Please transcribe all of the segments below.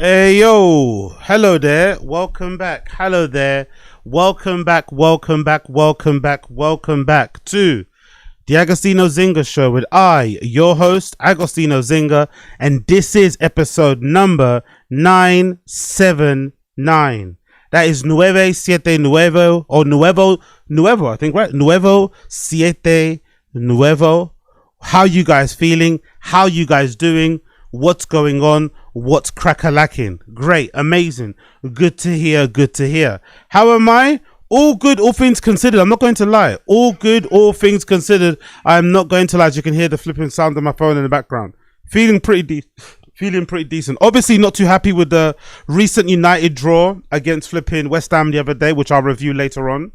Hey yo, hello there, welcome back, hello there, welcome back to the Agostino Zinga Show with your host, Agostino Zinga, and this is episode number 979. That is Nueve Siete Nuevo, or Nuevo, I think, right? Nuevo Siete Nuevo. How you guys feeling? How you guys doing? What's going on? What's crack-a-lacking? Great, amazing, good to hear. How am I? All good, all things considered. I'm not going to lie. All good, all things considered. I'm not going to lie. As you can hear the flipping sound of my phone in the background. Feeling pretty decent. Obviously not too happy with the recent United draw against flipping West Ham the other day, which I'll review later on.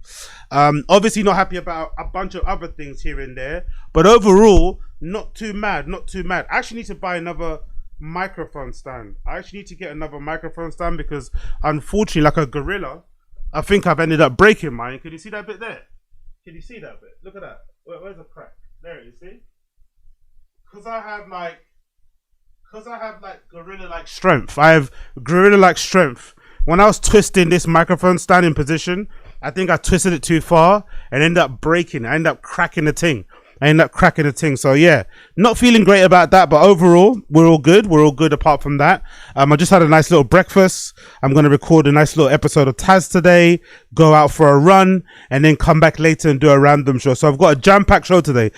Obviously not happy about a bunch of other things here and there, but overall not too mad. I actually need to buy another microphone stand. Because unfortunately, like a gorilla, I think I've ended up breaking mine. Can you see that bit there? Look at that. Where's the crack? There it is, see? Because I have gorilla-like strength. I have gorilla-like strength. When I was twisting this microphone stand in position, I think I twisted it too far and ended up breaking it. I ended up cracking the thing. So yeah, not feeling great about that, but overall, we're all good apart from that. I just had a nice little breakfast. I'm going to record a nice little episode of Tazs today, go out for a run, and then come back later and do a random show. So I've got a jam-packed show today.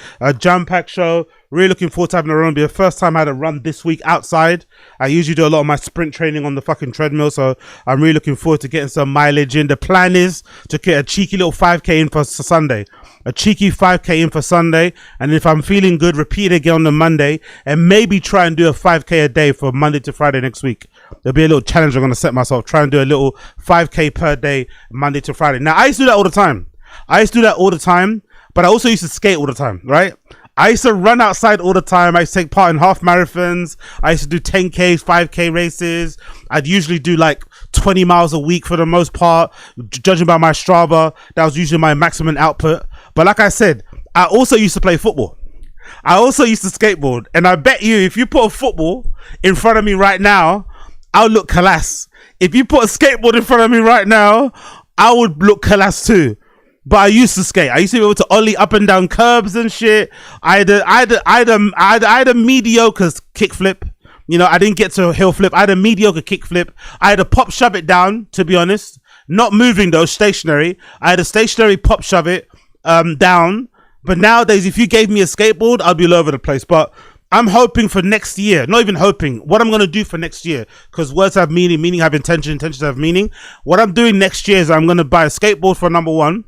Really looking forward to having a run. It'll be the first time I had a run this week outside. I usually do a lot of my sprint training on the fucking treadmill, so I'm really looking forward to getting some mileage in. The plan is to get a cheeky little 5k in for Sunday. And if I'm feeling good, repeat again on the Monday, and maybe try and do a 5k a day for Monday to Friday next week. There'll be a little challenge I'm going to set myself, try and do a little 5k per day Monday to Friday. Now, I used to do that all the time, but I also used to skate all the time, right? I used to run outside all the time. I used to take part in half marathons. I used to do 10Ks, 5K races. I'd usually do like 20 miles a week for the most part. Judging by my Strava, that was usually my maximum output. But like I said, I also used to play football. I also used to skateboard. And I bet you, if you put a football in front of me right now, I'll look calass. If you put a skateboard in front of me right now, I would look calass too. But I used to skate. I used to be able to ollie up and down curbs and shit. I had a mediocre kickflip. You know, I didn't get to a hill flip. I had a mediocre kickflip. I had a pop shove it down, to be honest. Not moving though, stationary. I had a stationary pop shove it down. But nowadays, if you gave me a skateboard, I'd be all over the place. But I'm hoping for next year, not even hoping, what I'm going to do for next year, because words have meaning, meaning have intention, intentions have meaning. What I'm doing next year is I'm going to buy a skateboard for number one.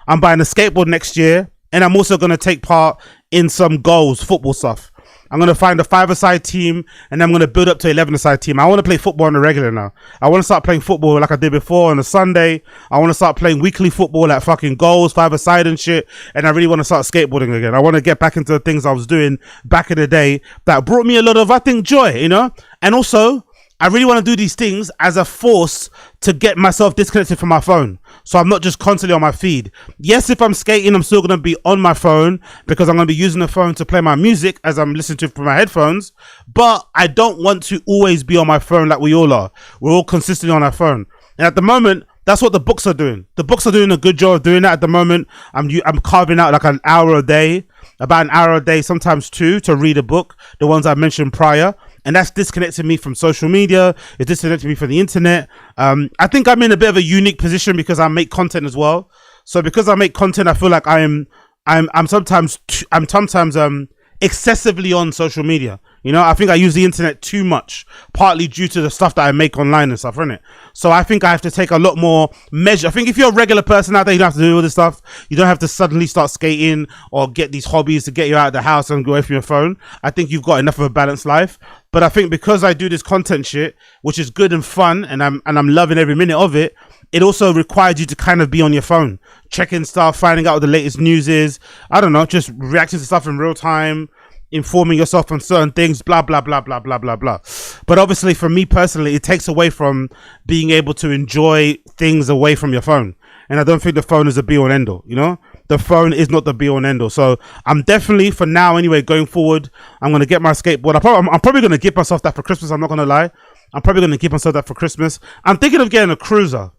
I'm buying a skateboard next year, and I'm also going to take part in some goals, football stuff. I'm going to find a 5-a-side team, and I'm going to build up to 11-a-side team. I want to play football on a regular now. I want to start playing football like I did before on a Sunday. I want to start playing weekly football at fucking goals, 5-a-side and shit, and I really want to start skateboarding again. I want to get back into the things I was doing back in the day that brought me a lot of, I think, joy, you know? And also, I really want to do these things as a force to get myself disconnected from my phone. So I'm not just constantly on my feed. Yes, if I'm skating, I'm still going to be on my phone because I'm going to be using the phone to play my music as I'm listening to it from my headphones. But I don't want to always be on my phone like we all are. We're all consistently on our phone. And at the moment, that's what the books are doing. The books are doing a good job of doing that at the moment. I'm carving out like an hour a day, about an hour a day, sometimes two, to read a book, the ones I mentioned prior. And that's disconnecting me from social media. It's disconnecting me from the internet. I think I'm in a bit of a unique position because I make content as well. So because I make content, I feel like I'm sometimes excessively on social media. You know, I think I use the internet too much, partly due to the stuff that I make online and stuff, isn't it? So I think I have to take a lot more measure. I think if you're a regular person out there, you don't have to do all this stuff. You don't have to suddenly start skating or get these hobbies to get you out of the house and go away from your phone. I think you've got enough of a balanced life. But I think because I do this content shit, which is good and fun, and I'm loving every minute of it, it also requires you to kind of be on your phone, checking stuff, finding out what the latest news is. I don't know, just reacting to stuff in real time, informing yourself on certain things, blah, blah, blah, blah, blah, blah, blah. But obviously for me personally, it takes away from being able to enjoy things away from your phone. And I don't think the phone is a be all and end all, you know? The phone is not the be all and end all. So I'm definitely, for now anyway, going forward, I'm going to get my skateboard. I'm probably going to give myself that for Christmas, I'm not going to lie. I'm probably going to keep myself that for Christmas. I'm thinking of getting a cruiser.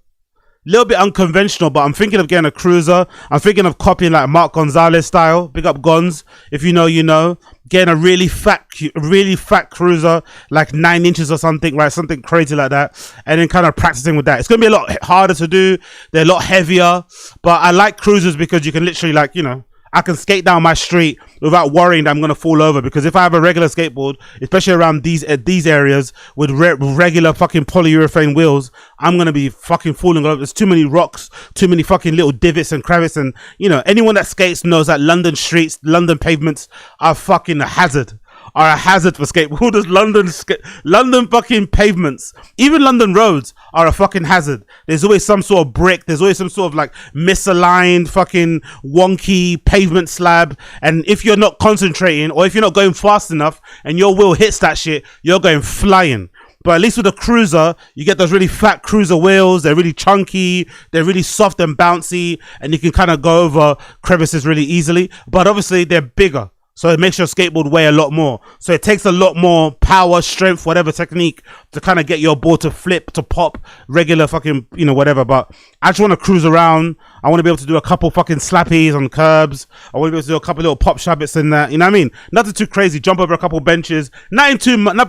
Little bit unconventional, but I'm thinking of getting a cruiser. I'm thinking of copying like Mark Gonzalez style. Big up Gonz. If you know, you know. Getting a really fat cruiser, like 9 inches or something, right? Something crazy like that. And then kind of practicing with that. It's going to be a lot harder to do. They're a lot heavier. But I like cruisers because you can literally like, you know, I can skate down my street without worrying that I'm going to fall over, because if I have a regular skateboard, especially around these areas with regular fucking polyurethane wheels, I'm going to be fucking falling over. There's too many rocks, too many fucking little divots and crevices, and you know, anyone that skates knows that London streets, London pavements are fucking a hazard. Are a hazard for skateboarders. London fucking pavements, even London roads, are a fucking hazard. There's always some sort of brick. There's always some sort of like misaligned fucking wonky pavement slab. And if you're not concentrating, or if you're not going fast enough and your wheel hits that shit, you're going flying. But at least with a cruiser, you get those really fat cruiser wheels. They're really chunky. They're really soft and bouncy. And you can kind of go over crevices really easily. But obviously they're bigger. So it makes your skateboard weigh a lot more. So it takes a lot more power, strength, whatever technique to kind of get your board to flip, to pop, regular fucking, you know, whatever. But I just want to cruise around. I want to be able to do a couple fucking slappies on curbs. I want to be able to do a couple little pop shabbits in that. You know what I mean? Nothing too crazy. Jump over a couple benches. Nothing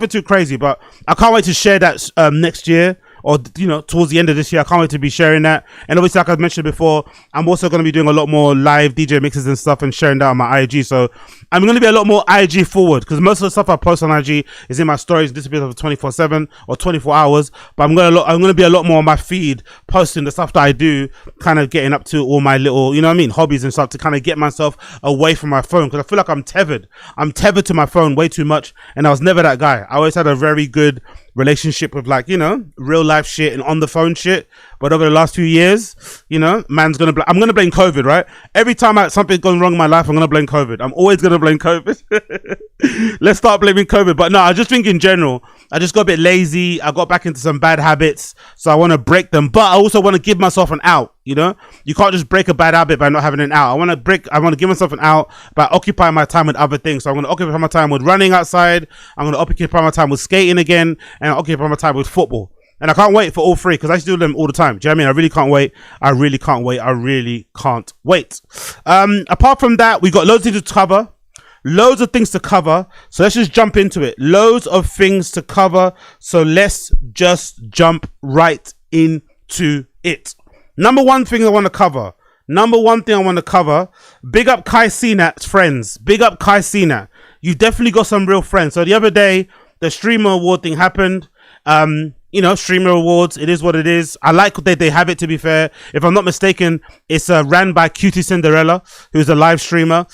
too crazy. But I can't wait to share that next year. Or, you know, towards the end of this year. I can't wait to be sharing that. And obviously, like I mentioned before, I'm also going to be doing a lot more live DJ mixes and stuff and sharing that on my IG. So I'm going to be a lot more IG forward, because most of the stuff I post on IG is in my stories, disappears over 24/7 or 24 hours. But I'm going to be a lot more on my feed, posting the stuff that I do, kind of getting up to all my little, you know what I mean, hobbies and stuff, to kind of get myself away from my phone, because I feel like I'm tethered. I'm tethered to my phone way too much, and I was never that guy. I always had a very good relationship with, like, you know, real life shit and on the phone shit. But over the last few years, you know, I'm gonna blame COVID, right? Every time something's gone wrong in my life, I'm gonna blame COVID. I'm always gonna blame COVID. Let's start blaming COVID. But no, I just think in general, I just got a bit lazy. I got back into some bad habits, so I want to break them. But I also want to give myself an out. You know, you can't just break a bad habit by not having an out. I want to give myself an out by occupying my time with other things. So I'm going to occupy my time with running outside. I'm going to occupy my time with skating again, and occupy my time with football. And I can't wait for all three, because I used to do them all the time. Do you know what I mean? I really can't wait. I really can't wait. Apart from that, we got loads of things to cover. Loads of things to cover. So let's just jump into it. Loads of things to cover. So let's just jump right into it. Number one thing I want to cover. Big up Cenat's friends. Big up Cenat. You definitely got some real friends. So the other day, the streamer award thing happened. You know, streamer awards, it is what it is. I like that they have it, to be fair. If I'm not mistaken, it's ran by Cutie Cinderella, who's a live streamer.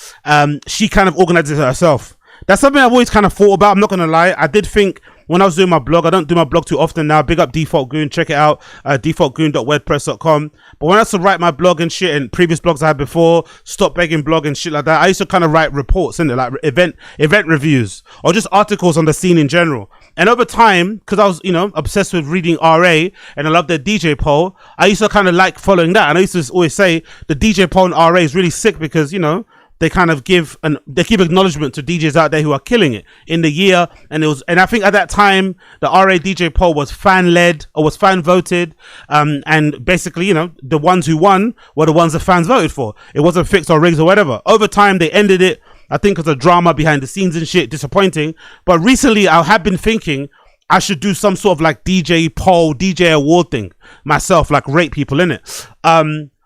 She kind of organizes it herself. That's something I've always kind of thought about. I'm not going to lie. I did think when I was doing my blog, I don't do my blog too often now. Big up Default Goon. Check it out. defaultgoon.wordpress.com. But when I used to write my blog and shit, and previous blogs I had before, Stop Begging blog and shit like that, I used to kind of write reports, innit? Like event reviews, or just articles on the scene in general. And over time, because I was, you know, obsessed with reading RA and I love their DJ poll, I used to kind of like following that. And I used to always say the DJ poll and RA is really sick, because, you know, they kind of give acknowledgement to DJs out there who are killing it in the year. And I think at that time, the RA DJ poll was fan led, or was fan voted. And basically, you know, the ones who won were the ones the fans voted for. It wasn't fixed or rigged or whatever. Over time, they ended it, I think, because of drama behind the scenes and shit, disappointing. But recently, I have been thinking I should do some sort of like DJ poll, DJ award thing myself, like rate people in it.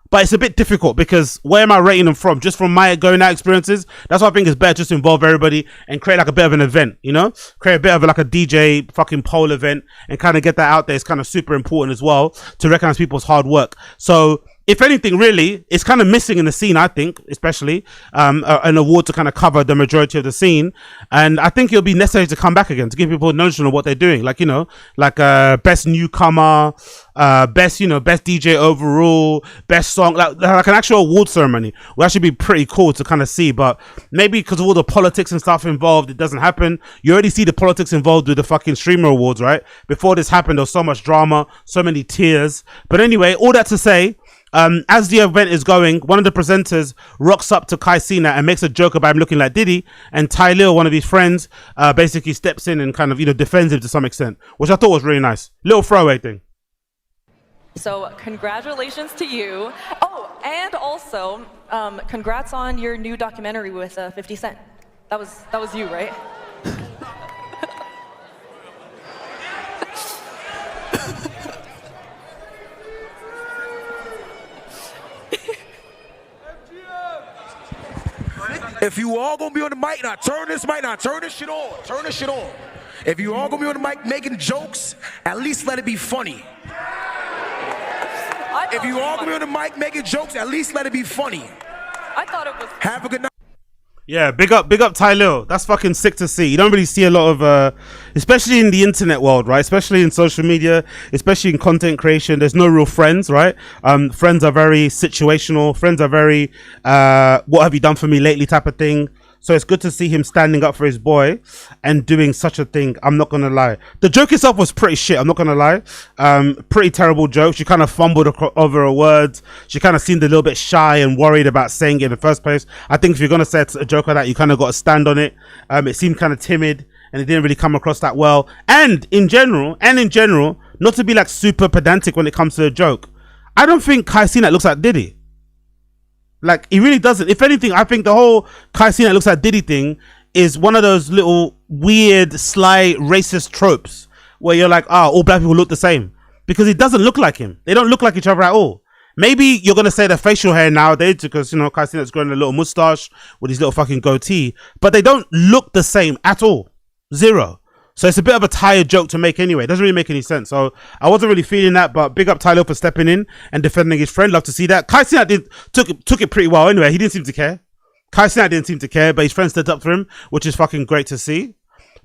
But it's a bit difficult, because where am I rating them from? Just from my going out experiences? That's why I think it's better just to involve everybody and create like a bit of an event, you know? Create a bit of like a DJ fucking poll event and kind of get that out there. It's kind of super important as well to recognize people's hard work. So if anything, really, it's kind of missing in the scene, I think, especially an award to kind of cover the majority of the scene. And I think it'll be necessary to come back again to give people knowledge on what they're doing. Like, you know, like best newcomer, best DJ overall, best song, like an actual award ceremony would actually be pretty cool to kind of see. But maybe because of all the politics and stuff involved, it doesn't happen. You already see the politics involved with the fucking streamer awards, right? Before this happened, there was so much drama, so many tears. But anyway, all that to say, As the event is going, one of the presenters rocks up to Cenat and makes a joke about him looking like Diddy, and Tyler, one of his friends, basically steps in and kind of, defends him to some extent, which I thought was really nice. Little throwaway thing. So congratulations to you. Oh, and also, congrats on your new documentary with 50 Cent. That was you, right? If you all gonna be on the mic, now turn this mic, now turn this shit on. Turn this shit on. If you all gonna be on the mic making jokes, at least let it be funny. If you all gonna be on the mic making jokes, at least let it be funny. I thought it was. Have a good night. Yeah, big up Tyler. That's fucking sick to see. You don't really see a lot of, especially in the internet world, right? Especially in social media, especially in content creation. There's no real friends, right? Friends are very situational. Friends are very, what have you done for me lately type of thing. So it's good to see him standing up for his boy and doing such a thing. I'm not gonna lie. The joke itself was pretty shit. I'm not gonna lie. Pretty terrible joke. She kind of fumbled over her words. She kind of seemed a little bit shy and worried about saying it in the first place. I think if you're gonna say a joke like that, you kind of got to stand on it. It seemed kind of timid and it didn't really come across that well. And in general, not to be like super pedantic when it comes to a joke, I don't think Cenat looks like Diddy. Like, he really doesn't. If anything, I think the whole Cenat looks like Diddy thing is one of those little weird, sly, racist tropes where you're like, all black people look the same. Because he doesn't look like him. They don't look like each other at all. Maybe you're going to say the facial hair nowadays because, Cenat's growing a little mustache with his little fucking goatee. But they don't look the same at all. Zero. So it's a bit of a tired joke to make anyway. It doesn't really make any sense. So I wasn't really feeling that, but big up Tyler for stepping in and defending his friend. Love to see that. Cenat took it pretty well anyway. He didn't seem to care. Cenat didn't seem to care, but his friend stood up for him, which is fucking great to see.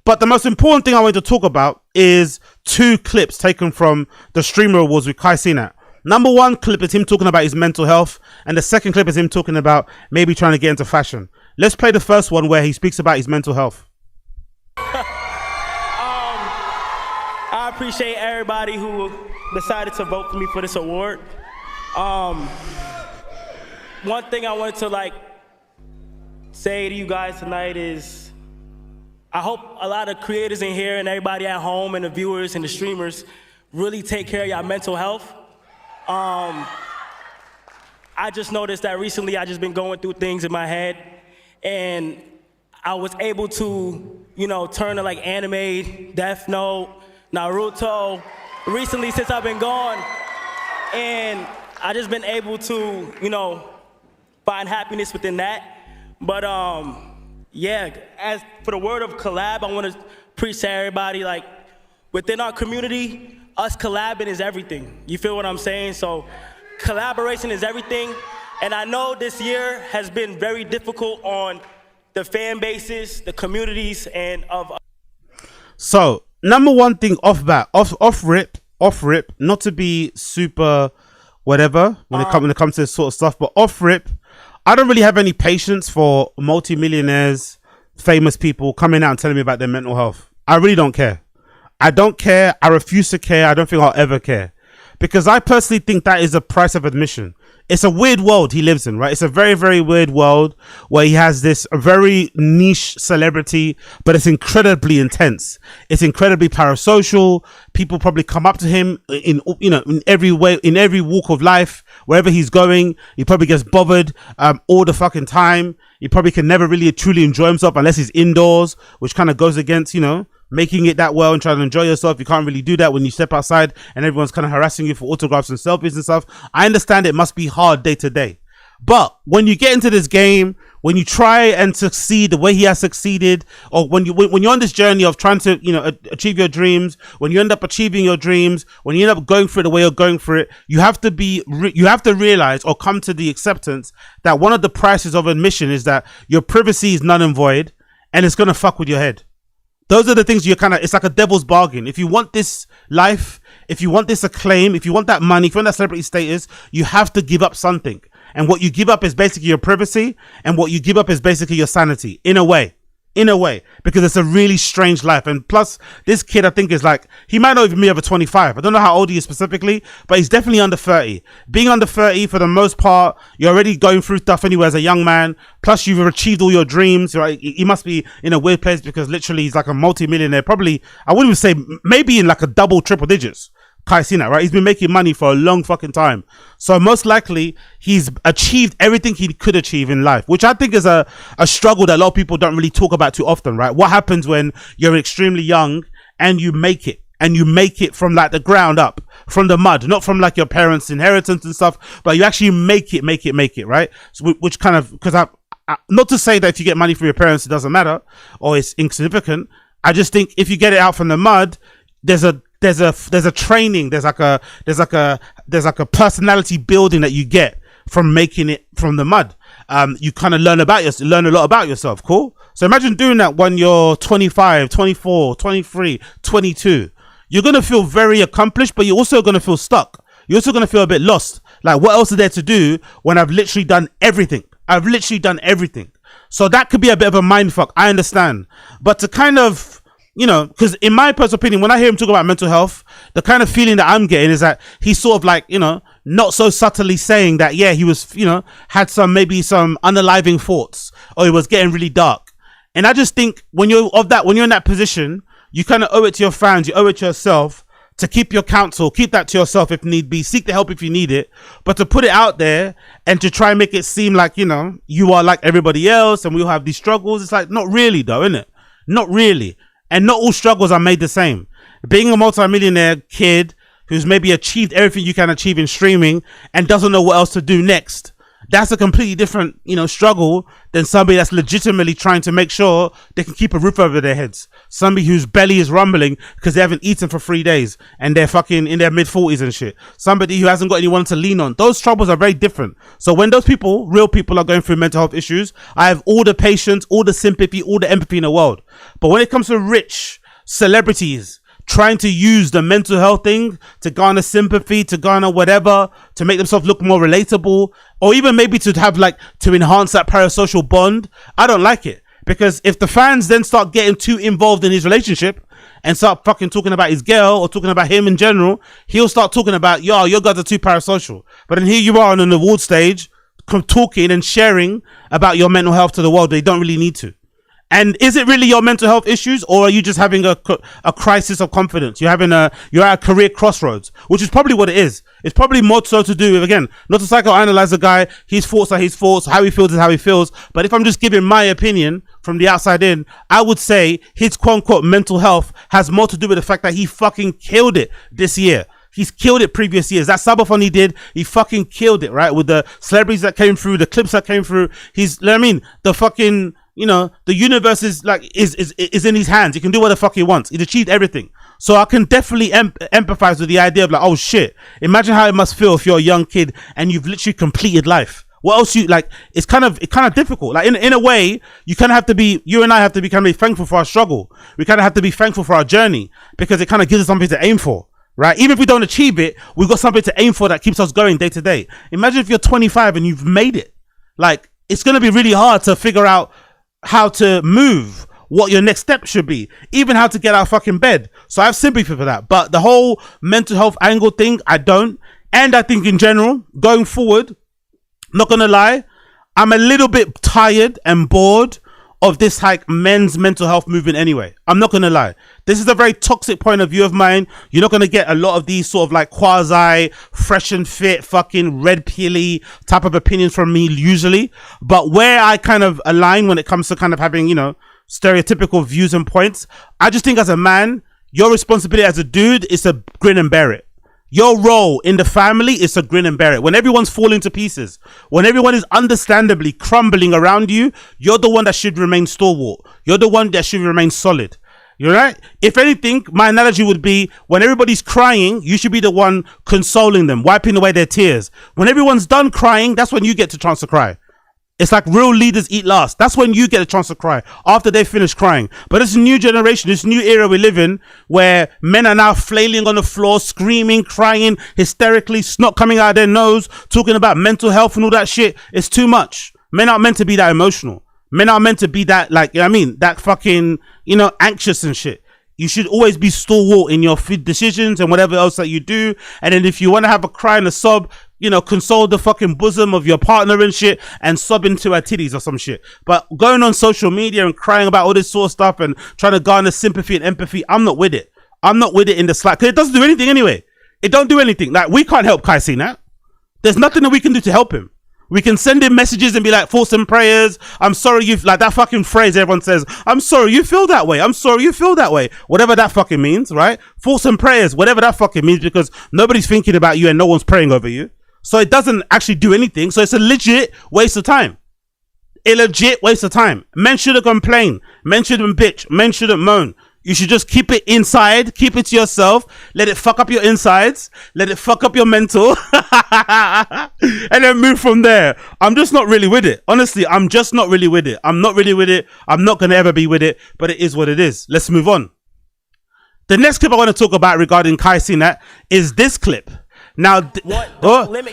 But the most important thing I want to talk about is 2 clips taken from the Streamer Awards with Cenat. Number 1 clip is him talking about his mental health, and the second clip is him talking about maybe trying to get into fashion. Let's play the first one where he speaks about his mental health. I appreciate everybody who decided to vote for me for this award. One thing I wanted to say to you guys tonight is I hope a lot of creators in here and everybody at home and the viewers and the streamers really take care of your mental health. I just noticed that recently I just been going through things in my head and I was able to, turn to anime, Death Note, Naruto, recently since I've been gone, and I just been able to, find happiness within that. But yeah, as for the word of collab, I want to preach to everybody, within our community, us collabing is everything. You feel what I'm saying? So collaboration is everything, and I know this year has been very difficult on the fan bases, the communities, and of. So. Number 1 thing off rip, not to be super whatever when it comes to this sort of stuff, but off rip, I don't really have any patience for multi-millionaires, famous people coming out and telling me about their mental health. I really don't care. I don't care. I refuse to care. I don't think I'll ever care. Because I personally think that is a price of admission. It's a weird world he lives in, right? It's a very, very weird world where he has this very niche celebrity, but it's incredibly intense. It's incredibly parasocial. People probably come up to him in every way, in every walk of life, wherever he's going. He probably gets bothered all the fucking time. He probably can never really truly enjoy himself unless he's indoors, which kind of goes against, making it that well and trying to enjoy yourself. You can't really do that when you step outside and everyone's kind of harassing you for autographs and selfies and stuff. I understand it must be hard day to day. But when you get into this game, when you try and succeed the way he has succeeded, or when you're on this journey of trying to, achieve your dreams, when you end up achieving your dreams, when you end up going through it the way you're going for it, you have to realize or come to the acceptance that one of the prices of admission is that your privacy is null and void and it's going to fuck with your head. Those are the things it's like a devil's bargain. If you want this life, if you want this acclaim, if you want that money, if you want that celebrity status, you have to give up something. And what you give up is basically your privacy, and what you give up is basically your sanity, in a way. in a way, because it's a really strange life. And plus, this kid, I think, is like, he might not even be over 25. I don't know how old he is specifically, but he's definitely under 30. Being under 30, for the most part, you're already going through stuff anyway as a young man. Plus, you've achieved all your dreams, right? He must be in a weird place because literally he's like a multi-millionaire. Probably, I wouldn't even say, maybe in like a double, triple digits. Cenat, right? He's been making money for a long fucking time. So most likely he's achieved everything he could achieve in life, which I think is a struggle that a lot of people don't really talk about too often, right? What happens when you're extremely young and you make it? And you make it from like the ground up, from the mud, not from like your parents' inheritance and stuff, but you actually make it, right? So, which kind of, because I not to say that if you get money from your parents, it doesn't matter or it's insignificant. I just think if you get it out from the mud, there's a training, there's like a personality building that you get from making it from the mud. You kind of learn a lot about yourself. Cool. So imagine doing that when you're 25, 24, 23, 22. You're going to feel very accomplished, but you're also going to feel stuck. You're also going to feel a bit lost. Like, what else is there to do when I've literally done everything? So that could be a bit of a mind fuck. I understand. But to kind of, you know, because in my personal opinion, when I hear him talk about mental health, the kind of feeling that I'm getting is that he's sort of like, you know, not so subtly saying that, yeah, he was, you know, had maybe some unaliving thoughts, or he was getting really dark. And I just think when you're in that position, you kind of owe it to your fans, you owe it to yourself to keep your counsel, keep that to yourself if need be, seek the help if you need it, but to put it out there and to try and make it seem like, you know, you are like everybody else and we all have these struggles. It's like, not really though, isn't it? Not really. And not all struggles are made the same. Being a multi-millionaire kid who's maybe achieved everything you can achieve in streaming and doesn't know what else to do next, that's a completely different, you know, struggle than somebody that's legitimately trying to make sure they can keep a roof over their heads. Somebody whose belly is rumbling because they haven't eaten for 3 days and they're fucking in their mid-40s and shit. Somebody who hasn't got anyone to lean on. Those troubles are very different. So when those people, real people, are going through mental health issues, I have all the patience, all the sympathy, all the empathy in the world. But when it comes to rich celebrities trying to use the mental health thing to garner sympathy, to garner whatever, to make themselves look more relatable, or even maybe to have like, to enhance that parasocial bond, I don't like it. Because if the fans then start getting too involved in his relationship and start fucking talking about his girl or talking about him in general, he'll start talking about, yo, your guys are too parasocial. But then here you are on an award stage talking and sharing about your mental health to the world. They don't really need to. And is it really your mental health issues, or are you just having a crisis of confidence? You're at a career crossroads, which is probably what it is. It's probably more so to do with, again, not to psychoanalyze the guy. His thoughts are his thoughts. How he feels is how he feels. But if I'm just giving my opinion from the outside in, I would say his quote unquote mental health has more to do with the fact that he fucking killed it this year. He's killed it previous years. That subathon he did, he fucking killed it, right? With the celebrities that came through, the clips that came through. The fucking, you know, the universe is like, is in his hands. He can do what the fuck he wants. He's achieved everything. So I can definitely empathize with the idea of like, oh shit, imagine how it must feel if you're a young kid and you've literally completed life. What else it's kind of difficult. Like in a way, you kind of have to be, you and I have to be kind of thankful for our struggle. We kind of have to be thankful for our journey because it kind of gives us something to aim for. Right? Even if we don't achieve it, we've got something to aim for that keeps us going day to day. Imagine if you're 25 and you've made it. Like, it's going to be really hard to figure out how to move, what your next step should be, even how to get out of fucking bed. So I have sympathy for that. But the whole mental health angle thing, I don't. And I think in general, going forward, not going to lie, I'm a little bit tired and bored of this like men's mental health movement anyway. I'm not gonna lie. This is a very toxic point of view of mine. You're not gonna get a lot of these sort of like quasi fresh and fit fucking red pilly type of opinions from me usually. But where I kind of align when it comes to kind of having, you know, stereotypical views and points, I just think as a man, your responsibility as a dude is to grin and bear it. Your role in the family is to grin and bear it. When everyone's falling to pieces, when everyone is understandably crumbling around you, you're the one that should remain stalwart. You're the one that should remain solid. You're right. If anything, my analogy would be when everybody's crying, you should be the one consoling them, wiping away their tears. When everyone's done crying, that's when you get the chance to cry. It's like real leaders eat last. That's when you get a chance to cry, after they finish crying. But this new generation, this new era we live in, where men are now flailing on the floor, screaming, crying, hysterically, snot coming out of their nose, talking about mental health and all that shit. It's too much. Men aren't meant to be that emotional. Men are meant to be that, like, you know what I mean? That fucking, you know, anxious and shit. You should always be stalwart in your decisions and whatever else that you do. And then if you want to have a cry and a sob, you know, console the fucking bosom of your partner and shit and sob into her titties or some shit. But going on social media and crying about all this sort of stuff and trying to garner sympathy and empathy, I'm not with it. I'm not with it in the slack, because it doesn't do anything anyway. It don't do anything. Like, we can't help Cenat. There's nothing that we can do to help him. We can send him messages and be like, thoughts and prayers. I'm sorry you've, like that fucking phrase everyone says, I'm sorry you feel that way. I'm sorry you feel that way. Whatever that fucking means, right? Thoughts and prayers, whatever that fucking means, because nobody's thinking about you and no one's praying over you. So it doesn't actually do anything. So it's a legit waste of time. A legit waste of time. Men shouldn't complain. Men shouldn't bitch. Men shouldn't moan. You should just keep it inside, keep it to yourself, let it fuck up your insides, let it fuck up your mental, and then move from there. I'm just not really with it. Honestly, I'm just not really with it. I'm not really with it. I'm not going to ever be with it, but it is what it is. Let's move on. The next clip I want to talk about regarding Cenat is this clip. Now,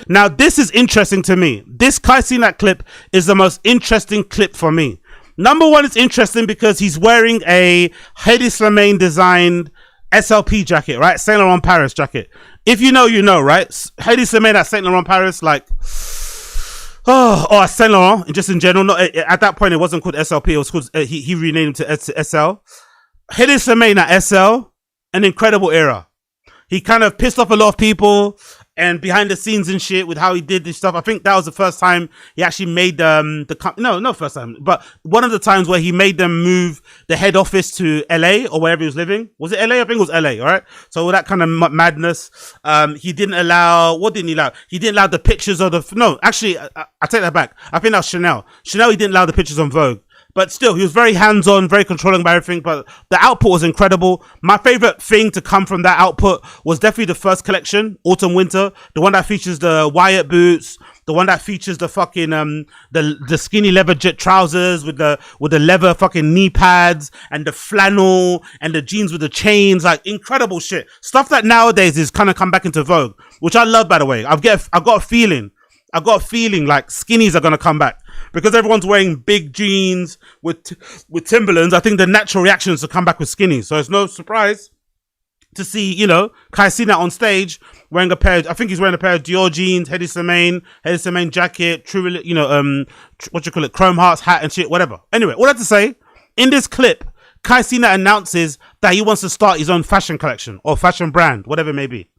now this is interesting to me. This Cenat clip is the most interesting clip for me. Number one, it's interesting because he's wearing a Hedi Slimane designed SLP jacket, right? Saint Laurent Paris jacket. If you know, you know, right? Hedi Slimane at Saint Laurent Paris, like, or Saint Laurent, just in general. Not at that point, it wasn't called SLP. It was called he renamed it to SL. Hedi Slimane at SL, an incredible era. He kind of pissed off a lot of people. And behind the scenes and shit with how he did this stuff. I think that was the first time he actually made no first time, but one of the times where he made them move the head office to LA or wherever he was living. Was it LA? I think it was LA, all right? So all that kind of madness. He didn't allow, what didn't he allow? He didn't allow the pictures of I take that back. I think that was Chanel. Chanel, he didn't allow the pictures on Vogue. But still, he was very hands-on, very controlling by everything. But the output was incredible. My favorite thing to come from that output was definitely the first collection, Autumn Winter, the one that features the Wyatt boots, the one that features the fucking the skinny leather jet trousers with the leather fucking knee pads and the flannel and the jeans with the chains, like incredible shit. Stuff that nowadays is kind of come back into vogue, which I love, by the way. I've got a feeling like skinnies are gonna come back. Because everyone's wearing big jeans with Timberlands, I think the natural reaction is to come back with skinnies. So it's no surprise to see, you know, Cenat on stage wearing I think he's wearing a pair of Dior jeans, Hedi Slimane jacket, true, you know, Chrome Hearts hat and shit, whatever. Anyway, all that to say, in this clip, Cenat announces that he wants to start his own fashion collection or fashion brand, whatever it may be.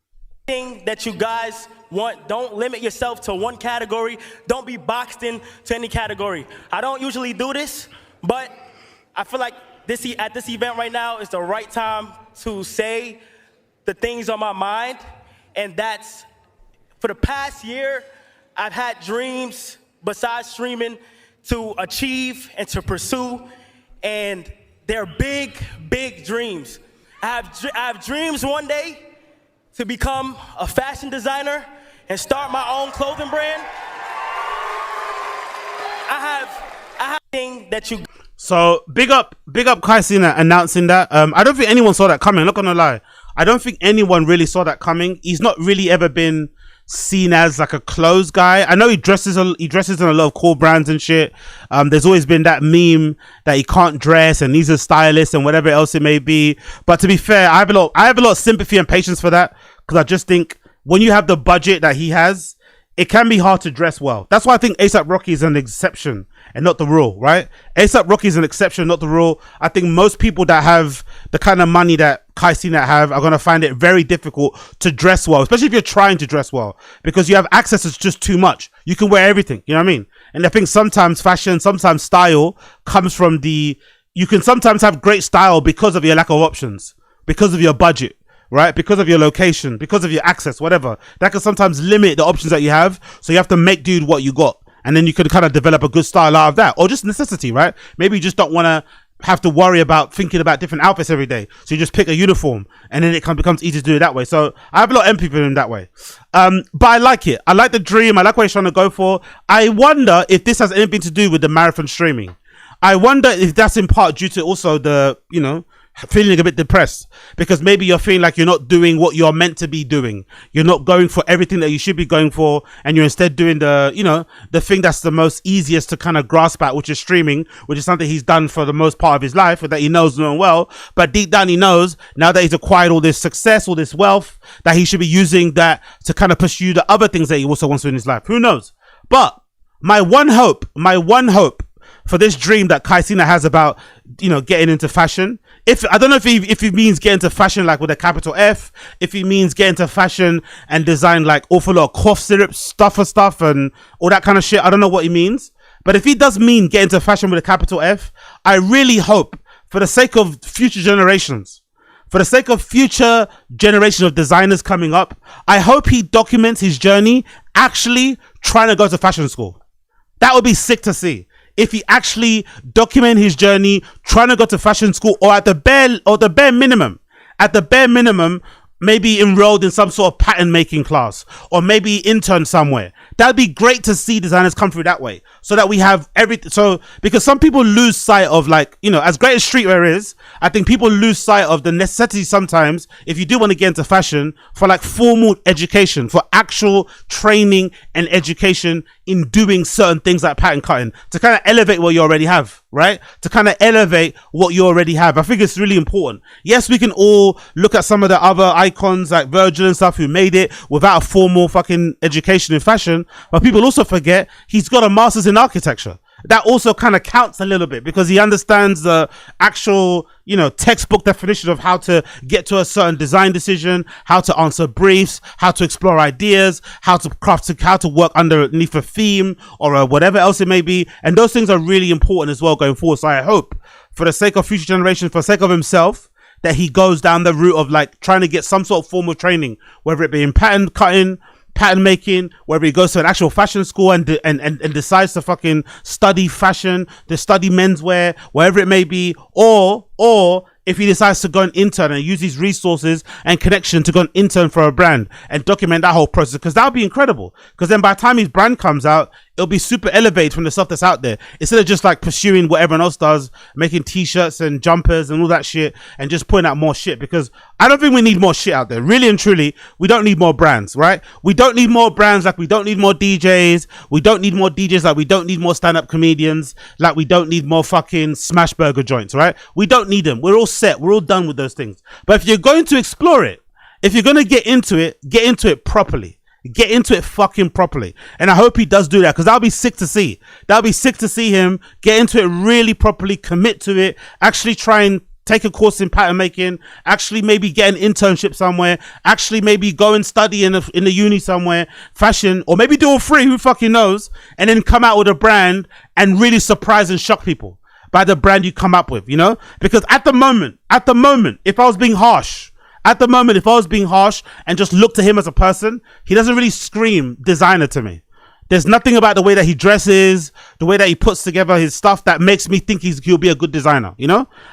That you guys want, don't limit yourself to one category. Don't be boxed in to any category. I don't usually do this, but I feel like at this event right now is the right time to say the things on my mind. And that's, for the past year, I've had dreams besides streaming to achieve and to pursue, and they're big, big dreams. I have dreams one day to become a fashion designer and start my own clothing brand. I have thing that you. So big up Cenat announcing that. I don't think anyone saw that coming. I'm not gonna lie. I don't think anyone really saw that coming. He's not really ever been seen as like a clothes guy. I know he dresses in a lot of cool brands and shit. There's always been that meme that he can't dress and he's a stylist and whatever else it may be. But to be fair, I have a lot of sympathy and patience for that, because I just think when you have the budget that he has, it can be hard to dress well. That's why I think A$AP Rocky is an exception and not the rule, right? A$AP Rocky is an exception, not the rule. I think most people that have the kind of money that Cenat have are going to find it very difficult to dress well, especially if you're trying to dress well, because you have access to just too much. You can wear everything, you know what I mean? And I think sometimes fashion, sometimes style comes from you can sometimes have great style because of your lack of options, because of your budget, right? Because of your location, because of your access, whatever. That can sometimes limit the options that you have. So you have to make do with what you got. And then you can kind of develop a good style out of that. Or just necessity, right? Maybe you just don't want to have to worry about thinking about different outfits every day. So you just pick a uniform and then it becomes easy to do it that way. So I have a lot of empathy for him that way. But I like it. I like the dream. I like what he's trying to go for. I wonder if this has anything to do with the marathon streaming. I wonder if that's in part due to also the, you know, feeling a bit depressed because maybe you're feeling like you're not doing what you're meant to be doing. You're not going for everything that you should be going for, and you're instead doing the thing that's the most easiest to kind of grasp at, which is streaming, which is something he's done for the most part of his life that he knows doing well. But deep down he knows now that he's acquired all this success, all this wealth, that he should be using that to kind of pursue the other things that he also wants to in his life. Who knows? But my one hope for this dream that Kait has about, getting into fashion. I don't know if he means get into fashion like with a capital F, if he means get into fashion and design like awful lot of cough syrup stuff and all that kind of shit. I don't know what he means. But if he does mean get into fashion with a capital F, I really hope for the sake of future generations, for the sake of future generation of designers coming up, I hope he documents his journey actually trying to go to fashion school. That would be sick to see. If he actually document his journey trying to go to fashion school, or at the bare minimum, maybe enrolled in some sort of pattern making class, or maybe intern somewhere. That'd be great to see designers come through that way, so that we have everything. So, because some people lose sight of, like, as great as streetwear is, I think people lose sight of the necessity sometimes, if you do want to get into fashion, for like formal education, for actual training and education in doing certain things like pattern cutting, to kind of elevate what you already have, right? To kind of elevate what you already have. I think it's really important. Yes, we can all look at some of the other icons like Virgil and stuff who made it without a formal fucking education in fashion, but people also forget he's got a master's in architecture. That also kind of counts a little bit because he understands the actual, textbook definition of how to get to a certain design decision, how to answer briefs, how to explore ideas, how to work underneath a theme or whatever else it may be. And those things are really important as well going forward. So I hope, for the sake of future generations, for the sake of himself, that he goes down the route of like trying to get some sort of formal training, whether it be in pattern cutting, pattern making, whether he goes to an actual fashion school and decides to fucking study fashion, to study menswear, wherever it may be, or if he decides to go and intern and use his resources and connection to go and intern for a brand and document that whole process, because that would be incredible. Because then by the time his brand comes out, it'll be super elevated from the stuff that's out there, instead of just like pursuing what everyone else does, making t-shirts and jumpers and all that shit and just putting out more shit. Because I don't think we need more shit out there. Really and truly, we don't need more brands, right? We don't need more brands like we don't need more DJs. We don't need more DJs like we don't need more stand-up comedians, like we don't need more fucking smash burger joints, right? We don't need them. We're all set. We're all done with those things. But if you're going to explore it, if you're going to get into it properly. Get into it fucking properly. And I hope he does do that, because that'll be sick to see. That'll be sick to see him get into it really properly, commit to it, actually try and take a course in pattern making, actually maybe get an internship somewhere, actually maybe go and study in the uni somewhere, fashion, or maybe do all three, who fucking knows, and then come out with a brand and really surprise and shock people by the brand you come up with, Because at the moment, if I was being harsh, and just looked at him as a person, he doesn't really scream designer to me. There's nothing about the way that he dresses, the way that he puts together his stuff that makes me think he'll be a good designer,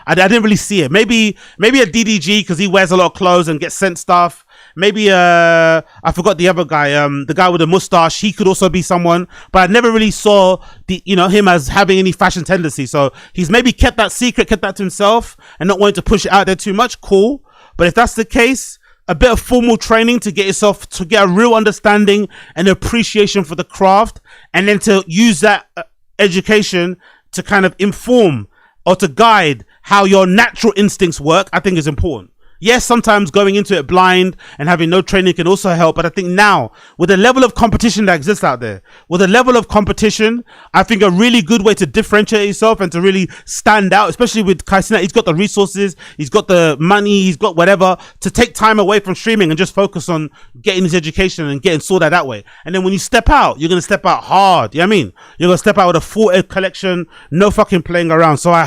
I didn't really see it. Maybe a DDG, because he wears a lot of clothes and gets sent stuff. Maybe I forgot the other guy, the guy with the mustache. He could also be someone, but I never really saw him as having any fashion tendency. So he's maybe kept that secret, kept that to himself, and not wanting to push it out there too much. Cool. But if that's the case, a bit of formal training to get a real understanding and appreciation for the craft, and then to use that education to kind of inform or to guide how your natural instincts work, I think is important. Yes, sometimes going into it blind and having no training can also help, but I think now, with the level of competition that exists out there, I think a really good way to differentiate yourself and to really stand out, especially with Kait, he's got the resources, he's got the money, he's got whatever, to take time away from streaming and just focus on getting his education and getting sorted that way. And then when you step out, you're going to step out hard, you know what I mean? You're going to step out with a full collection, no fucking playing around. So I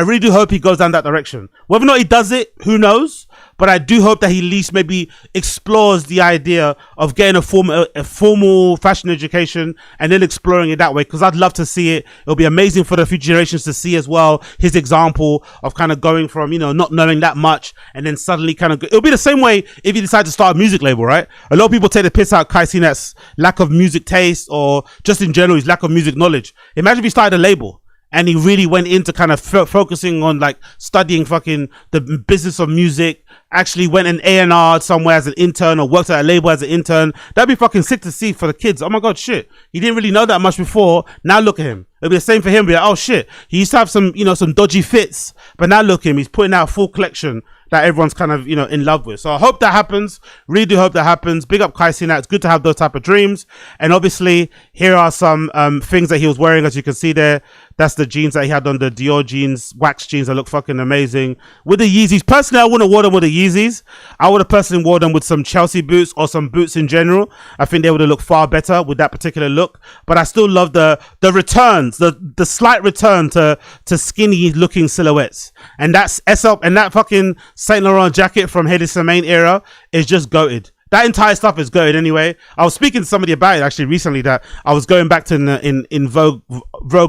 really do hope he goes down that direction. Whether or not he does it, who knows? But I do hope that he at least maybe explores the idea of getting a formal fashion education and then exploring it that way, because I'd love to see it. It'll be amazing for the future generations to see as well his example of kind of going from, not knowing that much and then suddenly kind of it'll be the same way if you decide to start a music label, right? A lot of people take the piss out of Kait's lack of music taste, or just in general his lack of music knowledge. Imagine if he started a label and he really went into kind of focusing on like studying fucking the business of music, actually went an A&R somewhere as an intern or worked at a label as an intern. That'd be fucking sick to see for the kids. Oh my God, shit. He didn't really know that much before. Now look at him. It'll be the same for him. Be like, oh shit. He used to have some, you know, some dodgy fits, but now look at him. He's putting out a full collection that everyone's kind of, you know, in love with. So I hope that happens. Really do hope that happens. Big up Kai Cenat. It's good to have those type of dreams. And obviously, here are some things that he was wearing, as you can see there. That's the jeans that he had on, the Dior jeans, wax jeans that look fucking amazing. With the Yeezys, personally, I wouldn't have worn them with the Yeezys. I would have personally worn them with some Chelsea boots or some boots in general. I think they would have looked far better with that particular look. But I still love the returns, the slight return to skinny looking silhouettes. And that's SL, and that fucking Saint Laurent jacket from Hedi Slimane era is just goated. That entire stuff is good anyway. I was speaking to somebody about it actually recently, that I was going back to in Vogue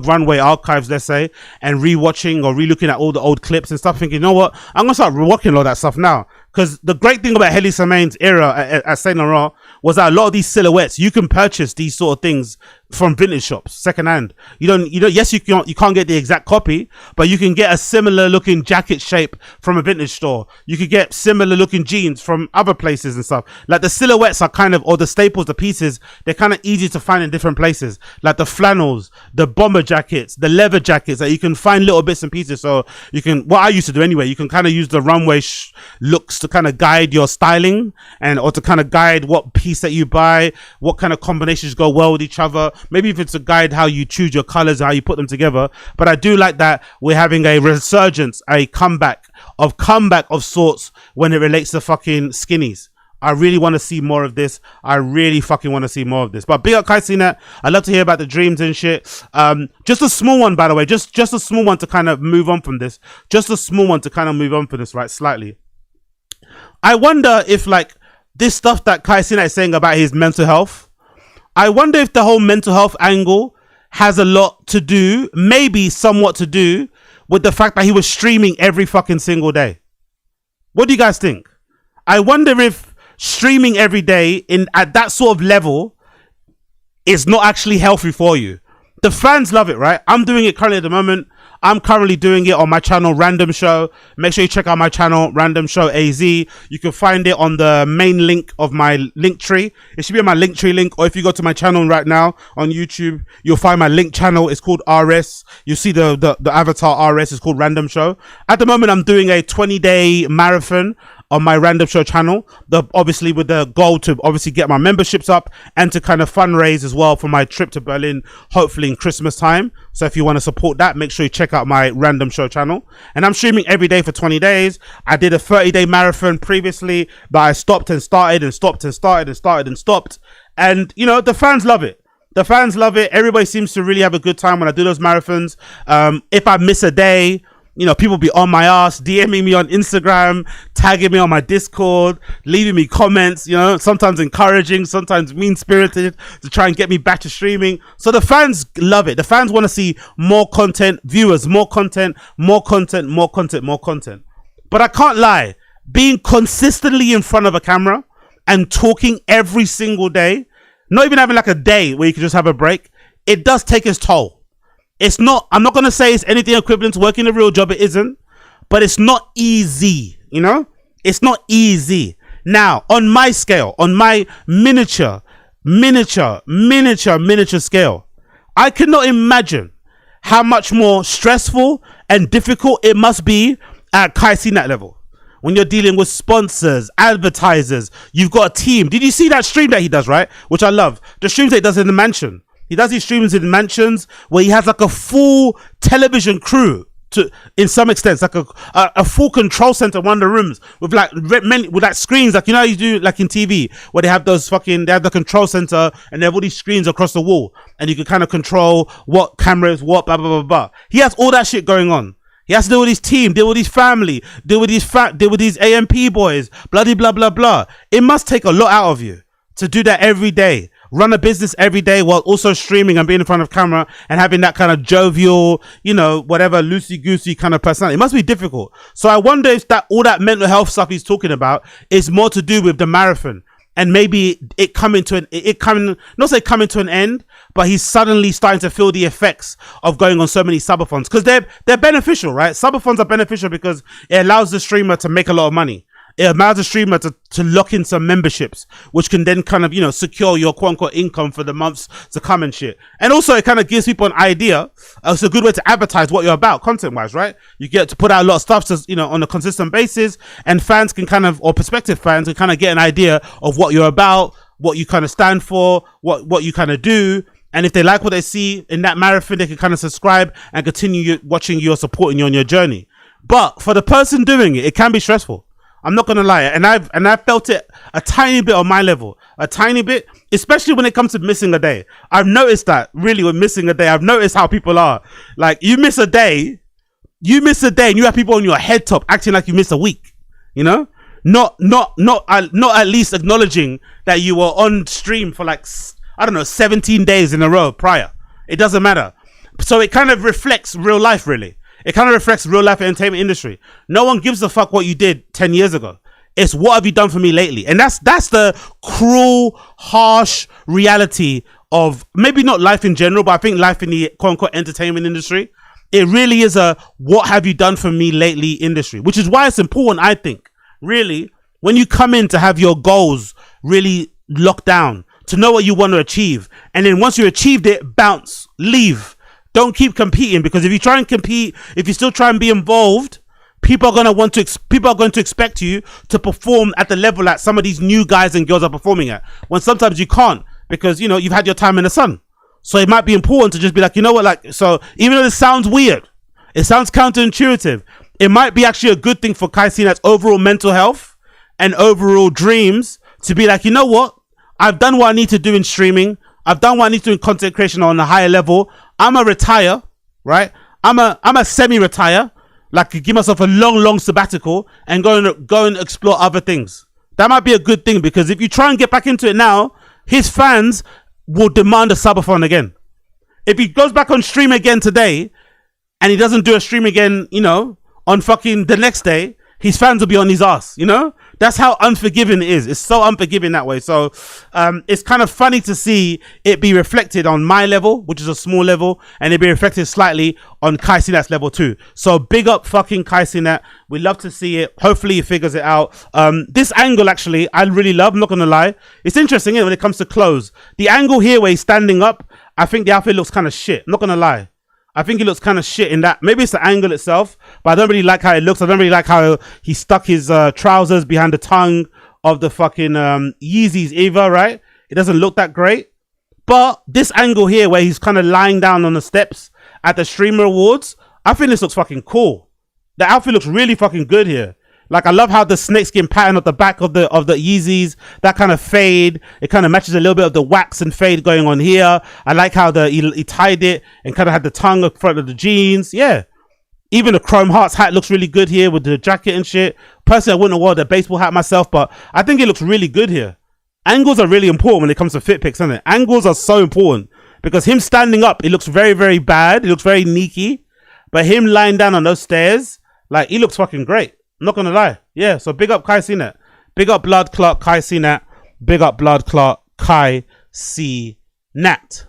Runway archives, let's say, and rewatching or relooking at all the old clips and stuff, thinking, you know what, I'm gonna start rewatching all that stuff now. Because the great thing about Hedi Slimane's era at Saint Laurent was that a lot of these silhouettes, you can purchase these sort of things from vintage shops, secondhand. You don't. Yes, you can't get the exact copy, but you can get a similar looking jacket shape from a vintage store. You could get similar looking jeans from other places and stuff. Like the silhouettes are kind of, or the staples, the pieces, they're kind of easy to find in different places. Like the flannels, the bomber jackets, the leather jackets, that you can find little bits and pieces. So you can, what I used to do anyway, you can kind of use the runway looks to kind of guide your styling, and or to kind of guide what piece that you buy, what kind of combinations go well with each other. Maybe if it's to guide how you choose your colors, how you put them together. But I do like that we're having a resurgence, a comeback of sorts when it relates to fucking skinnies. I really want to see more of this. I really fucking want to see more of this. But big up Kai Cenat. I'd love to hear about the dreams and shit. Just a small one, by the way. Just a small one to kind of move on from this. Just a small one to kind of move on from this, right? Slightly. I wonder if, like, this stuff that Kai Cenat is saying about his mental health, I wonder if the whole mental health angle has a lot to do, maybe somewhat to do, with the fact that he was streaming every fucking single day. What do you guys think? I wonder if streaming every day at that sort of level is not actually healthy for you. The fans love it, right? I'm doing it currently at the moment. I'm currently doing it on my channel, Random Show. Make sure you check out my channel, Random Show AZ. You can find it on the main link of my link tree. It should be on my link tree link, or if you go to my channel right now on YouTube, you'll find my link channel. It's called RS. You see the avatar RS is called Random Show. At the moment, I'm doing a 20-day marathon on my Random Show channel, obviously with the goal to obviously get my memberships up and to kind of fundraise as well for my trip to Berlin, hopefully in Christmas time. So if you want to support that, make sure you check out my Random Show channel. And I'm streaming every day for 20 days. I did a 30-day marathon previously, but I stopped and started and stopped and started and started and stopped. And, you know, the fans love it. The fans love it. Everybody seems to really have a good time when I do those marathons. If I miss a day, you know, people be on my ass, DMing me on Instagram, tagging me on my Discord, leaving me comments, you know, sometimes encouraging, sometimes mean-spirited to try and get me back to streaming. So the fans love it. The fans want to see more content, viewers, more content, more content, more content, more content. But I can't lie, being consistently in front of a camera and talking every single day, not even having like a day where you can just have a break, it does take its toll. It's not, I'm not going to say it's anything equivalent to working a real job. It isn't, but it's not easy, you know? It's not easy. Now, on my scale, on my miniature scale, I cannot imagine how much more stressful and difficult it must be at Kai Cenat level. When you're dealing with sponsors, advertisers, you've got a team. Did you see that stream that he does, right? Which I love. The streams that he does in the mansion. He does these streams in mansions where he has like a full television crew in some extent, like a full control center in one of the rooms with like screens, like, you know how you do like in TV where they have the control center and they have all these screens across the wall and you can kind of control what cameras, what blah, blah, blah, blah. He has all that shit going on. He has to deal with his team, deal with his family, deal with his AMP boys, bloody blah, blah, blah. It must take a lot out of you to do that every day. Run a business every day while also streaming and being in front of camera and having that kind of jovial, you know, whatever, loosey-goosey kind of personality. It must be difficult. So I wonder if all that mental health stuff he's talking about is more to do with the marathon and maybe it coming to an end, but he's suddenly starting to feel the effects of going on so many subathons, because they're beneficial, right? Subathons are beneficial because it allows the streamer to make a lot of money. It allows the streamer to lock in some memberships, which can then kind of, you know, secure your quote unquote income for the months to come and shit. And also it kind of gives people an idea. It's a good way to advertise what you're about content wise, right? You get to put out a lot of stuff to, you know, on a consistent basis, and fans can kind of, or prospective fans can kind of get an idea of what you're about, what you kind of stand for, what you kind of do. And if they like what they see in that marathon, they can kind of subscribe and continue watching you or supporting you on your journey. But for the person doing it, it can be stressful. I'm not gonna lie, and I've felt it a tiny bit on my level, a tiny bit, especially when it comes to missing a day. I've noticed that really with missing a day. I've noticed how people are. Like, you miss a day, and you have people on your head top acting like you missed a week. You know, not at least acknowledging that you were on stream for like, I don't know, 17 days in a row prior. It doesn't matter. So it kind of reflects real life, really. It kind of reflects real life entertainment industry. No one gives a fuck what you did 10 years ago. It's what have you done for me lately? And that's the cruel, harsh reality of maybe not life in general, but I think life in the quote unquote entertainment industry. It really is a what have you done for me lately industry, which is why it's important, I think, really, when you come in to have your goals really locked down, to know what you want to achieve. And then once you achieved it, bounce, leave. Don't keep competing, because if you try and compete, if you still try and be involved, people are going to expect you to perform at the level that some of these new guys and girls are performing at, when sometimes you can't, because, you know, you've had your time in the sun. So it might be important to just be like, you know what, like, so even though this sounds weird, it sounds counterintuitive, it might be actually a good thing for Cenat's overall mental health and overall dreams to be like, you know what, I've done what I need to do in streaming, I've done what I need to do in content creation on a higher level. I'm a retire, right? I'm a semi-retire, like give myself a long sabbatical and go and explore other things. That might be a good thing, because if you try and get back into it now, his fans will demand a subathon again. If he goes back on stream again today and he doesn't do a stream again, you know, on fucking the next day, his fans will be on his ass, you know? That's how unforgiving it is. It's so unforgiving that way. So it's kind of funny to see it be reflected on my level, which is a small level, and it be reflected slightly on Cenat's level too. So big up fucking Cenat. We love to see it. Hopefully he figures it out. This angle, actually, I really love. I'm not going to lie. It's interesting, isn't it, when it comes to clothes. The angle here where he's standing up, I think the outfit looks kind of shit. I'm not going to lie. I think it looks kind of shit in that. Maybe it's the angle itself, but I don't really like how it looks. I don't really like how he stuck his trousers behind the tongue of the fucking Yeezys either, right? It doesn't look that great. But this angle here where he's kind of lying down on the steps at the Streamer Awards, I think this looks fucking cool. The outfit looks really fucking good here. Like, I love how the snakeskin pattern at the back of the Yeezys, that kind of fade, it kind of matches a little bit of the wax and fade going on here. I like how he tied it and kind of had the tongue in front of the jeans. Yeah. Even the Chrome Hearts hat looks really good here with the jacket and shit. Personally, I wouldn't have worn the baseball hat myself, but I think it looks really good here. Angles are really important when it comes to fit pics, isn't it? Angles are so important, because him standing up, it looks very, very bad. It looks very sneaky. But him lying down on those stairs, like, he looks fucking great. I'm not gonna lie. Yeah, so big up Cenat. Big up Blood Clot Cenat. Big up Blood Clot Cenat.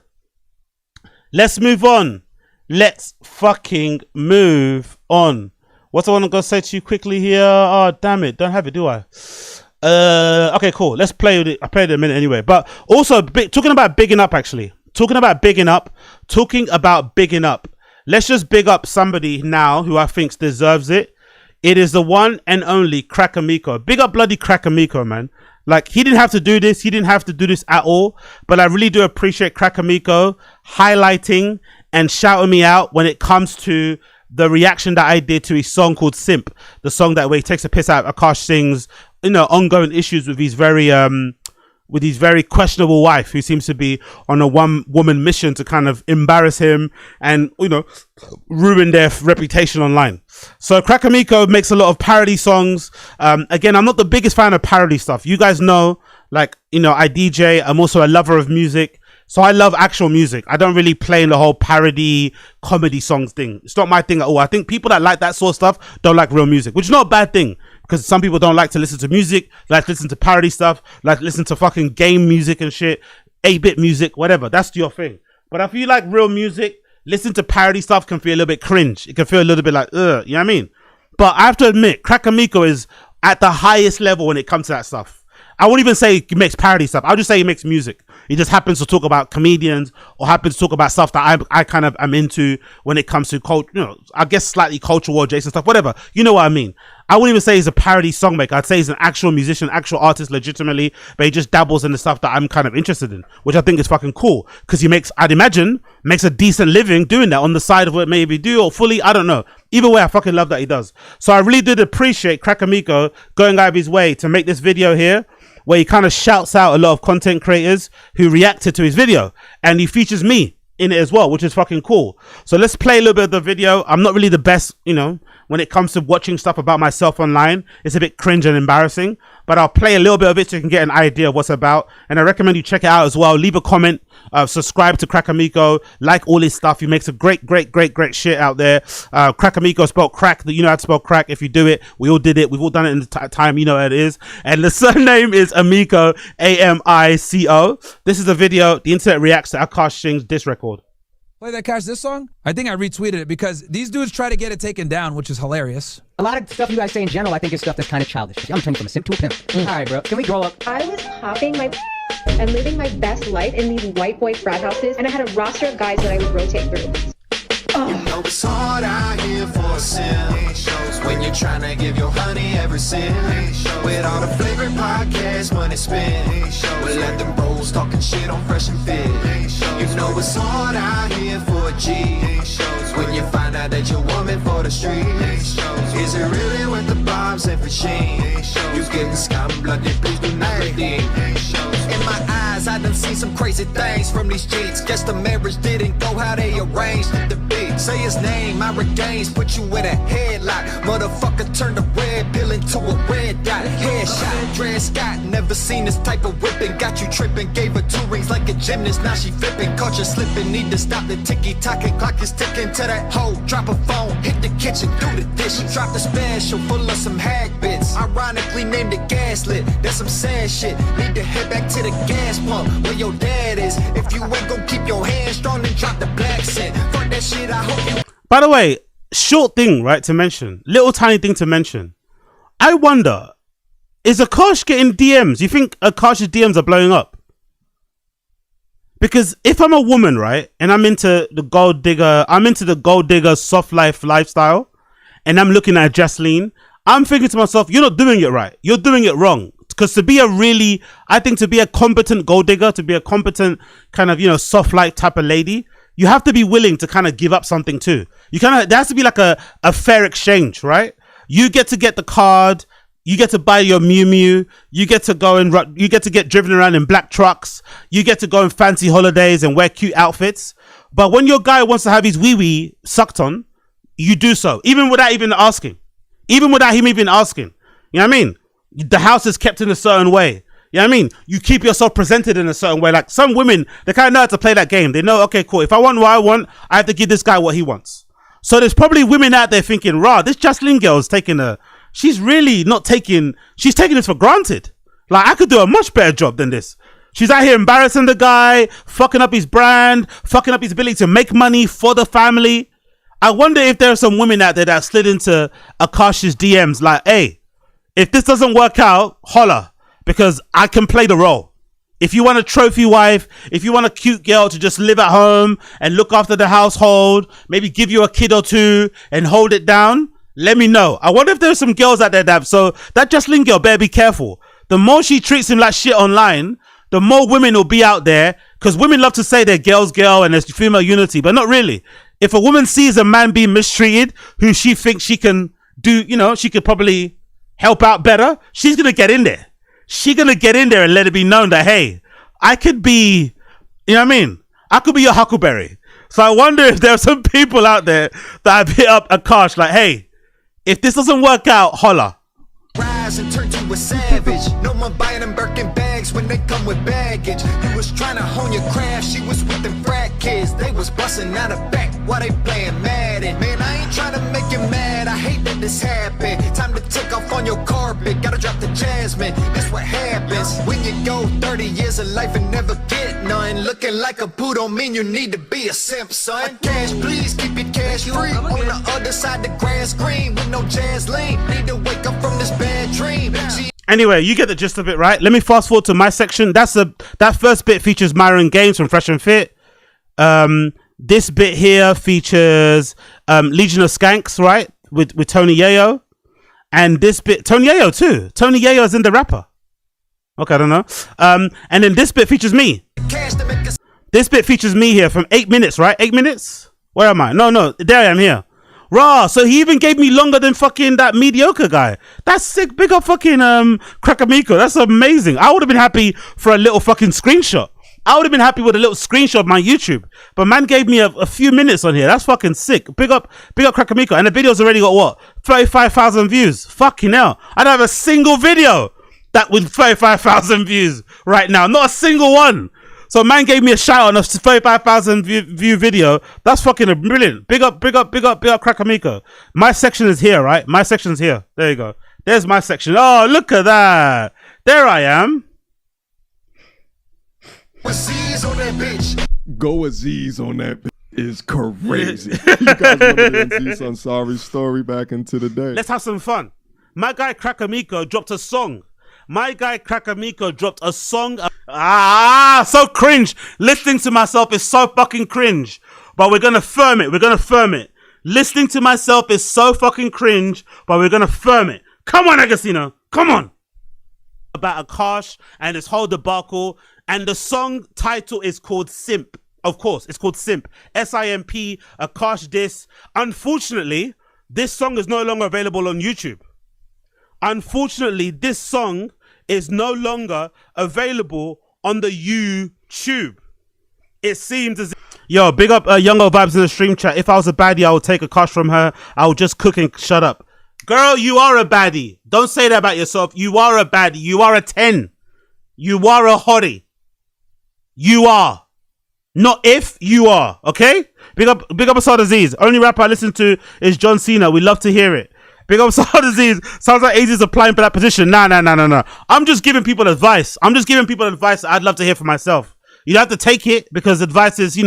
Let's move on. Let's fucking move on. What I want to go say to you quickly here. Oh, damn it. Don't have it, do I? Okay, cool. Let's play with it. I played it a minute anyway. But also, talking about bigging up, actually. Talking about bigging up. Let's just big up somebody now who I think deserves it. It is the one and only Crack Amico. Big up bloody Crack Amico, man. Like, he didn't have to do this. He didn't have to do this at all. But I really do appreciate Crack Amico highlighting and shouting me out when it comes to the reaction that I did to his song called Simp. The song that where he takes a piss out of Akash Singh's, you know, ongoing issues with his very questionable wife, who seems to be on a one-woman mission to kind of embarrass him and, you know, ruin their reputation online. So Crack Amico makes a lot of parody songs. Again, I'm not the biggest fan of parody stuff. You guys know, like, you know, I DJ. I'm also a lover of music. So I love actual music. I don't really play in the whole parody comedy songs thing. It's not my thing at all. I think people that like that sort of stuff don't like real music, which is not a bad thing. Because some people don't like to listen to music, like to listen to parody stuff, like to listen to fucking game music and shit, 8-bit music, whatever. That's your thing. But if you like real music, listen to parody stuff can feel a little bit cringe. It can feel a little bit like, you know what I mean? But I have to admit, Crack Amico is at the highest level when it comes to that stuff. I won't even say he makes parody stuff. I'll just say he makes music. He just happens to talk about comedians or happens to talk about stuff that I kind of am into when it comes to culture, you know, I guess slightly cultural adjacent stuff, whatever. You know what I mean? I wouldn't even say he's a parody songmaker. I'd say he's an actual musician, actual artist legitimately, but he just dabbles in the stuff that I'm kind of interested in, which I think is fucking cool because he makes, I'd imagine, makes a decent living doing that on the side of what maybe do or fully, I don't know. Either way, I fucking love that he does. So I really did appreciate Crack Amico going out of his way to make this video here, where he kind of shouts out a lot of content creators who reacted to his video, and he features me in it as well, which is fucking cool. So let's play a little bit of the video. I'm not really the best, you know, when it comes to watching stuff about myself online. It's a bit cringe and embarrassing, but I'll play a little bit of it so you can get an idea of what's about. And I recommend you check it out as well. Leave a comment, subscribe to Crack Amico, like all his stuff. He makes a great shit out there. Crack Amico, spelled crack. You know how to spell crack. If you do it, we all did it. We've all done it in the time. You know what it is. And the surname is Amico, A-M-I-C-O. This is a video. The internet reacts to Akash Singh's diss record. Play that, Cash, this song? I think I retweeted it because these dudes try to get it taken down, which is hilarious. A lot of stuff you guys say in general, I think is stuff that's kind of childish. I'm turning from a simp to a pimp. All right, bro, can we grow up? I was popping my and living my best life in these white boy frat houses, and I had a roster of guys that I would rotate through. You know it's hard out here for a sim when you're trying to give your honey every sin. With all the favorite podcasts, money spent. We let them bros talking shit on Fresh and Fit. You know it's hard out here for a G when you find out that you're woman for the streets. Is it really worth the bombs and for shame? You getting scum blooded, please do not redeem. In my eyes, I done seen some crazy things from these cheats. Guess the marriage didn't go how they arranged the beat. Say his name, I regains, put you in a headlock. Motherfucker turned a red pill into a red dot. Headshot, Dred Scott, never seen this type of whipping. Got you tripping, gave her 2 rings like a gymnast. Now she flipping, caught you slipping. Need to stop the ticky-tocking, clock is ticking. To that hoe, drop a phone, hit the kitchen, do the dishes. Drop the special, full of some hack bits. Ironically named it gaslit, that's some sad shit. Need to head back to the gas pump where your dad is. If you ain't gon' keep your hands strong, then drop the black scent. Fuck that shit, I hope you. By the way, short thing, right, to mention. Little tiny thing to mention. I wonder, is Akash getting DMs? You think Akash's DMs are blowing up? Because if I'm a woman, right, and I'm into the gold digger soft life lifestyle, and I'm looking at Jasleen, I'm thinking to myself, you're not doing it right. You're doing it wrong. Because to be a competent gold digger, to be a competent kind of, you know, soft life type of lady, you have to be willing to kind of give up something too. There has to be like a fair exchange, right? You get to get the card, you get to buy your Miu Miu, you get to get driven around in black trucks, you get to go on fancy holidays and wear cute outfits. But when your guy wants to have his wee-wee sucked on, you do so, even without even asking. Even without him even asking. You know what I mean? The house is kept in a certain way. You know what I mean? You keep yourself presented in a certain way. Like some women, they kind of know how to play that game. They know, okay, cool. If I want what I want, I have to give this guy what he wants. So there's probably women out there thinking, rah, this Jasleen girl is she's taking this for granted. Like, I could do a much better job than this. She's out here embarrassing the guy, fucking up his brand, fucking up his ability to make money for the family. I wonder if there are some women out there that slid into Akash's DMs like, hey, if this doesn't work out, holla, because I can play the role. If you want a trophy wife, if you want a cute girl to just live at home and look after the household, maybe give you a kid or two and hold it down, let me know. I wonder if there's some girls out there that Jasleen girl better be careful. The more she treats him like shit online, the more women will be out there, because women love to say they're girls girl and there's female unity, but not really. If a woman sees a man being mistreated, who she thinks she can do, you know, she could probably help out better, she's going to get in there. She's going to get in there and let it be known that, hey, I could be, you know what I mean? I could be your huckleberry. So I wonder if there are some people out there that have hit up Akash like, hey, if this doesn't work out, holla. Rise and turn to a savage. No one buying them Birkin bags when they come with baggage. You was trying to hone your craft, she was with them frat kids. They was busting out of back while they playing Madden. Man, I ain't trying to make you mad, I hate that this happened. Time to take off on your car years of life and never get none. Looking like a boo don't mean you need to be a simp, son. Cash, please keep your cash free. On the other side, the grass green with no jazz lean. Need to wake up from this bad dream. Anyway, you get the gist of it, right? Let me fast forward to my section. That first bit features Myron Gaines from Fresh and Fit. This bit here features Legion of Skanks, right? With Tony Yayo. And this bit, Tony Yayo too. Tony Yayo is in the rapper. Okay, I don't know. And then this bit features me. This bit features me here from 8 minutes, right? 8 minutes? Where am I? No, there I am here. Raw, so he even gave me longer than fucking that mediocre guy. That's sick. Big up fucking Crack Amico. That's amazing. I would have been happy for a little fucking screenshot. I would have been happy with a little screenshot of my YouTube. But man gave me a few minutes on here. That's fucking sick. Big up Crack Amico. And the video's already got what? 35,000 views. Fucking hell. I don't have a single video that with 35,000 views right now. Not a single one. So man gave me a shout on a 35,000 view video. That's fucking brilliant. Big up Crack Amico. My section is here, right? My section's here. There you go. There's my section. Oh, look at that. There I am. Go Aziz on that bitch is crazy. You guys remember the Aziz Ansari story back into the day? Let's have some fun. My guy Crack Amico dropped a song. So cringe. Listening to myself is so fucking cringe. But we're gonna firm it. Listening to myself is so fucking cringe, but we're gonna firm it. Come on, Agostino. Come on. About Akash and this whole debacle. And the song title is called Simp. Of course, it's called Simp. S-I-M-P, Akash diss. Unfortunately, this song is no longer available on YouTube. Unfortunately, this song is no longer available on the YouTube. It seems as if... Yo, big up Young Old Vibes in the stream chat. If I was a baddie, I would take a Akash from her. I would just cook and shut up. Girl, you are a baddie. Don't say that about yourself. You are a baddie. You are a 10. You are a hottie. You are. Not if, you are. Okay? Big up Asad Aziz. Only rapper I listen to is John Cena. We love to hear it. Big up Asad Aziz. Sounds like AZ's applying for that position. Nah. I'm just giving people advice. I'd love to hear from myself. You don't have to take it because advice is,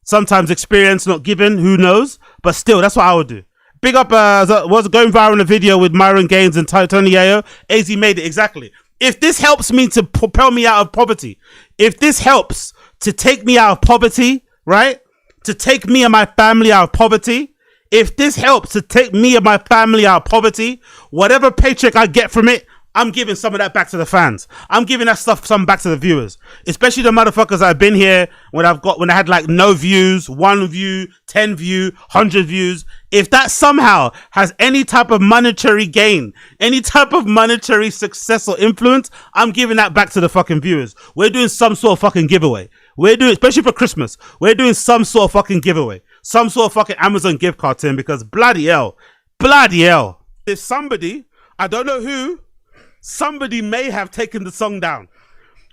sometimes experience not given. Who knows? But still, that's what I would do. Big up, was going viral in a video with Myron Gaines and Tony Yayo. AZ made it, exactly. If this helps me to propel me out of poverty, if this helps to take me out of poverty, right? To take me and my family out of poverty, if this helps to take me and my family out of poverty, whatever paycheck I get from it, I'm giving some of that back to the fans. I'm giving that stuff some back to the viewers, especially the motherfuckers that have been here when I had like no views, 1 view, 10 view, 100 views. If that somehow has any type of monetary gain, any type of monetary success or influence, I'm giving that back to the fucking viewers. We're doing some sort of fucking giveaway. Especially for Christmas, we're doing some sort of fucking giveaway. Some sort of fucking Amazon gift card, Tim, because bloody hell. If somebody, I don't know who, somebody may have taken the song down.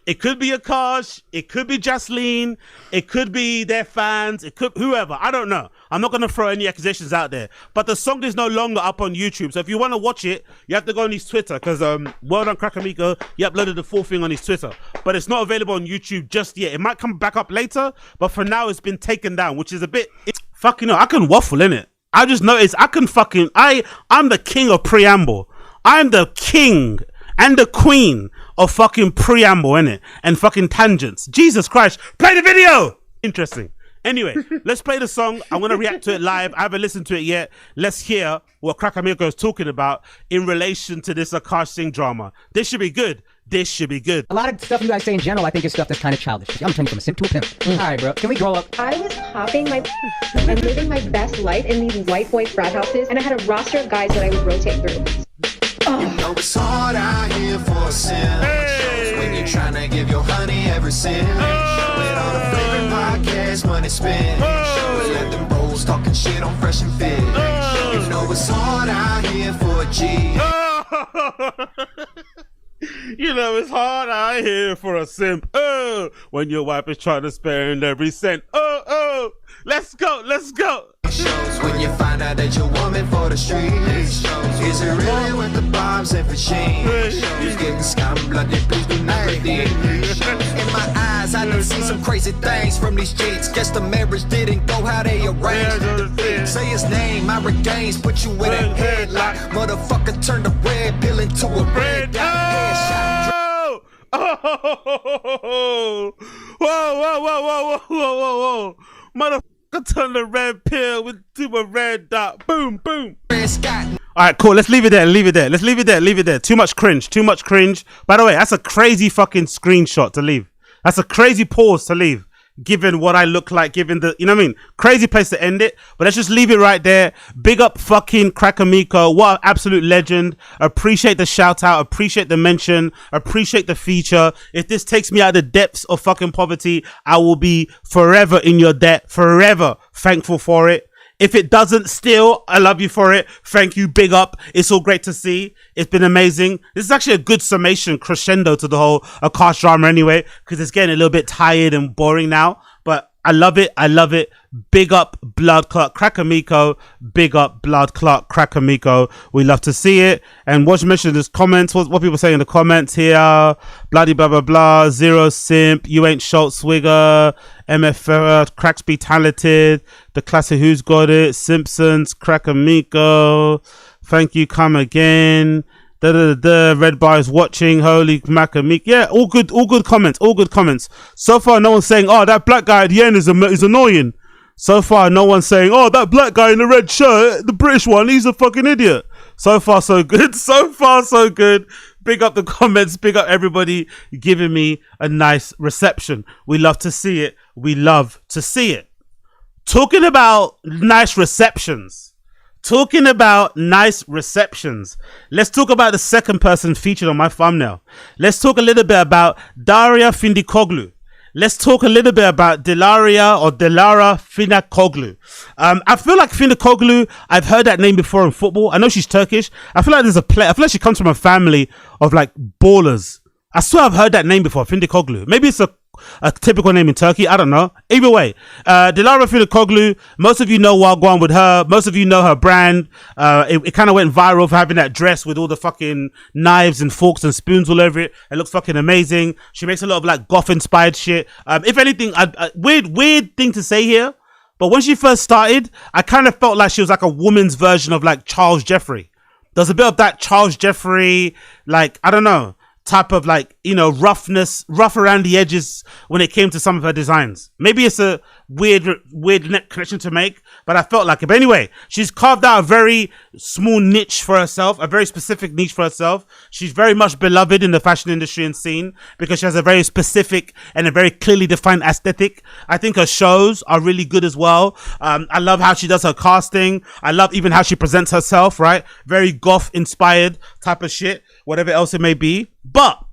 It could be Akash, it could be Jasleen, it could be their fans, it could whoever. I don't know. I'm not going to throw any accusations out there. But the song is no longer up on YouTube. So if you want to watch it, you have to go on his Twitter. Because well done, Crack Amico. He uploaded the full thing on his Twitter. But it's not available on YouTube just yet. It might come back up later. But for now, it's been taken down, which is a bit... fucking hell, I can waffle, innit? I just noticed I can fucking... I'm the king of preamble. I'm the king and the queen of fucking preamble, innit? And fucking tangents. Jesus Christ. Play the video! Interesting. Anyway, let's play the song. I'm going to react to it live. I haven't listened to it yet. Let's hear what Crack Amico is talking about in relation to this Akash Singh drama. This should be good. This should be good. A lot of stuff you guys say in general, I think is stuff that's kind of childish. I'm turning from a simp to a pimp. All right, bro. Can we grow up? I was popping and living my best life in these white boy frat houses, and I had a roster of guys that I would rotate through. You know it's hard out here for a simp. When you're trying to give your honey every cent. With all the favorite podcasts, money spent. We let them bros talking shit on Fresh and Fit. You know it's hard out here for a G. You know it's hard out here for a simp. Oh, when your wife is trying to spend every cent. Oh, Let's go. Shows when you find out that you're woman for the streets. Is it really with the bombs and machines? You getting scum blooded, please do not redeem. In my eyes, I done seen some crazy things from these cheats. Guess the marriage didn't go how they arranged. Say his name, I regains, put you in a headlock. Motherfucker turn the red pill into a red dot. Headshot. Oh! Whoa. Motherfucker turn the red pill into a red dot. Boom. Alright, cool. Let's leave it there. Too much cringe. By the way, that's a crazy fucking screenshot to leave. That's a crazy pause to leave. Given what I look like, given the, you know what I mean? Crazy place to end it. But let's just leave it right there. Big up fucking Crack Amico. What an absolute legend. Appreciate the shout out. Appreciate the mention. Appreciate the feature. If this takes me out of the depths of fucking poverty, I will be forever in your debt. Forever thankful for it. If it doesn't still, I love you for it. Thank you. Big up. It's all great to see. It's been amazing. This is actually a good summation, crescendo to the whole Akash drama anyway, because it's getting a little bit tired and boring now. But I love it. Big up Blood Clot Crack Amico. Big up Blood Clot Crack Amico. We love to see it. And what you mentioned is comments. What people say in the comments here. Bloody blah blah blah. Zero simp. You ain't Schultz Swigger. MF Cracks be talented. The classic Who's Got It. Simpsons. Crack Amico. Thank you. Come again. Red bar is watching. Holy Macamic. Yeah, all good comments. So far, no one's saying, oh, that black guy at the end is annoying. So far, no one's saying, oh, that black guy in the red shirt, the British one, he's a fucking idiot. So far, so good. Big up the comments. Big up everybody giving me a nice reception. We love to see it. Talking about nice receptions. Let's talk about the second person featured on my thumbnail. Let's talk a little bit about Dilara Findikoglu. Let's talk a little bit about Dilara Findikoglu. I feel like Findikoglu, I've heard that name before in football. I know she's Turkish. I feel like there's a player. I feel like she comes from a family of like ballers. I swear I've heard that name before, Findikoglu. Maybe it's a typical name in Turkey. I don't know. Either way, Dilara Findikoglu, most of you know Wagwan with her. Most of you know her brand. It kind of went viral for having that dress with all the fucking knives and forks and spoons all over it. It looks fucking amazing. She makes a lot of like goth inspired shit. If anything, weird thing to say here, but when she first started, I kind of felt like she was like a woman's version of like Charles Jeffrey. There's a bit of that Charles Jeffrey, like, I don't know, type of like, you know, rough around the edges when it came to some of her designs. Maybe it's a weird connection to make, but I felt like it. But anyway, she's carved out a very small niche for herself, a very specific niche for herself. She's very much beloved in the fashion industry and scene because she has a very specific and a very clearly defined aesthetic. I think her shows are really good as well. I love how she does her casting. I love even how she presents herself, right? Very goth inspired type of shit, whatever else it may be. But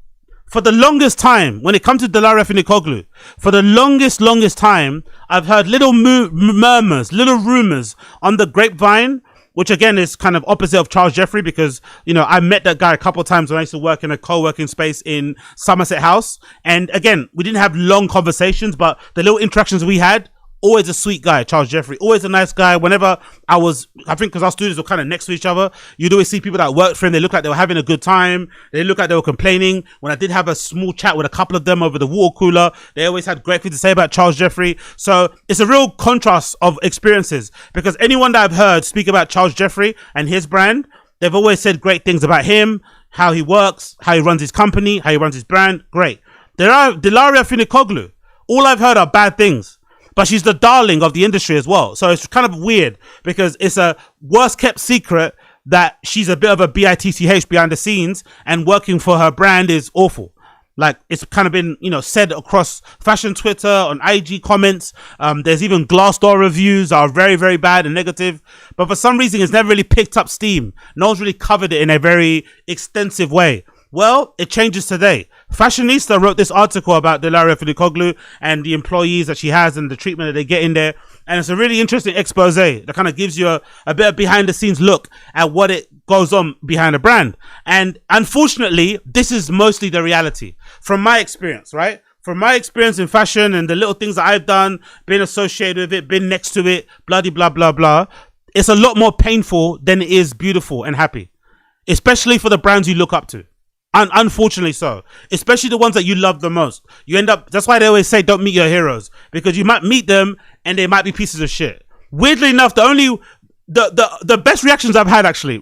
for the longest time, when it comes to Dilara Findikoglu, for the longest time, I've heard little murmurs, little rumors on the grapevine, which again is kind of opposite of Charles Jeffrey because, you know, I met that guy a couple of times when I used to work in a co-working space in Somerset House. And again, we didn't have long conversations, but the little interactions we had, always a sweet guy, Charles Jeffrey. Always a nice guy. Whenever I think because our studios were kind of next to each other, you'd always see people that worked for him. They looked like they were having a good time. They looked like they were complaining. When I did have a small chat with a couple of them over the water cooler, they always had great things to say about Charles Jeffrey. So it's a real contrast of experiences because anyone that I've heard speak about Charles Jeffrey and his brand, they've always said great things about him, how he works, how he runs his company, how he runs his brand. Great. Dilara Findikoglu, all I've heard are bad things. But she's the darling of the industry as well. So it's kind of weird because it's a worst kept secret that she's a bit of a bitch behind the scenes and working for her brand is awful. Like it's kind of been, you know, said across fashion Twitter, on IG comments. There's even Glassdoor reviews are very, very bad and negative. But for some reason, it's never really picked up steam. No one's really covered it in a very extensive way. Well, it changes today. Fashionista wrote this article about Dilara Findikoglu and the employees that she has and the treatment that they get in there. And it's a really interesting expose that kind of gives you a bit of behind the scenes look at what it goes on behind a brand. And unfortunately, this is mostly the reality from my experience, right? from my experience in fashion and the little things that I've done, been associated with it, been next to it, bloody blah, blah, blah, it's a lot more painful than it is beautiful and happy. Especially for the brands you look up to. And unfortunately so. Especially the ones that you love the most. You end up, that's why they always say don't meet your heroes. Because you might meet them and they might be pieces of shit. Weirdly enough, the best reactions I've had actually,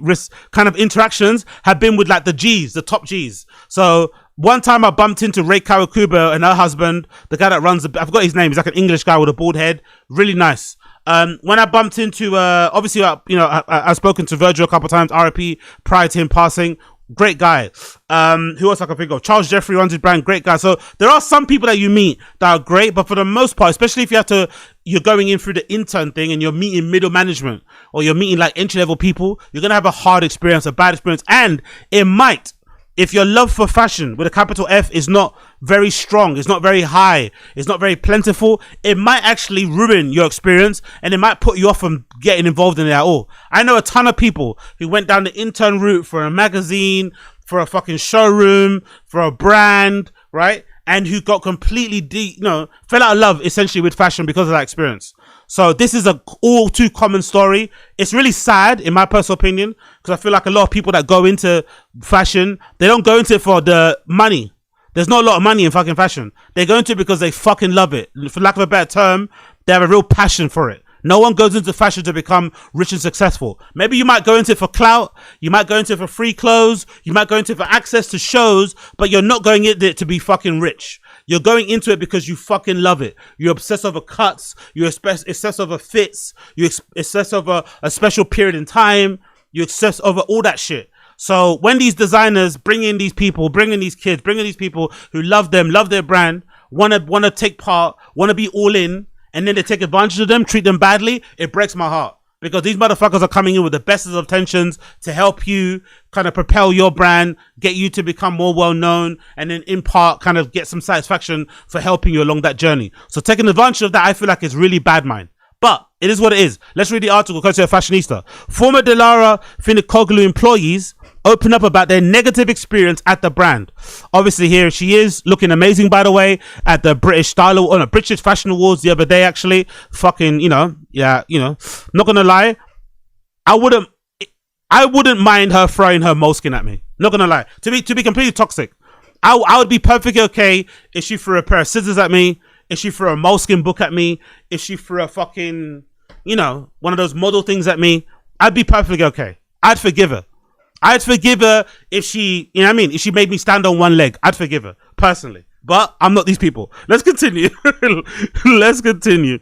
kind of interactions, have been with like the top G's. So one time I bumped into Ray Kawakubo and her husband, the guy that runs, I forgot his name, he's like an English guy with a bald head, really nice. When I bumped into, obviously, I've spoken to Virgil a couple of times, RIP, prior to him passing, great guy. Who else I can think of? Charles Jeffrey runs his brand, great guy. So there are some people that you meet that are great, but for the most part, especially if you're going in through the intern thing and you're meeting middle management or you're meeting like entry level people, you're going to have a hard experience, a bad experience. And it might, if your love for fashion with a capital F is not very strong, it's not very high, it's not very plentiful, it might actually ruin your experience and it might put you off from getting involved in it at all. I know a ton of people who went down the intern route for a magazine, for a fucking showroom, for a brand, right? And who got completely fell out of love essentially with fashion because of that experience. So this is a all too common story. It's really sad in my personal opinion, because I feel like a lot of people that go into fashion, they don't go into it for the money. There's not a lot of money in fucking fashion. They go into it because they fucking love it. For lack of a better term, they have a real passion for it. No one goes into fashion to become rich and successful. Maybe you might go into it for clout. You might go into it for free clothes. You might go into it for access to shows, but you're not going into it to be fucking rich. You're going into it because you fucking love it. You're obsessed over cuts. You're obsessed over fits. You're obsessed over a special period in time. You're obsessed over all that shit. So when these designers bring in these people, bring in these kids, bring in these people who love them, love their brand, want to take part, want to be all in, and then they take advantage of them, treat them badly, it breaks my heart. Because these motherfuckers are coming in with the best of intentions to help you kind of propel your brand, get you to become more well-known, and then in part kind of get some satisfaction for helping you along that journey. So taking advantage of that, I feel like is really bad mind. But it is what it is. Let's read the article because you're a fashionista. Former Dilara Findikoglu employees open up about their negative experience at the brand. Obviously here she is looking amazing, by the way, at the British Fashion Awards the other day, actually. Fucking, not gonna lie, I wouldn't mind her throwing her moleskin at me. Not gonna lie. To be completely toxic. I would be perfectly okay if she threw a pair of scissors at me, if she threw a moleskin book at me, if she threw a fucking, one of those model things at me. I'd be perfectly okay. I'd forgive her. I'd forgive her if she, if she made me stand on one leg. I'd forgive her, personally. But I'm not these people. Let's continue. Let's continue.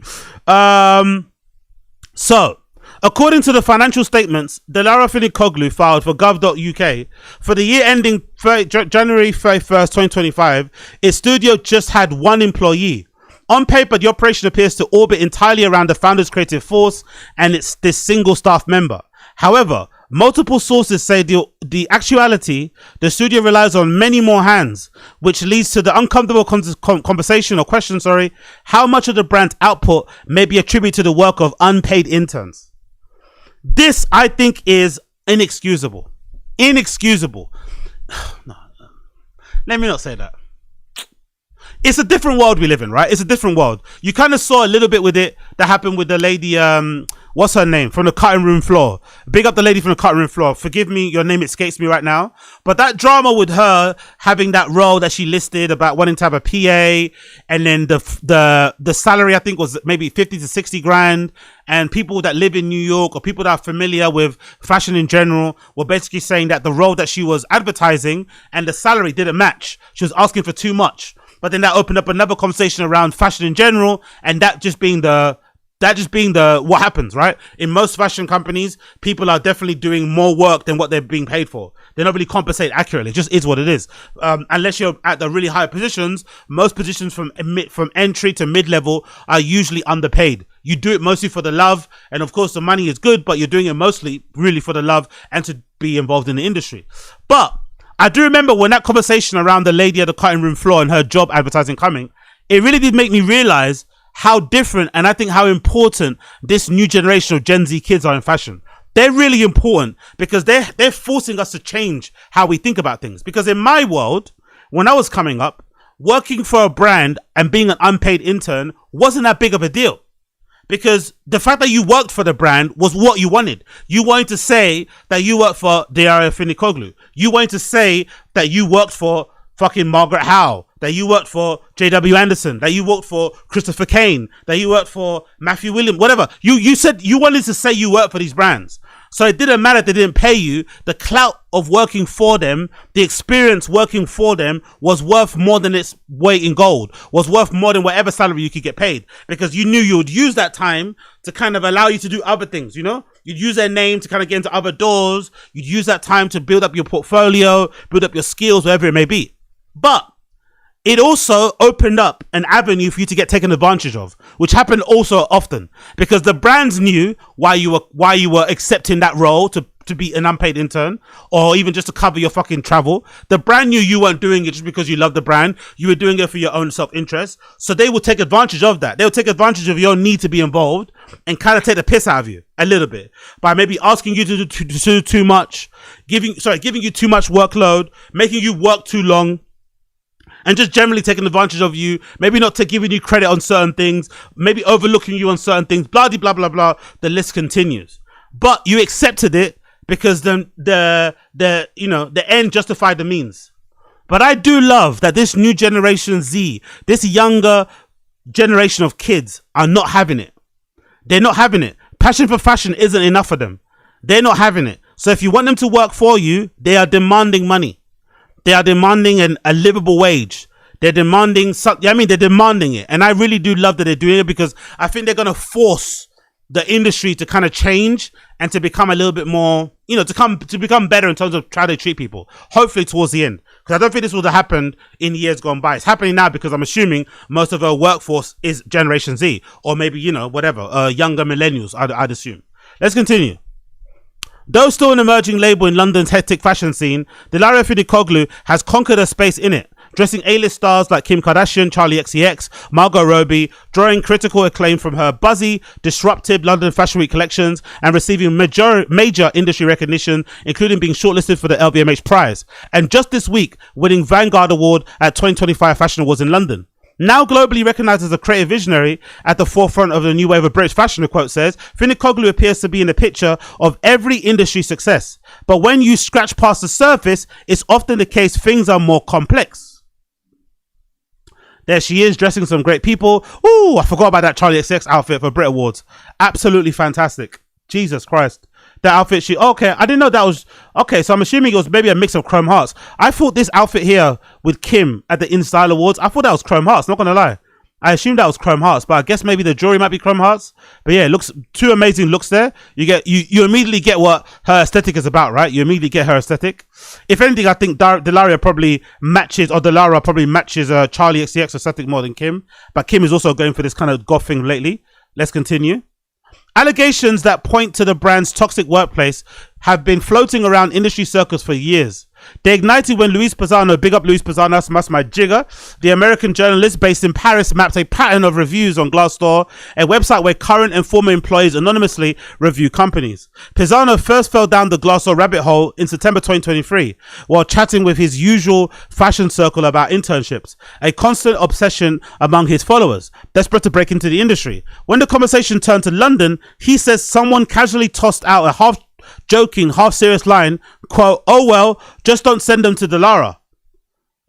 So, according to the financial statements, Dilara Findikoglu filed for gov.uk for the year ending January 31st, 2025, its studio just had one employee. On paper, the operation appears to orbit entirely around the founder's creative force and this single staff member. However, multiple sources say the actuality, the studio relies on many more hands, which leads to the uncomfortable conversation or question, how much of the brand's output may be attributed to the work of unpaid interns. This, I think, is inexcusable. Inexcusable. No, let me not say that. It's a different world we live in, right? It's a different world. You kind of saw a little bit with it that happened with the lady, what's her name? From the cutting room floor. Big up the lady from the cutting room floor. Forgive me, your name escapes me right now. But that drama with her having that role that she listed about wanting to have a PA, and then the salary I think was maybe 50 to 60 grand. And people that live in New York or people that are familiar with fashion in general were basically saying that the role that she was advertising and the salary didn't match. She was asking for too much. But then that opened up another conversation around fashion in general, and that just being the what happens, right? In most fashion companies, people are definitely doing more work than what they're being paid for. They're not really compensated accurately. It just is what it is. Unless you're at the really high positions, most positions from entry to mid-level are usually underpaid. You do it mostly for the love, and of course the money is good, but you're doing it mostly really for the love and to be involved in the industry. But I do remember when that conversation around the lady at the cutting room floor and her job advertising coming, it really did make me realize how different and I think how important this new generation of Gen Z kids are in fashion. They're really important because they're forcing us to change how we think about things. Because in my world, when I was coming up, working for a brand and being an unpaid intern wasn't that big of a deal. Because the fact that you worked for the brand was what you wanted. You wanted to say that you worked for Dilara Findikoglu. You wanted to say that you worked for fucking Margaret Howe, that you worked for J.W. Anderson, that you worked for Christopher Kane, that you worked for Matthew Williams, whatever. You said you wanted to say you worked for these brands. So it didn't matter if they didn't pay you. The clout of working for them, the experience working for them was worth more than its weight in gold, was worth more than whatever salary you could get paid, because you knew you would use that time to kind of allow you to do other things, you know? You'd use their name to kind of get into other doors. You'd use that time to build up your portfolio, build up your skills, whatever it may be. But it also opened up an avenue for you to get taken advantage of, which happened also often, because the brands knew why you were accepting that role to be an unpaid intern, or even just to cover your fucking travel. The brand knew you weren't doing it just because you love the brand. You were doing it for your own self-interest. So they will take advantage of that. They'll take advantage of your need to be involved and kind of take the piss out of you a little bit by maybe asking you to do too much, giving you too much workload, making you work too long, and just generally taking advantage of you, maybe not giving you credit on certain things, maybe overlooking you on certain things, blah, blah, blah, blah. The list continues. But you accepted it because the end justified the means. But I do love that this new generation Z, this younger generation of kids are not having it. They're not having it. Passion for fashion isn't enough for them. They're not having it. So if you want them to work for you, they are demanding money. They are demanding a livable wage. They're demanding something. I mean, they're demanding it. And I really do love that they're doing it, because I think they're going to force the industry to kind of change and to become a little bit more, to become better in terms of how they treat people. Hopefully towards the end. Because I don't think this would have happened in years gone by. It's happening now because I'm assuming most of our workforce is Generation Z, or maybe, whatever, younger millennials, I'd assume. Let's continue. Though still an emerging label in London's hectic fashion scene, Dilara Findikoglu has conquered her space in it, dressing A-list stars like Kim Kardashian, Charlie XCX, Margot Robbie, drawing critical acclaim from her buzzy, disruptive London Fashion Week collections, and receiving major industry recognition, including being shortlisted for the LVMH prize, and just this week winning Vanguard Award at 2025 Fashion Awards in London. Now globally recognized as a creative visionary at the forefront of the new wave of British fashion, the quote says, Findikoglu appears to be in the picture of every industry success. But when you scratch past the surface, it's often the case things are more complex. There she is, dressing some great people. Ooh, I forgot about that Charlie XX outfit for Brit Awards. Absolutely fantastic. Jesus Christ. That outfit, I didn't know that was, so I'm assuming it was maybe a mix of Chrome Hearts. I thought this outfit here with Kim at the InStyle Awards, I thought that was Chrome Hearts, not gonna lie. I assumed that was Chrome Hearts, but I guess maybe the jewelry might be Chrome Hearts. But yeah, it looks, two amazing looks there. You immediately get what her aesthetic is about, right? You immediately get her aesthetic. If anything, I think Dilara probably matches Charlie XCX aesthetic more than Kim. But Kim is also going for this kind of goth thing lately. Let's continue. Allegations that point to the brand's toxic workplace have been floating around industry circles for years. They ignited when Louis Pisano, big up Louis Pisano, that's my jigger, the American journalist based in Paris, mapped a pattern of reviews on Glassdoor, a website where current and former employees anonymously review companies. Pisano first fell down the Glassdoor rabbit hole in September 2023 while chatting with his usual fashion circle about internships, a constant obsession among his followers, desperate to break into the industry. When the conversation turned to London, he says someone casually tossed out a half-joking, half-serious line, quote, "Oh well, just don't send them to Dilara."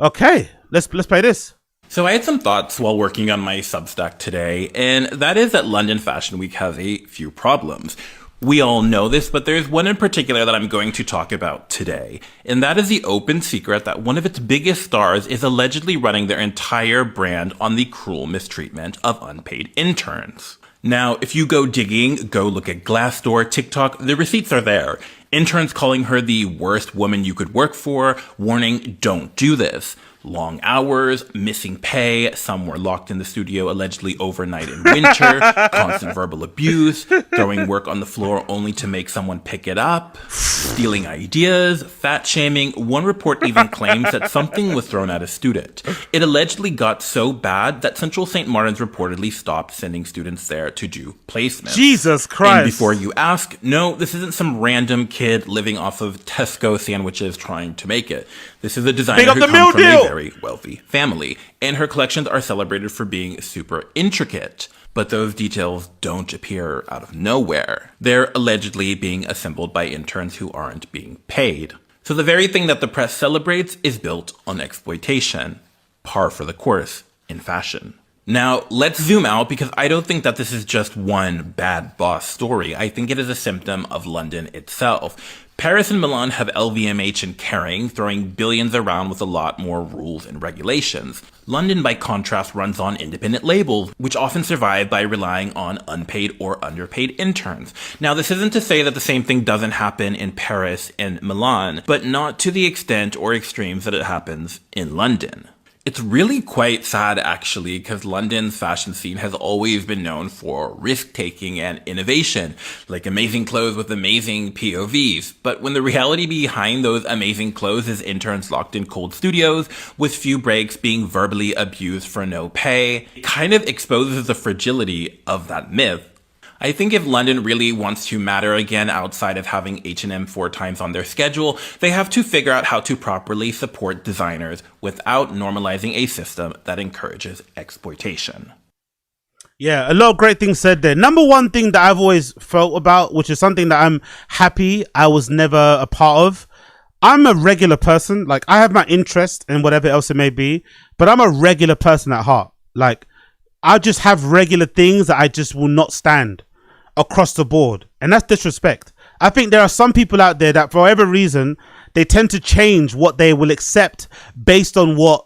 Okay, let's play this. So I had some thoughts while working on my Substack today, and that is that London Fashion Week has a few problems. We all know this, but there's one in particular that I'm going to talk about today, and that is the open secret that one of its biggest stars is allegedly running their entire brand on the cruel mistreatment of unpaid interns. Now, if you go digging, go look at Glassdoor, TikTok, the receipts are there. Interns calling her the worst woman you could work for, warning, don't do this. Long hours, missing pay, some were locked in the studio allegedly overnight in winter, constant verbal abuse, throwing work on the floor only to make someone pick it up, stealing ideas, fat shaming. One report even claims that something was thrown at a student. It allegedly got so bad that Central St. Martin's reportedly stopped sending students there to do placements. Jesus Christ. And before you ask, no, this isn't some random kid living off of Tesco sandwiches trying to make it. This is a designer who comes from a very wealthy family, and her collections are celebrated for being super intricate. But those details don't appear out of nowhere. They're allegedly being assembled by interns who aren't being paid. So the very thing that the press celebrates is built on exploitation. Par for the course in fashion. Now, let's zoom out because I don't think that this is just one bad boss story. I think it is a symptom of London itself. Paris and Milan have LVMH and Kering throwing billions around with a lot more rules and regulations. London, by contrast, runs on independent labels, which often survive by relying on unpaid or underpaid interns. Now, this isn't to say that the same thing doesn't happen in Paris and Milan, but not to the extent or extremes that it happens in London. It's really quite sad, actually, because London's fashion scene has always been known for risk-taking and innovation, like amazing clothes with amazing POVs. But when the reality behind those amazing clothes is interns locked in cold studios, with few breaks being verbally abused for no pay, it kind of exposes the fragility of that myth. I think if London really wants to matter again outside of having H&M 4 times on their schedule, they have to figure out how to properly support designers without normalizing a system that encourages exploitation. Yeah, a lot of great things said there. Number one thing that I've always felt about, which is something that I'm happy I was never a part of. I'm a regular person. Like, I have my interest in whatever else it may be, but I'm a regular person at heart. Like, I just have regular things that I just will not stand across the board, and that's disrespect. I think there are some people out there that for whatever reason they tend to change what they will accept based on what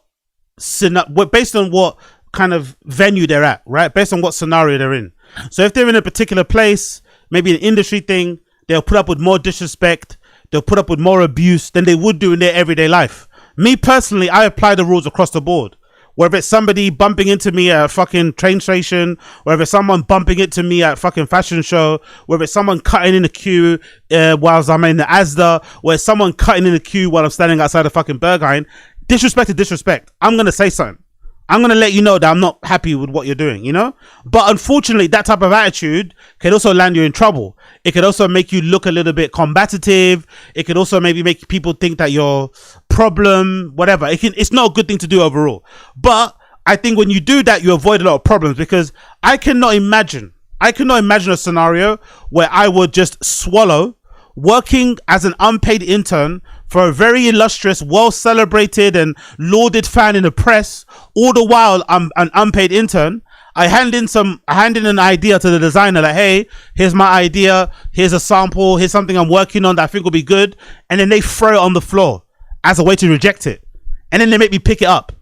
kind of venue they're at, right? Based on what scenario they're in. So if they're in a particular place, maybe an industry thing, they'll put up with more disrespect, they'll put up with more abuse than they would do in their everyday life. Me personally, I apply the rules across the board. Whether it's somebody bumping into me at a fucking train station, whether it's someone bumping into me at a fucking fashion show, whether it's someone cutting in the queue whilst I'm in the Asda, or it's someone cutting in the queue while I'm standing outside the fucking Berghain, disrespect to disrespect. I'm going to say something. I'm going to let you know that I'm not happy with what you're doing, you know? But unfortunately, that type of attitude can also land you in trouble. It could also make you look a little bit combative. It could also maybe make people think that you're problem, whatever. It's not a good thing to do overall. But I think when you do that, you avoid a lot of problems, because I cannot imagine a scenario where I would just swallow working as an unpaid intern for a very illustrious, well-celebrated and lauded fan in the press. All the while I'm an unpaid intern. I hand in an idea to the designer, like, hey, here's my idea, here's a sample, here's something I'm working on that I think will be good, and then they throw it on the floor as a way to reject it, and then they make me pick it up.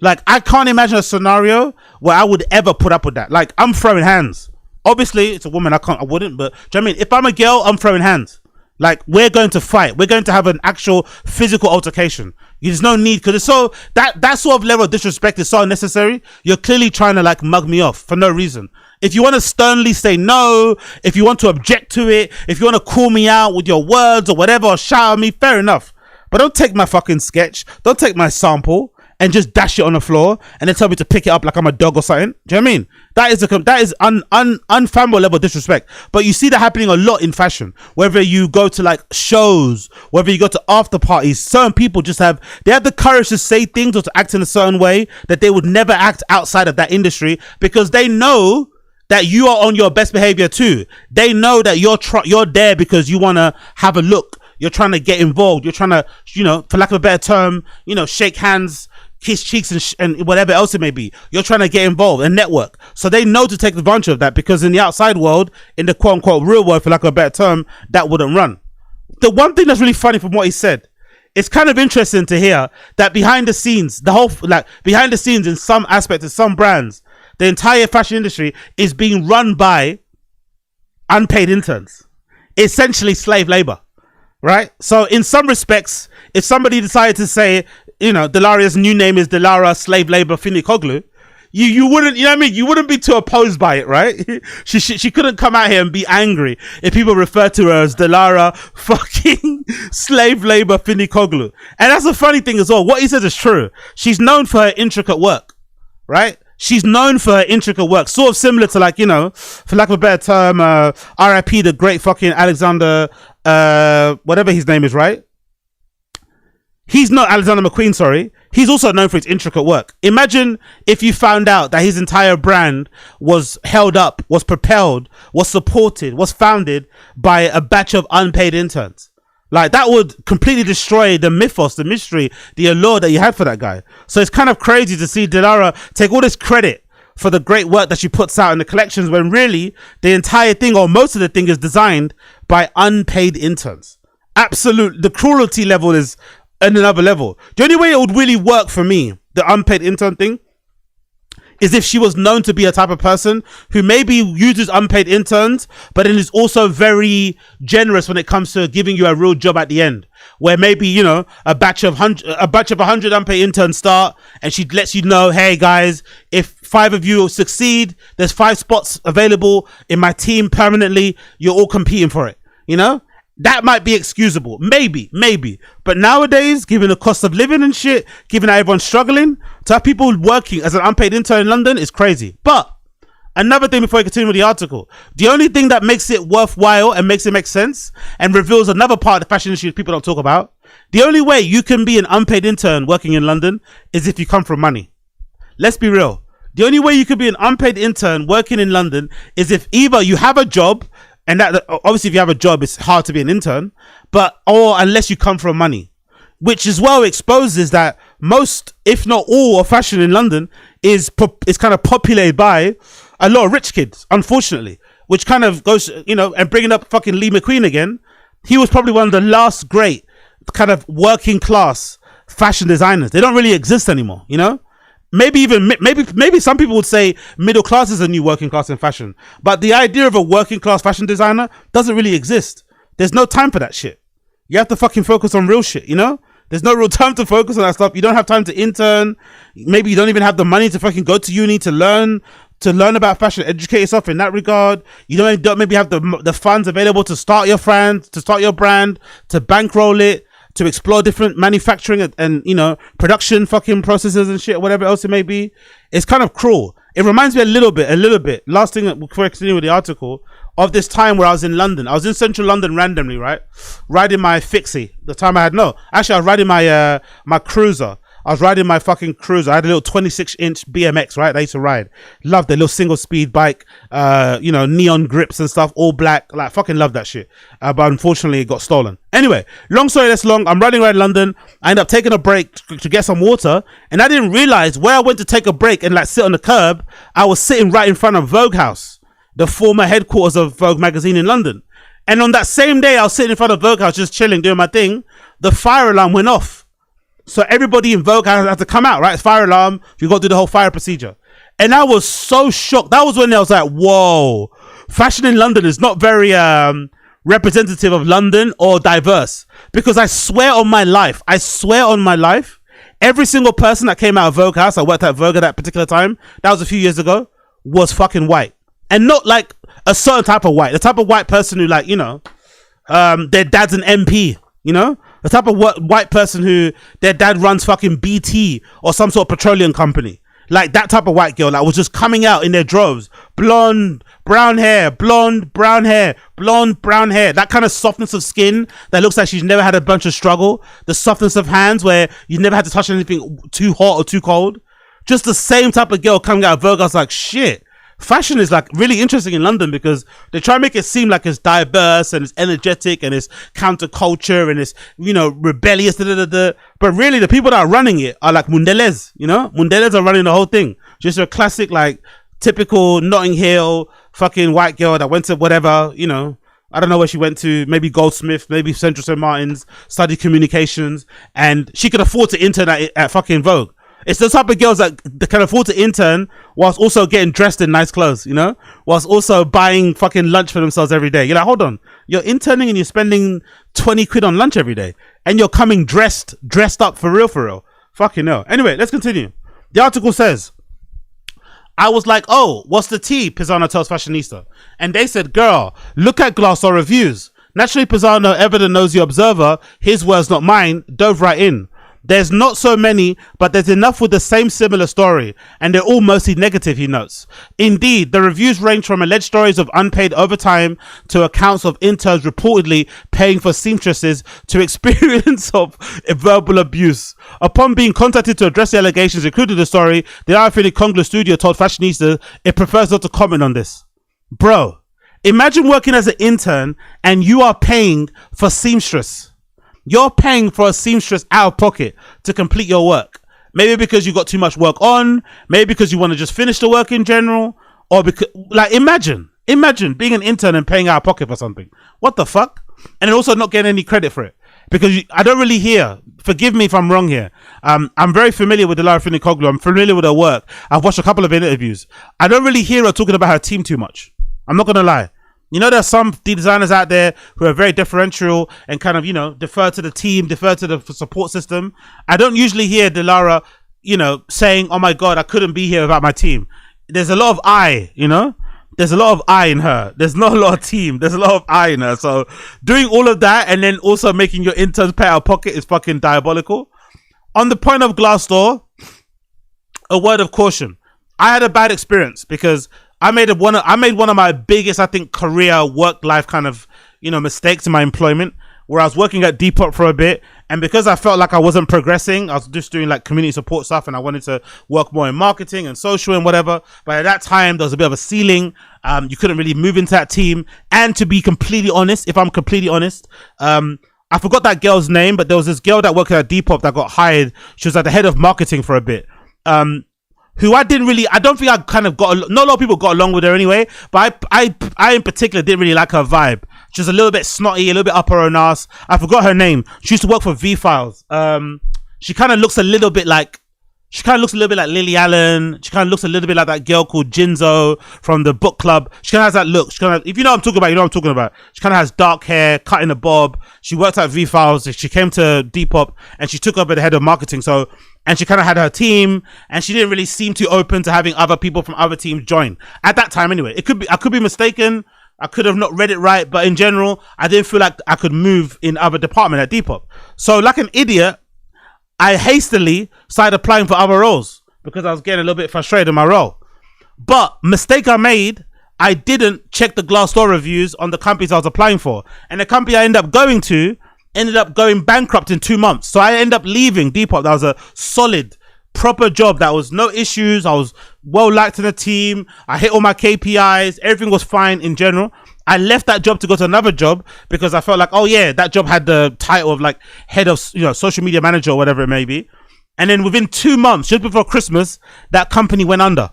Like, I can't imagine a scenario where I would ever put up with that. Like, I'm throwing hands. Obviously, it's a woman, I wouldn't, but do you know what I mean? If I'm a girl, I'm throwing hands. Like, we're going to fight. We're going to have an actual physical altercation. There's no need, because it's so, that sort of level of disrespect is so unnecessary. You're clearly trying to, like, mug me off for no reason. If you want to sternly say no, if you want to object to it, if you want to call me out with your words or whatever, or shout at me, fair enough. But don't take my fucking sketch, don't take my sample and just dash it on the floor and then tell me to pick it up like I'm a dog or something. Do you know what I mean? That is unfathomable level of disrespect. But you see that happening a lot in fashion. Whether you go to like shows, whether you go to after parties, certain people just have the courage to say things or to act in a certain way that they would never act outside of that industry, because they know that you are on your best behavior too. They know that you're there because you want to have a look. You're trying to get involved. You're trying to, for lack of a better term, shake hands, kiss cheeks and whatever else it may be. You're trying to get involved and network. So they know to take advantage of that, because in the outside world, in the quote unquote real world, for lack of a better term, that wouldn't run. The one thing that's really funny from what he said, it's kind of interesting to hear that behind the scenes, in some aspect of some brands, the entire fashion industry is being run by unpaid interns, essentially slave labor. Right? So in some respects, if somebody decided to say, Dilara's new name is Dilara Slave Labor Findikoglu, you wouldn't, you know what I mean? You wouldn't be too opposed by it, right? She couldn't come out here and be angry if people refer to her as Dilara fucking Slave Labor Findikoglu. And that's a funny thing as well. What he says is true. She's known for her intricate work, right? She's known for her intricate work, sort of similar to, like, for lack of a better term, R.I.P. the great fucking Alexander, whatever his name is, right? He's not Alexander McQueen, sorry. He's also known for his intricate work. Imagine if you found out that his entire brand was held up, was propelled, was supported, was founded by a batch of unpaid interns. Like, that would completely destroy the mythos, the mystery, the allure that you had for that guy. So it's kind of crazy to see Dilara take all this credit for the great work that she puts out in the collections when really the entire thing or most of the thing is designed by unpaid interns. Absolute, the cruelty level is at another level. The only way it would really work for me, the unpaid intern thing, is if she was known to be a type of person who maybe uses unpaid interns, but then is also very generous when it comes to giving you a real job at the end. Where maybe, you know, a batch of 100 unpaid interns start, and she lets you know, hey guys, if 5 of you succeed, there's 5 spots available in my team permanently. You're all competing for it. You know, that might be excusable, maybe. But nowadays, given the cost of living and shit, given that everyone's struggling, to have people working as an unpaid intern in London is crazy. But another thing before I continue with the article, the only thing that makes it worthwhile and makes it make sense and reveals another part of the fashion industry people don't talk about, the only way you can be an unpaid intern working in London is if you come from money. Let's be real. The only way you can be an unpaid intern working in London is if either you have a job, and that obviously if you have a job, it's hard to be an intern, or unless you come from money, which as well exposes that most, if not all, of fashion in London is kind of populated by a lot of rich kids, unfortunately, which kind of goes, you know, and bringing up fucking Lee McQueen again, he was probably one of the last great kind of working class fashion designers. They don't really exist anymore, you know? Maybe some people would say middle class is a new working class in fashion, but the idea of a working class fashion designer doesn't really exist. There's no time for that shit. You have to fucking focus on real shit, you know? There's no real time to focus on that stuff. You don't have time to intern. Maybe you don't even have the money to fucking go to uni to learn about fashion, educate yourself in that regard. You don't maybe have the funds available to start your brand, to bankroll it, to explore different manufacturing and you know, production fucking processes and shit, whatever else it may be. It's kind of cruel. It reminds me a little bit. Last thing before I continue with the article, of this time where I was in London. I was in central London randomly, right? Riding my fixie. The time I was riding my cruiser. I was riding my fucking cruiser. I had a little 26-inch BMX, right? I used to ride. Loved the little single speed bike, you know, neon grips and stuff, all black. Like, fucking love that shit. But unfortunately, it got stolen. Anyway, long story less long, I'm riding around London. I end up taking a break to get some water. And I didn't realize where I went to take a break and like sit on the curb, I was sitting right in front of Vogue House, the former headquarters of Vogue magazine in London. And on that same day, I was sitting in front of Vogue House, just chilling, doing my thing. The fire alarm went off. So everybody in Vogue had to come out, right? Fire alarm. You got to do the whole fire procedure. And I was so shocked. That was when I was like, whoa, fashion in London is not very representative of London or diverse. Because I swear on my life, every single person that came out of Vogue House, I worked at Vogue at that particular time, that was a few years ago, was fucking white. And not like a certain type of white. The type of white person who, like, you know, their dad's an MP, you know? The type of white person who their dad runs fucking BT or some sort of petroleum company. Like that type of white girl that was just coming out in their droves. Blonde, brown hair, blonde, brown hair, blonde, brown hair. That kind of softness of skin that looks like she's never had a bunch of struggle. The softness of hands where you never had to touch anything too hot or too cold. Just the same type of girl coming out of Vogue. I was like, shit. Fashion is like really interesting in London because they try to make it seem like it's diverse and it's energetic and it's counterculture and it's, you know, rebellious, but really the people that are running it are like Mundeles, you know? Mundeles are running the whole thing. Just a classic, like, typical Notting Hill fucking white girl that went to whatever, you know, I don't know where she went to, maybe Goldsmith, maybe Central St. Martin's, studied communications, and she could afford to intern at fucking Vogue. It's the type of girls that can afford to intern whilst also getting dressed in nice clothes, you know? Whilst also buying fucking lunch for themselves every day. You're like, hold on. You're interning and you're spending 20 quid on lunch every day. And you're coming dressed up for real. Fucking hell. Anyway, let's continue. The article says, I was like, oh, what's the tea? Pisano tells Fashionista. And they said, girl, look at Glassdoor reviews. Naturally, Pisano, ever the nosy observer, his words not mine, dove right in. There's not so many, but there's enough with the same similar story, and they're all mostly negative, he notes. Indeed, the reviews range from alleged stories of unpaid overtime to accounts of interns reportedly paying for seamstresses to experience of verbal abuse. Upon being contacted to address the allegations including the story, the Dilara Findikoglu studio told Fashionista it prefers not to comment on this. Bro, imagine working as an intern and you are paying for seamstress. You're paying for a seamstress out of pocket to complete your work. Maybe because you got too much work on, maybe because you want to just finish the work in general, or because, like, imagine being an intern and paying out of pocket for something. What the fuck? And then also not getting any credit for it. Because I don't really hear, forgive me if I'm wrong here. I'm very familiar with Dilara Findikoglu. I'm familiar with her work. I've watched a couple of interviews. I don't really hear her talking about her team too much. I'm not going to lie. You know, there's some designers out there who are very differential and kind of, you know, defer to the team, defer to the support system. I don't usually hear Dilara, you know, saying, oh my God, I couldn't be here without my team. There's a lot of I, you know, there's a lot of I in her. There's not a lot of team. There's a lot of I in her. So doing all of that and then also making your interns pay out of pocket is fucking diabolical. On the point of Glassdoor, a word of caution. I had a bad experience because I made one of my biggest, I think, career work life kind of, you know, mistakes in my employment, where I was working at Depop for a bit, and because I felt like I wasn't progressing, I was just doing like community support stuff, and I wanted to work more in marketing and social and whatever. But at that time, there was a bit of a ceiling. You couldn't really move into that team. And to be completely honest, if I'm completely honest, I forgot that girl's name, but there was this girl that worked at Depop that got hired. She was at the head of marketing for a bit. Who I don't think I kind of not a lot of people got along with her anyway, but I in particular didn't really like her vibe. She was a little bit snotty, a little bit up her own ass. I forgot her name. She used to work for V-Files. She kind of looks a little bit like Lily Allen. She kind of looks a little bit like that girl called Jinzo from the book club. She kind of has that look. She kind of, if you know what I'm talking about, you know what I'm talking about. She kind of has dark hair, cut in a bob. She worked at V-Files. She came to Depop and she took over the head of marketing. And she kind of had her team, and she didn't really seem too open to having other people from other teams join at that time. Anyway, I could be mistaken. I could have not read it right, but in general, I didn't feel like I could move in other department at Depop. So, like an idiot, I hastily started applying for other roles because I was getting a little bit frustrated in my role. But mistake I made, I didn't check the Glassdoor reviews on the companies I was applying for, and the company I ended up going bankrupt in 2 months. So I ended up leaving Depop. That was a solid, proper job. That was no issues. I was well liked in the team. I hit all my KPIs. Everything was fine in general. I left that job to go to another job because I felt like, oh yeah, that job had the title of like head of, you know, social media manager or whatever it may be. And then within 2 months, just before Christmas, that company went under.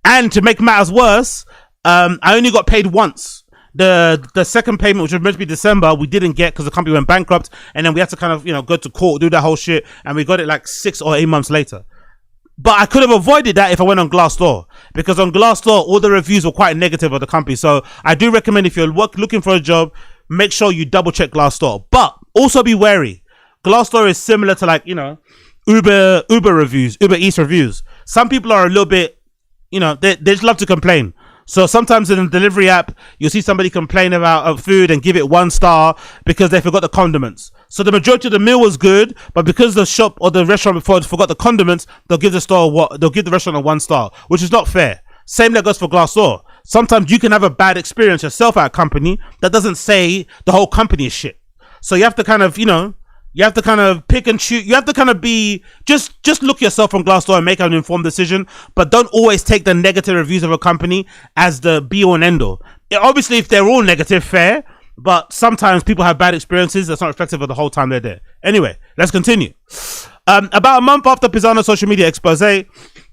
And to make matters worse, I only got paid once. The second payment, which was meant to be December, we didn't get because the company went bankrupt, and then we had to kind of, you know, go to court, do that whole shit, and we got it like 6 or 8 months later. But I could have avoided that if I went on Glassdoor, because on Glassdoor all the reviews were quite negative of the company. So I do recommend, if you're looking for a job, make sure you double check Glassdoor, but also be wary. Glassdoor is similar to, like, you know, Uber reviews, Uber Eats reviews. Some people are a little bit, you know, they just love to complain. So sometimes in a delivery app, you'll see somebody complain about food and give it 1 star because they forgot the condiments. So the majority of the meal was good, but because the shop or the restaurant before forgot the condiments, they'll give the restaurant a 1 star, which is not fair. Same that goes for Glassdoor. Sometimes you can have a bad experience yourself at a company. That doesn't say the whole company is shit. So you have to kind of, you know, you have to kind of pick and choose. You have to kind of be, just look yourself on Glassdoor and make an informed decision, but don't always take the negative reviews of a company as the be all and end all. Obviously, if they're all negative, fair, but sometimes people have bad experiences that's not reflective of the whole time they're there. Anyway, let's continue. About a month after Pisano's social media expose,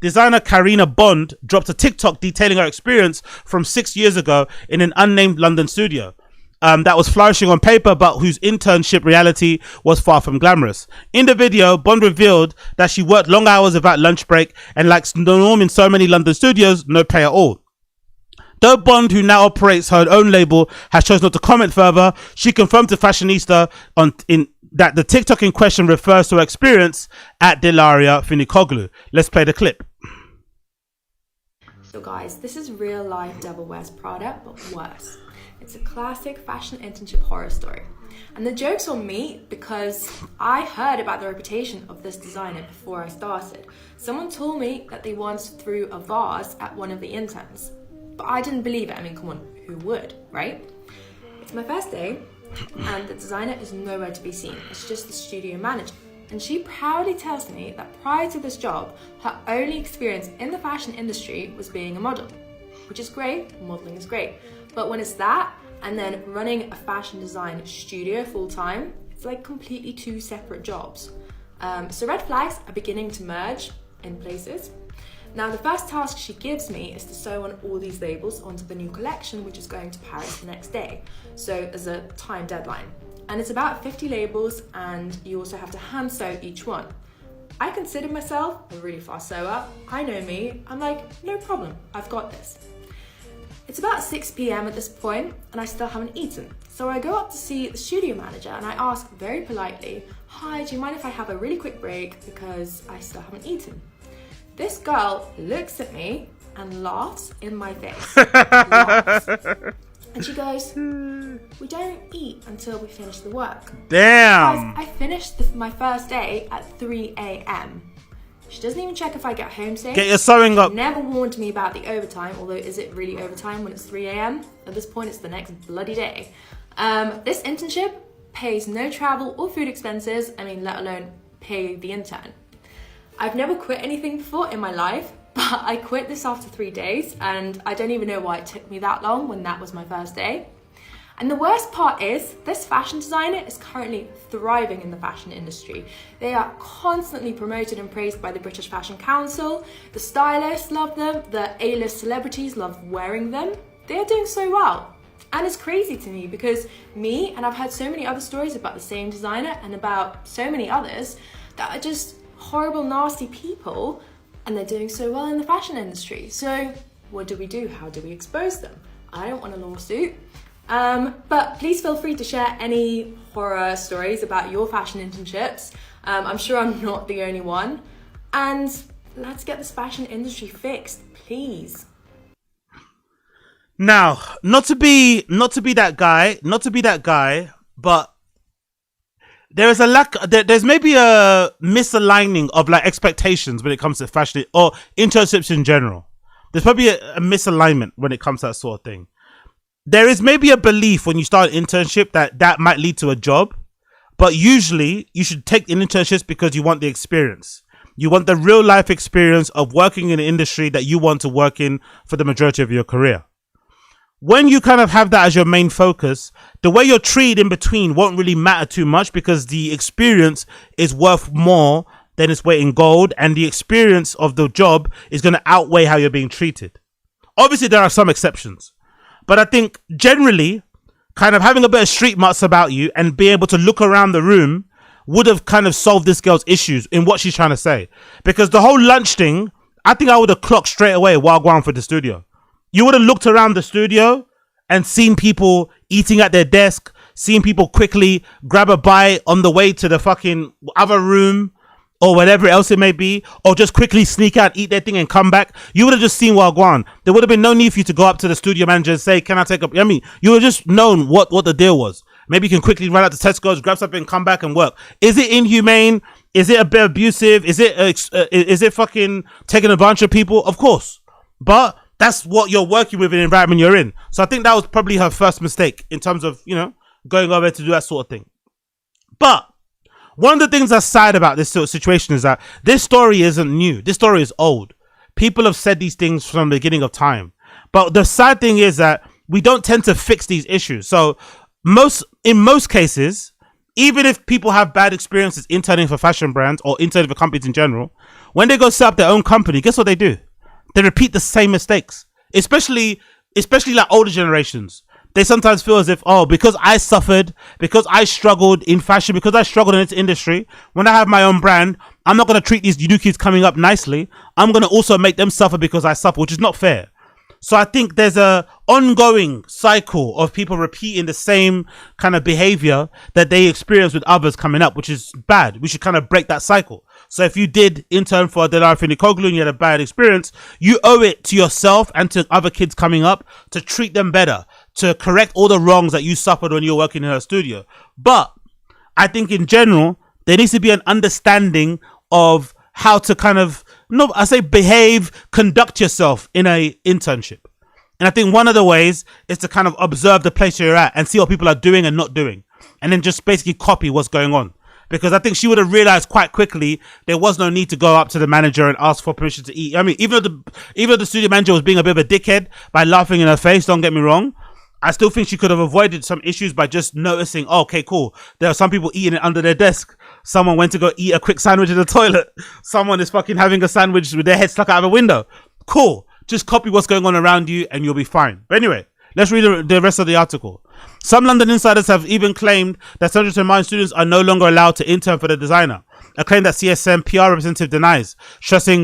designer Karina Bond dropped a TikTok detailing her experience from 6 years ago in an unnamed London studio. That was flourishing on paper, but whose internship reality was far from glamorous. In the video, Bond revealed that she worked long hours without lunch break, and like the norm in so many London studios, no pay at all. Though Bond, who now operates her own label, has chosen not to comment further, she confirmed to Fashionista that the TikTok in question refers to her experience at Dilara Findikoglu. Let's play the clip. So guys, this is real life Devil Wears Prada, but worse. It's a classic fashion internship horror story. And the joke's on me because I heard about the reputation of this designer before I started. Someone told me that they once threw a vase at one of the interns. But I didn't believe it. I mean, come on, who would, right? It's my first day, and the designer is nowhere to be seen. It's just the studio manager. And she proudly tells me that prior to this job, her only experience in the fashion industry was being a model, which is great, modeling is great. But when it's that, and then running a fashion design studio full-time, it's like completely two separate jobs. So red flags are beginning to merge in places. Now, the first task she gives me is to sew on all these labels onto the new collection, which is going to Paris the next day. So there's a time deadline. And it's about 50 labels, and you also have to hand sew each one. I consider myself a really fast sewer. I know me. I'm like, no problem, I've got this. It's about 6 p.m. at this point, and I still haven't eaten. So I go up to see the studio manager, and I ask very politely, hi, do you mind if I have a really quick break because I still haven't eaten? This girl looks at me and laughs in my face. Laughs. And she goes, we don't eat until we finish the work. Damn. Guys, I finished my first day at 3 a.m. She doesn't even check if I get home safe. Get your sewing up. Never warned me about the overtime, although is it really overtime when it's 3 a.m? At this point, it's the next bloody day. This internship pays no travel or food expenses, I mean, let alone pay the intern. I've never quit anything before in my life, but I quit this after 3 days, and I don't even know why it took me that long when that was my first day. And the worst part is, this fashion designer is currently thriving in the fashion industry. They are constantly promoted and praised by the British Fashion Council. The stylists love them, the A-list celebrities love wearing them. They are doing so well. And it's crazy to me because me, and I've heard so many other stories about the same designer and about so many others that are just horrible, nasty people, and they're doing so well in the fashion industry. So what do we do? How do we expose them? I don't want a lawsuit. But please feel free to share any horror stories about your fashion internships. I'm sure I'm not the only one. And let's get this fashion industry fixed, please. Now, not to be that guy, but there is a lack. There's maybe a misaligning of like expectations when it comes to fashion or internships in general. There's probably a misalignment when it comes to that sort of thing. There is maybe a belief when you start an internship that might lead to a job, but usually you should take an internship because you want the experience. You want the real life experience of working in an industry that you want to work in for the majority of your career. When you kind of have that as your main focus, the way you're treated in between won't really matter too much because the experience is worth more than its weight in gold, and the experience of the job is going to outweigh how you're being treated. Obviously, there are some exceptions. But I think generally, kind of having a bit of street smarts about you and being able to look around the room would have kind of solved this girl's issues in what she's trying to say. Because the whole lunch thing, I think I would have clocked straight away while going for the studio. You would have looked around the studio and seen people eating at their desk, seen people quickly grab a bite on the way to the fucking other room or whatever else it may be, or just quickly sneak out, eat their thing and come back. You would have just seen Wagwan. There would have been no need for you to go up to the studio manager and say, can I take up? I mean, you would have just known what the deal was. Maybe you can quickly run out to Tesco's, grab something, come back and work. Is it inhumane? Is it a bit abusive? Is it fucking taking advantage of people? Of course. But that's what you're working with in the environment you're in. So I think that was probably her first mistake in terms of, you know, going over to do that sort of thing. But one of the things that's sad about this sort of situation is that this story isn't new. This story is old. People have said these things from the beginning of time. But the sad thing is that we don't tend to fix these issues. So in most cases, even if people have bad experiences interning for fashion brands or interning for companies in general, when they go set up their own company, guess what they do? They repeat the same mistakes, especially like older generations. They sometimes feel as if, oh, because I suffered, because I struggled in fashion, because I struggled in this industry, when I have my own brand, I'm not going to treat these new kids coming up nicely. I'm going to also make them suffer because I suffer, which is not fair. So I think there's a ongoing cycle of people repeating the same kind of behavior that they experience with others coming up, which is bad. We should kind of break that cycle. So if you did intern for Dilara Findikoglu and you had a bad experience, you owe it to yourself and to other kids coming up to treat them better, to correct all the wrongs that you suffered when you were working in her studio. But I think in general, there needs to be an understanding of how to kind of, behave, conduct yourself in a internship. And I think one of the ways is to kind of observe the place you're at and see what people are doing and not doing. And then just basically copy what's going on. Because I think she would have realized quite quickly there was no need to go up to the manager and ask for permission to eat. I mean, even though the studio manager was being a bit of a dickhead by laughing in her face, don't get me wrong, I still think she could have avoided some issues by just noticing, oh, okay, cool. There are some people eating it under their desk. Someone went to go eat a quick sandwich in the toilet. Someone is fucking having a sandwich with their head stuck out of a window. Cool. Just copy what's going on around you and you'll be fine. But anyway, let's read the rest of the article. Some London insiders have even claimed that Central St. Martin students are no longer allowed to intern for the designer, a claim that CSM PR representative denies, stressing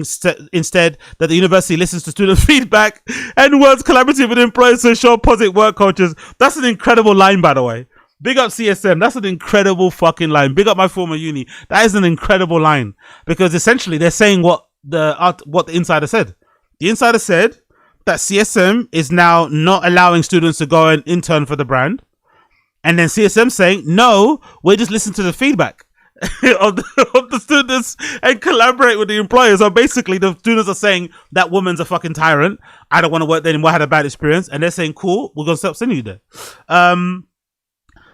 instead that the university listens to student feedback and works collaboratively with employers to ensure positive work cultures. That's an incredible line, by the way. Big up CSM. That's an incredible fucking line. Big up my former uni. That is an incredible line, because essentially they're saying what the insider said. The insider said that CSM is now not allowing students to go and intern for the brand. And then CSM saying, no, we're just listening to the feedback of the students and collaborate with the employers. So basically the students are saying that woman's a fucking tyrant. I don't want to work there anymore. I had a bad experience. And they're saying, cool, we're going to stop sending you there.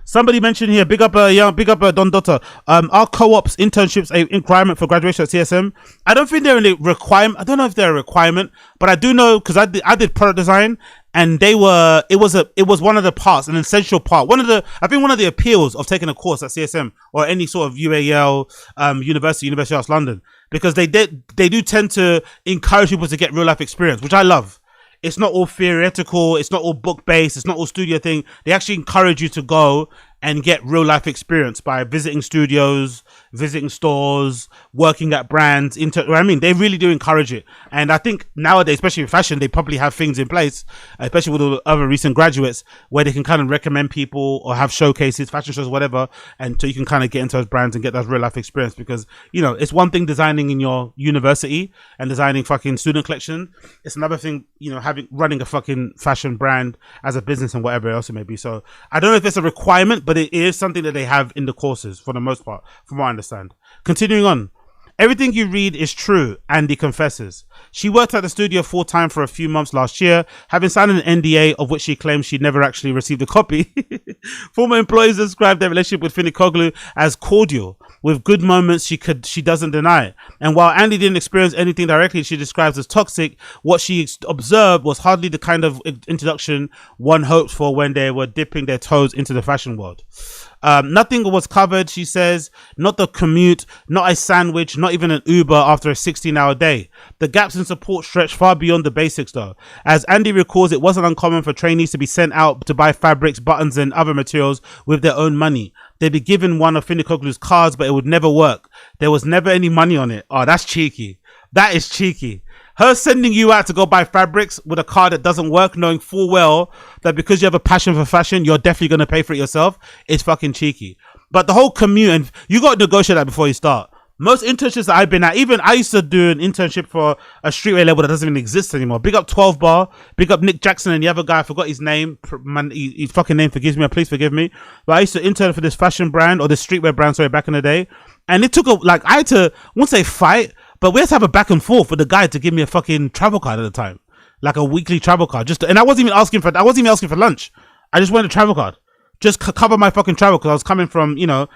Somebody mentioned here, big up Don Dotter. Are co-ops internships a requirement for graduation at CSM? I don't think they're a requirement. I don't know if they're a requirement, but I do know, because I did product design, and it was one of the parts, an essential part. I think one of the appeals of taking a course at CSM or any sort of UAL University of Arts London, because they do tend to encourage people to get real life experience, which I love. It's not all theoretical. It's not all book based. It's not all studio thing. They actually encourage you to go and get real life experience by visiting studios, visiting stores, working at brands. They really do encourage it. And I think nowadays, especially in fashion, they probably have things in place, especially with all the other recent graduates, where they can kind of recommend people or have showcases, fashion shows, whatever. And so you can kind of get into those brands and get that real life experience, because, it's one thing designing in your university and designing fucking student collection. It's another thing, running a fucking fashion brand as a business and whatever else it may be. So I don't know if it's a requirement, but it is something that they have in the courses for the most part, from what I understand. Continuing on. Everything you read is true, Andy confesses. She worked at the studio full-time for a few months last year, having signed an NDA of which she claims she'd never actually received a copy. Former employees described their relationship with Findikoglu as cordial, with good moments she doesn't deny. And while Andy didn't experience anything directly she describes as toxic, what she observed was hardly the kind of introduction one hoped for when they were dipping their toes into the fashion world. Nothing was covered, she says. Not the commute, not a sandwich, not even an Uber after a 16-hour day. The gaps in support stretch far beyond the basics though. As Andy recalls, it wasn't uncommon for trainees to be sent out to buy fabrics, buttons and other materials with their own money. They'd be given one of Findikoglu's cards, but it would never work. There was never any money on it. Oh, that's cheeky. That is cheeky. Her sending you out to go buy fabrics with a card that doesn't work, knowing full well that because you have a passion for fashion, you're definitely going to pay for it yourself, is fucking cheeky. But the whole commute, and you got to negotiate that before you start. Most internships that I've been at, even I used to do an internship for a streetwear label that doesn't even exist anymore. Big up 12 Bar, big up Nick Jackson and the other guy, I forgot his name. Man, his fucking name forgives me, please forgive me. But I used to intern for this fashion brand, or this streetwear brand, sorry, back in the day. And it took I had to, I won't say fight, but we had to have a back and forth with the guy to give me a fucking travel card at the time, like a weekly travel card. And I wasn't even asking for for lunch. I just wanted a travel card, just cover my fucking travel, because I was coming from the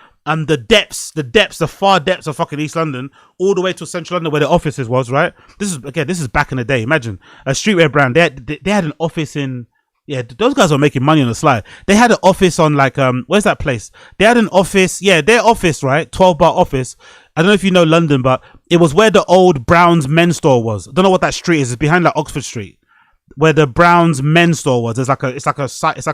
far depths of fucking East London, all the way to Central London where the offices was. Right. This is back in the day. Imagine a streetwear brand. They had an office in. Yeah, those guys were making money on the slide. They had an office on where's that place? They had an office. Yeah, their office, right? 12 Bar office. I don't know if you know London, but it was where the old Brown's men's store was. I don't know what that street is. It's behind Oxford Street, where the Brown's men's store was. It's like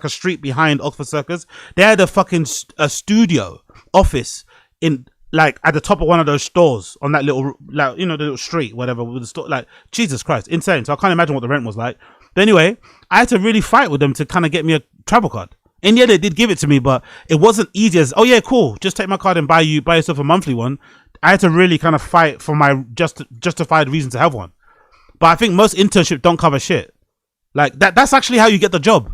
a street behind Oxford Circus. They had a fucking studio office in at the top of one of those stores on that little the little street, whatever, with the store. Jesus Christ, insane. So I can't imagine what the rent was like. But anyway, I had to really fight with them to kind of get me a travel card. And yeah, they did give it to me, but it wasn't easy as, oh yeah, cool, just take my card and buy yourself a monthly one. I had to really kind of fight for my justified reason to have one. But I think most internships don't cover shit. That's actually how you get the job.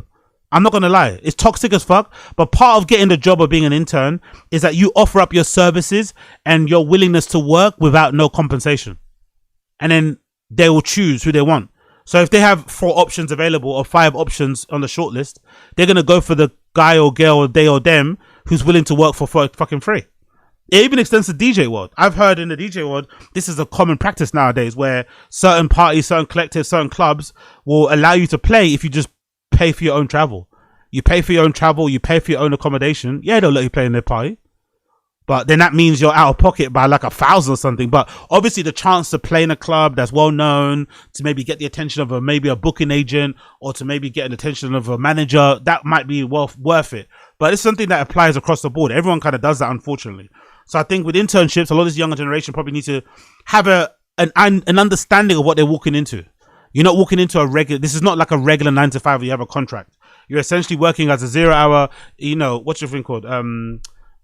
I'm not going to lie. It's toxic as fuck. But part of getting the job of being an intern is that you offer up your services and your willingness to work without no compensation. And then they will choose who they want. So if they have 4 options available or 5 options on the shortlist, they're going to go for the guy or girl or they or them who's willing to work for fucking free. It even extends to DJ world. I've heard in the DJ world, this is a common practice nowadays where certain parties, certain collectives, certain clubs will allow you to play if you just pay for your own travel. You pay for your own travel, you pay for your own accommodation. Yeah, they'll let you play in their party. But then that means you're out of pocket by like 1,000 or something. But obviously the chance to play in a club that's well known, to maybe get the attention of maybe a booking agent, or to maybe get the attention of a manager, that might be worth it. But it's something that applies across the board. Everyone kind of does that, unfortunately. So I think with internships, a lot of this younger generation probably need to have an understanding of what they're walking into. You're not walking into this is not like a regular 9 to 5 where you have a contract. You're essentially working as a 0 hour, what's your thing called?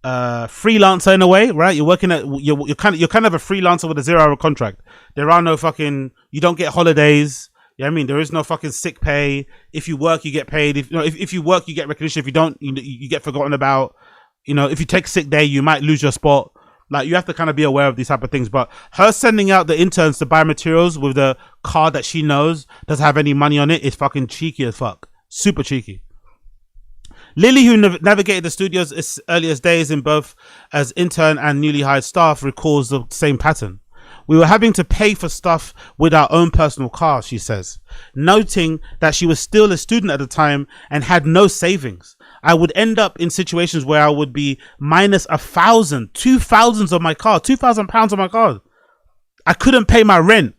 Freelancer in a way, right? You're working you're kind of a freelancer with a 0 hour contract. There are no you don't get holidays. Yeah, I mean, there is no fucking sick pay. If you work, you get paid. If you work, you get recognition. If you don't, you get forgotten about. If you take a sick day, you might lose your spot. Like, you have to kind of be aware of these type of things. But her sending out the interns to buy materials with the card that she knows doesn't have any money on it is fucking cheeky as fuck. Super cheeky. Lily, who navigated the studio's earliest days in both as intern and newly hired staff, recalls the same pattern. We were having to pay for stuff with our own personal cars, she says, noting that she was still a student at the time and had no savings. I would end up in situations where I would be minus 1,000, 2,000 on my car, £2,000 on my car. I couldn't pay my rent.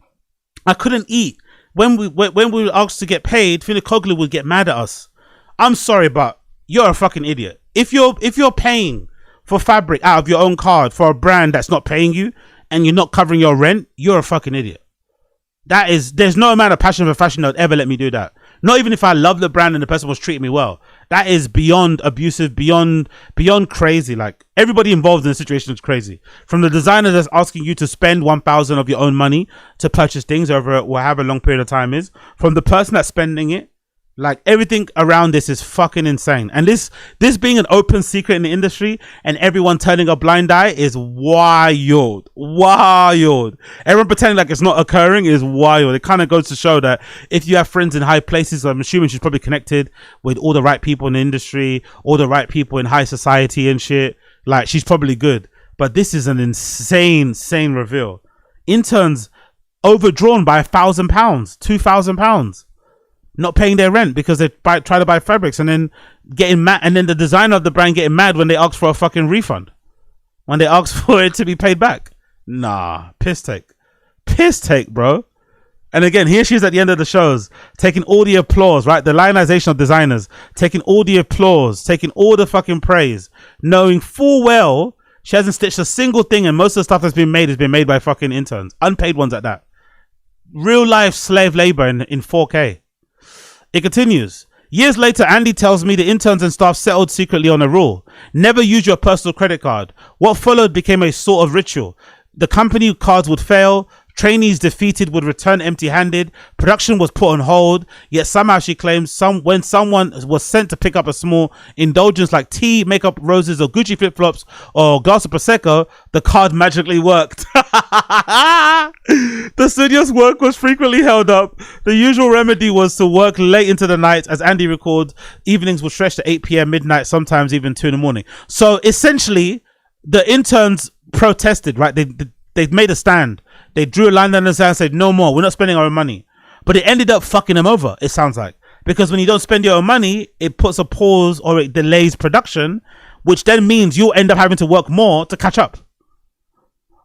I couldn't eat. When we were asked to get paid, Findikoglu would get mad at us. I'm sorry, but you're a fucking idiot. If you're paying for fabric out of your own card for a brand that's not paying you and you're not covering your rent, you're a fucking idiot. There's no amount of passion for fashion that would ever let me do that. Not even if I love the brand and the person was treating me well. That is beyond abusive, beyond crazy. Like, everybody involved in the situation is crazy. From the designer that's asking you to spend 1,000 of your own money to purchase things over however long period of time is, from the person that's spending it. Like, everything around this is fucking insane. And this being an open secret in the industry and everyone turning a blind eye is wild. Wild. Everyone pretending like it's not occurring is wild. It kind of goes to show that if you have friends in high places, I'm assuming she's probably connected with all the right people in the industry, all the right people in high society and shit. Like, she's probably good. But this is an insane reveal. Interns overdrawn by £1,000, £2,000. Not paying their rent because they try to buy fabrics and then getting mad, and then the designer of the brand getting mad when they ask for a fucking refund, when they ask for it to be paid back. Nah, piss take, bro. And again, here she is at the end of the shows, taking all the applause, right? The lionization of designers, taking all the applause, taking all the fucking praise, knowing full well she hasn't stitched a single thing, and most of the stuff that's been made has been made by fucking interns, unpaid ones at that. Real life slave labor in 4K. It continues. Years later, Andy tells me the interns and staff settled secretly on a rule. Never use your personal credit card. What followed became a sort of ritual. The company cards would fail. Trainees defeated would return empty-handed. Production was put on hold. Yet somehow she claims when someone was sent to pick up a small indulgence like tea, makeup, roses, or Gucci flip-flops, or a glass of Prosecco, the card magically worked. The studio's work was frequently held up. The usual remedy was to work late into the night. As Andy recalled, evenings would stretch to 8 p.m, midnight, sometimes even 2 in the morning. So essentially, the interns protested, right? They made a stand. They drew a line down the sand and said, no more, we're not spending our own money. But it ended up fucking them over, it sounds like. Because when you don't spend your own money, it puts a pause or it delays production, which then means you'll end up having to work more to catch up.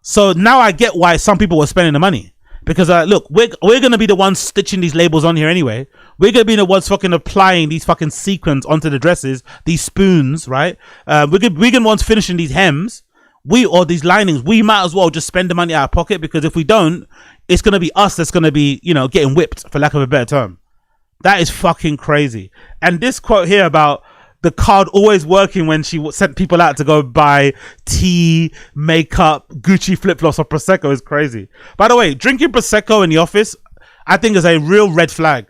So now I get why some people were spending the money. Because look, we're going to be the ones stitching these labels on here anyway. We're going to be the ones fucking applying these fucking sequins onto the dresses, these spoons, right? We're going to be the ones finishing these hems. Or these linings, we might as well just spend the money out of pocket, because if we don't, it's going to be us that's going to be, getting whipped, for lack of a better term. That is fucking crazy. And this quote here about the card always working when she sent people out to go buy tea, makeup, Gucci flip-flops, or Prosecco is crazy. By the way, drinking Prosecco in the office, I think is a real red flag.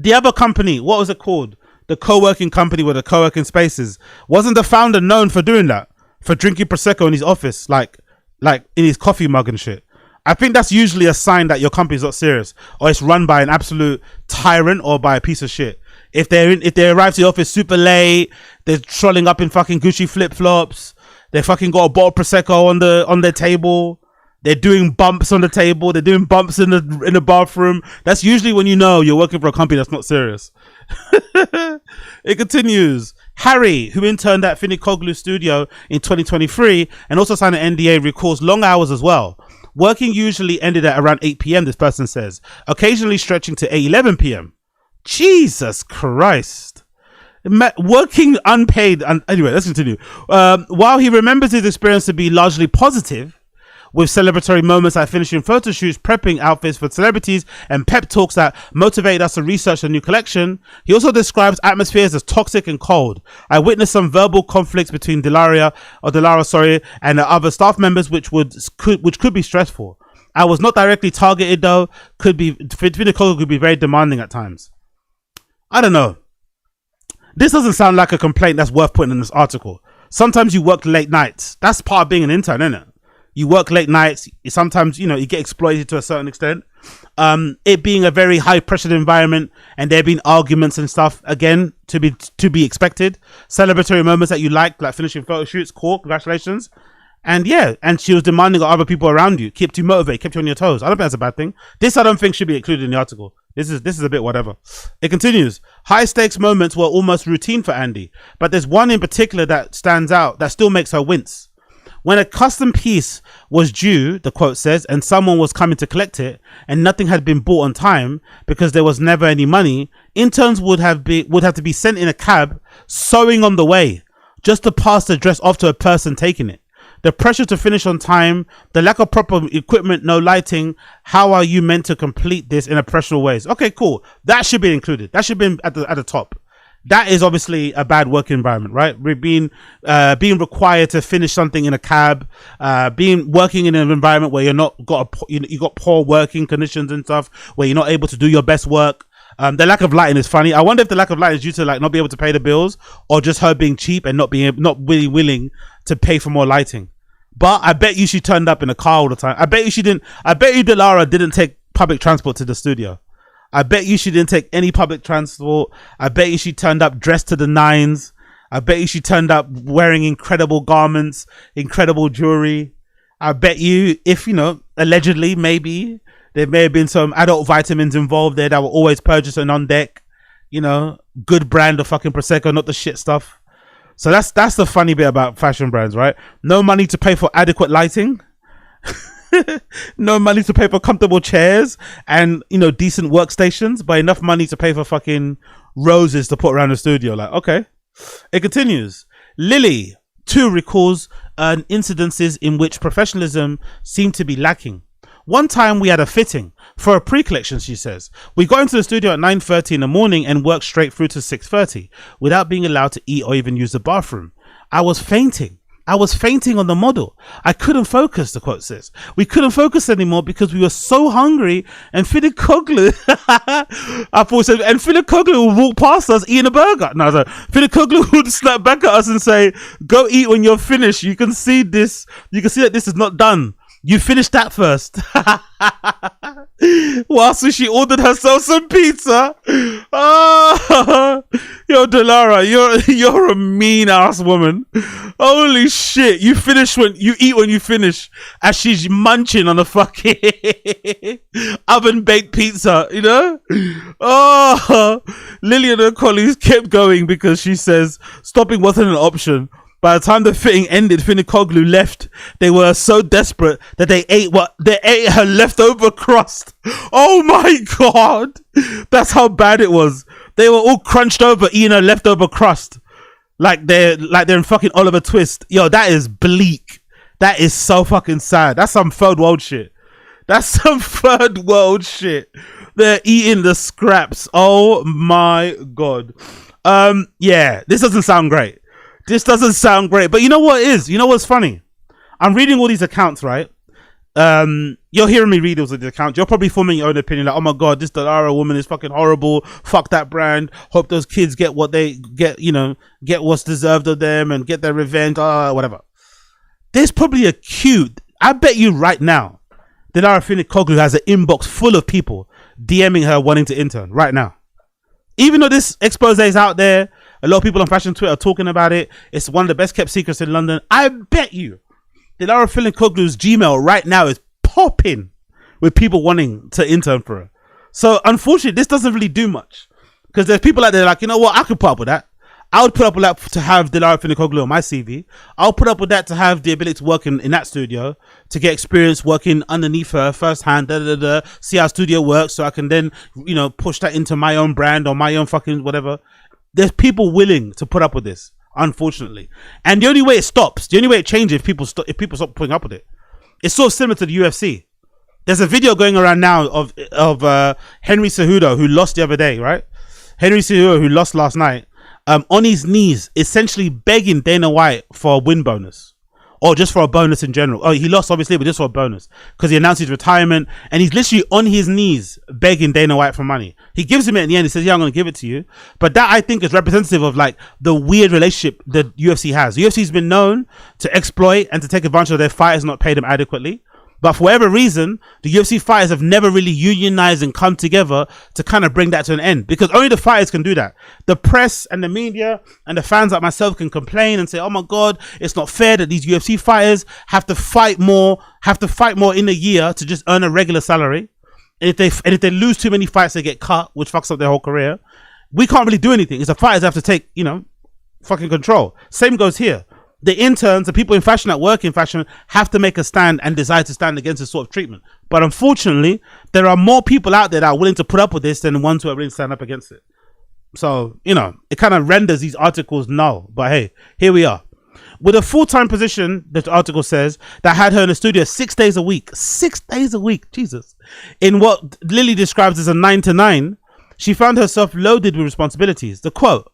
The other company, what was it called? The co-working company with the co-working spaces. Wasn't the founder known for doing that? For drinking Prosecco in his office, like in his coffee mug and shit. I think that's usually a sign that your company's not serious, or it's run by an absolute tyrant or by a piece of shit. If they arrive to the office super late, they're trolling up in fucking Gucci flip-flops, they fucking got a bottle of Prosecco on their table, they're doing bumps on the table, they're doing bumps in the bathroom. That's usually when you know you're working for a company that's not serious. It continues. Harry, who interned at Findikoglu studio in 2023 and also signed an NDA, recalls long hours as well. Working usually ended at around 8 p.m, this person says, occasionally stretching to 11 p.m. Jesus Christ. Working unpaid. Anyway, let's continue. While he remembers his experience to be largely positive, with celebratory moments like finishing photo shoots, prepping outfits for celebrities, and pep talks that motivated us to research a new collection, he also describes atmospheres as toxic and cold. I witnessed some verbal conflicts between Dilara and the other staff members, which could be stressful. I was not directly targeted though. Findikoglu could be very demanding at times. I don't know. This doesn't sound like a complaint that's worth putting in this article. Sometimes you work late nights. That's part of being an intern, isn't it? You work late nights. Sometimes, you get exploited to a certain extent. It being a very high pressured environment and there being arguments and stuff, again, to be expected. Celebratory moments that you like finishing photo shoots, cool, congratulations. And yeah, and she was demanding of other people around you, kept you motivated, kept you on your toes. I don't think that's a bad thing. This I don't think should be included in the article. This is a bit whatever. It continues. High stakes moments were almost routine for Andy, but there's one in particular that stands out that still makes her wince. When a custom piece was due, the quote says, and someone was coming to collect it, and nothing had been bought on time because there was never any money, interns would have to be sent in a cab, sewing on the way, just to pass the dress off to a person taking it. The pressure to finish on time, the lack of proper equipment, no lighting. How are you meant to complete this in a professional ways? Okay, cool. That should be included. That should be at the top. That is obviously a bad work environment, right? We're being required to finish something in a cab, working in an environment where you got poor working conditions and stuff, where you're not able to do your best work. The lack of lighting is funny. I wonder if the lack of lighting is due to not be able to pay the bills, or just her being cheap and not really willing to pay for more lighting. But I bet you she turned up in a car all the time. I bet you Dilara didn't take public transport to the studio. I bet you she didn't take any public transport. I bet you she turned up dressed to the nines. I bet you she turned up wearing incredible garments, incredible jewelry. I bet you, if allegedly, maybe there may have been some adult vitamins involved there that were always purchased and on deck. Good brand of fucking Prosecco, not the shit stuff. So that's the funny bit about fashion brands, right? No money to pay for adequate lighting. No money to pay for comfortable chairs and decent workstations, but enough money to pay for fucking roses to put around the studio. Okay. It continues. Lily too recalls incidences in which professionalism seemed to be lacking. One time we had a fitting for a pre-collection, she says. We got into the studio at 9:30 in the morning and worked straight through to 6:30 without being allowed to eat or even use the bathroom. I was fainting on the model. I couldn't focus, the quote says. We couldn't focus anymore because we were so hungry, and Findikoglu would walk past us eating a burger. No, Findikoglu would snap back at us and say, go eat when you're finished. You can see that this is not done. You finished that first. Whilst she ordered herself some pizza. Oh, yo, Dilara, you're a mean ass woman. Holy shit! You eat when you finish, as she's munching on a fucking oven baked pizza. Oh, Lily and her colleagues kept going because she says stopping wasn't an option. By the time the fitting ended, Findikoglu left. They were so desperate that they ate her leftover crust. Oh my god, that's how bad it was. They were all crunched over eating her leftover crust, like they're in fucking Oliver Twist. Yo, that is bleak. That is so fucking sad. That's some third world shit. They're eating the scraps. Oh my god. Yeah, this doesn't sound great. But you know what it is? You know what's funny? I'm reading all these accounts, right? You're hearing me read those of the account. You're probably forming your own opinion, like, oh my god, this Dilara woman is fucking horrible. Fuck that brand. Hope those kids get what they get, get what's deserved of them and get their revenge, whatever. There's probably a queue. I bet you right now, Dilara Findikoglu has an inbox full of people DMing her wanting to intern right now. Even though this expose is out there, a lot of people on fashion Twitter are talking about it. It's one of the best kept secrets in London. I bet you Dilara Findikoglu's Gmail right now is popping with people wanting to intern for her. So unfortunately, this doesn't really do much because there's people out there like, you know what, I could put up with that. I would put up with that to have Dilara Findikoglu on my CV. I'll put up with that to have the ability to work in that studio, to get experience working underneath her firsthand, see how studio works, so I can then, push that into my own brand or my own fucking whatever. There's people willing to put up with this, unfortunately. And the only way it stops, the only way it changes if people stop putting up with it. It's sort of similar to the UFC. There's a video going around now of Henry Cejudo, who lost the other day, right? Henry Cejudo, who lost last night, on his knees, essentially begging Dana White for a win bonus. Or just for a bonus in general. Oh, he lost obviously, but just for a bonus. Because he announced his retirement, and he's literally on his knees begging Dana White for money. He gives him it in the end, he says, yeah, I'm going to give it to you. But that, I think, is representative of like the weird relationship that UFC has. The UFC's been known to exploit and to take advantage of their fighters, not pay them adequately. But for whatever reason, the UFC fighters have never really unionized and come together to kind of bring that to an end, because only the fighters can do that. The press and the media and the fans like myself can complain and say, oh my God, it's not fair that these UFC fighters have to fight more in a year to just earn a regular salary. And if they lose too many fights, they get cut, which fucks up their whole career. We can't really do anything. It's the fighters have to take, fucking control. Same goes here. The interns, the people in fashion that work in fashion, have to make a stand and decide to stand against this sort of treatment. But unfortunately, there are more people out there that are willing to put up with this than the ones who are willing to stand up against it. So, it kind of renders these articles null. But hey, here we are. With a full-time position, the article says, that had her in the studio 6 days a week. 6 days a week, Jesus. In what Lily describes as a 9 to 9, she found herself loaded with responsibilities. The quote,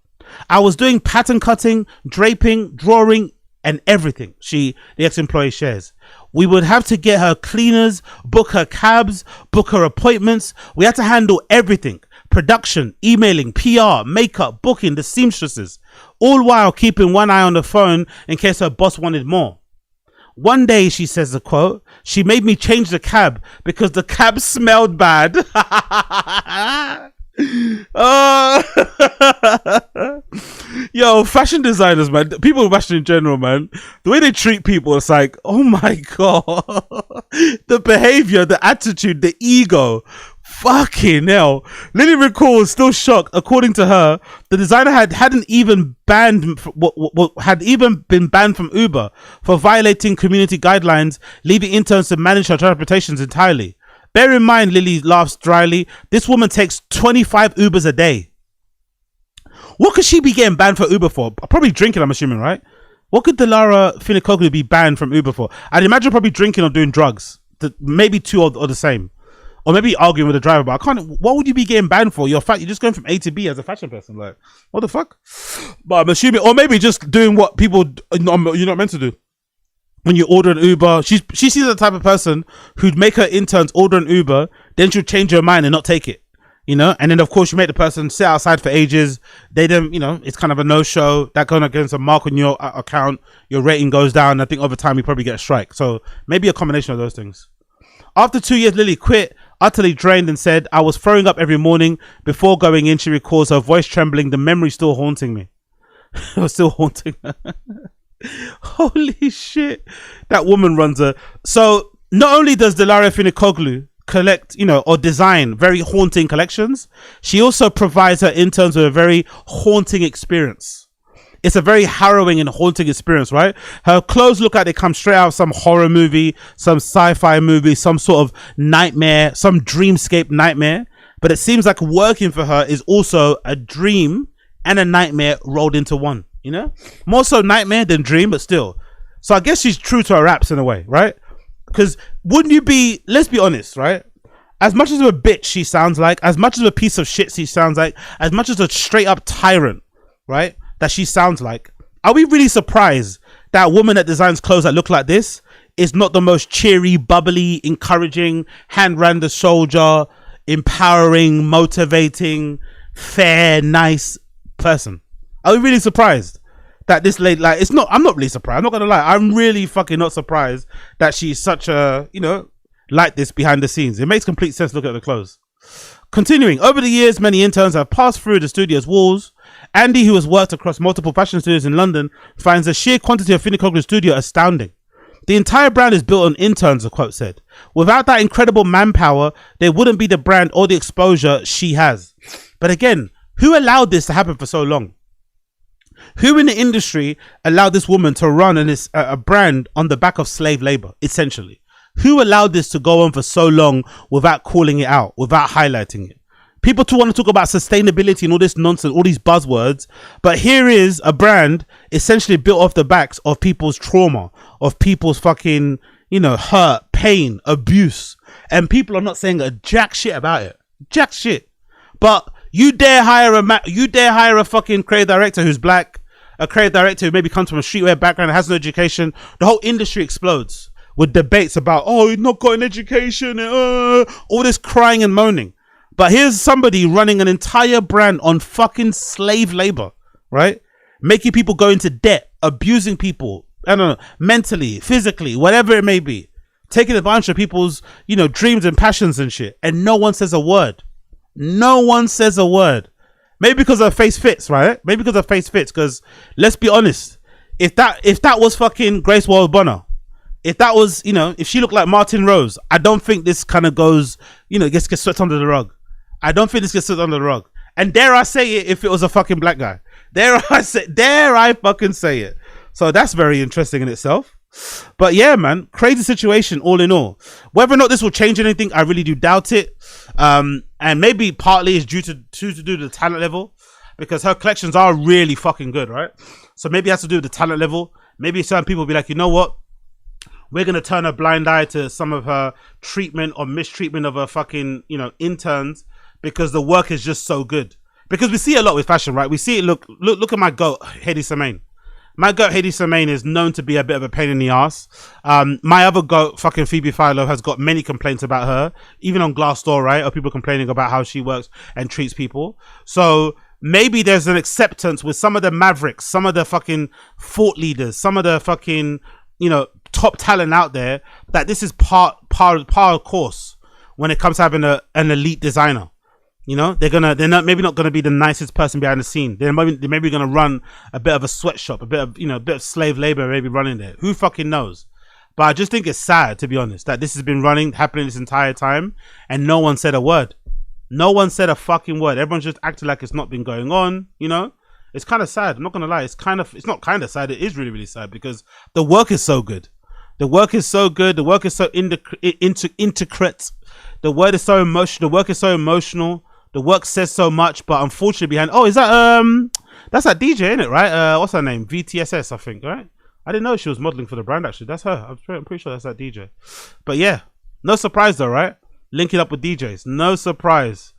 I was doing pattern cutting, draping, drawing, and everything, the ex-employee shares. We would have to get her cleaners, book her cabs, book her appointments. We had to handle everything. Production, emailing, PR, makeup, booking, the seamstresses. All while keeping one eye on the phone in case her boss wanted more. One day, she says, the quote, she made me change the cab because the cab smelled bad. Yo, fashion designers, man, people in fashion in general, man, the way they treat people, it's like, oh my God. The behavior, the attitude, the ego, fucking hell. Lily recalls, still shocked. According to her, the designer hadn't even been banned from Uber for violating community guidelines, leaving interns to manage her transportations entirely. Bear in mind, Lily laughs dryly, this woman takes 25 Ubers a day. What could she be getting banned for Uber for? Probably drinking, I'm assuming, right? What could Dilara Findikoglu be banned from Uber for? I'd imagine probably drinking or doing drugs. Maybe two or the same. Or maybe arguing with the driver. But what would you be getting banned for? You're just going from A to B as a fashion person. Like, what the fuck? But I'm assuming, or maybe just doing what people you're not meant to do. When you order an Uber, she sees the type of person who'd make her interns order an Uber, then she'll change her mind and not take it, and then of course you make the person sit outside for ages. They then, it's kind of a no-show. That kind of gets a mark on your account. Your rating goes down. I think over time you probably get a strike. So maybe a combination of those things. After 2 years, Lily quit, utterly drained, and said, I was throwing up every morning. Before going in, she recalls her voice trembling, the memory still haunting me. It was still haunting her. Holy shit, that woman runs a. So not only does Dilara Findikoglu collect, or design very haunting collections, she also provides her interns with a very haunting experience. It's a very harrowing and haunting experience, right? Her clothes look like they come straight out of some horror movie, some sci-fi movie, some sort of nightmare, some dreamscape nightmare. But it seems like working for her is also a dream and a nightmare rolled into one. More so nightmare than dream, but still. So I guess she's true to her raps in a way, right? Because wouldn't you be, let's be honest, right? As much as a bitch she sounds like, as much as a piece of shit she sounds like, as much as a straight up tyrant, right, that she sounds like, Are we really surprised that a woman that designs clothes that look like this is not the most cheery, bubbly, encouraging, hand round the shoulder, empowering, motivating, fair, nice person? Are we really surprised that this lady, like, it's not, I'm not really surprised. I'm not gonna lie. I'm really fucking not surprised that she's such a, you know, like this behind the scenes. It makes complete sense. Look at the clothes. Continuing, over the years, many interns have passed through the studio's walls. Andy, who has worked across multiple fashion studios in London, finds the sheer quantity of Findikoglu's studio astounding. The entire brand is built on interns, the quote said. Without that incredible manpower, there wouldn't be the brand or the exposure she has. But again, who allowed this to happen for so long? Who in the industry allowed this woman to run a brand on the back of slave labor, essentially? Who allowed this to go on for so long without calling it out, without highlighting it? People too want to talk about sustainability and all this nonsense, all these buzzwords, but here is a brand essentially built off the backs of people's trauma, of people's fucking, you know, hurt, pain, abuse, and people are not saying a jack shit about it. Jack shit. But you dare hire a fucking creative director who's black, a creative director who maybe comes from a streetwear background and has no education, the whole industry explodes with debates about, oh, he's not got an education, all this crying and moaning. But here's somebody running an entire brand on fucking slave labor, right? Making people go into debt, abusing people, I don't know, mentally, physically, whatever it may be, taking advantage of people's, you know, dreams and passions and shit. And no one says a word. No one says a word. Maybe because her face fits, right? Maybe because her face fits. Because let's be honest, if that was fucking Grace World Bonner, if that was, you know, if she looked like Martin Rose, I don't think this kind of goes, you know, gets swept under the rug. I don't think this gets swept under the rug. And dare I say it, if it was a fucking black guy, dare I fucking say it. So that's very interesting in itself. But yeah, man, crazy situation all in all. Whether or not this will change anything, I really do doubt it. And maybe partly is due to do the talent level, because her collections are really fucking good, right? So maybe it has to do with the talent level. Maybe certain people will be like, you know what? We're going to turn a blind eye to some of her treatment or mistreatment of her fucking, you know, interns, because the work is just so good. Because we see it a lot with fashion, right? We see it, look at my goat, Hedi Samain. My goat, Hedi Samain, is known to be a bit of a pain in the ass. My other goat, fucking Phoebe Philo, has got many complaints about her, even on Glassdoor, right? Of people complaining about how she works and treats people. So maybe there's an acceptance with some of the mavericks, some of the fucking thought leaders, some of the fucking, you know, top talent out there, that this is par of course when it comes to having an elite designer. You know, they're not maybe not gonna be the nicest person behind the scene. They're maybe gonna run a bit of a sweatshop, a bit of slave labor maybe running there. Who fucking knows? But I just think it's sad, to be honest, that this has been happening this entire time, and no one said a word. No one said a fucking word. Everyone's just acting like it's not been going on. You know, it's kind of sad. I'm not gonna lie. It's not kind of sad. It is really, really sad, because the work is so good. The work is so good. The work is so intricate. The word is so emotional. The work is so emotional. The work says so much, but unfortunately behind, is that that's that DJ, isn't it, right? What's her name? VTSS, I think, right? I didn't know she was modeling for the brand, actually. That's her. I'm pretty sure that's that DJ. But yeah, no surprise though, right? Linking up with DJs, no surprise.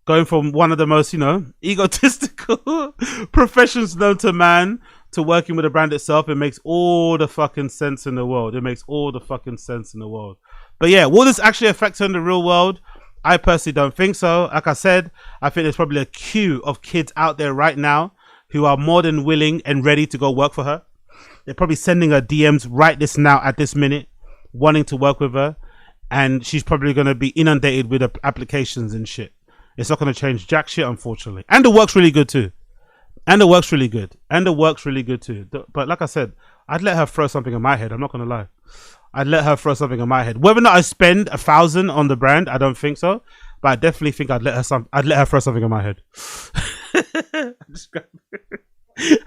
Going from one of the most, you know, egotistical professions known to man to working with the brand itself, it makes all the fucking sense in the world. It makes all the fucking sense in the world. But yeah, will this actually affect her in the real world? I personally don't think so. Like I said, I think there's probably a queue of kids out there right now who are more than willing and ready to go work for her. They're probably sending her DMs right this now at this minute, wanting to work with her. And she's probably going to be inundated with applications and shit. It's not going to change jack shit, unfortunately. And the work's really good too. But like I said, I'd let her throw something in my head. I'm not going to lie. I'd let her throw something in my head. Whether or not I spend 1,000 on the brand, I don't think so. But I definitely think I'd let her throw something in my head.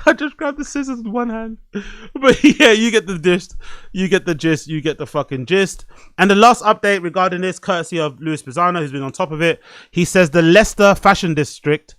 I just grabbed the scissors with one hand. But yeah, you get the gist. You get the fucking gist. And the last update regarding this, courtesy of Louis Vuitton, who's been on top of it. He says the Leicester Fashion District,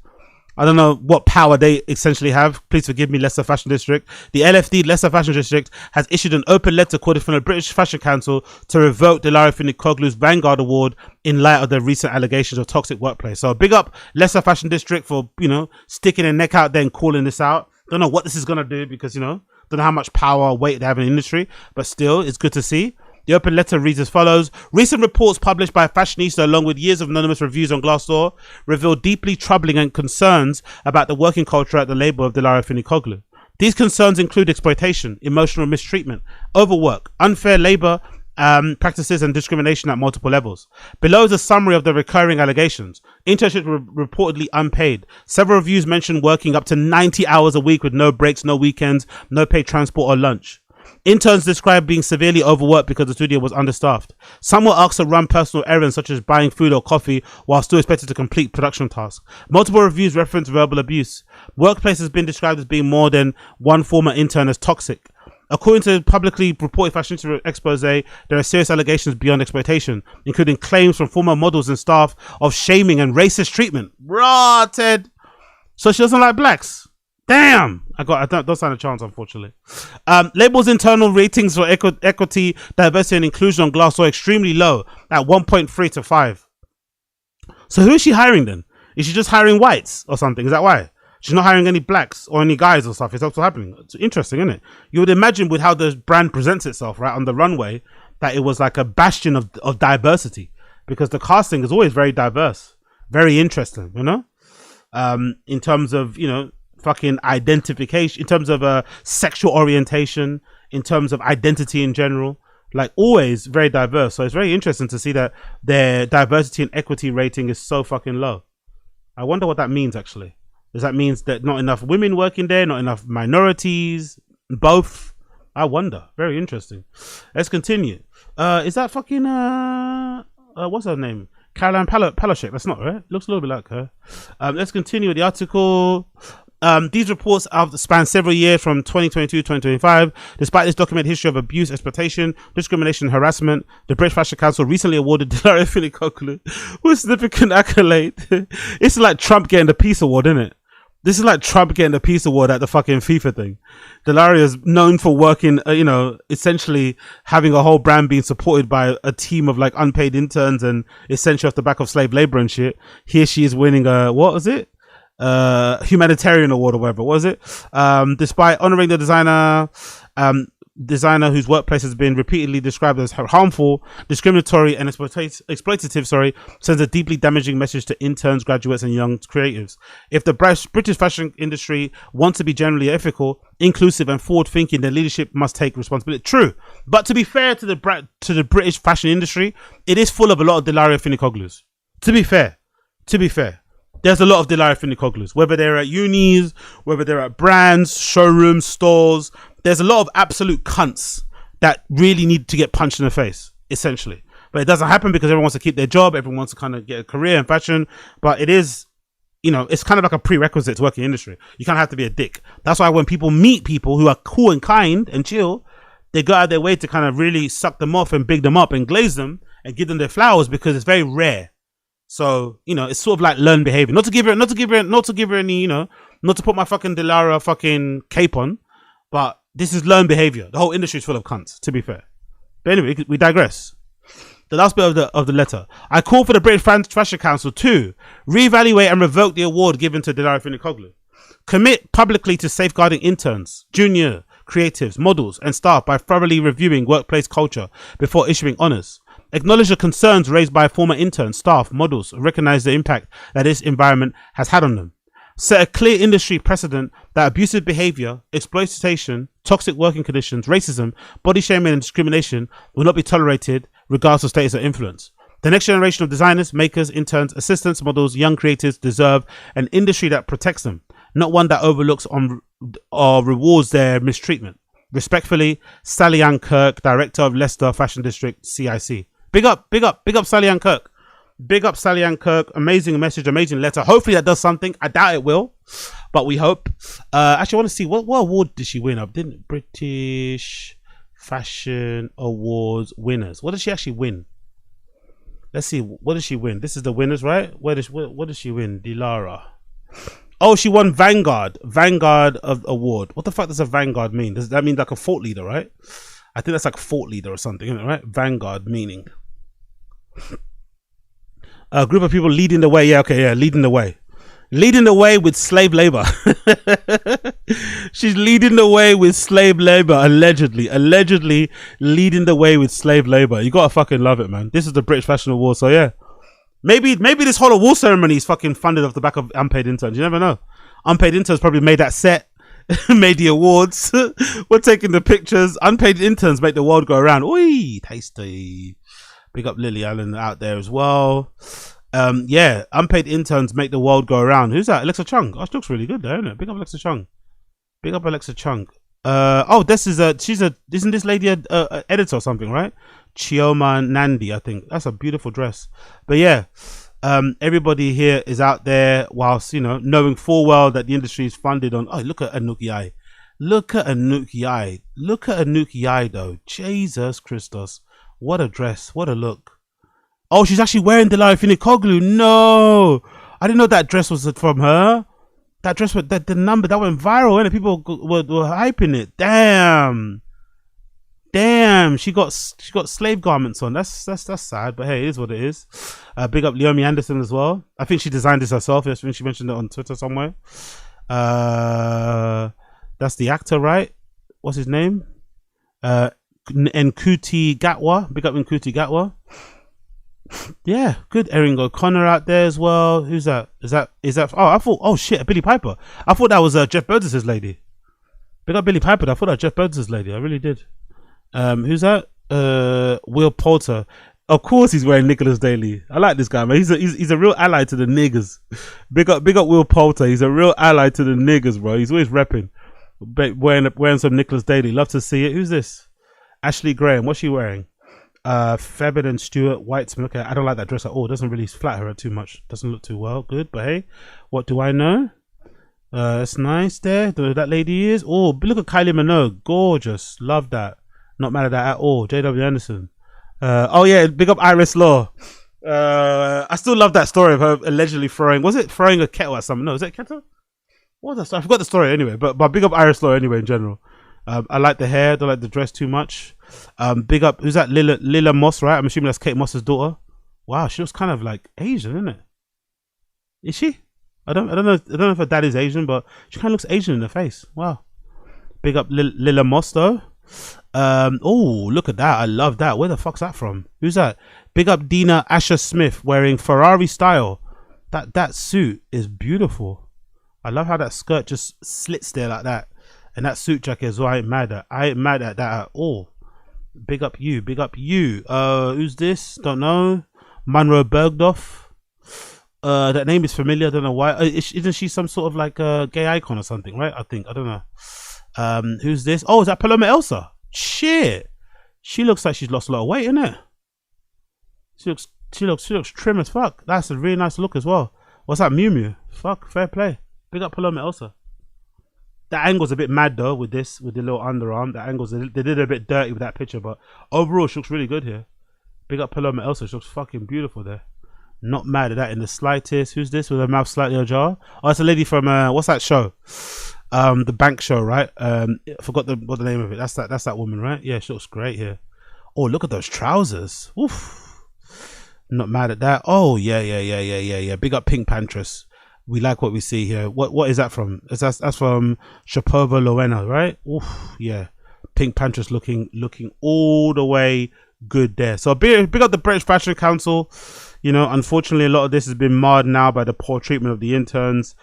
I don't know what power they essentially have. Please forgive me, Leicester Fashion District. The LFD, Leicester Fashion District, has issued an open letter calling for the British Fashion Council to revoke Dilara Findikoglu's Vanguard Award in light of the recent allegations of toxic workplace. So big up Leicester Fashion District for, you know, sticking their neck out there and calling this out. Don't know what this is gonna do because don't know how much power or weight they have in the industry, but still, it's good to see. The open letter reads as follows. Recent reports published by Fashionista along with years of anonymous reviews on Glassdoor reveal deeply troubling and concerns about the working culture at the label of Dilara Findikoglu. These concerns include exploitation, emotional mistreatment, overwork, unfair labor practices and discrimination at multiple levels. Below is a summary of the recurring allegations. Internships were reportedly unpaid. Several reviews mention working up to 90 hours a week with no breaks, no weekends, no paid transport or lunch. Interns described being severely overworked because the studio was understaffed. Some were asked to run personal errands such as buying food or coffee while still expected to complete production tasks. Multiple reviews reference verbal abuse. Workplace has been described as being more than one former intern as toxic. According to publicly reported fashion expose, there are serious allegations beyond exploitation, including claims from former models and staff of shaming and racist treatment. Raw, Ted. So she doesn't like blacks. Damn. I don't stand a chance, unfortunately. Label's internal ratings for equity, diversity, and inclusion on Glassdoor are extremely low at 1.3 to 5. So who is she hiring then? Is she just hiring whites or something? Is that why? She's not hiring any blacks or any guys or stuff. It's also happening. It's interesting, isn't it? You would imagine with how the brand presents itself, right, on the runway, that it was like a bastion of diversity, because the casting is always very diverse, very interesting, in terms of, fucking identification, in terms of sexual orientation, in terms of identity in general, like always very diverse. So it's very interesting to see that their diversity and equity rating is so fucking low. I wonder what that means actually. Does that mean that not enough women working there, not enough minorities, both? I wonder. Very interesting. Let's continue. Is that fucking what's her name? Caroline Palashek. That's not her. Looks a little bit like her. Let's continue with the article. These reports span several years from 2022 to 2025. Despite this documented history of abuse, exploitation, discrimination, and harassment, the British Fashion Council recently awarded Dilara Findikoglu with a significant accolade. It's like Trump getting the Peace Award, isn't it? This is like Trump getting the Peace Award at the fucking FIFA thing. Dilara is known for working, essentially having a whole brand being supported by a team of like unpaid interns and essentially off the back of slave labor and shit. Here she is winning a, what was it? Humanitarian award or whatever was it, despite honoring the designer whose workplace has been repeatedly described as harmful, discriminatory, and exploitative, sends a deeply damaging message to interns, graduates, and young creatives. If the British fashion industry wants to be generally ethical, inclusive, and forward-thinking, then leadership must take responsibility. True, but to be fair to the British fashion industry, it is full of a lot of Dilara Findikoglus. To be fair. There's a lot of Dilara Findikoglus, whether they're at unis, whether they're at brands, showrooms, stores. There's a lot of absolute cunts that really need to get punched in the face, essentially. But it doesn't happen because everyone wants to keep their job. Everyone wants to kind of get a career in fashion. But it is, it's kind of like a prerequisite to work in the industry. You kind of have to be a dick. That's why when people meet people who are cool and kind and chill, they go out of their way to kind of really suck them off and big them up and glaze them and give them their flowers because it's very rare. So, it's sort of like learned behavior. Not to give her any, not to put my fucking Dilara fucking cape on, but this is learned behavior. The whole industry is full of cunts, to be fair. But anyway, we digress. The last bit of the letter. I call for the British Fashion Council to reevaluate and revoke the award given to Dilara Findikoglu. Commit publicly to safeguarding interns, junior creatives, models, and staff by thoroughly reviewing workplace culture before issuing honours. Acknowledge the concerns raised by former interns, staff, models, and recognize the impact that this environment has had on them. Set a clear industry precedent that abusive behavior, exploitation, toxic working conditions, racism, body shaming, and discrimination will not be tolerated regardless of status or influence. The next generation of designers, makers, interns, assistants, models, young creators deserve an industry that protects them, not one that overlooks or rewards their mistreatment. Respectfully, Sally Ann Kirk, Director of Leicester Fashion District, CIC. Big up Sally Ann Kirk. Big up Sally Ann Kirk. Amazing message, amazing letter. Hopefully that does something. I doubt it will, but we hope. Actually, I want to see what award did she win? British Fashion Awards winners. What did she actually win? Let's see. What did she win? This is the winners, right? What did she win? Dilara. Oh, she won Vanguard of Award. What the fuck does a Vanguard mean? Does that mean like a thought leader, right? I think that's like thought leader or something, isn't it, right? Vanguard meaning. A group of people leading the way. Yeah, okay, yeah, leading the way. leading the way with slave labor. She's leading the way with slave labor, allegedly leading the way with slave labor. You gotta fucking love it, man. This is the British Fashion Awards, so yeah. Maybe this whole award ceremony is fucking funded off the back of unpaid interns. You never know. Unpaid interns probably made that set, made the awards. We're taking the pictures. Unpaid interns make the world go around. Oi, tasty. Big up Lily Allen out there as well. Yeah, unpaid interns make the world go around. Who's that? Alexa Chung. Oh, she looks really good there, isn't it? Big up Alexa Chung. Big up Alexa Chung. Oh, this is isn't this lady a editor or something, right? Chioma Nandi, I think. That's a beautiful dress. But yeah, everybody here is out there whilst, you know, knowing full well that the industry is funded on. Oh, look at Anuki Eye. Look at Anuki Eye. Look at Anuki Eye though. Jesus Christos. What a dress. What a look. Oh, she's actually wearing Dilara Findikoglu. No, I didn't know that dress was from her. That dress, the number that went viral, and people were hyping it. Damn, she got slave garments on. That's sad, but hey, it is what it is. Big up Leomi Anderson as well. I think she designed this herself. I think she mentioned it on Twitter somewhere. That's the actor, right? What's his name? Nkuti Gatwa. Big up Nkuti Gatwa. Yeah, good. Erin O'Connor out there as well. Who's that? Is that? Oh, I thought. Oh shit, Billy Piper. I thought that was Jeff Burgess' lady. Big up Billy Piper. I thought that was Jeff Burgess' lady. I really did. Who's that? Will Poulter. Of course, he's wearing Nicholas Daly. I like this guy, man. He's a real ally to the niggers. Big up Will Poulter. He's a real ally to the niggers, bro. He's always repping, wearing some Nicholas Daly. Love to see it. Who's this? Ashley Graham. What's she wearing? Febden Stewart, white smoke. I don't like that dress at all. It doesn't really flatter her too much. Doesn't look too well. Good, but hey, what do I know? It's nice there. That lady is. Oh, look at Kylie Minogue. Gorgeous. Love that. Not mad at that at all. JW Anderson. Oh yeah, big up Iris Law. I still love that story of her allegedly throwing a kettle at someone? No, is it a kettle? What was that? I forgot the story anyway, but big up Iris Law anyway in general. I like the hair, don't like the dress too much. Big up, who's that? Lila Moss, right? I'm assuming that's Kate Moss's daughter. Wow, she looks kind of like Asian, isn't it? Is she? I don't know if her dad is Asian, but she kind of looks Asian in the face. Wow. Big up Lila Moss though. Oh, look at that. I love that. Where the fuck's that from? Who's that? Big up Dina Asher Smith wearing Ferrari style. That suit is beautiful. I love how that skirt just slits there like that. And that suit jacket as well, I ain't mad at that at all. Big up you. Who's this? Don't know. Monroe Bergdorf. That name is familiar. I don't know why. Isn't she some sort of like a gay icon or something, right? I don't know. Who's this? Oh, is that Paloma Elsa? Shit. She looks like she's lost a lot of weight, innit? She looks trim as fuck. That's a really nice look as well. What's that, Miu Miu? Fuck, fair play. Big up Paloma Elsa. That angle's a bit mad though with the little underarm. That angle's they did a bit dirty with that picture, but overall she looks really good here. Big up Paloma Elsa. She looks fucking beautiful there. Not mad at that in the slightest. Who's this with her mouth slightly ajar? Oh, it's a lady from what's that show? The bank show, right? I forgot what the name of it. That's that woman, right? Yeah, she looks great here. Oh, look at those trousers. Oof. Not mad at that. Oh yeah. Big up Pink Pantress. We like what we see here. What is that from? That's from Shapova Lowena, right? Oof, yeah. Pink Pantress looking all the way good there. So big up the British Fashion Council. You know, unfortunately, a lot of this has been marred now by the poor treatment of the interns.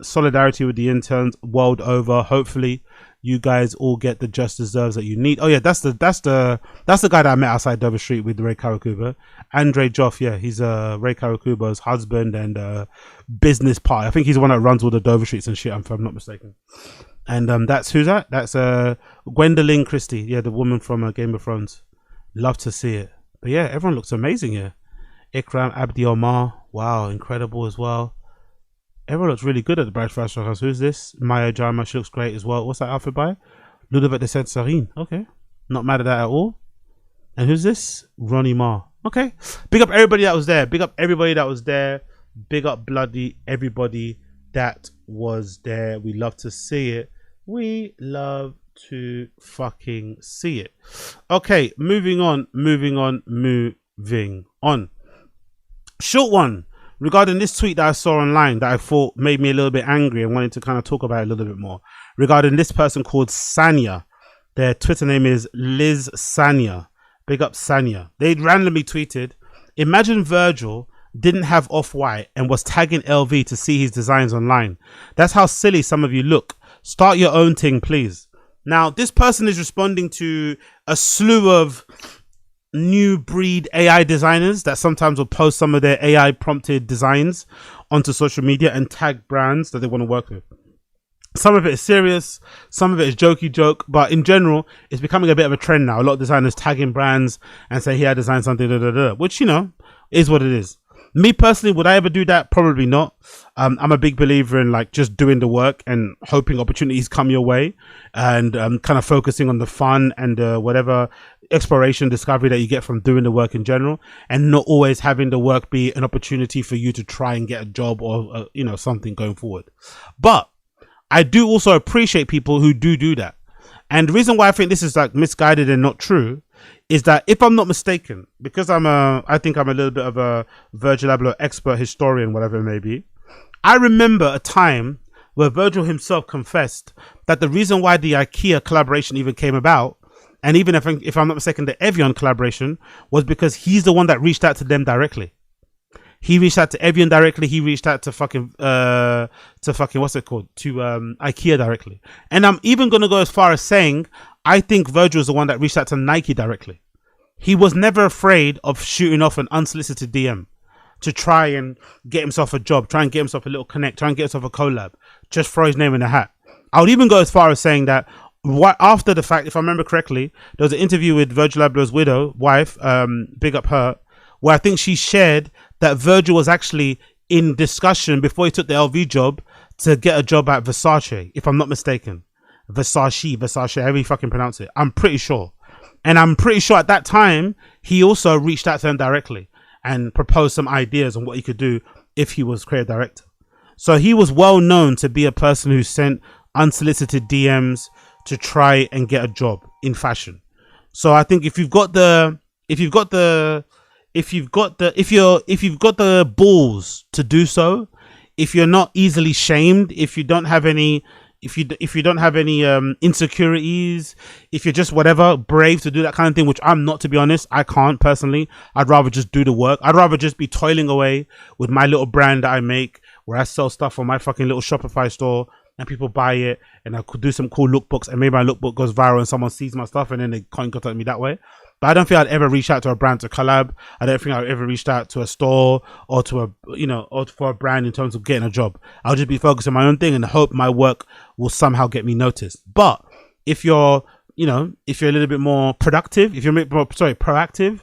Solidarity with the interns world over. Hopefully, you guys all get the just deserves that you need. Oh yeah, that's the guy that I met outside Dover Street with Ray Kawakubo. Andre Joff, yeah, he's Ray Kawakubo's husband and business partner. I think he's the one that runs all the Dover Streets and shit, if I'm not mistaken. And that's who's that? That's Gwendolyn Christie, yeah, the woman from Game of Thrones. Love to see it. But yeah, everyone looks amazing here. Ikram Abdi Omar, wow, incredible as well. Everyone looks really good at the British Fashion House. Who's this? Maya Jama, she looks great as well. What's that outfit by? Ludovic de Saint-Serine. Okay, not mad at that at all. And who's this? Ronnie Ma. Okay, big up everybody that was there. Big up everybody that was there. Big up bloody everybody that was there. We love to see it. We love to fucking see it. Okay, moving on. Short one regarding this tweet that I saw online that I thought made me a little bit angry and wanted to kind of talk about it a little bit more. Regarding this person called Sanya. Their Twitter name is Liz Sanya. Big up Sanya. They randomly tweeted, imagine Virgil didn't have Off-White and was tagging LV to see his designs online. That's how silly some of you look. Start your own thing, please. Now, this person is responding to a slew of new breed AI designers that sometimes will post some of their AI prompted designs onto social media and tag brands that they want to work with. Some of it is serious, some of it is jokey joke, but in general, it's becoming a bit of a trend now. A lot of designers tagging brands and say, here, I designed something, which, you know, is what it is. Me personally, would I ever do that? Probably not. I'm a big believer in like just doing the work and hoping opportunities come your way, and kind of focusing on the fun and whatever exploration, discovery that you get from doing the work in general, and not always having the work be an opportunity for you to try and get a job or you know, something going forward. But I do also appreciate people who do that. And the reason why I think this is like misguided and not true is that, if I'm not mistaken, because I think I'm a little bit of a Virgil Abloh expert historian, whatever it may be. I remember a time where Virgil himself confessed that the reason why the IKEA collaboration even came about, and even if I'm not mistaken, the Evian collaboration, was because he's the one that reached out to them directly. He reached out to Evian directly. He reached out to what's it called? To IKEA directly. And I'm even going to go as far as saying, I think Virgil is the one that reached out to Nike directly. He was never afraid of shooting off an unsolicited DM to try and get himself a job, try and get himself a little connect, try and get himself a collab, just throw his name in the hat. I would even go as far as saying that after the fact, if I remember correctly, there was an interview with Virgil Abloh's wife, big up her, where I think she shared that Virgil was actually in discussion before he took the LV job to get a job at Versace, if I'm not mistaken. Versace, however you fucking pronounce it. I'm pretty sure. And I'm pretty sure at that time, he also reached out to them directly and proposed some ideas on what he could do if he was creative director. So he was well known to be a person who sent unsolicited DMs to try and get a job in fashion. So I think if you've got the balls to do so, if you're not easily shamed, if you don't have any insecurities, if you're just whatever brave to do that kind of thing, which I'm not, to be honest, I can't personally. I'd rather just do the work. I'd rather just be toiling away with my little brand that I make, where I sell stuff on my fucking little Shopify store and people buy it, and I could do some cool lookbooks, and maybe my lookbook goes viral and someone sees my stuff and then they can't contact me that way. But I don't think I'd ever reach out to a brand to collab. I don't think I'd ever reached out to a store or to or for a brand in terms of getting a job. I'll just be focused on my own thing and hope my work will somehow get me noticed. But if you're a little bit more productive, if you're proactive,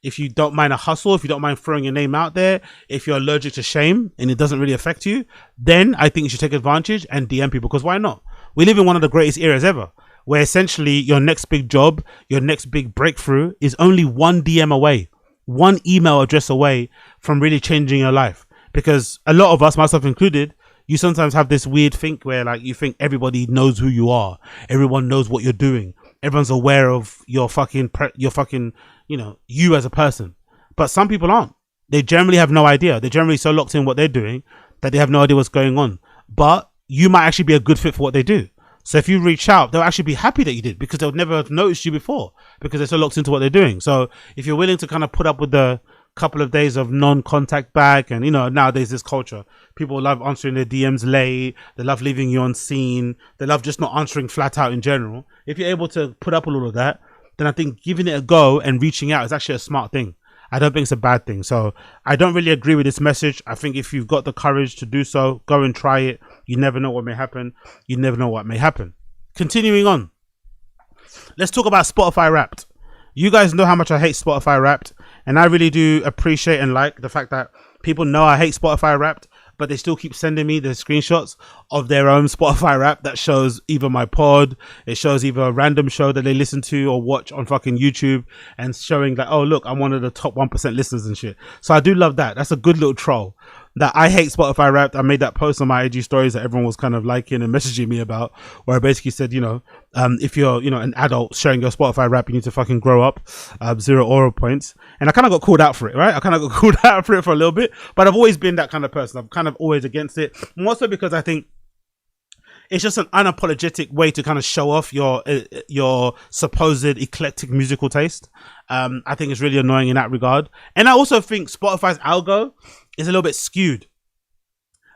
if you don't mind a hustle, if you don't mind throwing your name out there, if you're allergic to shame and it doesn't really affect you, then I think you should take advantage and DM people, because why not? We live in one of the greatest eras ever, where essentially your next big job, your next big breakthrough is only one DM away, one email address away from really changing your life. Because a lot of us, myself included, you sometimes have this weird thing where like you think everybody knows who you are, everyone knows what you're doing, everyone's aware of your fucking you as a person. But some people aren't. They generally have no idea. They're generally so locked in what they're doing that they have no idea what's going on. But you might actually be a good fit for what they do. So if you reach out, they'll actually be happy that you did, because they'll never have noticed you before because they're so locked into what they're doing. So if you're willing to kind of put up with the couple of days of non-contact back, and nowadays this culture, people love answering their DMs late, they love leaving you on scene, they love just not answering flat out in general. If you're able to put up with all of that, then I think giving it a go and reaching out is actually a smart thing. I don't think it's a bad thing. So I don't really agree with this message. I think if you've got the courage to do so, go and try it. You never know what may happen. You never know what may happen. Continuing on, let's talk about Spotify Wrapped. You guys know how much I hate Spotify Wrapped, and I really do appreciate and like the fact that people know I hate Spotify Wrapped, but they still keep sending me the screenshots of their own Spotify Wrapped that shows either my pod, it shows either a random show that they listen to or watch on fucking YouTube, and showing that, oh look, I'm one of the top 1% listeners and shit. So I do love that. That's a good little troll. that I hate Spotify Wrapped. I made that post on my IG stories that everyone was kind of liking and messaging me about, where I basically said, if you're, an adult sharing your Spotify Wrapped, you need to fucking grow up. 0 aura points. And I kind of got called out for it, right? I kind of got called out for it for a little bit, but I've always been that kind of person. I'm kind of always against it. More so because I think it's just an unapologetic way to kind of show off your supposed eclectic musical taste. I think it's really annoying in that regard. And I also think Spotify's algo is a little bit skewed.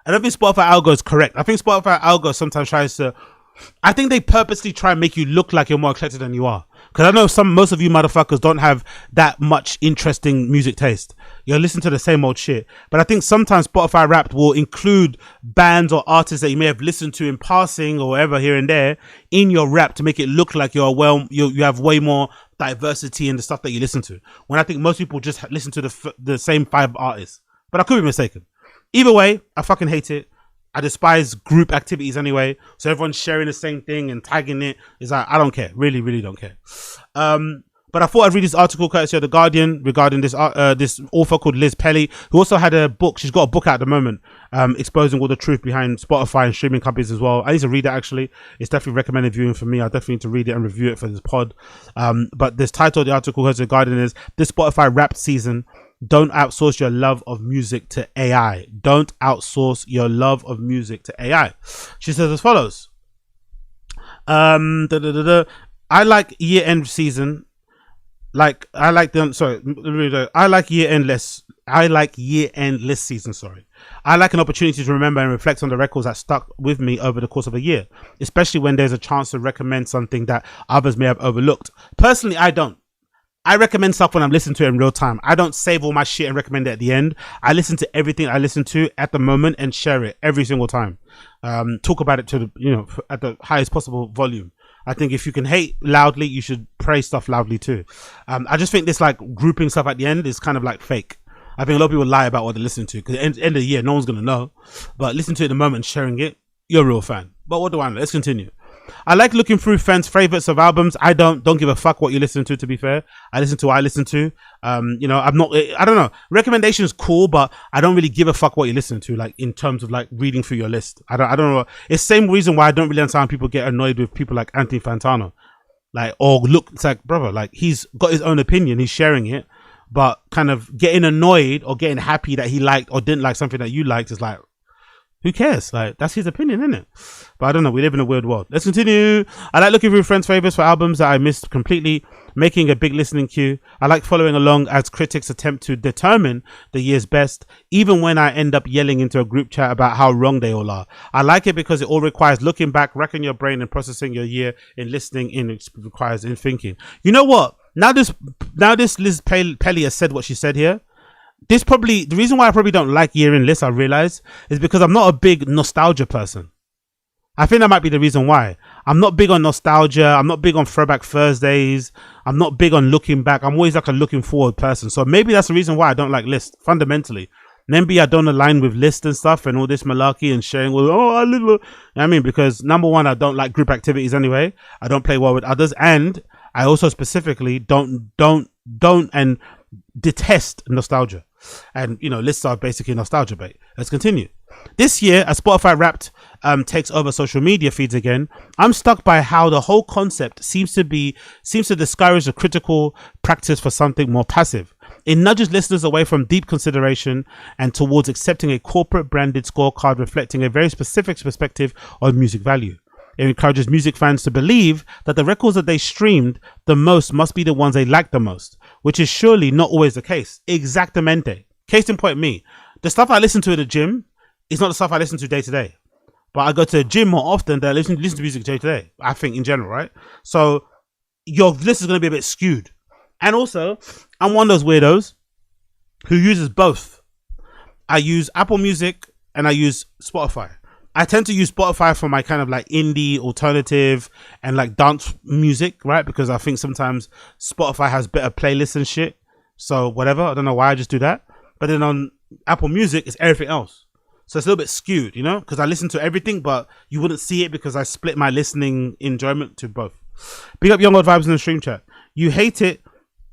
I don't think Spotify algo is correct. I think Spotify algo sometimes tries to... I think they purposely try and make you look like you're more eclectic than you are. Because I know most of you motherfuckers don't have that much interesting music taste. You listen to the same old shit. But I think sometimes Spotify Wrapped will include bands or artists that you may have listened to in passing or whatever here and there in your rap to make it look like you have way more diversity in the stuff that you listen to. When I think most people just listen to the same 5 artists. But I could be mistaken. Either way, I fucking hate it. I despise group activities anyway. So everyone's sharing the same thing and tagging it. It's like, I don't care. Really, really don't care. But I thought I'd read this article courtesy of The Guardian regarding this author called Liz Pelly, who also had a book. She's got a book out at the moment, exposing all the truth behind Spotify and streaming companies as well. I need to read it actually. It's definitely recommended viewing for me. I definitely need to read it and review it for this pod. But this title of the article courtesy of The Guardian is "This Spotify Wrapped Season. Don't outsource your love of music to AI. Don't outsource your love of music to AI." She says as follows. I like year-end season. I like year-end list season, sorry. I like an opportunity to remember and reflect on the records that stuck with me over the course of a year, especially when there's a chance to recommend something that others may have overlooked. Personally, I don't. I recommend stuff when I'm listening to it in real time. I don't save all my shit and recommend it at the end. I listen to everything I listen to at the moment and share it every single time. Talk about it to at the highest possible volume. I think if you can hate loudly, you should praise stuff loudly too. I just think this like grouping stuff at the end is kind of like fake. I think a lot of people lie about what they're listening to because at the end of the year, no one's going to know. But listen to it in the moment and sharing it, you're a real fan. But what do I know? Let's continue. I like looking through friends' favorites of albums. I don't give a fuck what you listen to be fair. I listen to what I listen to. I don't know. Recommendation is cool, but I don't really give a fuck what you listen to, like in terms of like reading through your list. I don't know. It's the same reason why I don't really understand people get annoyed with people like Anthony Fantano. It's like, brother, like he's got his own opinion, he's sharing it, but kind of getting annoyed or getting happy that he liked or didn't like something that you liked is like, who cares? Like, that's his opinion, isn't it? But I don't know. We live in a weird world. Let's continue. I like looking through friends' favorites for albums that I missed completely, making a big listening queue. I like following along as critics attempt to determine the year's best, even when I end up yelling into a group chat about how wrong they all are. I like it because it all requires looking back, racking your brain and processing your year in listening in. It requires in thinking. You know what? Now this Liz Pelly has said what she said here. The reason why I probably don't like year-end lists, I realize, is because I'm not a big nostalgia person. I think that might be the reason why. I'm not big on nostalgia. I'm not big on Throwback Thursdays. I'm not big on looking back. I'm always like a looking forward person. So maybe that's the reason why I don't like lists, fundamentally. Maybe I don't align with lists and stuff and all this malarkey and sharing. Because number one, I don't like group activities anyway. I don't play well with others. And I also specifically don't and detest nostalgia. And lists are basically nostalgia bait. Let's continue. This year, as Spotify Wrapped takes over social media feeds again, I'm stuck by how the whole concept seems to discourage the critical practice for something more passive. It nudges listeners away from deep consideration and towards accepting a corporate branded scorecard reflecting a very specific perspective on music value. It encourages music fans to believe that the records that they streamed the most must be the ones they like the most, which is surely not always the case. Exactamente. Case in point, me. The stuff I listen to at the gym is not the stuff I listen to day to day. But I go to the gym more often than I listen to music day to day, I think, in general, right? So your list is going to be a bit skewed. And also, I'm one of those weirdos who uses both. I use Apple Music and I use Spotify. I tend to use Spotify for my kind of like indie, alternative, and like dance music, right? Because I think sometimes Spotify has better playlists and shit. So whatever, I don't know why I just do that. But then on Apple Music, it's everything else. So it's a little bit skewed, because I listen to everything, but you wouldn't see it because I split my listening enjoyment to both. Big up Young Old Vibes in the stream chat. You hate it,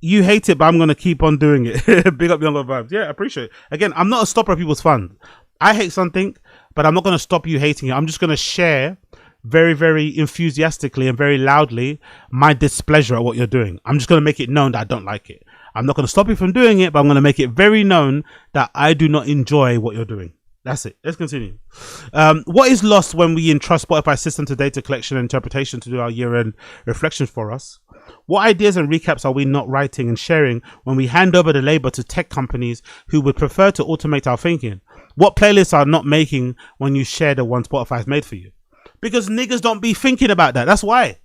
but I'm going to keep on doing it. Big up Young Old Vibes. Yeah, I appreciate it. Again, I'm not a stopper of people's fun. I hate something, but I'm not going to stop you hating it. I'm just going to share very, very enthusiastically and very loudly my displeasure at what you're doing. I'm just going to make it known that I don't like it. I'm not going to stop you from doing it, but I'm going to make it very known that I do not enjoy what you're doing. That's it. Let's continue. What is lost when we entrust Spotify system to data collection and interpretation to do our year-end reflections for us? What ideas and recaps are we not writing and sharing when we hand over the labor to tech companies who would prefer to automate our thinking? What playlists are not making when you share the one Spotify has made for you? Because niggas don't be thinking about that. That's why.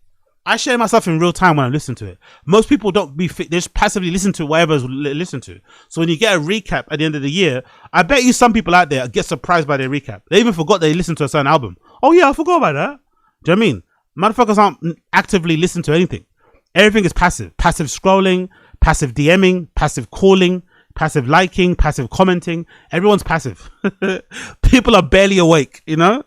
I share my stuff in real time when I listen to it. Most people don't they just passively listen to whatever's listened to. So when you get a recap at the end of the year, I bet you some people out there get surprised by their recap. They even forgot they listened to a certain album. Oh yeah, I forgot about that. Do you know what I mean? Motherfuckers aren't actively listening to anything. Everything is passive. Passive scrolling, passive DMing, passive calling, passive liking, passive commenting. Everyone's passive. People are barely awake, you know?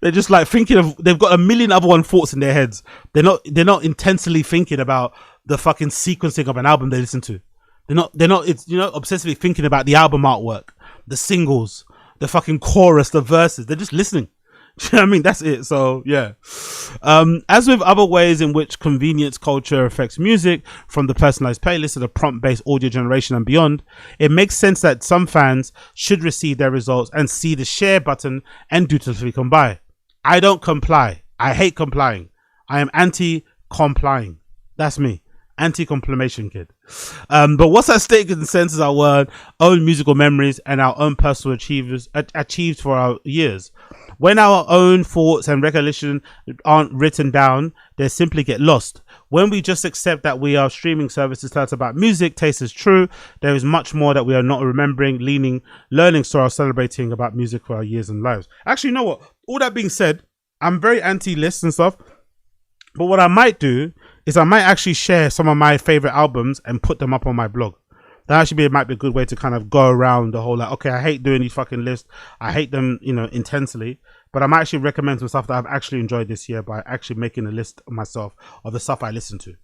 They're just like thinking of, they've got a million other thoughts in their heads. They're not intensely thinking about the fucking sequencing of an album they listen to. They're not, it's, you know, obsessively thinking about the album artwork, the singles, the fucking chorus, the verses. They're just listening. Do you know what I mean? That's it. So yeah. As with other ways in which convenience culture affects music, from the personalized playlist to the prompt-based audio generation and beyond, it makes sense that some fans should receive their results and see the share button and dutifully comply. I don't comply. I hate complying. I am anti-complying. That's me. Anti-complimation kid. But what's at stake in the sense is our own musical memories and our own personal achieved for our years. When our own thoughts and recollection aren't written down, they simply get lost. When we just accept that we are streaming services tell us about music, taste is true. There is much more that we are not remembering, learning, or celebrating about music for our years and lives. Actually, you know what? All that being said, I'm very anti-list and stuff. But what I might do is I might actually share some of my favorite albums and put them up on my blog. That actually might be a good way to kind of go around the whole, like, okay, I hate doing these fucking lists. I hate them, you know, intensely. But I might actually recommend some stuff that I've actually enjoyed this year by actually making a list myself of the stuff I listen to.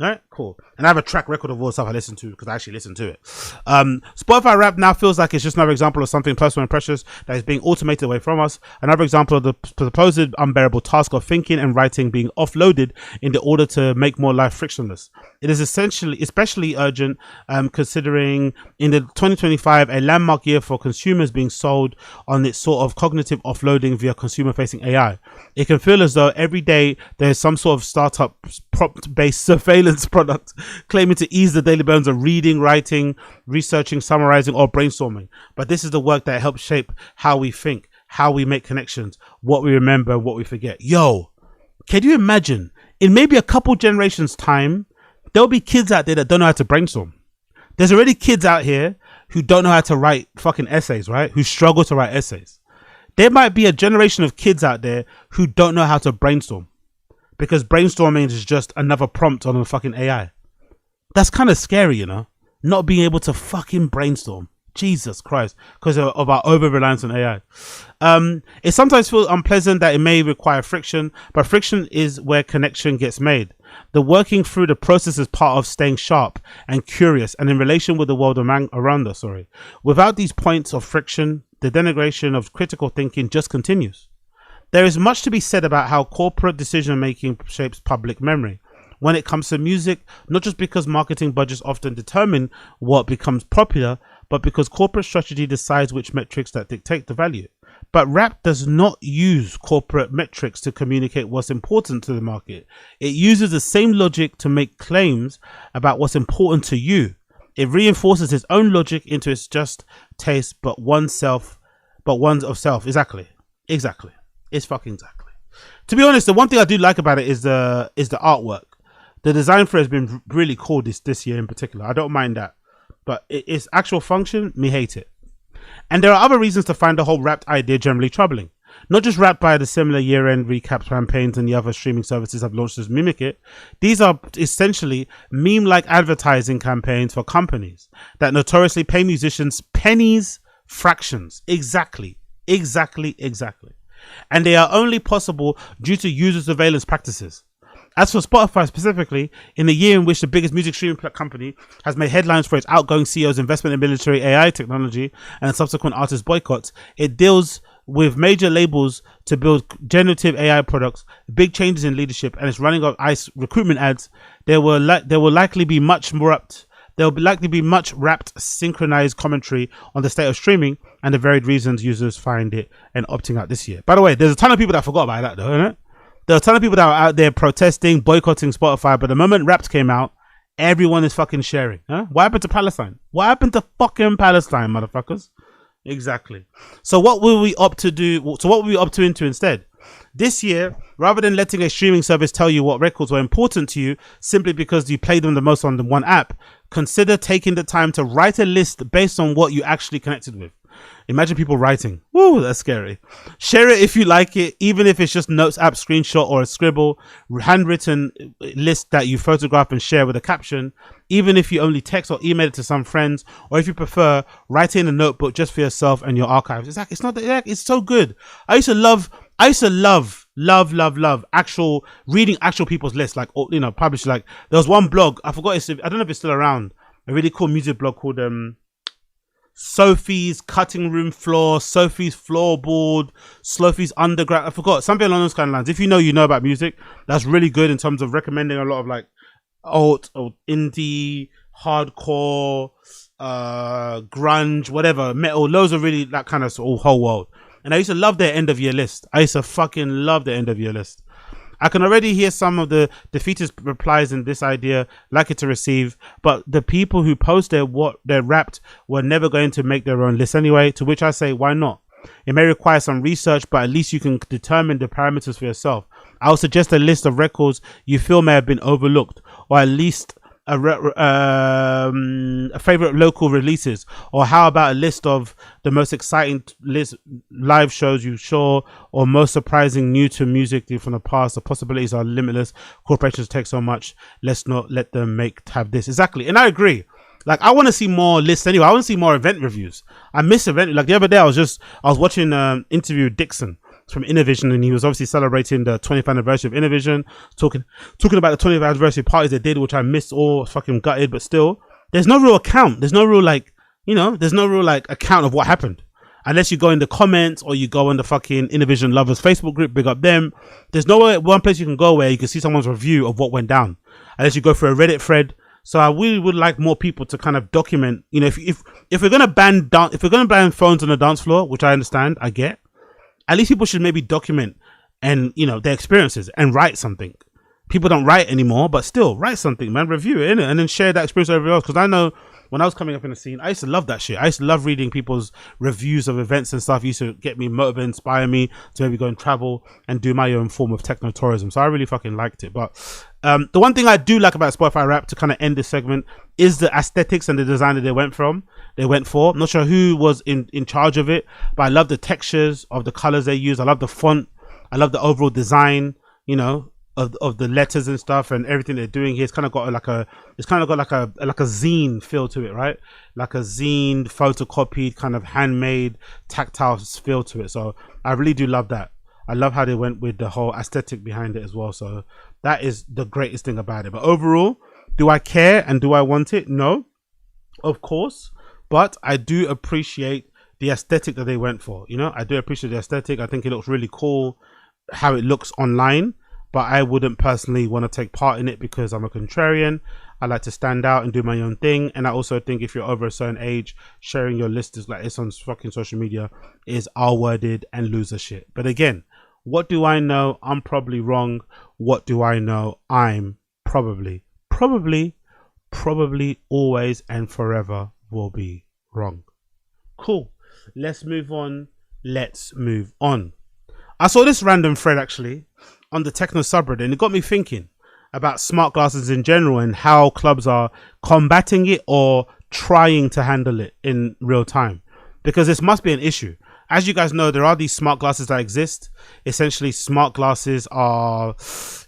All right, cool. And I have a track record of all the stuff I listen to because I actually listen to it. Spotify Rap now feels like it's just another example of something personal and precious that is being automated away from us. Another example of the supposed unbearable task of thinking and writing being offloaded in the order to make more life frictionless. It is especially urgent considering in the 2025, a landmark year for consumers being sold on its sort of cognitive offloading via consumer-facing AI. It can feel as though every day there is some sort of startup prompt-based surveillance product claiming to ease the daily burdens of reading, writing, researching, summarizing, or brainstorming. But this is the work that helps shape how we think, how we make connections, what we remember, what we forget. Yo, can you imagine in maybe a couple generations time, there'll be kids out there that don't know how to brainstorm. There's already kids out here who don't know how to write fucking essays, right? Who struggle to write essays. There might be a generation of kids out there who don't know how to brainstorm. Because brainstorming is just another prompt on a fucking AI. That's kind of scary, you know? Not being able to fucking brainstorm. Jesus Christ. Because of our over-reliance on AI. It sometimes feels unpleasant that it may require friction, but friction is where connection gets made. The working through the process is part of staying sharp and curious and in relation with the world around us. Without these points of friction, the denigration of critical thinking just continues. There is much to be said about how corporate decision-making shapes public memory. When it comes to music, not just because marketing budgets often determine what becomes popular, but because corporate strategy decides which metrics that dictate the value. But rap does not use corporate metrics to communicate what's important to the market. It uses the same logic to make claims about what's important to you. It reinforces its own logic into its just taste, but one's of self. Exactly. It's fucking exactly. To be honest, the one thing I do like about it is the artwork. The design for it has been really cool this year in particular. I don't mind that. But its actual function, me hate it. And there are other reasons to find the whole Wrapped idea generally troubling. Not just Wrapped by the similar year-end recap campaigns and the other streaming services have launched to mimic it. These are essentially meme-like advertising campaigns for companies that notoriously pay musicians pennies, fractions. Exactly. And they are only possible due to user surveillance practices. As for Spotify specifically, in the year in which the biggest music streaming company has made headlines for its outgoing CEO's investment in military AI technology and subsequent artist boycotts, it deals with major labels to build generative AI products, big changes in leadership, and its running of ICE recruitment ads. There will likely be much wrapped, synchronized commentary on the state of streaming and the varied reasons users find it and opting out this year. By the way, there's a ton of people that forgot about that though, isn't it? There are a ton of people that are out there protesting, boycotting Spotify, but the moment Wrapped came out, everyone is fucking sharing. Huh? What happened to Palestine? What happened to fucking Palestine, motherfuckers? Exactly. So what will we opt to do? So what will we opt into instead? This year, rather than letting a streaming service tell you what records were important to you simply because you played them the most on the one app, consider taking the time to write a list based on what you actually connected with. Imagine people writing. Woo, that's scary. Share it if you like it, even if it's just notes app screenshot or a scribble, handwritten list that you photograph and share with a caption, even if you only text or email it to some friends, or if you prefer, write it in a notebook just for yourself and your archives. It's like, it's not that, it's so good. I used to love actual reading actual people's lists, like, you know, published. Like there was one blog, I forgot, I don't know if it's still around, a really cool music blog called Sophie's Cutting Room Floor, Sophie's Floorboard, Sophie's Underground. I forgot, something along those kind of lines. If you know about music, that's really good in terms of recommending a lot of like alt or indie, hardcore, grunge, whatever, metal. Those are really that kind of whole world. And I used to love their end of year list. I used to fucking love their end of year list. I can already hear some of the defeatist replies in this idea, likely to receive, but the people who post their Wrapped were never going to make their own list anyway, to which I say, why not? It may require some research, but at least you can determine the parameters for yourself. I would suggest a list of records you feel may have been overlooked, or at least a favorite local releases, or how about a list of the most exciting live shows you saw, or most surprising new to music from the past. The possibilities are limitless. Corporations take so much. Let's not let them have this. Exactly. And I agree. Like, I want to see more lists anyway. I want to see more event reviews. I miss event. Like the other day, I was watching interview with Dixon from Innovision, and he was obviously celebrating the 20th anniversary of Innovision, talking about the 20th anniversary parties they did, which I missed, all fucking gutted. But still, there's no real account. There's no real account of what happened, unless you go in the comments or you go on the fucking Innovision lovers Facebook group. Big up them. There's no one place you can go where you can see someone's review of what went down, unless you go through a Reddit thread. So I really would like more people to kind of document. You know, if we're gonna ban phones on the dance floor, which I understand, I get. At least people should maybe document and, you know, their experiences and write something. People don't write anymore, but still write something, man. Review it, innit? And then share that experience with everyone else. Because I know when I was coming up in the scene, I used to love that shit. I used to love reading people's reviews of events and stuff. It used to get me motivated, inspire me to maybe go and travel and do my own form of techno tourism. So I really fucking liked it. But the one thing I do like about Spotify Wrapped, to kind of end this segment, is the aesthetics and the design that they went for. I'm not sure who was in charge of it, but I love the textures of the colors they use. I love the font. I love the overall design, you know, of the letters and stuff and everything they're doing here. It's kind of got like a zine feel to it, right? Like a zine, photocopied, kind of handmade, tactile feel to it. So I really do love that. I love how they went with the whole aesthetic behind it as well. So that is the greatest thing about it. But overall, do I care and do I want it? No, of course. But I do appreciate the aesthetic that they went for. You know, I do appreciate the aesthetic. I think it looks really cool how it looks online. But I wouldn't personally want to take part in it because I'm a contrarian. I like to stand out and do my own thing. And I also think if you're over a certain age, sharing your list is like this on fucking social media is R-worded and loser shit. But again, what do I know? I'm probably wrong. What do I know? I'm probably always and forever will be wrong. Cool. Let's move on. I saw this random thread actually on the techno subreddit, and it got me thinking about smart glasses in general and how clubs are combating it or trying to handle it in real time, because this must be an issue. As you guys know, there are these smart glasses that exist. Essentially, smart glasses are,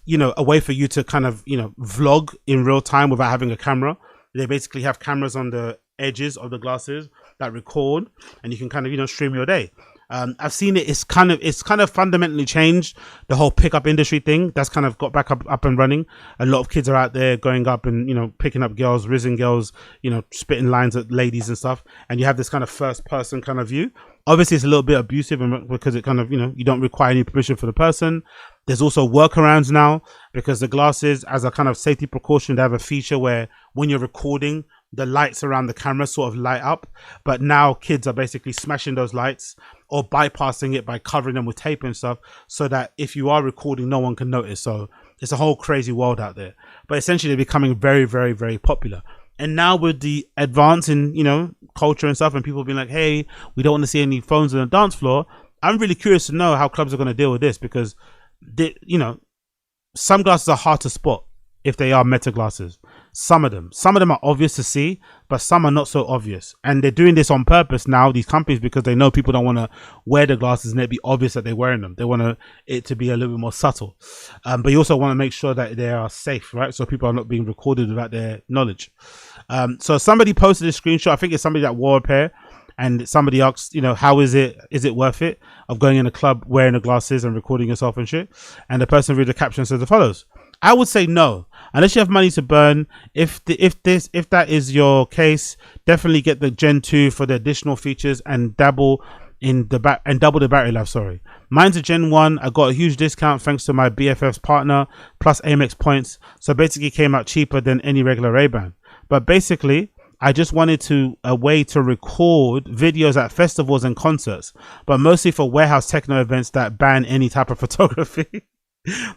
you know, a way for you to kind of, you know, vlog in real time without having a camera. They basically have cameras on the edges of the glasses that record, and you can kind of, you know, stream your day. I've seen it. It's kind of fundamentally changed the whole pickup industry thing. That's kind of got back up and running. A lot of kids are out there going up and, you know, picking up girls, rizzing girls, you know, spitting lines at ladies and stuff. And you have this kind of first person kind of view. Obviously, it's a little bit abusive because it kind of, you know, you don't require any permission for the person. There's also workarounds now because the glasses, as a kind of safety precaution, they have a feature where when you're recording, the lights around the camera sort of light up. But now kids are basically smashing those lights or bypassing it by covering them with tape and stuff so that if you are recording, no one can notice. So it's a whole crazy world out there. But essentially, they're becoming very, very, very popular. And now with the advance in, you know, culture and stuff, and people being like, hey, we don't want to see any phones on the dance floor, I'm really curious to know how clubs are going to deal with this because, you know, some glasses are hard to spot if they are meta glasses. Some of them are obvious to see, but some are not so obvious. And they're doing this on purpose now, these companies, because they know people don't want to wear the glasses and it be obvious that they're wearing them. They want it to be a little bit more subtle. But you also want to make sure that they are safe, right? So people are not being recorded without their knowledge. So somebody posted a screenshot. I think it's somebody that wore a pair. And somebody asked, you know, how is it worth it of going in a club wearing the glasses and recording yourself and shit? And the person read the caption says as follows: I would say no, unless you have money to burn. If that is your case, definitely get the Gen 2 for the additional features and double the battery life. Sorry, mine's a Gen 1. I got a huge discount thanks to my BFF's partner plus Amex points, so basically came out cheaper than any regular Ray-Ban. But basically, I just wanted a way to record videos at festivals and concerts, but mostly for warehouse techno events that ban any type of photography.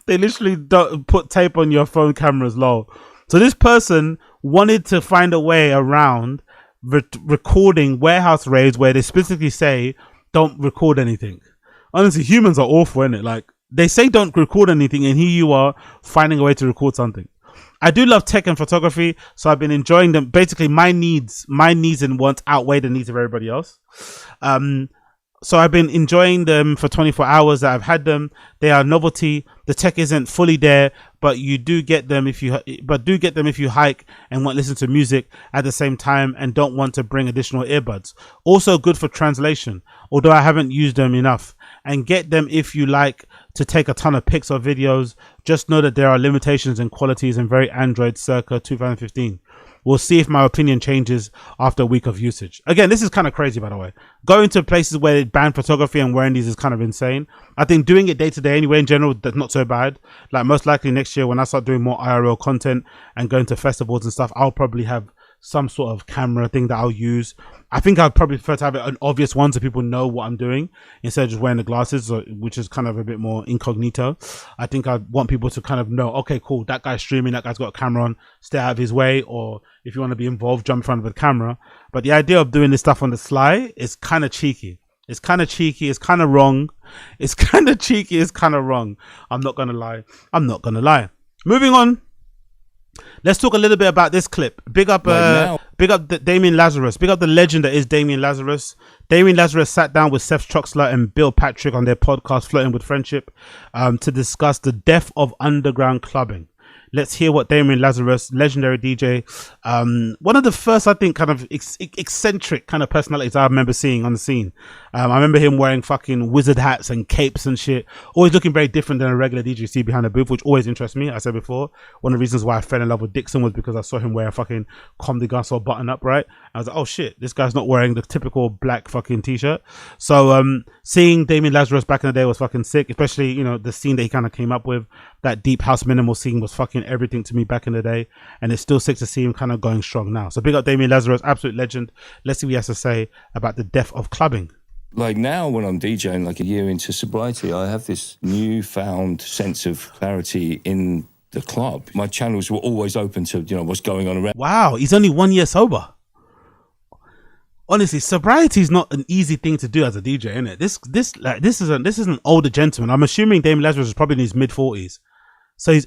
They literally don't put tape on your phone cameras, lol. So this person wanted to find a way around recording warehouse raids where they specifically say, don't record anything. Honestly, humans are awful, isn't it? Like, they say don't record anything, and here you are finding a way to record something. I do love tech and photography, so I've been enjoying them. Basically, my needs and wants outweigh the needs of everybody else. So I've been enjoying them for 24 hours that I've had them. They are novelty. The tech isn't fully there, but you do get them if you hike and want to listen to music at the same time and don't want to bring additional earbuds. Also good for translation, although I haven't used them enough. And get them if you like to take a ton of pics or videos. Just know that there are limitations in qualities and very Android circa 2015. We'll see if my opinion changes after a week of usage. Again, this is kind of crazy, by the way. Going to places where they ban photography and wearing these is kind of insane. I think doing it day to day anyway, in general, that's not so bad. Like, most likely next year when I start doing more IRL content and going to festivals and stuff, I'll probably have some sort of camera thing that I'll use. I think I'd probably prefer to have an obvious one so people know what I'm doing instead of just wearing the glasses, which is kind of a bit more incognito. I think I want people to kind of know, okay, cool, that guy's streaming, that guy's got a camera on, stay out of his way, or if you want to be involved, jump in front of the camera. But the idea of doing this stuff on the sly is kind of cheeky. It's kind of cheeky. It's kind of wrong. It's kind of cheeky. It's kind of wrong. I'm not going to lie. Moving on. Let's talk a little bit about this clip. Big up Damian Lazarus. Big up the legend that is Damian Lazarus. Damian Lazarus sat down with Seth Troxler and Bill Patrick on their podcast Flirting with Friendship to discuss the death of underground clubbing. Let's hear what Damian Lazarus, legendary DJ, one of the first, I think, kind of eccentric kind of personalities I remember seeing on the scene. I remember him wearing fucking wizard hats and capes and shit, always looking very different than a regular DJ you see behind the booth, which always interests me. I said before, one of the reasons why I fell in love with Dixon was because I saw him wear a fucking Comedy Gus or button up, right? I was like, oh shit, this guy's not wearing the typical black fucking t-shirt. So seeing Damian Lazarus back in the day was fucking sick, especially, you know, the scene that he kind of came up with. That deep house minimal scene was fucking everything to me back in the day, and it's still sick to see him kind of going strong now. So big up Damian Lazarus, absolute legend. Let's see what he has to say about the death of clubbing. Like now when I'm DJing, like a year into sobriety, I have this newfound sense of clarity in the club. My channels were always open to, you know, what's going on around. Wow, he's only 1 year sober. Honestly, sobriety is not an easy thing to do as a DJ, isn't it? This is an older gentleman. I'm assuming Damian Lazarus is probably in his mid-40s. So he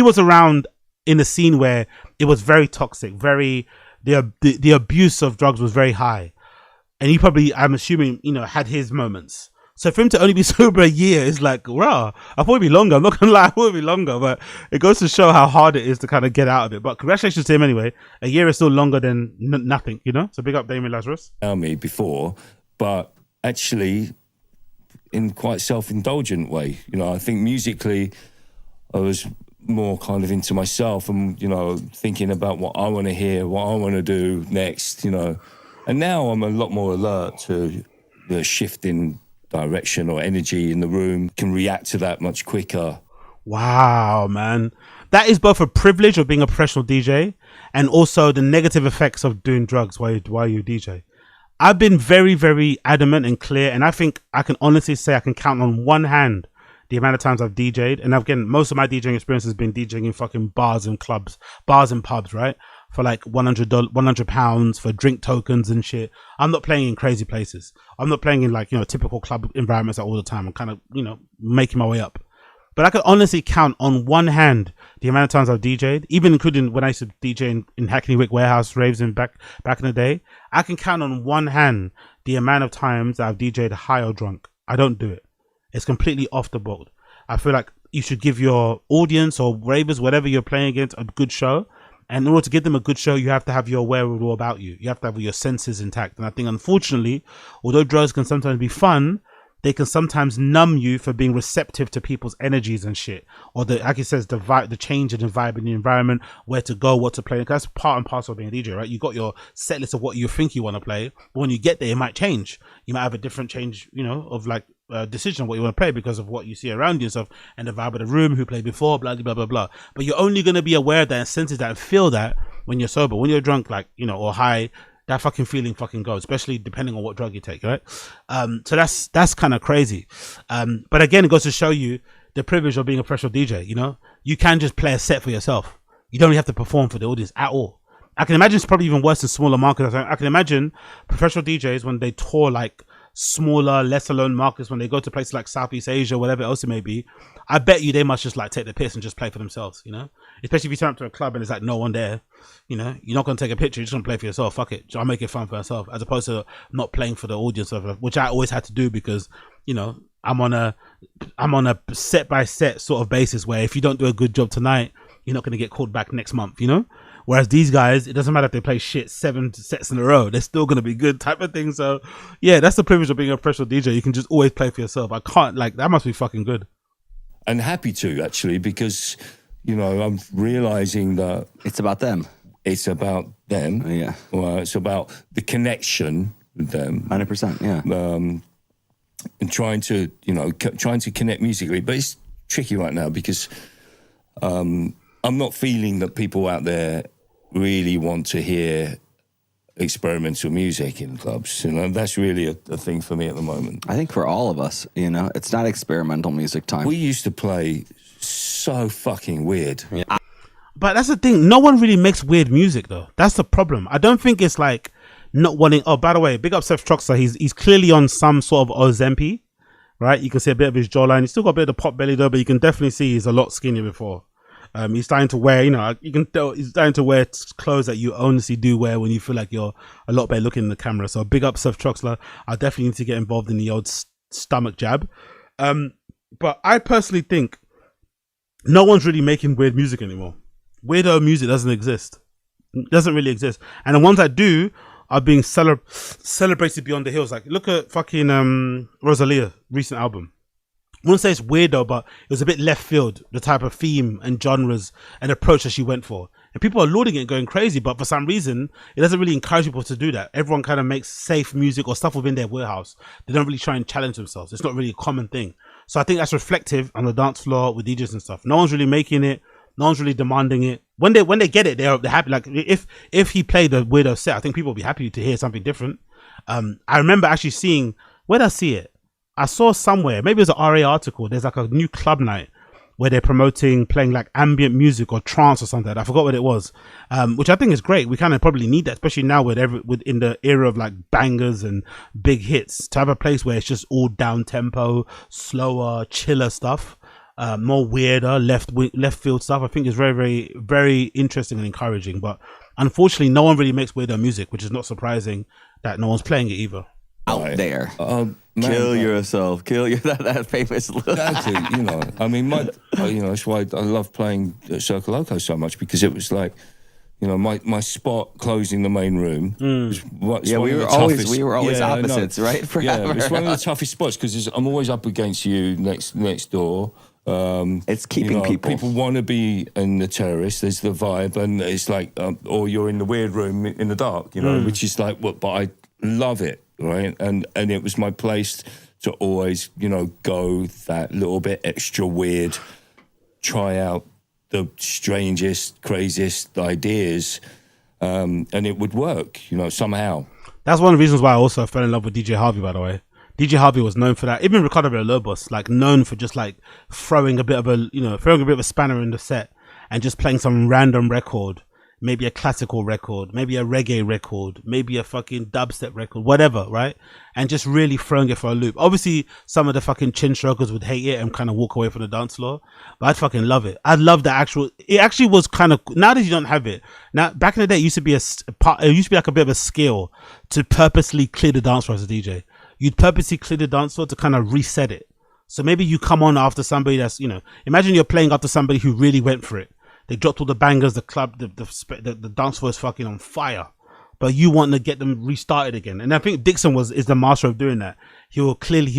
was around in a scene where it was very toxic, the abuse of drugs was very high, and he probably, I'm assuming, you know, had his moments. So for him to only be sober a year is like, rah, I'll probably be longer. I'm not gonna lie, I'll probably be longer, but it goes to show how hard it is to kind of get out of it. But congratulations to him anyway. A year is still longer than nothing, you know. So big up Damian Lazarus. Me before, but actually in quite self-indulgent way. You know, I think musically I was more kind of into myself and, you know, thinking about what I want to hear, what I want to do next, you know. And now I'm a lot more alert to the shift in direction or energy in the room, can react to that much quicker. Wow, man. That is both a privilege of being a professional DJ and also the negative effects of doing drugs while you DJ. I've been very, very adamant and clear, and I think I can honestly say I can count on one hand the amount of times I've DJ'd. And again, most of my DJing experience has been DJing in fucking bars and clubs, bars and pubs, right? For like £100 for drink tokens and shit. I'm not playing in crazy places. I'm not playing in like, you know, typical club environments all the time. I'm kind of, you know, making my way up. But I could honestly count on one hand the amount of times I've DJ'd, even including when I used to DJ in Hackney Wick Warehouse raves and back in the day. I can count on one hand the amount of times that I've DJ'd high or drunk. I don't do it. It's completely off the board. I feel like you should give your audience or ravers, whatever you're playing against, a good show. And in order to give them a good show, you have to have your wherewithal about you. You have to have your senses intact. And I think, unfortunately, although drugs can sometimes be fun, they can sometimes numb you for being receptive to people's energies and shit, or the, like it says, the change in the vibe in the environment, where to go, what to play. That's part and parcel of being a DJ, right? You got your set list of what you think you want to play, but when you get there, it might change. You might have a different change, you know, of like decision on what you want to play because of what you see around you and stuff, and the vibe of the room, who played before, blah blah blah blah. But you're only going to be aware of that and sense that and feel that when you're sober. When you're drunk, like, you know, or high, that fucking feeling fucking goes, especially depending on what drug you take, right? So that's kind of crazy. But again, it goes to show you the privilege of being a professional DJ. You know, you can just play a set for yourself. You don't really have to perform for the audience at all. I can imagine it's probably even worse in smaller markets. I can imagine professional DJs when they tour like smaller, lesser known markets, when they go to places like Southeast Asia, whatever else it may be, I bet you they must just like take the piss and just play for themselves, you know? Especially if you turn up to a club and there's like no one there, you know? You're not going to take a picture, you're just going to play for yourself. Fuck it. I'll make it fun for myself, as opposed to not playing for the audience, which I always had to do because, you know, I'm on a set by set sort of basis where if you don't do a good job tonight, you're not going to get called back next month, you know? Whereas these guys, it doesn't matter if they play shit 7 sets in a row, they're still going to be good type of thing. So yeah, that's the privilege of being a professional DJ. You can just always play for yourself. I can't, like, that must be fucking good. And happy to, actually, because, you know, I'm realizing that it's about them. It's about them. Yeah. Well, it's about the connection with them. 100%, yeah. And trying to, you know, trying to connect musically. But it's tricky right now because I'm not feeling that people out there really want to hear experimental music in clubs. You know, that's really a thing for me at the moment. I think for all of us, you know, it's not experimental music time. We used to play so fucking weird. Yeah. But that's the thing. No one really makes weird music, though. That's the problem. I don't think it's like not wanting... Oh, by the way, big up Seth Troxler. He's clearly on some sort of Ozempic, right? You can see a bit of his jawline. He's still got a bit of the pot belly, though, but you can definitely see he's a lot skinnier before. He's starting to wear, you know, you can tell he's starting to wear clothes that you honestly do wear when you feel like you're a lot better looking in the camera. So big up Seth Troxler. I definitely need to get involved in the old stomach jab. But I personally think no one's really making weird music anymore. Weirdo music doesn't exist. It doesn't really exist. And the ones that do are being celebrated beyond the hills. Like, look at fucking Rosalia recent album. I wouldn't say it's weirdo, but it was a bit left field, the type of theme and genres and approach that she went for. And people are lauding it, going crazy, but for some reason, it doesn't really encourage people to do that. Everyone kind of makes safe music or stuff within their warehouse. They don't really try and challenge themselves. It's not really a common thing. So I think that's reflective on the dance floor with DJs and stuff. No one's really making it. No one's really demanding it. When they get it, they're happy. Like if he played a weirdo set, I think people will be happy to hear something different. I remember actually seeing, where did I see it? I saw somewhere, maybe it was an RA article, there's like a new club night where they're playing like ambient music or trance or something. I forgot what it was, which I think is great. We kind of probably need that, especially now within the era of like bangers and big hits, to have a place where it's just all down tempo, slower, chiller stuff, more weirder, left field stuff. I think is very, very, very interesting and encouraging. But unfortunately, no one really makes weirdo music, which is not surprising that no one's playing it either. Out there. Kill yourself. Kill your that famous look. That's it, you know. I mean, you know, that's why I love playing Circle Loco so much, because it was like You know, my spot closing the main room. Yeah, we were always opposites, right? Forever. Yeah, it's one of the toughest spots because I'm always up against you next door. It's keeping people. People want to be in the terrace. There's the vibe, and it's like, or you're in the weird room in the dark, you know, which is like what. But I love it, right? And it was my place to always, you know, go that little bit extra weird, try out the strangest, craziest ideas, and it would work, you know, somehow. That's one of the reasons why I also fell in love with DJ Harvey, by the way. DJ Harvey was known for that. Even Ricardo Villalobos, like, known for just like throwing a bit of a spanner in the set and just playing some random record, maybe a classical record, maybe a reggae record, maybe a fucking dubstep record, whatever, right? And just really throwing it for a loop. Obviously, some of the fucking chin strokers would hate it and kind of walk away from the dance floor, but I'd fucking love it. I'd love the it actually was kind of, now that you don't have it, now back in the day, it used to be like a bit of a skill to purposely clear the dance floor as a DJ. You'd purposely clear the dance floor to kind of reset it. So maybe you come on after somebody that's, you know, imagine you're playing after somebody who really went for it. They dropped all the bangers, the club, the dance floor is fucking on fire, but you want to get them restarted again. And I think Dixon is the master of doing that. He'll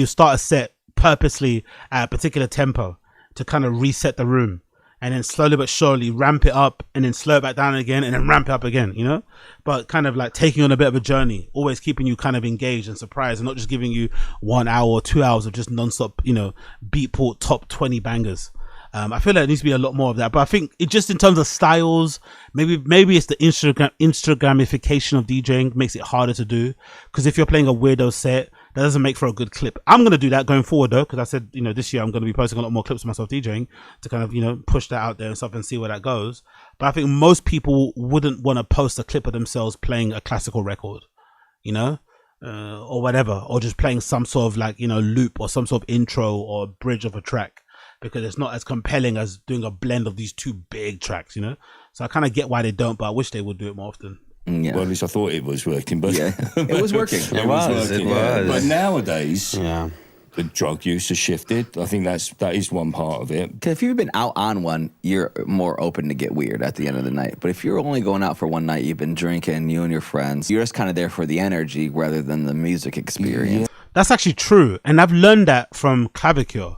start a set purposely at a particular tempo to kind of reset the room, and then slowly but surely ramp it up, and then slow it back down again, and then ramp it up again, you know? But kind of like taking on a bit of a journey, always keeping you kind of engaged and surprised, and not just giving you 1 hour or 2 hours of just non-stop, you know, Beatport top 20 bangers. I feel like there needs to be a lot more of that. But I think it just in terms of styles, maybe it's the Instagramification of DJing makes it harder to do. Because if you're playing a weirdo set, that doesn't make for a good clip. I'm going to do that going forward though, because I said, you know, this year I'm going to be posting a lot more clips of myself DJing to kind of, you know, push that out there and stuff and see where that goes. But I think most people wouldn't want to post a clip of themselves playing a classical record, you know, or whatever, or just playing some sort of like, you know, loop or some sort of intro or bridge of a track, because it's not as compelling as doing a blend of these two big tracks, you know? So I kind of get why they don't, but I wish they would do it more often. Yeah. Well, at least I thought it was working, but yeah, it was working. It was. But nowadays, the drug use has shifted. I think that is one part of it. Because if you've been out on one, you're more open to get weird at the end of the night. But if you're only going out for one night, you've been drinking, you and your friends, you're just kind of there for the energy rather than the music experience. Yeah. That's actually true, and I've learned that from Clavicure.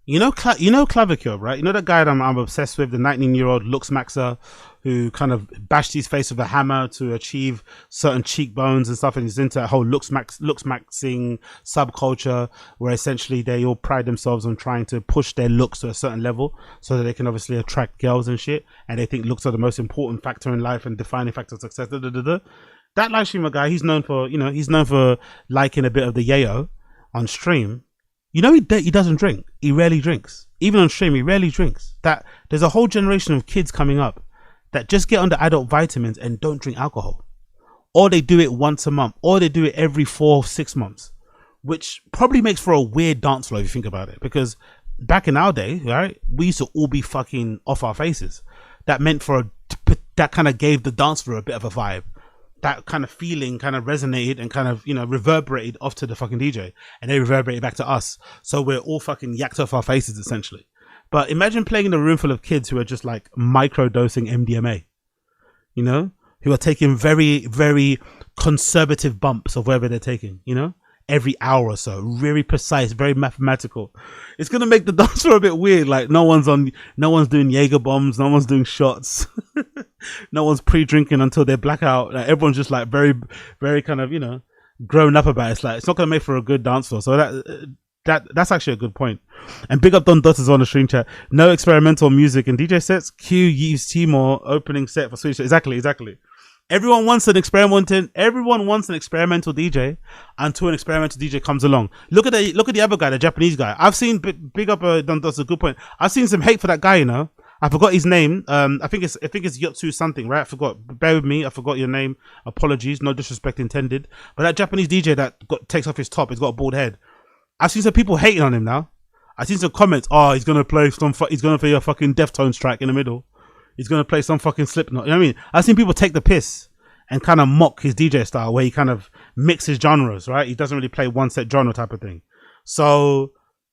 You know Clavicure, right? You know that guy that I'm obsessed with, the 19-year-old Lux Maxer, who kind of bashed his face with a hammer to achieve certain cheekbones and stuff, and he's into that whole Lux Maxing subculture, where essentially they all pride themselves on trying to push their looks to a certain level so that they can obviously attract girls and shit, and they think looks are the most important factor in life and defining factor of success. That live streamer guy, he's known for liking a bit of the yayo on stream. You know, he doesn't drink. He rarely drinks. Even on stream, he rarely drinks. That there's a whole generation of kids coming up that just get on the adult vitamins and don't drink alcohol. Or they do it once a month. Or they do it every 4 or 6 months. Which probably makes for a weird dance floor if you think about it. Because back in our day, right, we used to all be fucking off our faces. That meant that kind of gave the dance floor a bit of a vibe. That kind of feeling kind of resonated and kind of, you know, reverberated off to the fucking DJ, and they reverberated back to us. So we're all fucking yacked off our faces essentially. But imagine playing in a room full of kids who are just like micro-dosing MDMA, you know, who are taking very, very conservative bumps of whatever they're taking, you know, every hour or so, very precise, very mathematical. It's going to make the dance floor a bit weird. Like no one's doing Jaeger bombs. No one's doing shots. No one's pre-drinking until they're blackout. Like, everyone's just like very, very kind of, you know, grown up about it. It's like, it's not going to make for a good dance floor. So that's actually a good point. And big up Don Dotters on the stream chat. No experimental music in DJ sets. Cue Yves Timor opening set for Swedish. Exactly. Everyone wants an experimental DJ until an experimental DJ comes along. Look at the other guy, the Japanese guy. I've seen big up Don. That's a good point. I've seen some hate for that guy. You know, I forgot his name. I think it's Yotsu something, right? I forgot. Bear with me. I forgot your name. Apologies. No disrespect intended. But that Japanese DJ that takes off his top, he's got a bald head. I've seen some people hating on him now. I've seen some comments. Oh, he's gonna play a fucking Deftones track in the middle. He's going to play some fucking Slipknot. You know what I mean? I've seen people take the piss and kind of mock his DJ style where he kind of mixes genres, right? He doesn't really play one set genre type of thing. So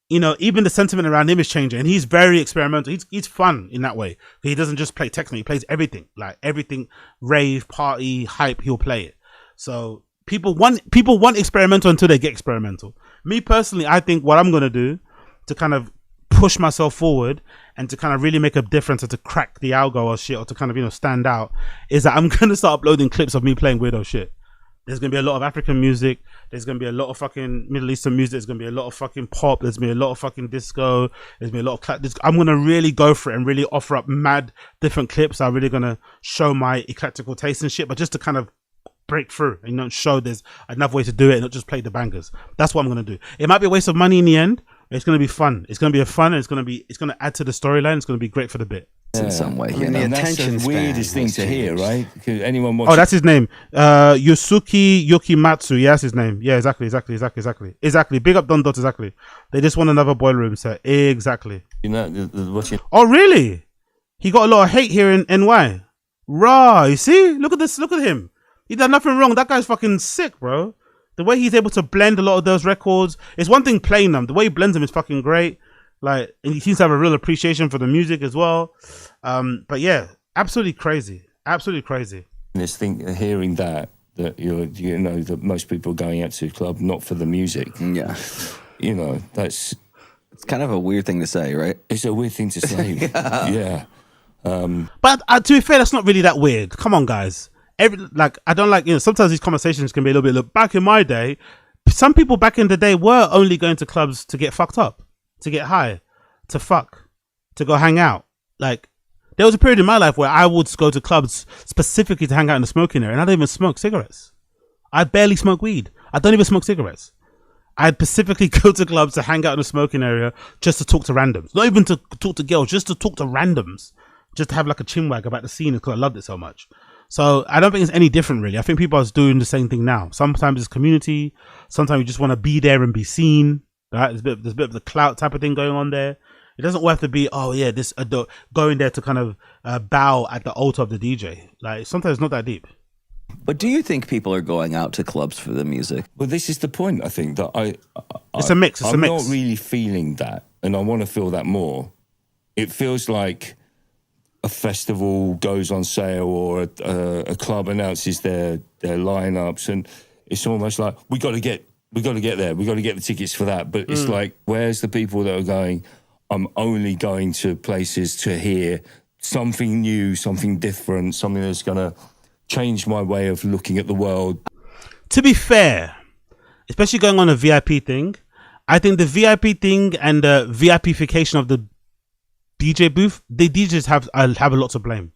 you know, even the sentiment around him is changing, and he's very experimental. He's fun in that way. He doesn't just play techno; he plays everything, like everything, rave, party, hype. He'll play it. So people want experimental until they get experimental. Me personally, I think what I'm gonna do to kind of push myself forward and to kind of really make a difference or to crack the algo or shit or to kind of, you know, stand out is that I'm gonna start uploading clips of me playing weirdo shit. There's gonna be a lot of African music. There's gonna be a lot of fucking Middle Eastern music. There's gonna be a lot of fucking pop. There's gonna be a lot of fucking disco. There's gonna be a lot of I'm gonna really go for it and really offer up mad different clips. I'm really gonna show my eclectical taste and shit, but just to kind of break through and, you know, show there's another way to do it and not just play the bangers. That's what I'm gonna do. It might be a waste of money in the end. It's gonna be fun. It's gonna be fun. And it's gonna add to the storyline. It's gonna be great for the bit. In some way, I mean, that's the weirdest thing to hear, right? Because anyone watching... Oh, that's his name. Yusuke Yokimatsu. Yeah, that's his name. Yeah, exactly. Big up Don Dot, exactly. They just want another boiler room set. Exactly. You know, watching... Oh, really? He got a lot of hate here in NY. Rah, you see? Look at this. Look at him. He done nothing wrong. That guy's fucking sick, bro. The way he's able to blend a lot of those records. It's one thing playing them. The way he blends them is fucking great. Like, and he seems to have a real appreciation for the music as well. But yeah, absolutely crazy. This thing, hearing that you know that most people are going out to the club not for the music. Yeah, you know, it's kind of a weird thing to say, right? It's a weird thing to say. Yeah. But to be fair, that's not really that weird. Come on, guys. I don't like, you know, sometimes these conversations can be a little bit. Look, back in my day, some people back in the day were only going to clubs to get fucked up, to get high, to fuck, to go hang out. Like, there was a period in my life where I would go to clubs specifically to hang out in the smoking area, and I don't even smoke cigarettes. I barely smoke weed. I don't even smoke cigarettes. I'd specifically go to clubs to hang out in the smoking area just to talk to randoms. Not even to talk to girls, just to talk to randoms. Just to have like a chinwag about the scene because I loved it so much. So I don't think it's any different, really. I think people are doing the same thing now. Sometimes it's community. Sometimes you just want to be there and be seen. Right? There's a bit of the clout type of thing going on there. It doesn't have to be, oh yeah, this going there to kind of bow at the altar of the DJ. Like, sometimes it's not that deep. But do you think people are going out to clubs for the music? Well, this is the point. I think that it's a mix. I'm not really feeling that, and I want to feel that more. It feels like a festival goes on sale, or a club announces their lineups, and it's almost like we got to get there. We got to get the tickets for that. But it's like, where's the people that are going? I'm only going to places to hear something new, something different, something that's going to change my way of looking at the world. To be fair, especially going on a VIP thing, I think the VIP thing and the VIPification of the DJ booth, the DJs have a lot to blame.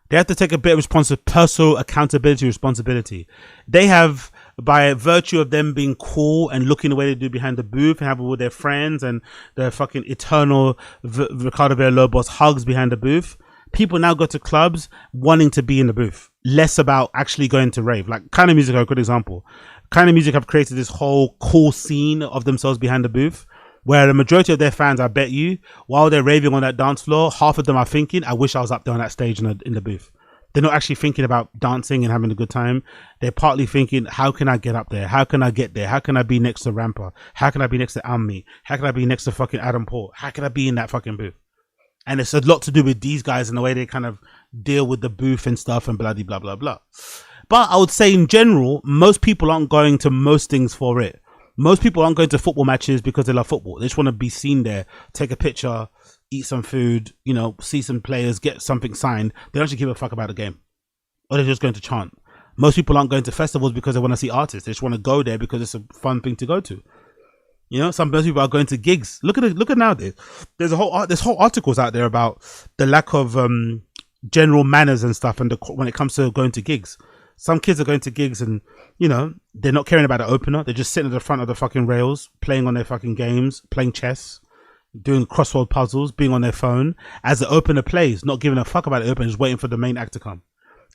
They have to take a bit of personal accountability, responsibility. They have, by virtue of them being cool and looking the way they do behind the booth and having with their friends and their fucking eternal Ricardo Villalobos hugs behind the booth, people now go to clubs wanting to be in the booth, less about actually going to rave. Like Kind of Music are a good example. Kind of Music have created this whole cool scene of themselves behind the booth, where the majority of their fans, I bet you, while they're raving on that dance floor, half of them are thinking, I wish I was up there on that stage in the booth. They're not actually thinking about dancing and having a good time. They're partly thinking, how can I get up there? How can I get there? How can I be next to Rampa? How can I be next to Ammi? How can I be next to fucking Adam Port? How can I be in that fucking booth? And it's a lot to do with these guys and the way they kind of deal with the booth and stuff and blah, blah, blah, blah. But I would say in general, most people aren't going to most things for it. Most people aren't going to football matches because they love football. They just want to be seen there, take a picture, eat some food, you know, see some players, get something signed. They don't actually give a fuck about the game. Or they're just going to chant. Most people aren't going to festivals because they want to see artists. They just want to go there because it's a fun thing to go to. You know, some people are going to gigs. Look at nowadays. There's whole articles out there about the lack of general manners and stuff, and when it comes to going to gigs. Some kids are going to gigs and, you know, they're not caring about the opener. They're just sitting at the front of the fucking rails, playing on their fucking games, playing chess, doing crossword puzzles, being on their phone as the opener plays, not giving a fuck about the opener, just waiting for the main act to come.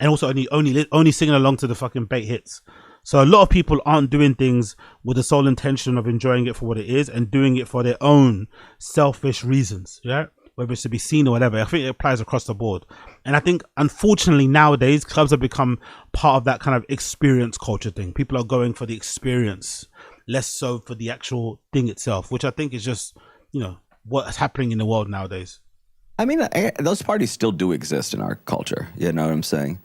And also only singing along to the fucking bait hits. So a lot of people aren't doing things with the sole intention of enjoying it for what it is and doing it for their own selfish reasons. Yeah. Whether it's to be seen or whatever. I think it applies across the board. And I think, unfortunately, nowadays, clubs have become part of that kind of experience culture thing. People are going for the experience, less so for the actual thing itself, which I think is just, you know, what's happening in the world nowadays. I mean, those parties still do exist in our culture. You know what I'm saying?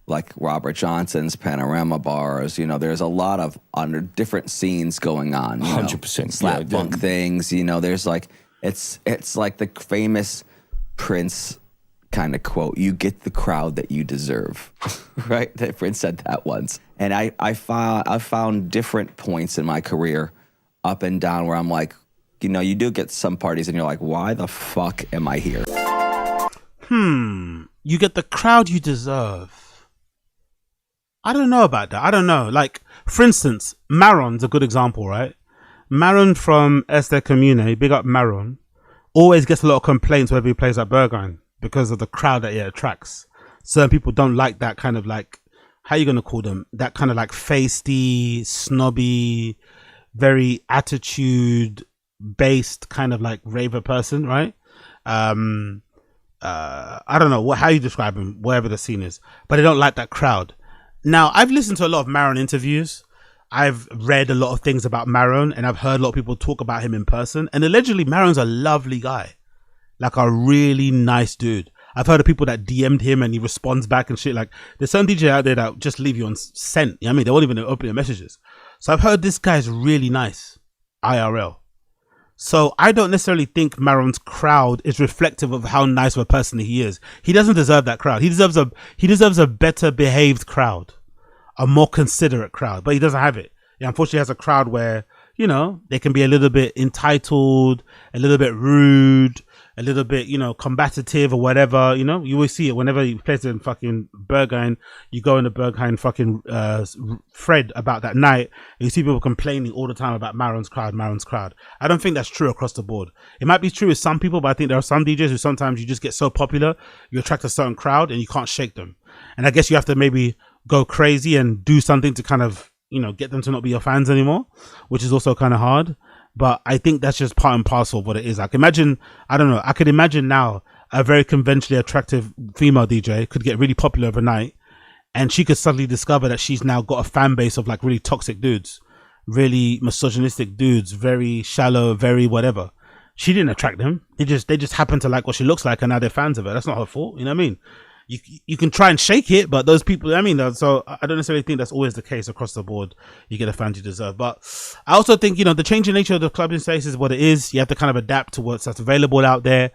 Like Robert Johnson's Panorama Bars. You know, there's a lot of under different scenes going on. 100%. Slap punk things. You know, there's like it's like the famous Prince kind of quote: "You get the crowd that you deserve." Right? That Prince said that once. And I found different points in my career, up and down, where I'm like, you know, you do get some parties and you're like, why the fuck am I here? You get the crowd you deserve. I don't know about that. I don't know. Like, for instance, Maron's a good example, right? Maron from Este Commune, big up Maron, always gets a lot of complaints whenever he plays at Berghain because of the crowd that it attracts. Certain people don't like that kind of like, how are you going to call them? That kind of like feisty, snobby, very attitude-based kind of like raver person, right? I don't know how you describe him, wherever the scene is, but they don't like that crowd. Now, I've listened to a lot of Maron interviews. I've read a lot of things about Maron, and I've heard a lot of people talk about him in person. And allegedly, Maron's a lovely guy, like a really nice dude. I've heard of people that DM'd him and he responds back and shit. Like, there's some DJ out there that just leave you on sent. You know what I mean? They won't even open your messages. So I've heard this guy's really nice, IRL. So I don't necessarily think Maron's crowd is reflective of how nice of a person he is. He doesn't deserve that crowd. He deserves a better behaved crowd, a more considerate crowd, but he doesn't have it. He unfortunately has a crowd where, you know, they can be a little bit entitled, a little bit rude, a little bit, you know, combative or whatever. You know, you always see it whenever he plays in fucking Berghain. You go in the Berghain fucking thread about that night, and you see people complaining all the time about Maron's crowd. I don't think that's true across the board. It might be true with some people, but I think there are some DJs who sometimes you just get so popular, you attract a certain crowd and you can't shake them. And I guess you have to maybe go crazy and do something to kind of, you know, get them to not be your fans anymore, which is also kind of hard. But I think that's just part and parcel of what it is. I could imagine now a very conventionally attractive female DJ could get really popular overnight, and she could suddenly discover that she's now got a fan base of like really toxic dudes, really misogynistic dudes, very shallow, very whatever. She didn't attract them. They just happen to like what she looks like, and now they're fans of her. That's not her fault. You know what I mean? You can try and shake it, but those people, I mean, so I don't necessarily think that's always the case across the board. You get the fans you deserve. But I also think, you know, the changing nature of the clubbing space is what it is. You have to kind of adapt to what's available out there.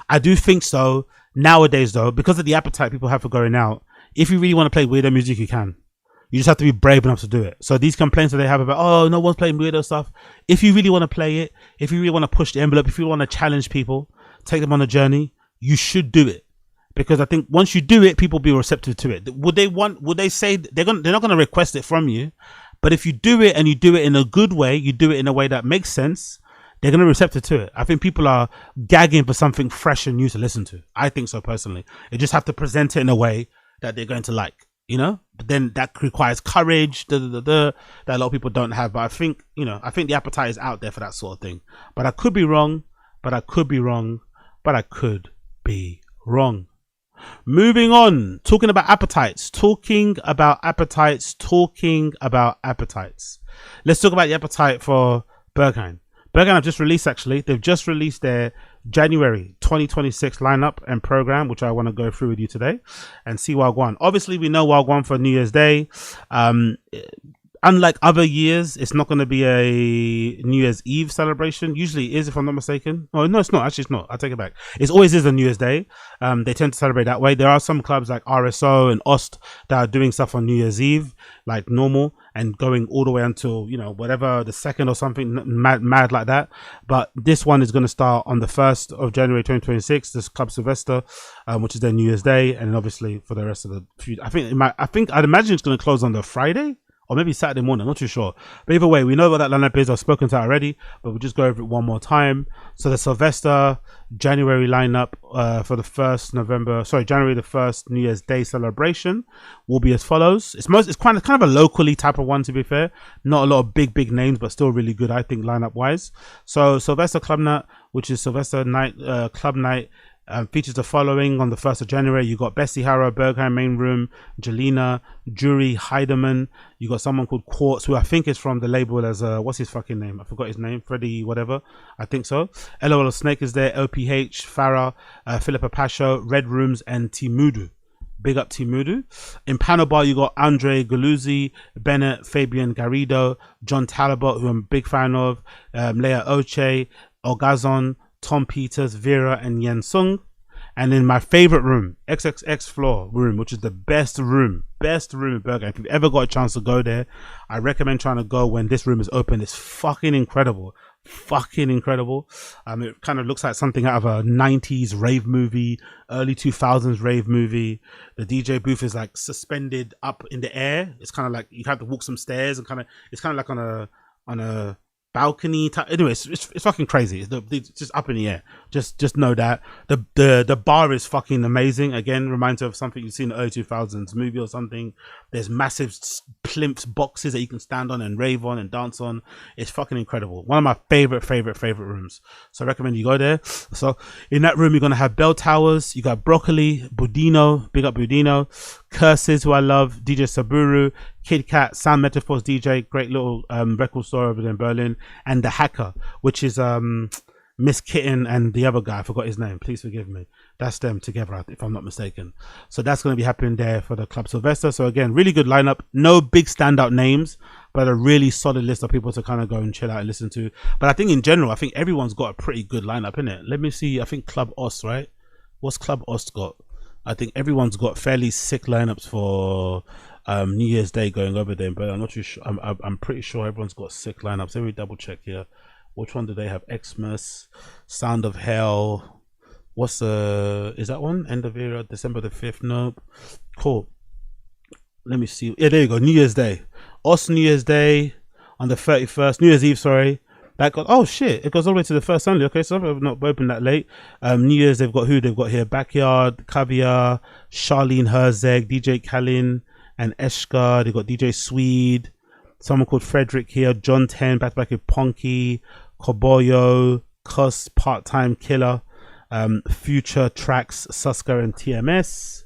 I do think so. Nowadays, though, because of the appetite people have for going out, if you really want to play weirdo music, you can. You just have to be brave enough to do it. So these complaints that they have about, oh, no one's playing weirdo stuff. If you really want to play it, if you really want to push the envelope, if you want to challenge people, take them on a journey, you should do it. Because I think once you do it, people will be receptive to it. Would they say they're not going to request it from you? But if you do it and you do it in a good way, you do it in a way that makes sense, they're going to be receptive to it. I think people are gagging for something fresh and new to listen to. I think so personally. You just have to present it in a way that they're going to like, you know? But then that requires courage, that a lot of people don't have. But I think the appetite is out there for that sort of thing. But I could be wrong, Moving on, talking about appetites. Let's talk about the appetite for Berghain. Berghain have just released, actually. They've just released their January 2026 lineup and program, which I want to go through with you today and see Wagwan. Obviously, we know Wagwan for New Year's Day. Unlike other years, it's not going to be a New Year's Eve celebration. Usually it is, if I'm not mistaken. Oh, no, it's not. Actually, it's not. I take it back. It always is a New Year's Day. They tend to celebrate that way. There are some clubs like RSO and Ost that are doing stuff on New Year's Eve, like normal, and going all the way until, you know, whatever, the 2nd or something, mad like that. But this one is going to start on the 1st of January 2026, this Club Sylvester, which is their New Year's Day. And then obviously for the rest of the few, I'd imagine it's going to close on the Friday. Or maybe Saturday morning, I'm not too sure. But either way, we know what that lineup is. I've spoken to it already, but we'll just go over it one more time. So the Sylvester January lineup for the January the 1st New Year's Day celebration will be as follows. It's kind of a locally type of one, to be fair. Not a lot of big names, but still really good, I think, lineup wise. So Sylvester Club Night, which is Sylvester Night Club Night, Features the following on the 1st of January. You got Bessie Harrow, Berghain Main Room, Jelena, Jury Heidemann. You got someone called Quartz, who I think is from the label as what's his fucking name? I forgot his name. Freddie whatever. I think so. LOL Snake is there. OPH, Farah, Philippa Pasho, Red Rooms, and Timudu. Big up Timudu. In Panel Bar, you got Andre Galuzzi, Bennett, Fabian Garrido, John Talbot, who I'm a big fan of, Leia Oche, Ogazon, Tom Peters, Vera, and Yen Sung. And in my favorite room, XXX Floor room, which is the best room in Berghain. If you've ever got a chance to go there, I recommend trying to go when this room is open. It's fucking incredible. It kind of looks like something out of a 90s rave movie, early 2000s rave movie. The DJ booth is like suspended up in the air. It's kind of like you have to walk some stairs and it's kind of like on a balcony type. Anyway, it's fucking crazy. It's just up in the air. Just know that the bar is fucking amazing. Again, reminds you of something you've seen in the early 2000s movie or something. There's massive plinth boxes that you can stand on and rave on and dance on. It's fucking incredible. One of my favorite rooms. So I recommend you go there. So in that room, you're gonna have Bell Towers. You got Broccoli, Budino, big up Budino, Curses, who I love, DJ Saburu, Kid Cat, Sound Metaphors DJ, great little record store over there in Berlin, and The Hacker, which is Miss Kitten and the other guy, I forgot his name, please forgive me. That's them together, if I'm not mistaken. So that's going to be happening there for the Club Sylvester. So again, really good lineup. No big standout names, but a really solid list of people to kind of go and chill out and listen to. But I think in general, I think everyone's got a pretty good lineup, innit? Let me see. I think Club Ost, right? What's Club Ost got? I think everyone's got fairly sick lineups for New Year's Day going over there, but I'm not too sure. I'm pretty sure everyone's got sick lineups. Let me double check here. Which one do they have? Xmas, Sound of Hell. What's is that one? End of Era, December the 5th. Nope. Cool. Let me see. Yeah, there you go. New Year's Day. Ost New Year's Day on the 31st. New Year's Eve, sorry. That got, oh shit, it goes all the way to the first only. Okay, so I've not opened that late. New Year's, they've got who? They've got here Backyard, Caviar, Charlene Herzeg, DJ Kalin, and Eshka. They've got DJ Swede, someone called Frederick here, John 10, back to back with Ponky, Koboyo, Cuss, Part-Time Killer, Future Tracks, Suska, and TMS.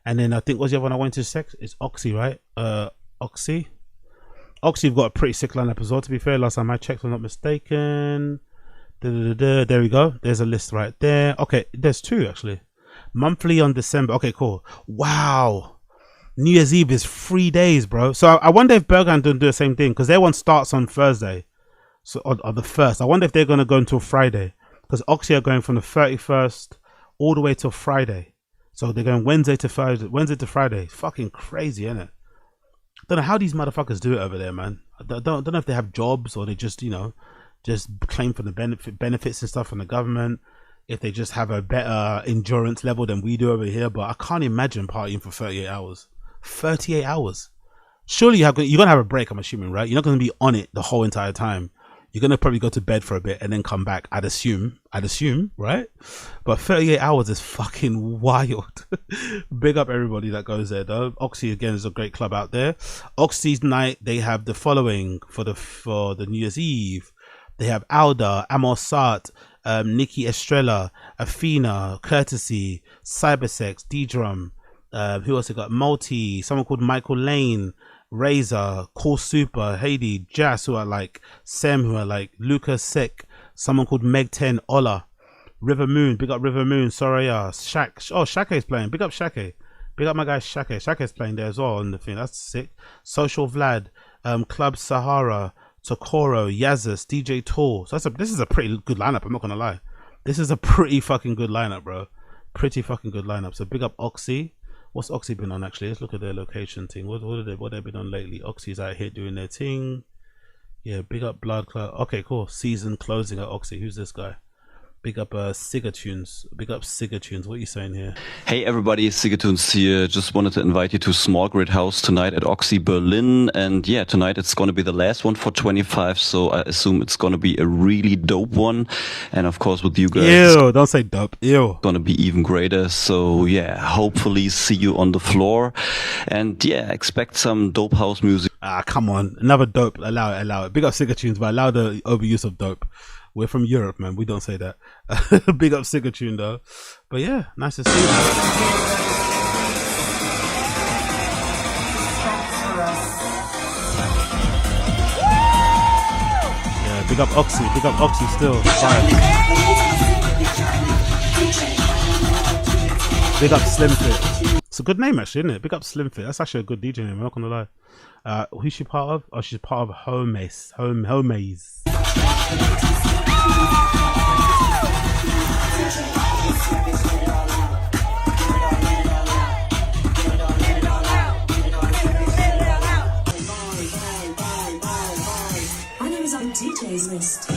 And then I think, what's the other one I went to check? It's Oxy, right? Oxy. Oxy, you've got a pretty sick lineup as well, to be fair. Last time I checked, if I'm not mistaken. There we go. There's a list right there. Okay, there's two actually. Monthly on December. Okay, cool. Wow. New Year's Eve is 3 days, bro. So I wonder if Berghain don't do the same thing, because their one starts on Thursday. So on the 1st. I wonder if they're going to go until Friday, because Oxy are going from the 31st all the way till Friday. So they're going Wednesday to Friday. It's fucking crazy, isn't it? Don't know how these motherfuckers do it over there, man. I don't know if they have jobs or they just, you know, just claim for the benefits and stuff from the government. If they just have a better endurance level than we do over here. But I can't imagine partying for 38 hours. 38 hours. Surely you're going to have a break, I'm assuming, right? You're not going to be on it the whole entire time. You're going to probably go to bed for a bit and then come back, I'd assume, right? But 38 hours is fucking wild. Big up everybody that goes there, though. Oxy, again, is a great club out there. Oxy's night, they have the following for the New Year's Eve. They have Alda, Amosat, Nikki Estrella, Athena, Courtesy, Cybersex, D-Drum. Who else they got? Multi, someone called Michael Lane, Razor, Cool Super, Haiti, Jazz, who are like Sem, who are like Lucas Sick, someone called Meg 10, Ola, River Moon, big up River Moon, Soraya, Shaq. Oh, Shake is playing. Big up Shake. Big up my guy Shake. Shake is playing there as well on the thing. That's sick. Social Vlad, Club Sahara, Tokoro, Yazzus, DJ Tool. So this is a pretty good lineup, I'm not gonna lie. This is a pretty fucking good lineup, bro. Pretty fucking good lineup. So big up Oxy. What's Oxy been on actually? Let's look at their location thing. What they've been on lately? Oxy's out here doing their thing. Yeah, big up Blood Cloud. Okay, cool. Season closing at Oxy. Who's this guy? Big up Sigatunes. Big up Sigatunes. What are you saying here? Hey everybody, Sigatunes here. Just wanted to invite you to Small Grid House tonight at Oxy Berlin. And yeah, tonight it's going to be the last one for 25. So I assume it's going to be a really dope one. And of course with you guys. Ew, don't say dope. Ew. It's going to be even greater. So yeah, hopefully see you on the floor. And yeah, expect some dope house music. Ah, come on. Another dope. Allow it. Big up Sigatunes, but allow the overuse of dope. We're from Europe, man. We don't say that. Big up Sigatune though. But yeah, nice to see you. Yeah, big up Oxy. Big up Oxy still. Fire. Big up Slim Fit. It's a good name actually, isn't it? Big up Slim Fit. That's actually a good DJ name, I'm not gonna lie. Who's she part of? Oh, she's part of Homies. Homies. My name is on DJ's list.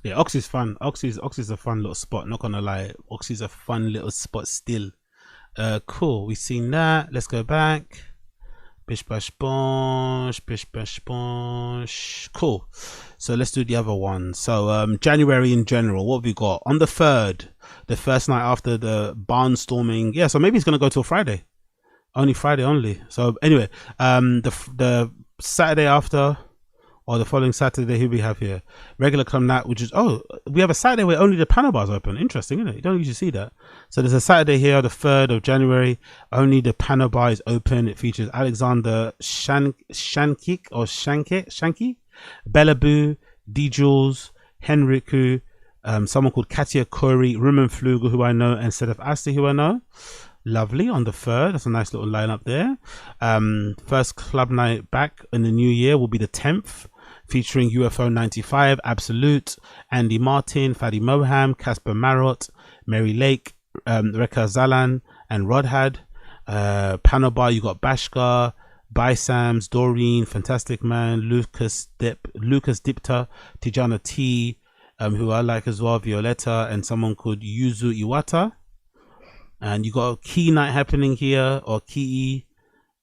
Yeah, Oxy's fun. Oxy's a fun little spot. Not gonna lie, Oxy's a fun little spot still. Cool. We've seen that. Let's go back. Bish bash bosh. Bish bash bosh. Cool. So let's do the other one. So January in general. What have we got on the 3rd? The first night after the barnstorming. Yeah. So maybe it's gonna go till Friday. Only Friday only. So anyway, the Saturday after, or the following Saturday, who we have here? Regular club night, which is, oh, we have a Saturday where only the Panorama Bar's open. Interesting, isn't it? You don't usually see that. So there's a Saturday here, the 3rd of January. Only the Panorama Bar is open. It features Alexander Shanky, Bella Boo, D Jules, Henriku, someone called Katia Corey, Rumen Flugel, who I know, and Seth Asti, who I know. Lovely on the 3rd. That's a nice little lineup there. First club night back in the new year will be the 10th, featuring UFO 95, Absolute, Andy Martin, Fadi Moham, Casper Marot, Mary Lake, Reka Zalan, and Rodhad. Panel bar, you got Bashka, Bysams, Doreen, Fantastic Man, Lucas Dipta, Tijana T, who I like as well, Violetta, and someone called Yuzu Iwata. And you got a key night happening here, or key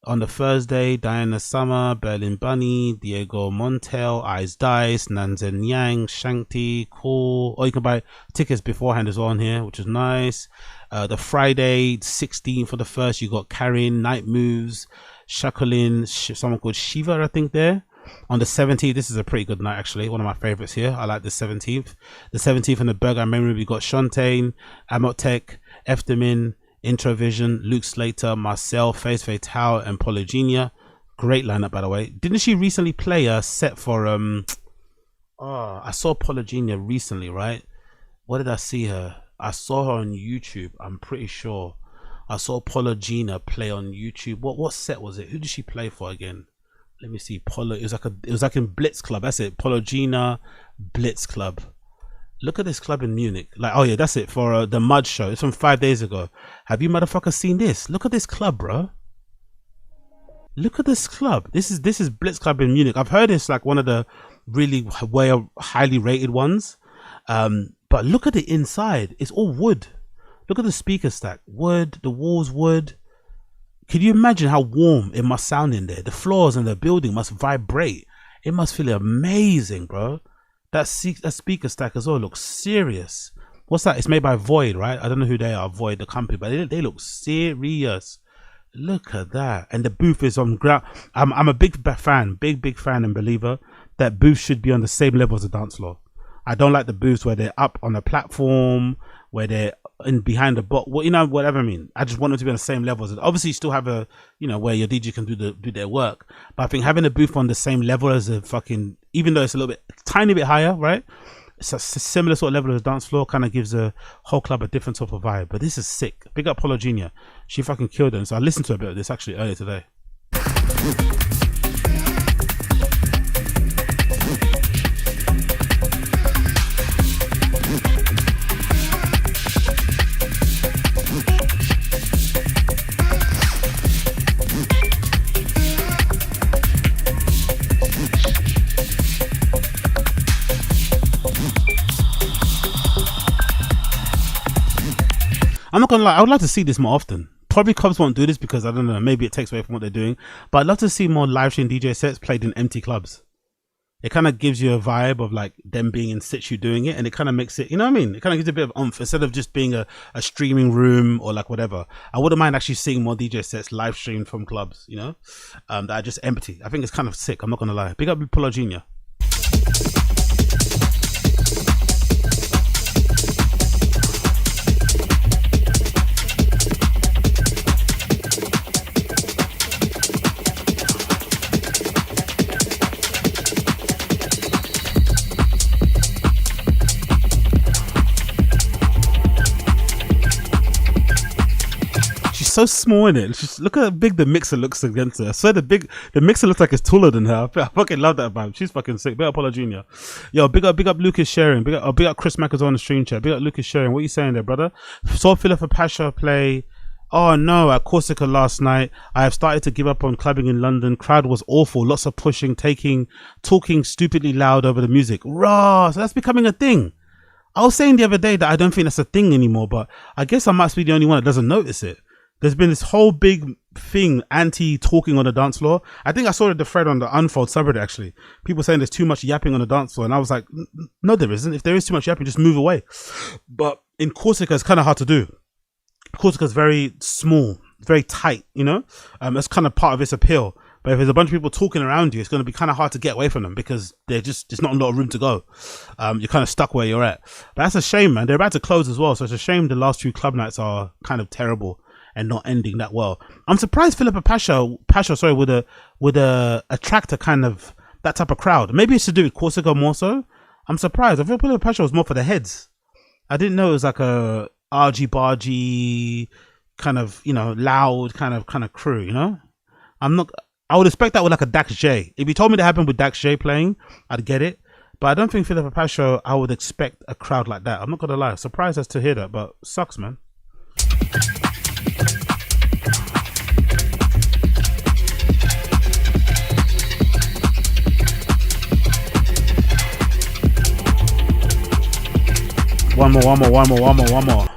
on the Thursday. Diana Summer, Berlin Bunny, Diego Montel, Eyes Dice, Nanzen Yang, Shankti, cool. Or you can buy tickets beforehand as well on here, which is nice. The Friday 16th for the 1st, you got Karin, Night Moves, Shakolin, someone called Shiva, I think there. On the 17th, this is a pretty good night actually, one of my favorites here. I like the 17th. The 17th in the Berghain Memory, we got Shantae, Amotek, Eftemin, Introvision, Luke Slater, Marcel, Face Fatale, and Polygenia. Great lineup, by the way. Didn't she recently play a set for I saw Polygenia recently, right? What did I see her? I saw her on YouTube, I'm pretty sure. I saw Polygenia play on YouTube. What set was it? Who did she play for again? Let me see. It was like in Blitz Club. That's it. Polygenia Blitz Club. Look at this club in Munich. Like, oh yeah, that's it for the Mud Show. It's from 5 days ago. Have you motherfuckers seen this? Look at this club, bro. Look at this club. This is Blitz Club in Munich. I've heard it's like one of the really highly rated ones. But look at the inside. It's all wood. Look at the speaker stack. Wood. The walls wood. Can you imagine how warm it must sound in there? The floors in the building must vibrate. It must feel amazing, bro. That speaker stack as well looks serious. What's that? It's made by Void, right? I don't know who they are, Void, the company, but they look serious. Look at that. And the booth is on ground. I'm a big fan and believer that booths should be on the same level as the dance floor. I don't like the booths where they're up on a platform, where they're in behind the box. Well, you know, whatever I mean. I just want them to be on the same level as it. Obviously, you still have a, you know, where your DJ can do their work. But I think having a booth on the same level as a fucking, even though it's a little bit, tiny bit higher, right? It's a similar sort of level as the dance floor, kind of gives a whole club a different type of vibe. But this is sick. Big up Polygenia. She fucking killed it. So I listened to a bit of this actually earlier today. I'm not gonna lie, I would like to see this more often. Probably clubs won't do this because I don't know, maybe it takes away from what they're doing. But I'd love to see more live stream DJ sets played in empty clubs. it kind of gives you a vibe of like them being in situ doing it, and it kind of makes it, you know what I mean? It kind of gives it a bit of oomph instead of just being a streaming room or like whatever. I wouldn't mind actually seeing more DJ sets live streamed from clubs, you know, that are just empty. I think it's kind of sick. I'm not gonna lie. Big up Polo Jr. So small in it. Just look at how big the mixer looks against her. I swear the mixer looks like it's taller than her. I fucking love that vibe. She's fucking sick. Big up Paula Jr. Yo, big up Lucas sharing. Big up Chris Mackers on the stream chat. Big up Lucas sharing. What are you saying there, brother? Saw Philippa Pasha play. Oh no, at Corsica last night. I have started to give up on clubbing in London. Crowd was awful. Lots of pushing, talking stupidly loud over the music. Raw. So that's becoming a thing. I was saying the other day that I don't think that's a thing anymore, but I guess I must be the only one that doesn't notice it. There's been this whole big thing anti-talking on the dance floor. I think I saw the thread on the Unfold subreddit actually. People saying there's too much yapping on the dance floor, and I was like, no, there isn't. If there is too much yapping, just move away. But in Corsica, it's kind of hard to do. Corsica's very small, very tight, you know. That's kind of part of its appeal. But if there's a bunch of people talking around you, it's going to be kind of hard to get away from them because there's not a lot of room to go. You're kind of stuck where you're at. But that's a shame, man. They're about to close as well, so it's a shame the last few club nights are kind of terrible and not ending that well. I'm surprised Philippa Pasha would attract a kind of that type of crowd. Maybe it's to do with Corsica more so. I'm surprised. I feel Philippa Pasha was more for the heads. I didn't know it was like a argy bargy kind of, you know, loud kind of crew, you know? I would expect that with like a Dax J. If you told me that happened with Dax J playing, I'd get it. But I don't think Philippa Pasha, I would expect a crowd like that. I'm not gonna lie. Surprised as to hear that, but sucks, man. One more.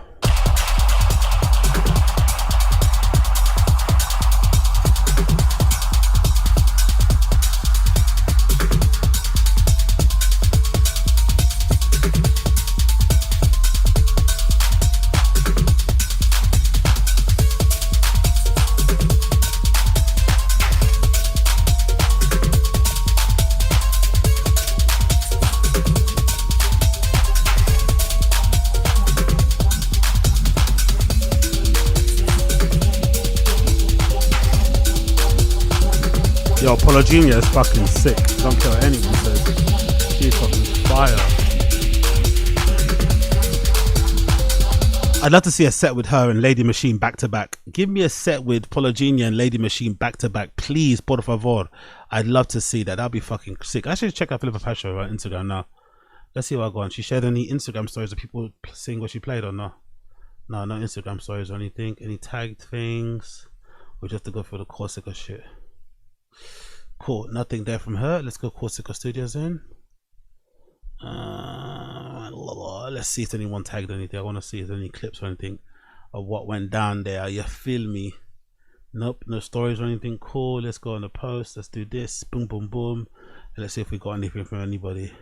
Yo, Polo Jr. is fucking sick. Don't care what anyone says. She's fucking fire. I'd love to see a set with her and Lady Machine back to back. Give me a set with Polo Jr. and Lady Machine back to back, please, por favor. I'd love to see that. That'd be fucking sick. I should check out Philippa Pasha on Instagram now. Let's see what I go on. She shared any Instagram stories of people seeing what she played or no? No Instagram stories or anything. Any tagged things? We just have to go for the Corsica shit. Cool, nothing there from her. Let's go Corsica Studios in. Let's see if anyone tagged anything. I want to see if there's any clips or anything of what went down there. You feel me? Nope, no stories or anything. Cool, let's go on the post. Let's do this. Boom, boom, boom. And let's see if we got anything from anybody.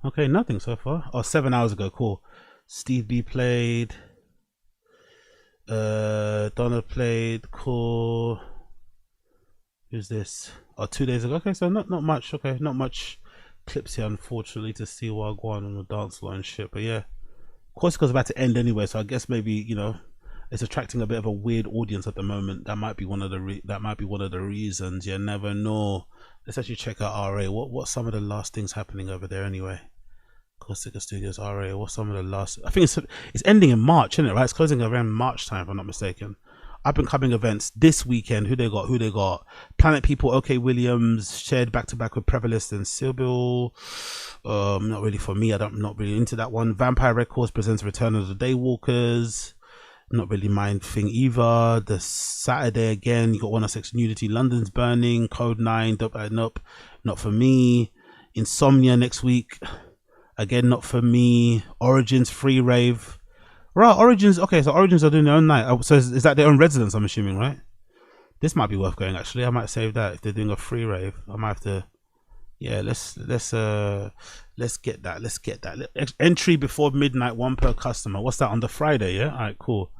Okay, nothing so far. Oh, 7 hours ago. Cool. Steve B played. Donald played. Cool. Who's this? Oh, 2 days ago. Okay, so not much. Okay, not much clips here, unfortunately, to see what going on the dance floor and shit. But yeah, Corsica's about to end anyway, so I guess maybe, you know, it's attracting a bit of a weird audience at the moment. That might be one of the reasons. You never know. Let's actually check out RA. What's some of the last things happening over there anyway? Corsica Studios RA. What's some of the last? I think it's ending in March, isn't it? Right? It's closing around March time, if I'm not mistaken. Up and coming events this weekend. Who they got? Planet People, OK Williams, shared back to back with Prevalist and Sybil. Not really for me. I'm not really into that one. Vampire Records presents Return of the Daywalkers. Not really my thing either. The Saturday again, you got 106 Nudity, London's Burning, Code 9, Nope, not for me. Insomnia next week, again not for me. Origins Free Rave. Right, Origins. Okay, so Origins are doing their own night. So is that their own residence? I'm assuming, right? This might be worth going. Actually, I might save that if they're doing a free rave. I might have to Yeah, let's get that. Let's get that. Entry before midnight, 1 per customer. What's that on the Friday? Yeah. All right, cool.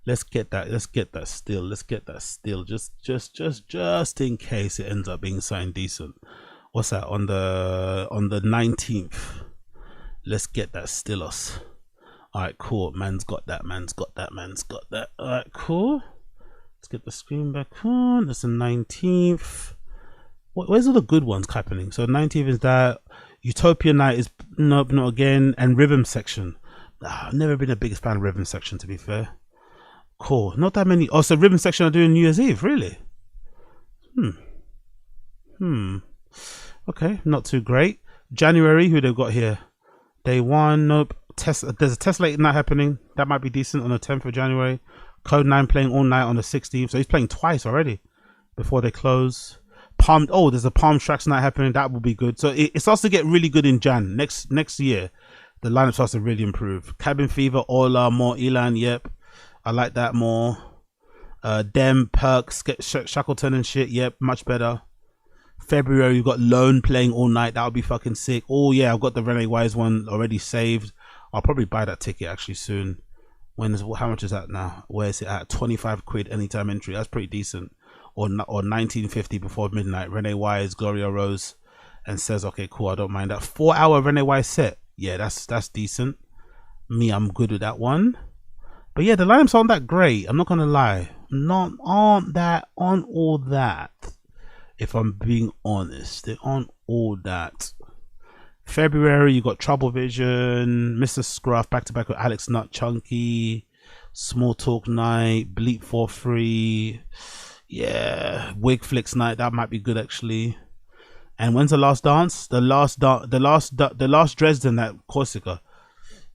Let's get that. Let's get that still. Let's get that still. Just in case it ends up being something decent. What's that on the 19th? Let's get that still us. All right, cool. Man's got that. All right, cool. Let's get the screen back on. That's the 19th. Where's all the good ones happening? So 19th is that. Utopia Night is nope, not again. And Rhythm Section. I've never been a biggest fan of Rhythm Section, to be fair. Cool. Not that many. Oh, so Rhythm Section are doing New Year's Eve, really? Okay, not too great. January, who they've got here? Day 1, nope. There's a Tesla late night happening. That might be decent on the 10th of January. Code 9 playing all night on the 16th. So he's playing twice already before they close. There's a Palm Tracks night happening. That will be good. So it starts to get really good in Jan. Next year, the lineup starts to really improve. Cabin Fever, Ola, more Elan, yep. I like that more. Dem, Perks, Shackleton and shit, yep, much better. February, you've got Lone playing all night. That would be fucking sick. Oh yeah, I've got the Rene Wise one already saved. I'll probably buy that ticket actually soon. How much is that now? Where is it at? 25 quid anytime entry. That's pretty decent. Or 1950 before midnight. Rene Wise, Gloria Rose, and says, okay, cool, I don't mind that. 4-hour Rene Wise set. Yeah, that's decent. I'm good with that one. But yeah, the lineups aren't that great. I'm not gonna lie. Aren't all that. If I'm being honest, they aren't all that. February, you got Trouble Vision, Mr. Scruff, back to back with Alex Nut Chunky, Small Talk Night, Bleep for Free, yeah, Wig Flicks Night, that might be good actually. And when's the last dance? The last Dresden at Corsica.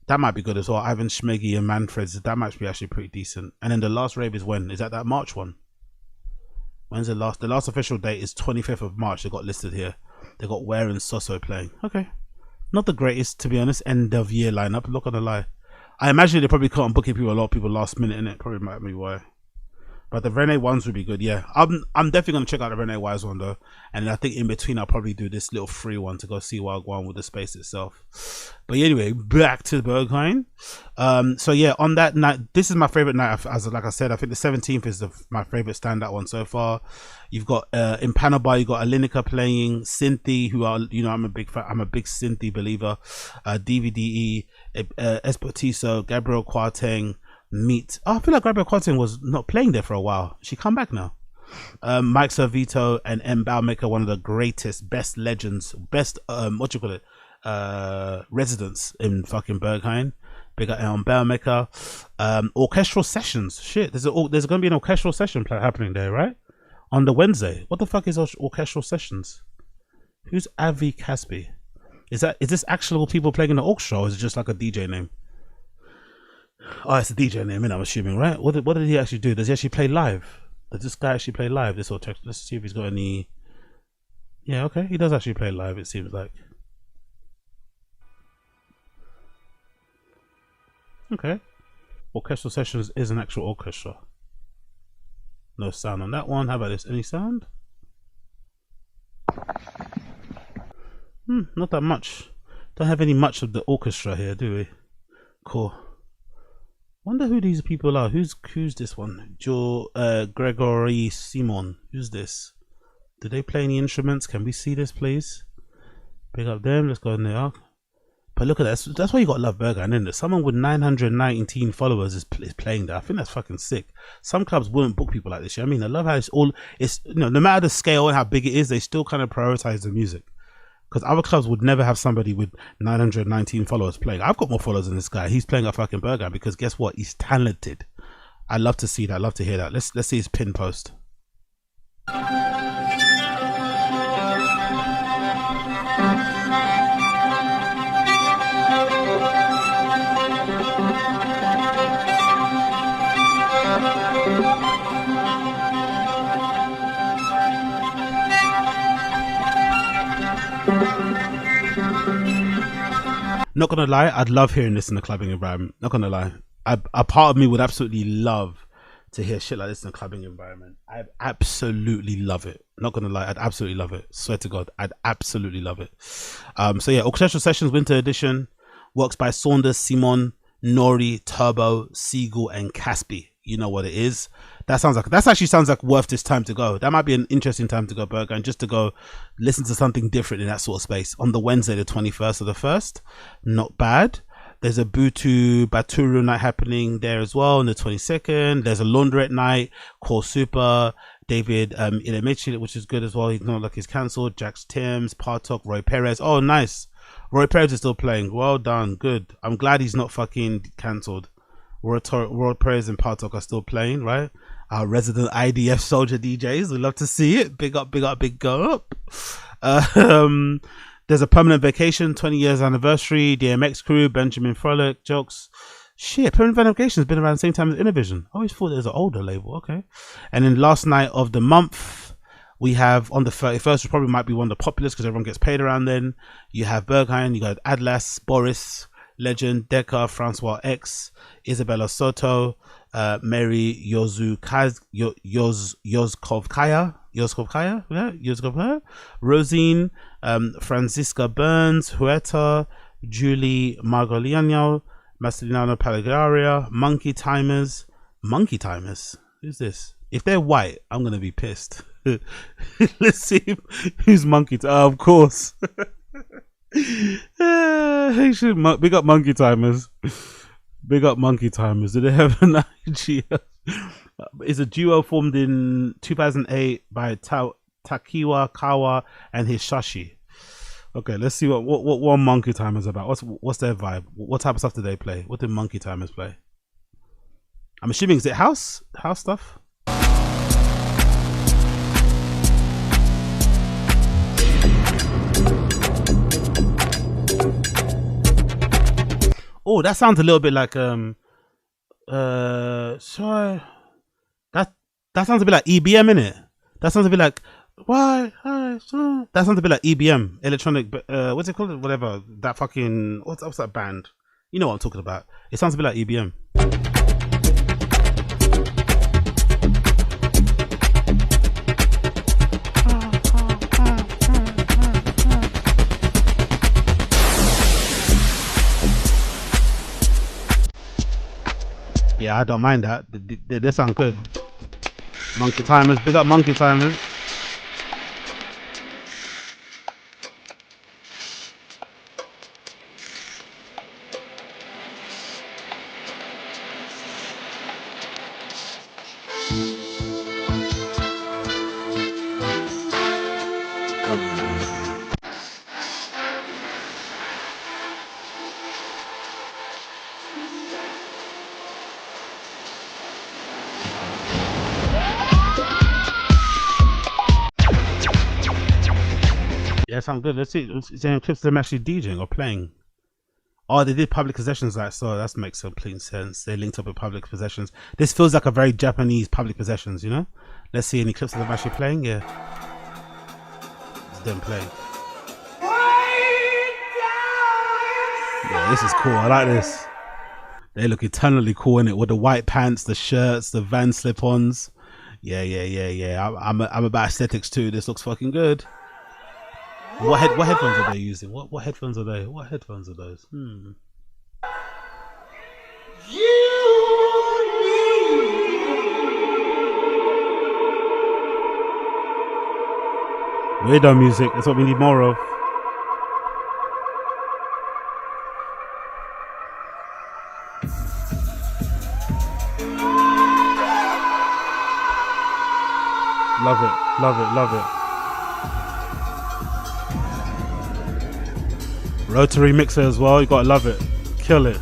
That might be good as well. Ivan Schmeggy and Manfred's, that might be actually pretty decent. And then the last rave is when? Is that March one? When's the last? The last official date is 25th of March. They got listed here. They got Ware and Soso playing. Okay. Not the greatest, to be honest, end of year lineup. Not gonna lie. I imagine they probably can't book a lot of people last minute, innit? Probably might be why. But the Rene ones would be good, yeah. I'm definitely gonna check out the Rene Wise one though. And I think in between I'll probably do this little free one to go see Wagwan with the space itself. But anyway, back to Berghain. So yeah, on that night, this is my favorite night. As like I said, I think the 17th is my favorite standout one so far. You've got in Panorama Bar, you got Alinica playing, Cynthia, who are, you know, I'm a big Cynthia believer. DVDE, Espotiso, Gabriel Quarteng, Meet. Oh, I feel like Gabriel Quarteng was not playing there for a while. She come back now. Mike Servito and M. Bowmaker, one of the greatest, best legends, best residents in fucking Berghain. Big up M. Bowmaker. Orchestral sessions. Shit, there's gonna be an orchestral session happening there, right? On the Wednesday. What the fuck is orchestral sessions? Who's Avi Caspi? Is this actual people playing in the orchestra, or is it just like a DJ name? Oh, it's a DJ name, I'm assuming, right? What did he actually do? Does he actually play live? Does this guy actually play live? Let's see if he's got any. Yeah, okay, he does actually play live, it seems like. Okay. Orchestral sessions is an actual orchestra. No sound on that one. How about this? Any sound? Not that much. Don't have any much of the orchestra here, do we? Cool. Wonder who these people are. Who's this one? Gregory Simon. Who's this? Do they play any instruments? Can we see this, please? Pick up them. Let's go in there. But look at that. That's why you got to love Berghain, isn't it? Someone with 919 followers is playing there. I think that's fucking sick. Some clubs wouldn't book people like this. I mean, I love how it's no matter the scale and how big it is, they still kind of prioritize the music. Because other clubs would never have somebody with 919 followers playing. I've got more followers than this guy. He's playing at fucking Berghain because guess what? He's talented. I love to see that. I love to hear that. Let's see his pin post. Not gonna lie, I'd love hearing this in the clubbing environment. Not gonna lie, a part of me would absolutely love to hear shit like this in a clubbing environment. I absolutely love it. Not gonna lie, I'd absolutely love it. Swear to God, I'd absolutely love it. So yeah, Orchestral Sessions Winter Edition, works by Saunders, Simon, Nori, Turbo, Siegel, and Caspi. You know what it is. That actually sounds like worth this time to go. That might be an interesting time to go, Berghain, just to go listen to something different in that sort of space on the Wednesday, the 21st of the 1st. Not bad. There's a Baturu night happening there as well on the 22nd. There's a Laundrette night, Core Super, David Ilemichi, which is good as well. He's not like he's cancelled. Jax Timms, Partok, Roy Perez. Oh, nice. Roy Perez is still playing. Well done. Good. I'm glad he's not fucking cancelled. Roy Perez and Partok are still playing, right? Our resident IDF soldier DJs. We love to see it. Big up, big up, big go up. There's a Permanent Vacation, 20 years anniversary, DMX Crew, Benjamin Frolic, Jokes. Shit, Permanent Vacation has been around the same time as Innovision. I always thought it was an older label. Okay. And then last night of the month, we have on the 31st, which probably might be one of the populars because everyone gets paid around then. You have Berghain, you got Atlas, Boris, Legend, Decca, Francois X, Isabella Soto, Mary Yozkovkaya, Rosine, Francisca Burns, Huerta, Julie Margoliano, Massimiliano Palagaria, Monkey Timers. Who's this? If they're white, I'm gonna be pissed. Let's see who's Monkey. Of course. Big up Monkey Timers. Big up Monkey Timers. Do they have an idea? It's a duo formed in 2008 by Takiwa Kawa and Hishashi. Okay, let's see what Monkey Timers about. What's their vibe? What type of stuff do they play? What do Monkey Timers play? I'm assuming is it house stuff? Oh, that sounds a little bit like sorry. That sounds a bit like EBM, innit? That sounds a bit like why? That sounds a bit like EBM, electronic. What's it called? Whatever. That fucking what's that band? You know what I'm talking about. It sounds a bit like EBM. Yeah, I don't mind that. They sound good. Monkey Timers, big up Monkey Timers. Yeah, sound good. Let's see. Is there any clips of them actually DJing or playing? Oh, they did Public Possessions, like, so that makes complete sense. They linked up with Public Possessions. This feels like a very Japanese Public Possessions, you know? Let's see any clips of them actually playing. Yeah, it's them playing. Yeah, this is cool. I like this. They look eternally cool in it with the white pants, the shirts, the Van slip-ons. Yeah. I'm about aesthetics too. This looks fucking good. What headphones are they using? What headphones are they? What headphones are those? Weirdo music. That's what we need more of. Love it. Love it. Love it. Rotary mixer as well, you gotta love it. Kill it.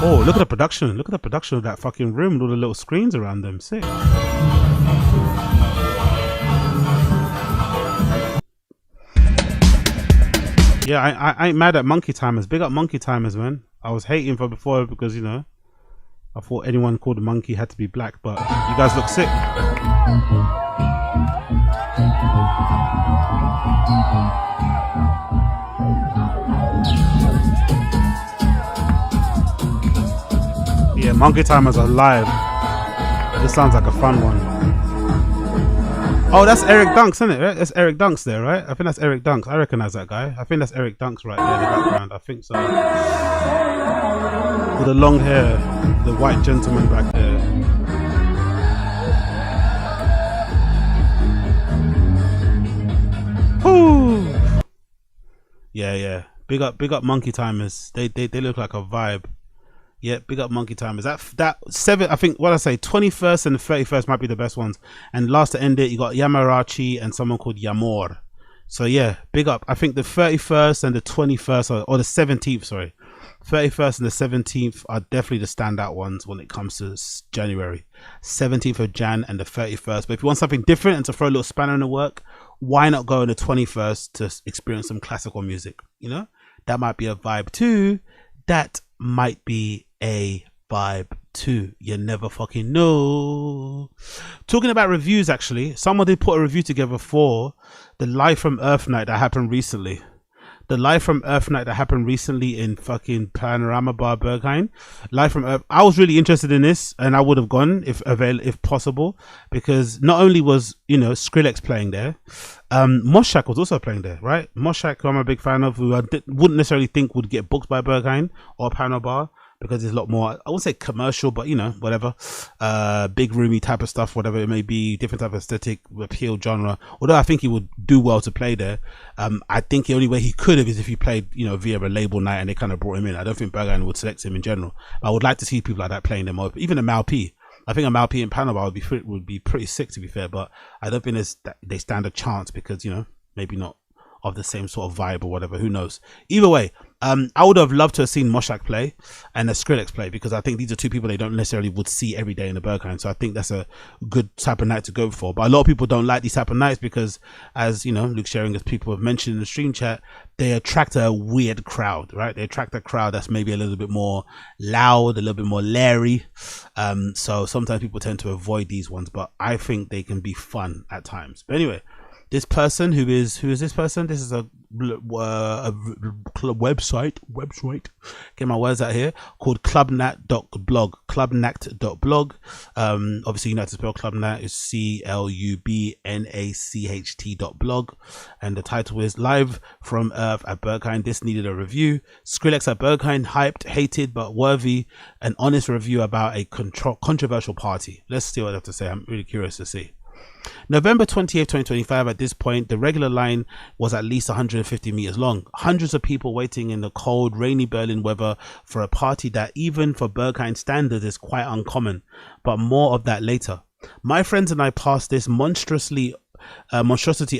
Oh, look at the production. Look at the production of that fucking room with all the little screens around them. Sick. Yeah, I ain't mad at Monkey Timers. Big up Monkey Timers, man. I was hating for before because, you know, I thought anyone called a monkey had to be black, but you guys look sick. Yeah, Monkey Timers are live. This sounds like a fun one. Oh, that's Eric Dunks, isn't it? Right? That's Eric Dunks there, right? I think that's Eric Dunks. I recognize that guy. I think that's Eric Dunks right there in the background. I think so. With the long hair, the white gentleman back there. Whoo! Yeah. Big up Monkey Timers. They look like a vibe. Yeah, big up Monkey Timers. That 7, I think, what I say, 21st and 31st might be the best ones. And last to end it, you got Yamarachi and someone called Yamor. So yeah, big up. I think the 31st and the 21st, or the 17th, sorry. 31st and the 17th are definitely the standout ones when it comes to January. 17th of Jan and the 31st. But if you want something different and to throw a little spanner in the work, why not go on the 21st to experience some classical music? You know, that might be a vibe too. That might be a vibe too. You never fucking know. Talking about reviews, actually, someone did put a review together for the Live from Earth night that happened recently. The Live from Earth night that happened recently in fucking Panorama Bar Berghain. Live from Earth. I was really interested in this, and I would have gone if possible, because not only was, you know, Skrillex playing there, Moshak was also playing there, right? Moshak, who I'm a big fan of, who I wouldn't necessarily think would get booked by Berghain or Panorama Bar, because there's a lot more, I wouldn't say commercial, but you know, whatever, big roomy type of stuff, whatever it may be, different type of aesthetic, appeal, genre. Although I think he would do well to play there. I think the only way he could have is if he played, you know, via a label night and they kind of brought him in. I don't think Berghain would select him in general. I would like to see people like that playing them up. Even a Mal P. I think a Mal P in Panama would be pretty sick, to be fair, but I don't think they stand a chance because, you know, maybe not of the same sort of vibe or whatever, who knows. Either way, I would have loved to have seen Moshak play and Skrillex play, because I think these are two people they don't necessarily would see every day in the Berghain. So I think that's a good type of night to go for. But a lot of people don't like these type of nights because, as you know, Luke sharing, as people have mentioned in the stream chat, they attract a weird crowd, right? They attract a crowd that's maybe a little bit more loud, a little bit more leery. So sometimes people tend to avoid these ones, but I think they can be fun at times. But anyway, this person, who is this person? This is a website, get my words out here, called clubnat.blog. Obviously you know how to spell Clubnat, is CLUBNACHT.blog, and the title is Live from Earth at Berghain. This needed a review. Skrillex at Berghain, hyped, hated, but worthy an honest review about a controversial party. Let's see what I have to say. I'm really curious to see. November 28th, 2025, at this point, the regular line was at least 150 meters long. Hundreds of people waiting in the cold, rainy Berlin weather for a party that, even for Berghain standards, is quite uncommon. But more of that later. My friends and I passed this monstrosity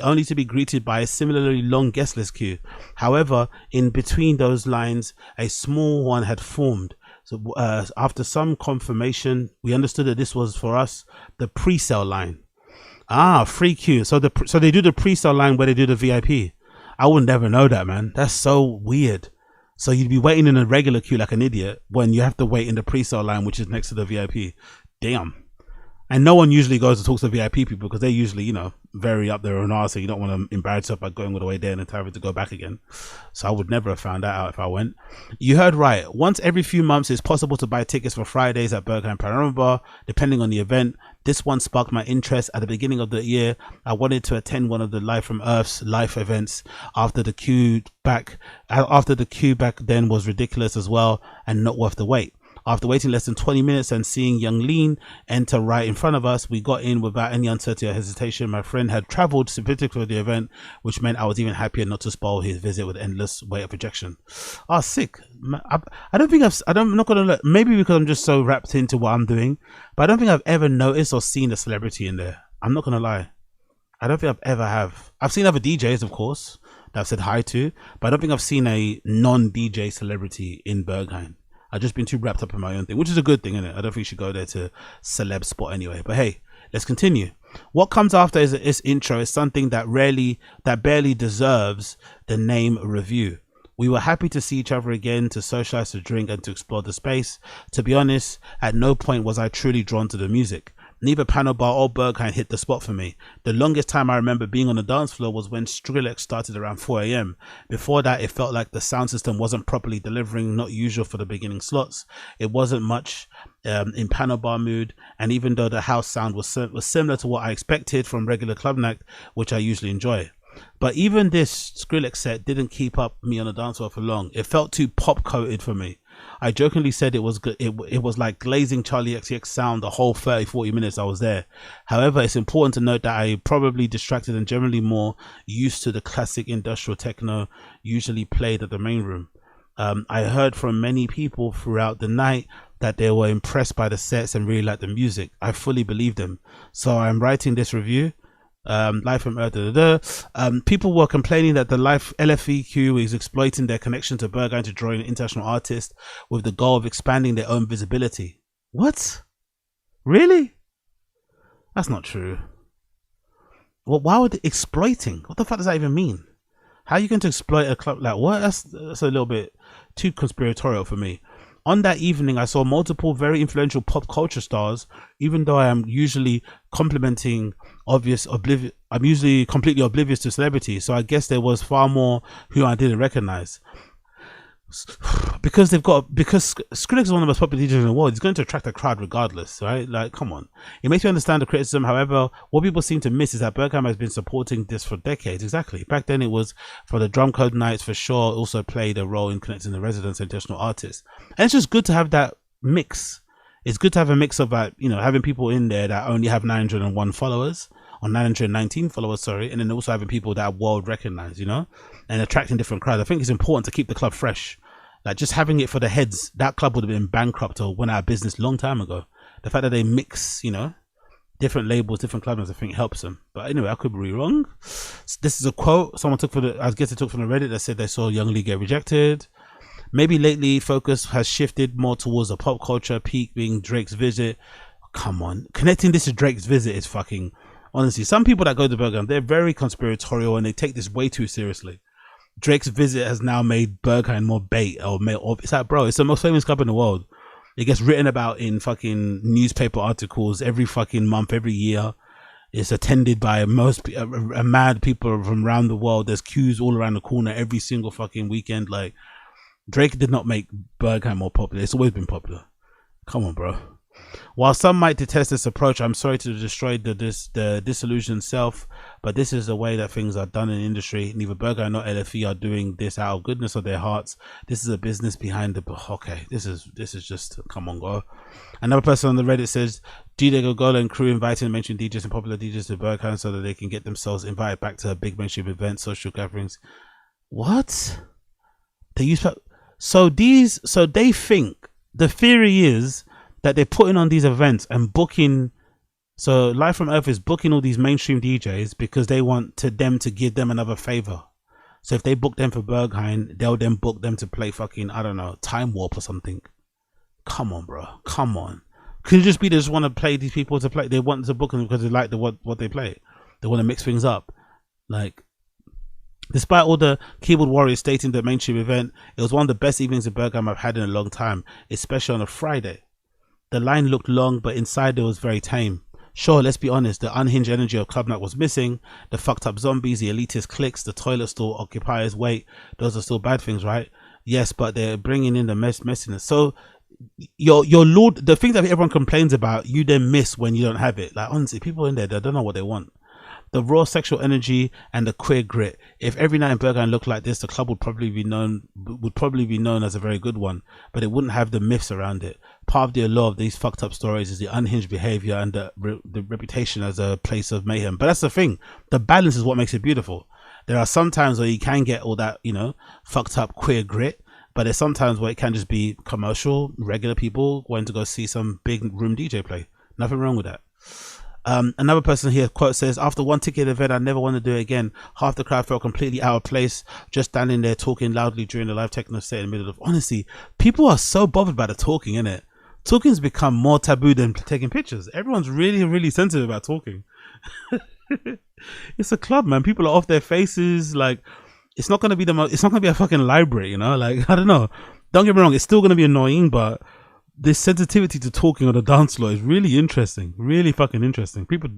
only to be greeted by a similarly long guest list queue. However, in between those lines, a small one had formed. So after some confirmation, we understood that this was, for us, the pre-sale line. Free queue. So they do the pre-sale line where they do the VIP. I would never know that, man. That's so weird. So you'd be waiting in a regular queue like an idiot when you have to wait in the pre-sale line, which is next to the VIP. Damn. And no one usually goes to talk to the VIP people because they're usually, you know, very up their own arse, so you don't want to embarrass yourself by going all the way there and then having to go back again. So I would never have found that out if I went. You heard right. Once every few months, it's possible to buy tickets for Fridays at Berghain Panorama Bar, depending on the event. This one sparked my interest. At the beginning of the year, I wanted to attend one of the Live from Earth's live events after the queue back then was ridiculous as well and not worth the wait. After waiting less than 20 minutes and seeing Young Lean enter right in front of us, we got in without any uncertainty or hesitation. My friend had traveled specifically for the event, which meant I was even happier not to spoil his visit with endless wait of rejection. Sick. I'm not gonna look, maybe because I'm just so wrapped into what I'm doing, but I don't think I've ever noticed or seen a celebrity in there. I'm not gonna lie. I don't think I've ever have. I've seen other DJs, of course, that I've said hi to, but I don't think I've seen a non-DJ celebrity in Berghain. I've just been too wrapped up in my own thing, which is a good thing, isn't it? I don't think you should go there to celeb spot anyway. But hey, let's continue. What comes after is intro is something that barely deserves the name review. We were happy to see each other again, to socialize, to drink, and to explore the space. To be honest, at no point was I truly drawn to the music. Neither Panel Bar or Berghain hit the spot for me. The longest time I remember being on the dance floor was when Skrillex started around 4 a.m. Before that, it felt like the sound system wasn't properly delivering, not usual for the beginning slots. It wasn't much in Panel Bar mood, and even though the house sound was similar to what I expected from regular club night, which I usually enjoy. But even this Skrillex set didn't keep up me on the dance floor for long. It felt too pop coated for me. I jokingly said it was good. It was like glazing Charlie XCX sound the whole 30-40 minutes I was there. However, it's important to note that I probably distracted and generally more used to the classic industrial techno usually played at the main room. I heard from many people throughout the night that they were impressed by the sets and really liked the music. I fully believe them. So I'm writing this review. Live from Earth. People were complaining that the Life LFEQ is exploiting their connection to Berghain to draw in international artists with the goal of expanding their own visibility. What? Really? That's not true. Well, why would they exploiting? What the fuck does that even mean? How are you going to exploit a club like what? That's a little bit too conspiratorial for me. On that evening, I saw multiple very influential pop culture stars, even though I am usually I'm usually completely oblivious to celebrities. So I guess there was far more who I didn't recognize. Because Skrillex is one of the most popular DJs in the world, he's going to attract a crowd regardless, right? Like, come on. It makes me understand the criticism. However, what people seem to miss is that Berghain has been supporting this for decades. Exactly. Back then, it was for the drum code nights for sure. Also played a role in connecting the residents and international artists. And it's just good to have that mix. It's good to have a mix of having people in there that only have 901 followers. Or 919 followers, sorry, and then also having people that are world recognized, and attracting different crowds. I think it's important to keep the club fresh. Like just having it for the heads, that club would have been bankrupt or went out of business a long time ago. The fact that they mix, different labels, different clubs, I think helps them. But anyway, I could be wrong. This is a quote someone took I guess they took from the Reddit that said they saw Young Lee get rejected. Maybe lately focus has shifted more towards the pop culture, peak being Drake's visit. Come on, connecting this to Drake's visit is fucking. Honestly, some people that go to Berghain, they're very conspiratorial and they take this way too seriously. Drake's visit has now made Berghain more bait or it's like, bro, it's the most famous club in the world. It gets written about in fucking newspaper articles every fucking month, every year. It's attended by mad people from around the world. There's queues all around the corner every single fucking weekend. Like, Drake did not make Berghain more popular. It's always been popular. Come on, bro. While some might detest this approach, I'm sorry to destroy the disillusioned self, but this is the way that things are done in the industry. Neither Berghain nor LFE are doing this out of goodness of their hearts. This is a business behind the... Okay, this is just... Come on, go. Another person on the Reddit says, DJ Gogola and crew inviting mainstream DJs and popular DJs to Berghain so that they can get themselves invited back to big mainstream events, social gatherings. What? They use... So they think... The theory is... that they're putting on these events and booking. So Live from Earth is booking all these mainstream DJs because they want them to give them another favor. So if they book them for Berghain, they'll then book them to play fucking, I don't know, Time Warp or something. Come on, bro. Come on. Could it just be they just want to play these people to play? They want to book them because they like what they play. They want to mix things up. Like, despite all the keyboard warriors stating the mainstream event, it was one of the best evenings of Berghain I've had in a long time, especially on a Friday. The line looked long, but inside it was very tame. Sure, let's be honest, the unhinged energy of Club Night was missing. The fucked up zombies, the elitist cliques, the toilet stall occupiers, wait, those are still bad things, right? Yes, but they're bringing in the messiness. So your lord, the thing that everyone complains about, you then miss when you don't have it. Like, honestly, people in there, they don't know what they want. The raw sexual energy and the queer grit. If every night in Berghain looked like this, the club would probably be known as a very good one, but it wouldn't have the myths around it. Part of the allure of these fucked up stories is the unhinged behavior and the reputation as a place of mayhem. But that's the thing. The balance is what makes it beautiful. There are some times where you can get all that, fucked up queer grit, but there's sometimes where it can just be commercial, regular people going to go see some big room DJ play. Nothing wrong with that. Another person here, quote, says, after one ticket event, I never want to do it again. Half the crowd felt completely out of place, just standing there talking loudly during the live techno set in the middle of... Honestly, people are so bothered by the talking, innit? Talking's become more taboo than taking pictures. Everyone's really, really sensitive about talking. It's a club, man. People are off their faces. Like, it's not going to be it's not going to be a fucking library, Like, I don't know. Don't get me wrong. It's still going to be annoying, but this sensitivity to talking on the dance floor is really interesting, really fucking interesting. People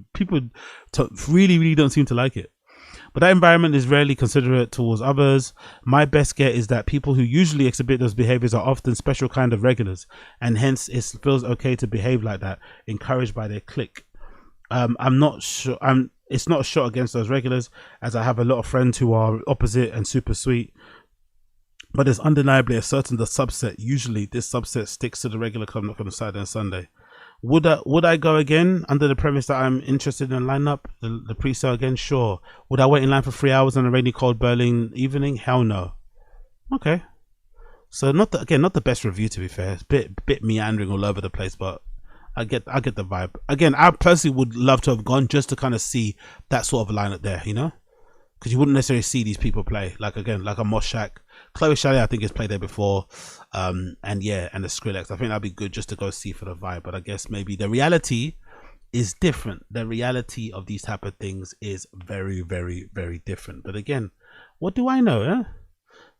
really don't seem to like it. But that environment is rarely considerate towards others. My best get is that people who usually exhibit those behaviors are often special kind of regulars, and hence it feels okay to behave like that, encouraged by their clique. I'm not sure. It's not a shot against those regulars, as I have a lot of friends who are opposite and super sweet. But there's undeniably a certain subset. Usually, this subset sticks to the regular club knock on a Saturday and Sunday. Would I go again under the premise that I'm interested in a lineup, the pre-sale again? Sure. Would I wait in line for 3 hours on a rainy, cold Berlin evening? Hell no. Okay. So not the best review, to be fair. It's a bit meandering all over the place, but I get the vibe. Again, I personally would love to have gone just to kind of see that sort of a lineup there, you know, because you wouldn't necessarily see these people play. Like a Moshak. Chloe Chalet, I think, has played there before, and the Skrillex. I think that'd be good just to go see for the vibe. But I guess maybe the reality is different. The reality of these type of things is very, very, very different. But again, what do I know? Eh?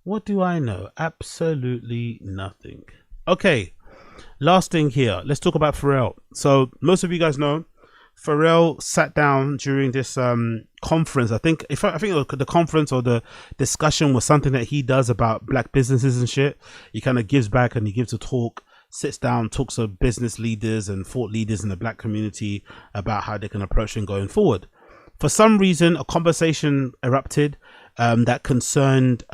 What do I know? Absolutely nothing. Okay, last thing here. Let's talk about Pharrell. So most of you guys know Pharrell sat down during this conference. I think the conference or the discussion was something that he does about black businesses and shit. He kind of gives back and he gives a talk, sits down, talks to business leaders and thought leaders in the black community about how they can approach him going forward. For some reason, a conversation erupted that concerned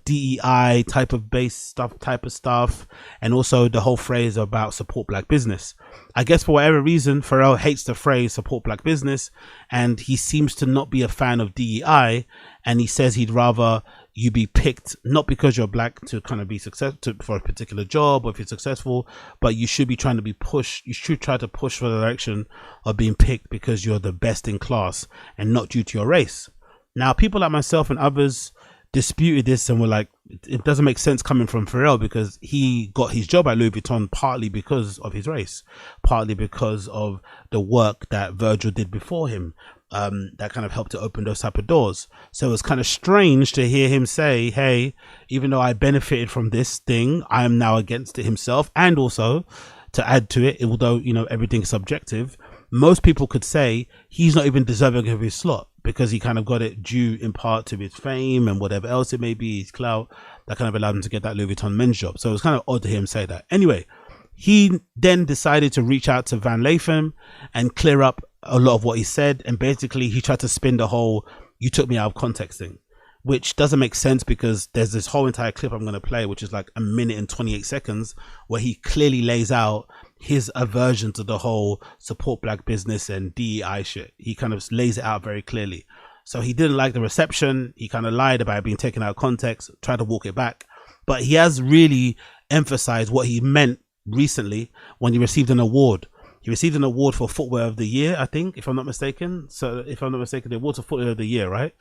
DEI type of stuff, and also the whole phrase about support black business. I guess for whatever reason, Pharrell hates the phrase support black business, and he seems to not be a fan of DEI, and he says he'd rather you be picked not because you're black to kind of be successful for a particular job or if you're successful, but you should be trying to be pushed. You should try to push for the direction of being picked because you're the best in class and not due to your race. Now, people like myself and others disputed this and were like, it doesn't make sense coming from Pharrell because he got his job at Louis Vuitton partly because of his race, partly because of the work that Virgil did before him. That kind of helped to open those type of doors. So it was kind of strange to hear him say, hey, even though I benefited from this thing, I am now against it himself. And also to add to it, although, you know, everything's subjective, most people could say he's not even deserving of his slot because he kind of got it due in part to his fame and whatever else it may be, his clout, that kind of allowed him to get that Louis Vuitton men's job. So it was kind of odd to hear him say that. Anyway, he then decided to reach out to Van Lathan and clear up a lot of what he said, and basically he tried to spin the whole "you took me out of context" thing, which doesn't make sense because there's this whole entire clip I'm going to play, which is like 1 minute and 28 seconds, where he clearly lays out his aversion to the whole support black business and DEI shit. He kind of lays it out very clearly. So he didn't like the reception. He kind of lied about it being taken out of context, tried to walk it back, but he has really emphasized what he meant recently when he received an award. He received an award for Footwear of the Year, I think, if I'm not mistaken. So if I'm not mistaken, the awards for Footwear of the Year, right?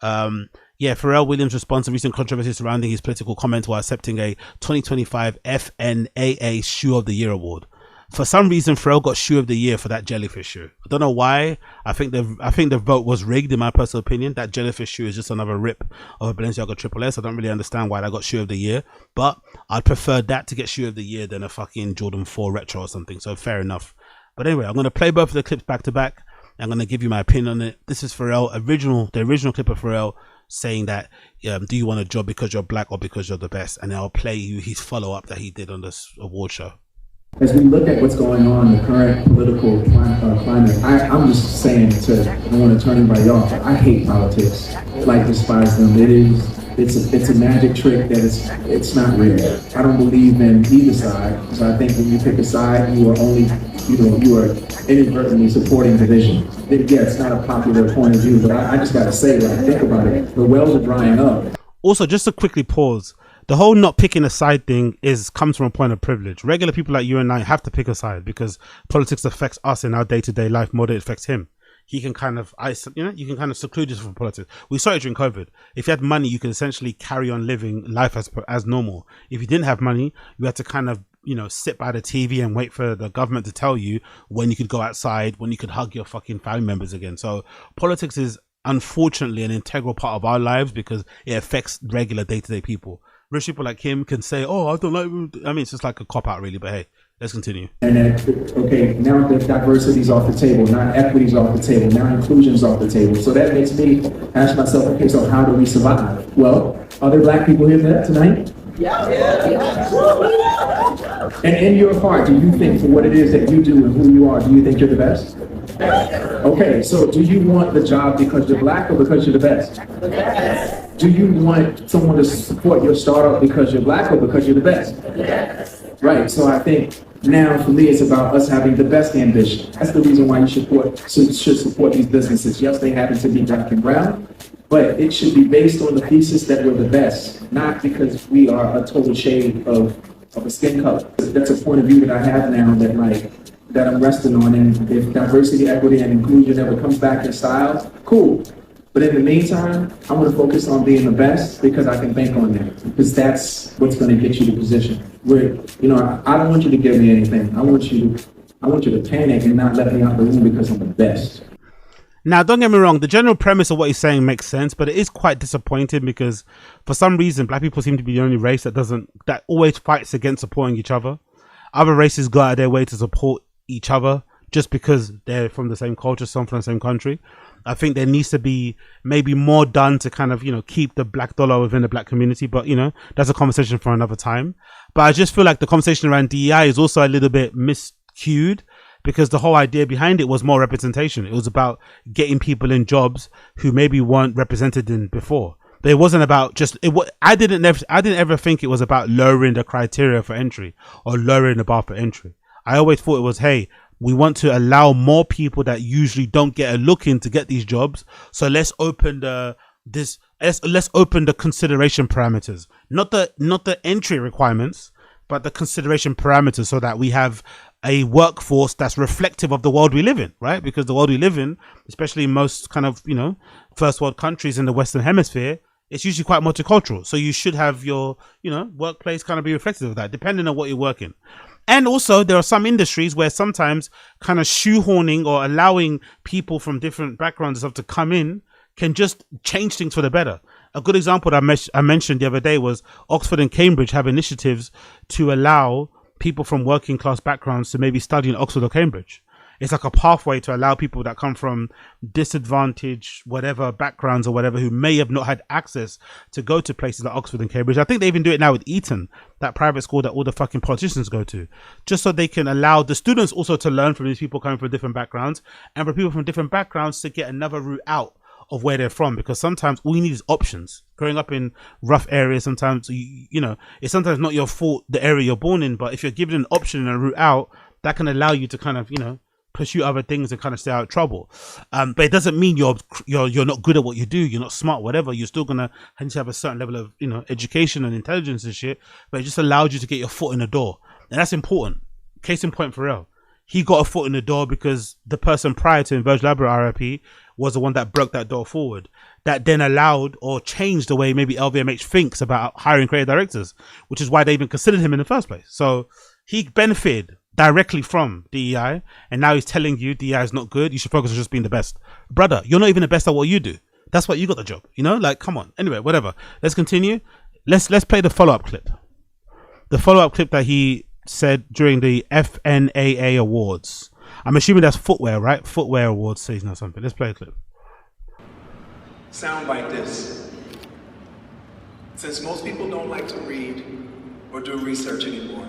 Pharrell Williams responds to recent controversy surrounding his political comment while accepting a 2025 FNAA Shoe of the Year award. For some reason, Pharrell got Shoe of the Year for that jellyfish shoe. I don't know why. I think the vote was rigged, in my personal opinion. That jellyfish shoe is just another rip of a Balenciaga Triple S. I don't really understand why that got Shoe of the Year, but I'd prefer that to get Shoe of the Year than a fucking Jordan 4 retro or something. So fair enough. But anyway, I'm going to play both of the clips back to back. I'm going to give you my opinion on it. This is Pharrell, the original clip of Pharrell saying that, do you want a job because you're black or because you're the best? And I'll play you his follow-up that he did on this award show. As we look at what's going on, the current political climate, I'm just saying I don't want to turn anybody off, but I hate politics. Like, despise them. It's a magic trick that it's not real. I don't believe in either side, because I think when you pick a side, you are only, you are inadvertently supporting division. Yeah, it's not a popular point of view, but I just got to say, like, think about it. The wells are drying up. Also, just to quickly pause, the whole not picking a side thing comes from a point of privilege. Regular people like you and I have to pick a side because politics affects us in our day-to-day life more than it affects him. He can kind of you can kind of seclude yourself from politics. We saw it during COVID. If you had money, you could essentially carry on living life as normal. If you didn't have money, you had to kind of, sit by the TV and wait for the government to tell you when you could go outside, when you could hug your fucking family members again. So politics is unfortunately an integral part of our lives because it affects regular day-to-day people. Rich people like him can say, oh, I don't like, it's just like a cop out really, but hey, Let's continue. And then, okay, now the diversity's off the table, now equity's off the table, now inclusion's off the table. So that makes me ask myself, okay, so how do we survive? Well, are there black people here tonight? Yeah. And in your heart, do you think for what it is that you do and who you are, do you think you're the best? Okay, so do you want the job because you're black or because you're the best? The best. Do you want someone to support your startup because you're black or because you're the best? Yes. Right, so I think now for me it's about us having the best ambition. That's the reason why you should support these businesses. Yes, they happen to be black and brown, but it should be based on the thesis that we're the best, not because we are a total shade of a skin color. That's a point of view that I have now that I'm resting on, and if diversity, equity, and inclusion ever comes back in style, cool. But in the meantime, I'm going to focus on being the best because I can bank on that. Because that's what's going to get you the position. Where, I don't want you to give me anything. I want you to panic and not let me out the room because I'm the best. Now, don't get me wrong. The general premise of what he's saying makes sense, but it is quite disappointing because for some reason, black people seem to be the only race that always fights against supporting each other. Other races go out of their way to support each other just because they're from the same culture, some from the same country. I think there needs to be maybe more done to kind of, keep the black dollar within the black community. But, that's a conversation for another time. But I just feel like the conversation around DEI is also a little bit miscued because the whole idea behind it was more representation. It was about getting people in jobs who maybe weren't represented in before. But it wasn't about I didn't ever think it was about lowering the criteria for entry or lowering the bar for entry. I always thought it was, hey, we want to allow more people that usually don't get a look in to get these jobs. So let's open let's open the consideration parameters, not the entry requirements, but the consideration parameters, so that we have a workforce that's reflective of the world we live in, right? Because the world we live in, especially in most kind of, first world countries in the Western Hemisphere, it's usually quite multicultural. So you should have your, workplace kind of be reflective of that, depending on what you're working. And also, there are some industries where sometimes kind of shoehorning or allowing people from different backgrounds to come in can just change things for the better. A good example that I mentioned the other day was Oxford and Cambridge have initiatives to allow people from working class backgrounds to maybe study in Oxford or Cambridge. It's like a pathway to allow people that come from disadvantaged whatever backgrounds or whatever who may have not had access to go to places like Oxford and Cambridge. I think they even do it now with Eton, that private school that all the fucking politicians go to, just so they can allow the students also to learn from these people coming from different backgrounds, and for people from different backgrounds to get another route out of where they're from, because sometimes all you need is options. Growing up in rough areas, sometimes it's sometimes not your fault the area you're born in, but if you're given an option and a route out, that can allow you to kind of pursue other things and kind of stay out of trouble. But it doesn't mean you're not good at what you do, you're not smart, whatever. You're still gonna have to have a certain level of education and intelligence and shit. But it just allowed you to get your foot in the door, and that's important. Case in point, Pharrell. He got a foot in the door because the person prior to him, Virgil Abloh, RIP, was the one that broke that door forward. That then allowed or changed the way maybe LVMH thinks about hiring creative directors, which is why they even considered him in the first place. So he benefited directly from DEI, and now he's telling you DEI is not good. You should focus on just being the best. Brother, you're not even the best at what you do. That's why you got the job. Come on. Anyway, whatever. Let's continue. Let's play the follow-up clip. The follow-up clip that he said during the FNAA awards. I'm assuming that's footwear, right? Footwear awards season or something. Let's play a clip. Sound like this. Since most people don't like to read or do research anymore,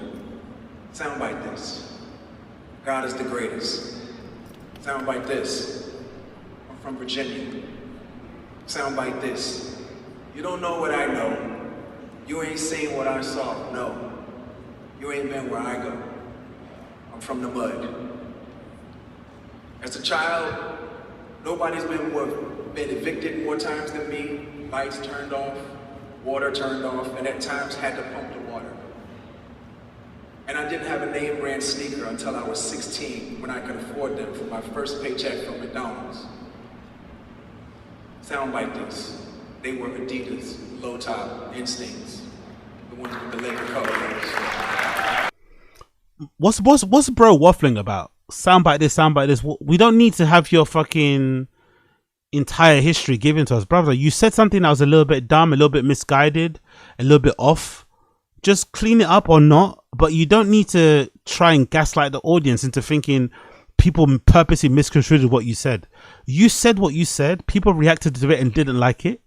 sound like this. God is the greatest. Sound like this. I'm from Virginia. Sound like this. You don't know what I know. You ain't seen what I saw. No. You ain't been where I go. I'm from the mud. As a child, nobody's been evicted more times than me. Lights turned off, water turned off, and at times had to pump the water. And I didn't have a name brand sneaker until I was 16, when I could afford them for my first paycheck from McDonald's. Sound like this. They were Adidas, low top, Instincts, the ones with the Laker colors. What's bro waffling about? Sound like this, sound like this. We don't need to have your fucking entire history given to us, brother. You said something that was a little bit dumb, a little bit misguided, a little bit off. Just clean it up or not, but you don't need to try and gaslight the audience into thinking people purposely misconstrued what you said. You said what you said. People reacted to it and didn't like it.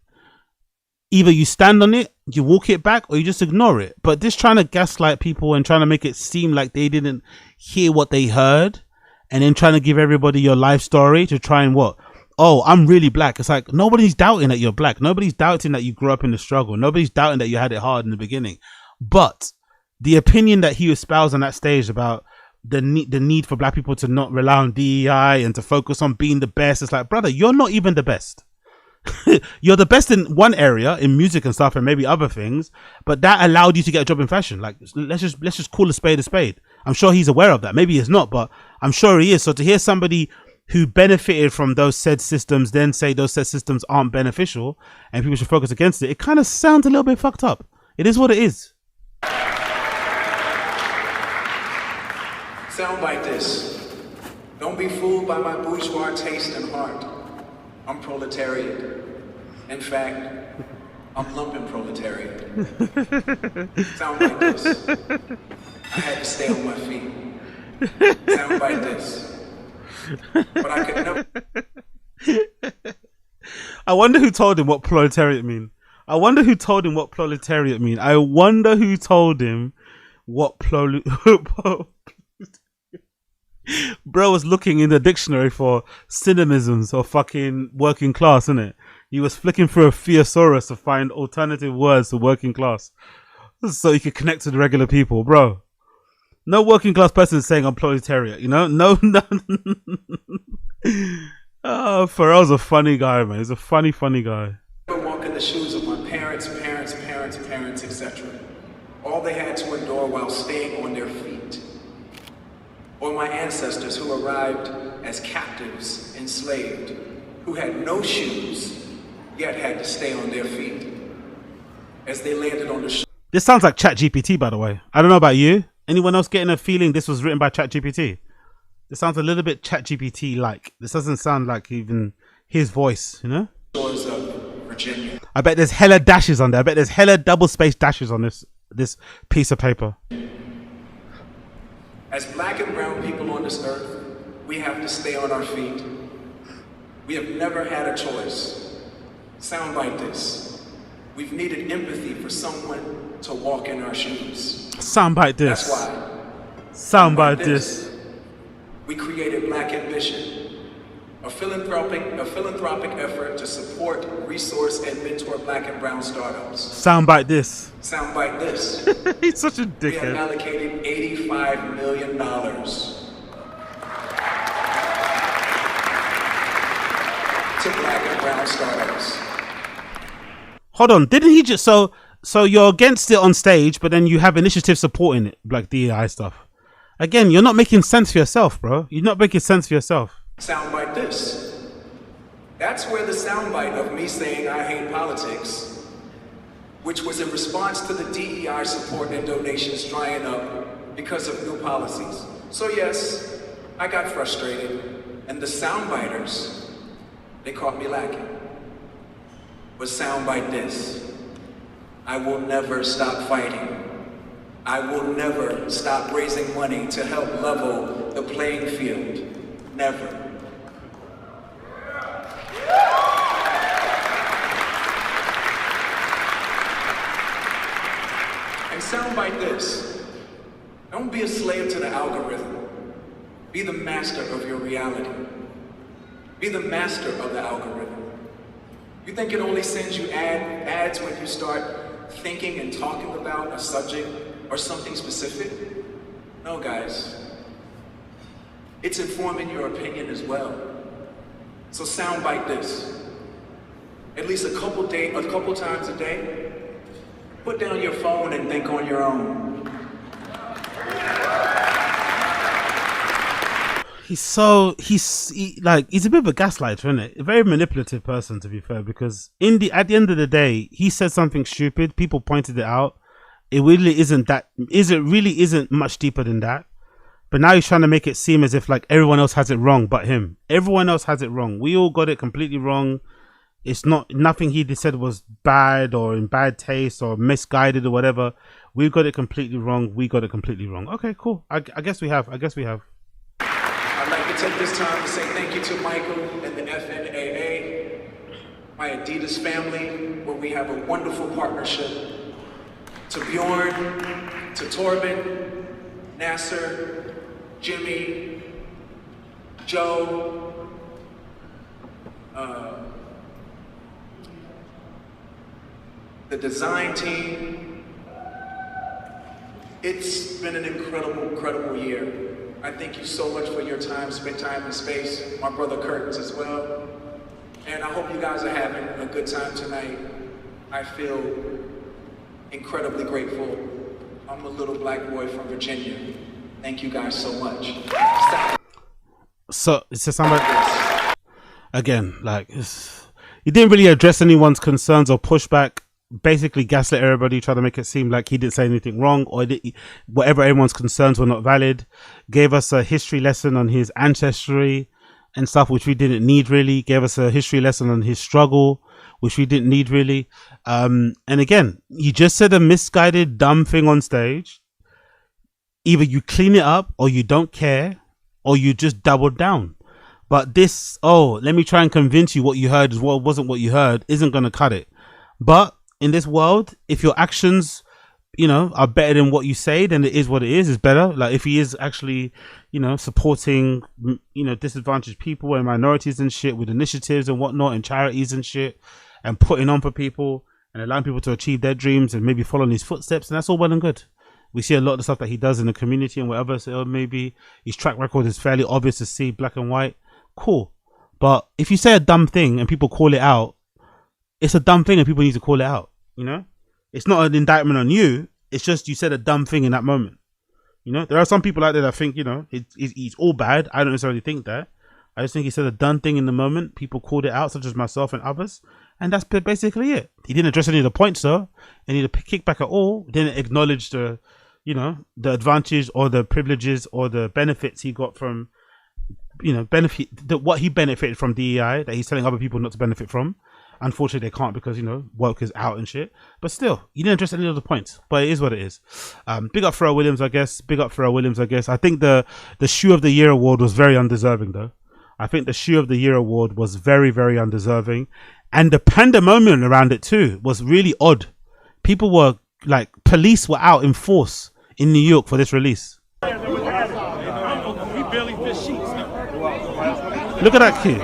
Either you stand on it, you walk it back, or you just ignore it. But this trying to gaslight people and trying to make it seem like they didn't hear what they heard, and then trying to give everybody your life story to try and what? Oh, I'm really black. It's like nobody's doubting that you're black. Nobody's doubting that you grew up in the struggle. Nobody's doubting that you had it hard in the beginning. But the opinion that he espoused on that stage about the need for black people to not rely on DEI and to focus on being the best, it's like, brother, you're not even the best. You're the best in one area, in music and stuff, and maybe other things, but that allowed you to get a job in fashion. Like, let's just call a spade a spade. I'm sure he's aware of that. Maybe he's not, but I'm sure he is. So to hear somebody who benefited from those said systems then say those said systems aren't beneficial and people should focus against it, it kind of sounds a little bit fucked up. It is what it is. Sound like this. Don't be fooled by my bourgeois taste and heart. I'm proletariat. In fact, I'm lumpen proletariat. Sound like this. I had to stay on my feet. Sound like this. But I could never. I wonder who told him what proletariat mean. I wonder who told him what proletariat mean. I wonder who told him what Bro was looking in the dictionary for synonyms of fucking working class, innit? He was flicking through a thesaurus to find alternative words to working class so he could connect to the regular people, bro. No working class person is saying I'm proletariat, you know? No. Oh, Pharrell's a funny guy, man. He's a funny guy. I walk in the shoes of my parents, etc. All they had to endure while staying on their feet. Or my ancestors who arrived as captives, enslaved, who had no shoes, yet had to stay on their feet. As they landed on the This sounds like ChatGPT, by the way. I don't know about you. Anyone else getting a feeling this was written by ChatGPT? This sounds a little bit ChatGPT-like. This doesn't sound like even his voice, you know? shores of Virginia. I bet there's hella dashes on there. I bet there's hella double-spaced dashes on this piece of paper. As black and brown people on this earth, we have to stay on our feet. We have never had a choice. Sound like this. We've needed empathy for someone to walk in our shoes. Sound like this. That's why. Sound like this. We created Black Ambition, a philanthropic effort to support, resource, and mentor black and brown startups. Sound like this. Sound like this. He's such a We have dickhead. allocated $85 million to black and brown startups. Hold on, didn't he just so you're against it on stage, but then you have initiatives supporting it, like DEI stuff. Again, you're not making sense for yourself, bro. You're not making sense for yourself. Sound like this. That's where the soundbite of me saying I hate politics, which was in response to the DEI support and donations drying up because of new policies. So yes, I got frustrated, and the soundbiters, they caught me lacking. But soundbite this. I will never stop fighting. I will never stop raising money to help level the playing field. Never. And soundbite this. Don't be a slave to the algorithm. Be the master of your reality. Be the master of the algorithm. You think it only sends you ads when you start thinking and talking about a subject or something specific? No, guys. It's informing your opinion as well. So soundbite this. At least a couple times a day, put down your phone and think on your own. He's a bit of a gaslighter, isn't it? A very manipulative person, to be fair, because at the end of the day, he said something stupid, people pointed it out. It really isn't much deeper than that. But now he's trying to make it seem as if like everyone else has it wrong but him. Everyone else has it wrong. We all got it completely wrong. It's nothing he said was bad or in bad taste or misguided or whatever. We've got it completely wrong. We got it completely wrong. Okay, cool. I guess we have. I'd like to take this time to say thank you to Michael and the FNAA, my Adidas family, where we have a wonderful partnership. To Bjorn, to Torben, Nasser, Jimmy, Joe, the design team. It's been an incredible year. I thank you so much for your time, spent time and space. My brother Curtis as well. And I hope you guys are having a good time tonight. I feel incredibly grateful. I'm a little black boy from Virginia. Thank you guys so much. So it's just somebody again, like he didn't really address anyone's concerns or pushback. Basically gaslit everybody, trying to make it seem like he didn't say anything wrong, or whatever everyone's concerns were not valid. Gave us a history lesson on his ancestry and stuff, which we didn't need really. Gave us a history lesson on his struggle, which we didn't need really. And again, you just said a misguided, dumb thing on stage. Either you clean it up, or you don't care, or you just doubled down. But this, let me try and convince you what you heard is what wasn't what you heard, isn't going to cut it. But in this world, if your actions, are better than what you say, then it is what it is. It's better. Like if he is actually, supporting, disadvantaged people and minorities and shit with initiatives and whatnot and charities and shit, and putting on for people and allowing people to achieve their dreams and maybe follow in his footsteps, and that's all well and good. We see a lot of the stuff that he does in the community and whatever. So maybe his track record is fairly obvious to see, black and white. Cool. But if you say a dumb thing and people call it out, it's a dumb thing and people need to call it out. It's not an indictment on you. It's just you said a dumb thing in that moment. There are some people out there that think, it's all bad. I don't necessarily think that. I just think he said a dumb thing in the moment. People called it out, such as myself and others. And that's basically it. He didn't address any of the points though. Any of the kickback at all. Didn't acknowledge the, the advantage or the privileges or the benefits he got from, what he benefited from DEI that he's telling other people not to benefit from. Unfortunately, they can't because, woke is out and shit. But still, you didn't address any of the points. But it is what it is. Big up Pharrell Williams, I guess. I think the Shoe of the Year award was very undeserving, though. I think the Shoe of the Year award was very, very undeserving. And the pandemonium around it, too, was really odd. People were, police were out in force in New York for this release. Look at that kid.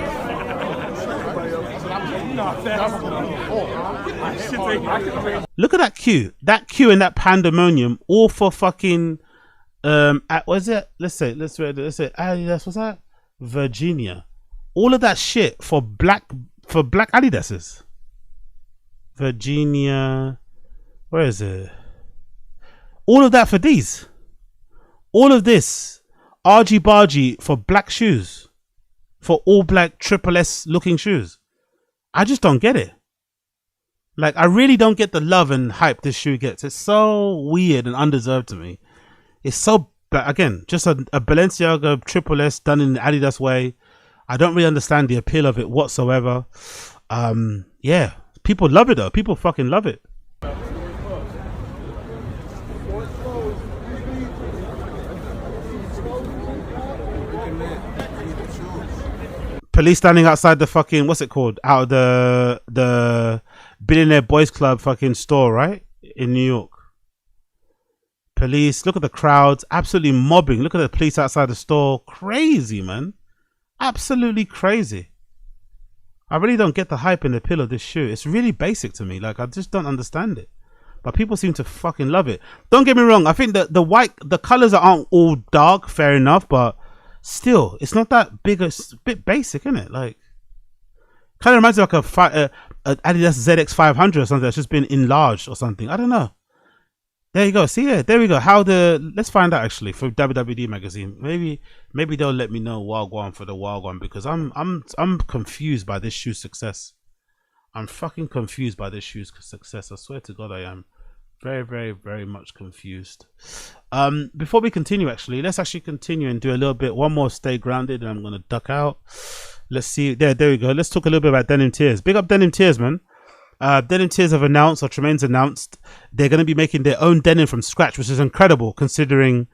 Look at that queue. That queue and that pandemonium, all for fucking what's it? Let's say Adidas, what's that? Virginia. All of that shit for black Adidas's. Virginia. Where is it? All of that for these. All of this argy bargy for black shoes. For all black triple S looking shoes. I just don't get it. I really don't get the love and hype this shoe gets. It's so weird and undeserved to me. It's so, again, just a Balenciaga Triple S done in the Adidas way. I don't really understand the appeal of it whatsoever. Yeah, people love it though. People fucking love it. Police standing outside the fucking, what's it called? Out of the Billionaire Boys Club fucking store, right? In New York. Police, look at the crowds, absolutely mobbing. Look at the police outside the store. Crazy, man. Absolutely crazy. I really don't get the hype and the appeal of this shoe. It's really basic to me. I just don't understand it. But people seem to fucking love it. Don't get me wrong. I think that the colors aren't all dark, fair enough, but still, it's not that big. It's a bit basic, isn't it? Kind of reminds me of an Adidas ZX 500 or something that's just been enlarged or something. I don't know. There you go. See it. There we go. Let's find out actually for WWD magazine. Maybe they'll let me know Wagwan for the Wagwan, because I'm confused by this shoe's success. I'm fucking confused by this shoe's success. I swear to God, I am very, very, very much confused. Before we continue, let's actually continue and do a little bit. One more Stay Grounded, and I'm gonna duck out. Let's see. There we go. Let's talk a little bit about Denim Tears. Big up Denim Tears, man. Denim Tears have announced, or Tremaine's announced, they're going to be making their own denim from scratch, which is incredible considering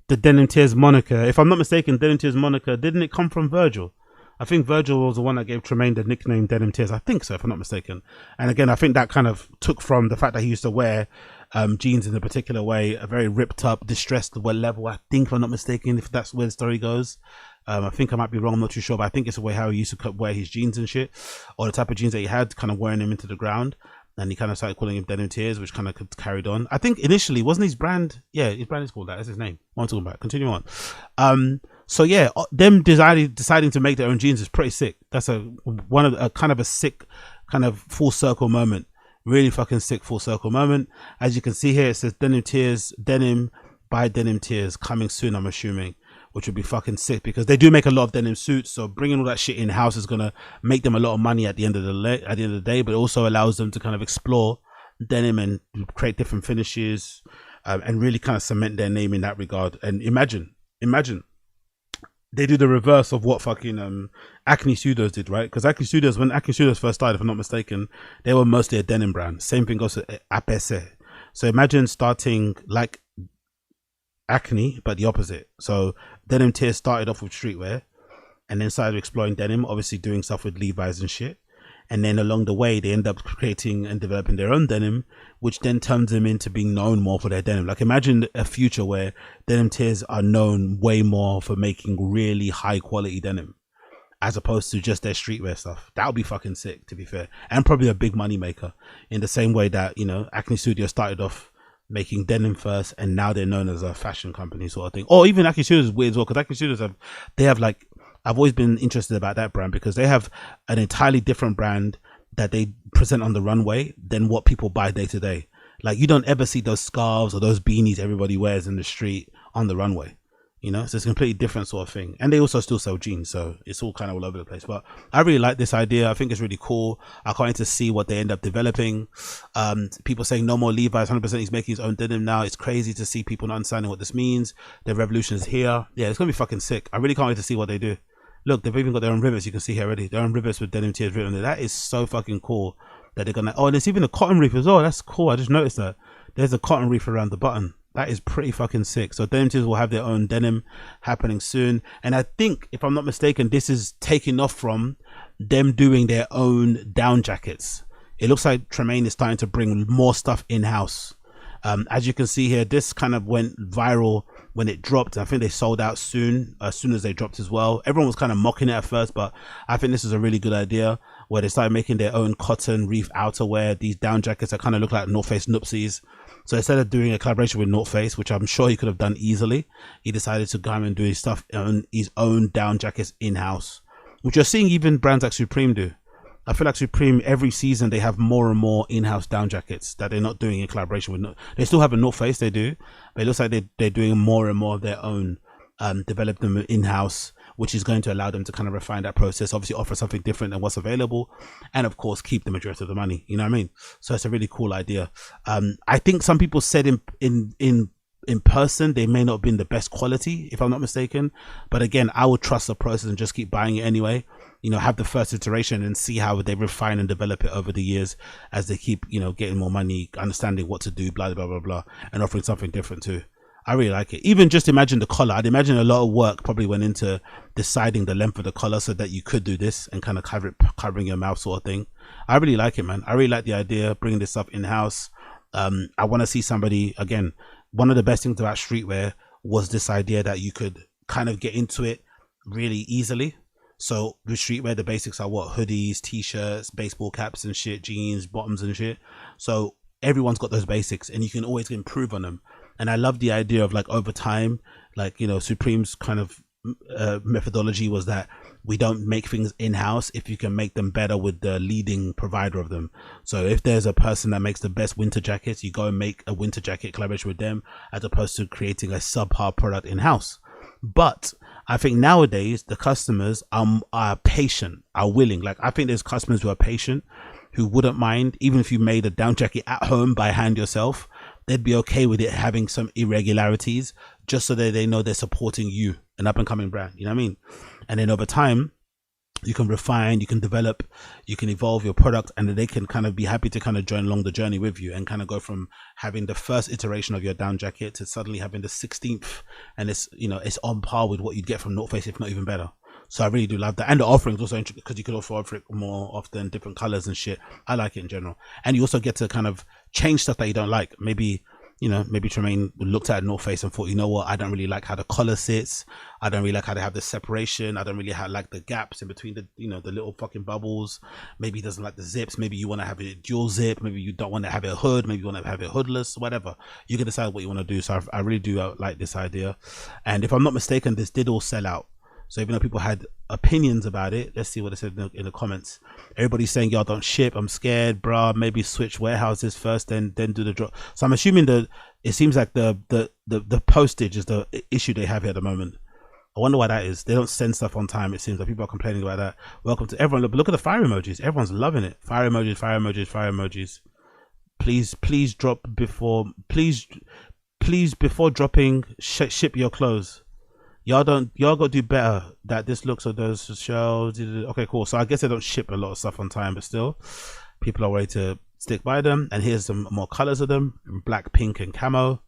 the Denim Tears moniker. If I'm not mistaken, Denim Tears moniker, didn't it come from Virgil? I think Virgil was the one that gave Tremaine the nickname Denim Tears. I think so, if I'm not mistaken. And again, I think that kind of took from the fact that he used to wear jeans in a particular way, a very ripped up, distressed level. I think, if I'm not mistaken, if that's where the story goes. I think I might be wrong, I'm not too sure, but I think it's the way how he used to wear his jeans and shit, or the type of jeans that he had, kind of wearing him into the ground. And he kind of started calling him Denim Tears, which kind of carried on. I think initially, wasn't his brand? Yeah, his brand is called that. That's his name. What I'm talking about. Continue on. So yeah, them deciding to make their own jeans is pretty sick. That's a kind of a sick, kind of full circle moment. Really fucking sick full circle moment. As you can see here, it says Denim Tears, denim by Denim Tears, coming soon, I'm assuming. Which would be fucking sick because they do make a lot of denim suits. So bringing all that shit in house is gonna make them a lot of money at the end of the day. But it also allows them to kind of explore denim and create different finishes and really kind of cement their name in that regard. And imagine they do the reverse of what fucking Acne Studios did, right? Because when Acne Studios first started, if I'm not mistaken, they were mostly a denim brand. Same thing goes to APC. So imagine starting like Acne, but the opposite. So Denim Tears started off with streetwear and then started exploring denim, obviously doing stuff with Levi's and shit. And then along the way, they end up creating and developing their own denim, which then turns them into being known more for their denim. Like imagine a future where Denim Tears are known way more for making really high quality denim as opposed to just their streetwear stuff. That would be fucking sick, to be fair. And probably a big money maker in the same way that, you know, Acne Studio started off making denim first and now they're known as a fashion company sort of thing. Or even Acne Studios is weird as well, because Acne Studios have like, I've always been interested about that brand because they have an entirely different brand that they present on the runway than what people buy day to day. Like you don't ever see those scarves or those beanies everybody wears in the street on the runway, you know? So it's a completely different sort of thing. And they also still sell jeans, so it's all kind of all over the place. But I really like this idea. I think it's really cool. I can't wait to see what they end up developing. People saying no more Levi's, 100% he's making his own denim now. It's crazy to see people not understanding what this means. The revolution is here. Yeah, it's gonna be fucking sick. I really can't wait to see what they do. Look, they've even got their own rivets. You can see here already. Their own rivets with Denim Tears written on it. That is so fucking cool that they're gonna. Oh, and there's even a cotton reef as well. That's cool. I just noticed that there's a cotton reef around the button. That is pretty fucking sick. So Denim Tears will have their own denim happening soon. And I think, if I'm not mistaken, this is taking off from them doing their own down jackets. It looks like Tremaine is starting to bring more stuff in house. As you can see here, this kind of went viral when it dropped. I think they sold out soon, as soon as they dropped as well. Everyone was kind of mocking it at first, but I think this is a really good idea where they started making their own cotton reef outerwear, these down jackets that kind of look like North Face Noopsies. So instead of doing a collaboration with North Face, which I'm sure he could have done easily, he decided to come and do his stuff on his own down jackets in-house, which you're seeing even brands like Supreme do. I feel like Supreme, every season, they have more and more in-house down jackets that they're not doing in collaboration with. They still have a North Face, they do, but it looks like they're doing more and more of their own, develop them in-house, which is going to allow them to kind of refine that process, obviously offer something different than what's available, and of course, keep the majority of the money, you know what I mean? So it's a really cool idea. I think some people said in person, they may not have been the best quality, if I'm not mistaken, but again, I would trust the process and just keep buying it anyway. You know, have the first iteration and see how they refine and develop it over the years as they keep, you know, getting more money, understanding what to do, blah, blah, blah, blah, and offering something different too. I really like it. Even just imagine the collar. I'd imagine a lot of work probably went into deciding the length of the collar so that you could do this and kind of covering your mouth sort of thing. I really like it, man. I really like the idea of bringing this stuff in-house. I want to see somebody, again, one of the best things about streetwear was this idea that you could kind of get into it really easily. So with streetwear, the basics are what? Hoodies, t-shirts, baseball caps and shit, jeans, bottoms and shit. So everyone's got those basics and you can always improve on them. And I love the idea of like over time, like, you know, Supreme's kind of methodology was that we don't make things in-house if you can make them better with the leading provider of them. So if there's a person that makes the best winter jackets, you go and make a winter jacket collaboration with them as opposed to creating a subpar product in-house. But I think nowadays the customers are patient, are willing. Like I think there's customers who are patient, who wouldn't mind, even if you made a down jacket at home by hand yourself, they'd be okay with it having some irregularities just so that they know they're supporting you, an up and coming brand, you know what I mean? And then over time, you can refine, you can develop, you can evolve your product, and they can kind of be happy to kind of join along the journey with you and kind of go from having the first iteration of your down jacket to suddenly having the 16th, and it's, you know, it's on par with what you'd get from North Face, if not even better. So I really do love that. And the offerings also, because you could also offer it more often, different colors and shit. I like it in general. And you also get to kind of change stuff that you don't like. Maybe, you know, maybe Tremaine looked at North Face and thought, you know what, I don't really like how the collar sits. I don't really like how they have the separation. I don't really like the gaps in between the, you know, the little fucking bubbles. Maybe he doesn't like the zips. Maybe you want to have it dual zip. Maybe you don't want to have it hood. Maybe you want to have it hoodless, whatever. You can decide what you want to do. So I really do like this idea. And if I'm not mistaken, this did all sell out. So even though people had opinions about it, let's see what it said in the comments. Everybody's saying, y'all don't ship, I'm scared, bruh. Maybe switch warehouses first, then do the drop. So I'm assuming that it seems like the postage is the issue they have here at the moment. I wonder why that is. They don't send stuff on time. It seems like people are complaining about that. Welcome to everyone. Look at the fire emojis. Everyone's loving it. Fire emojis, fire emojis, fire emojis. Please drop before, please before dropping, ship your clothes. Y'all gotta do better. That this looks of those shells. Okay, cool. So I guess they don't ship a lot of stuff on time, but still, people are ready to stick by them. And here's some more colors of them: black, pink, and camo.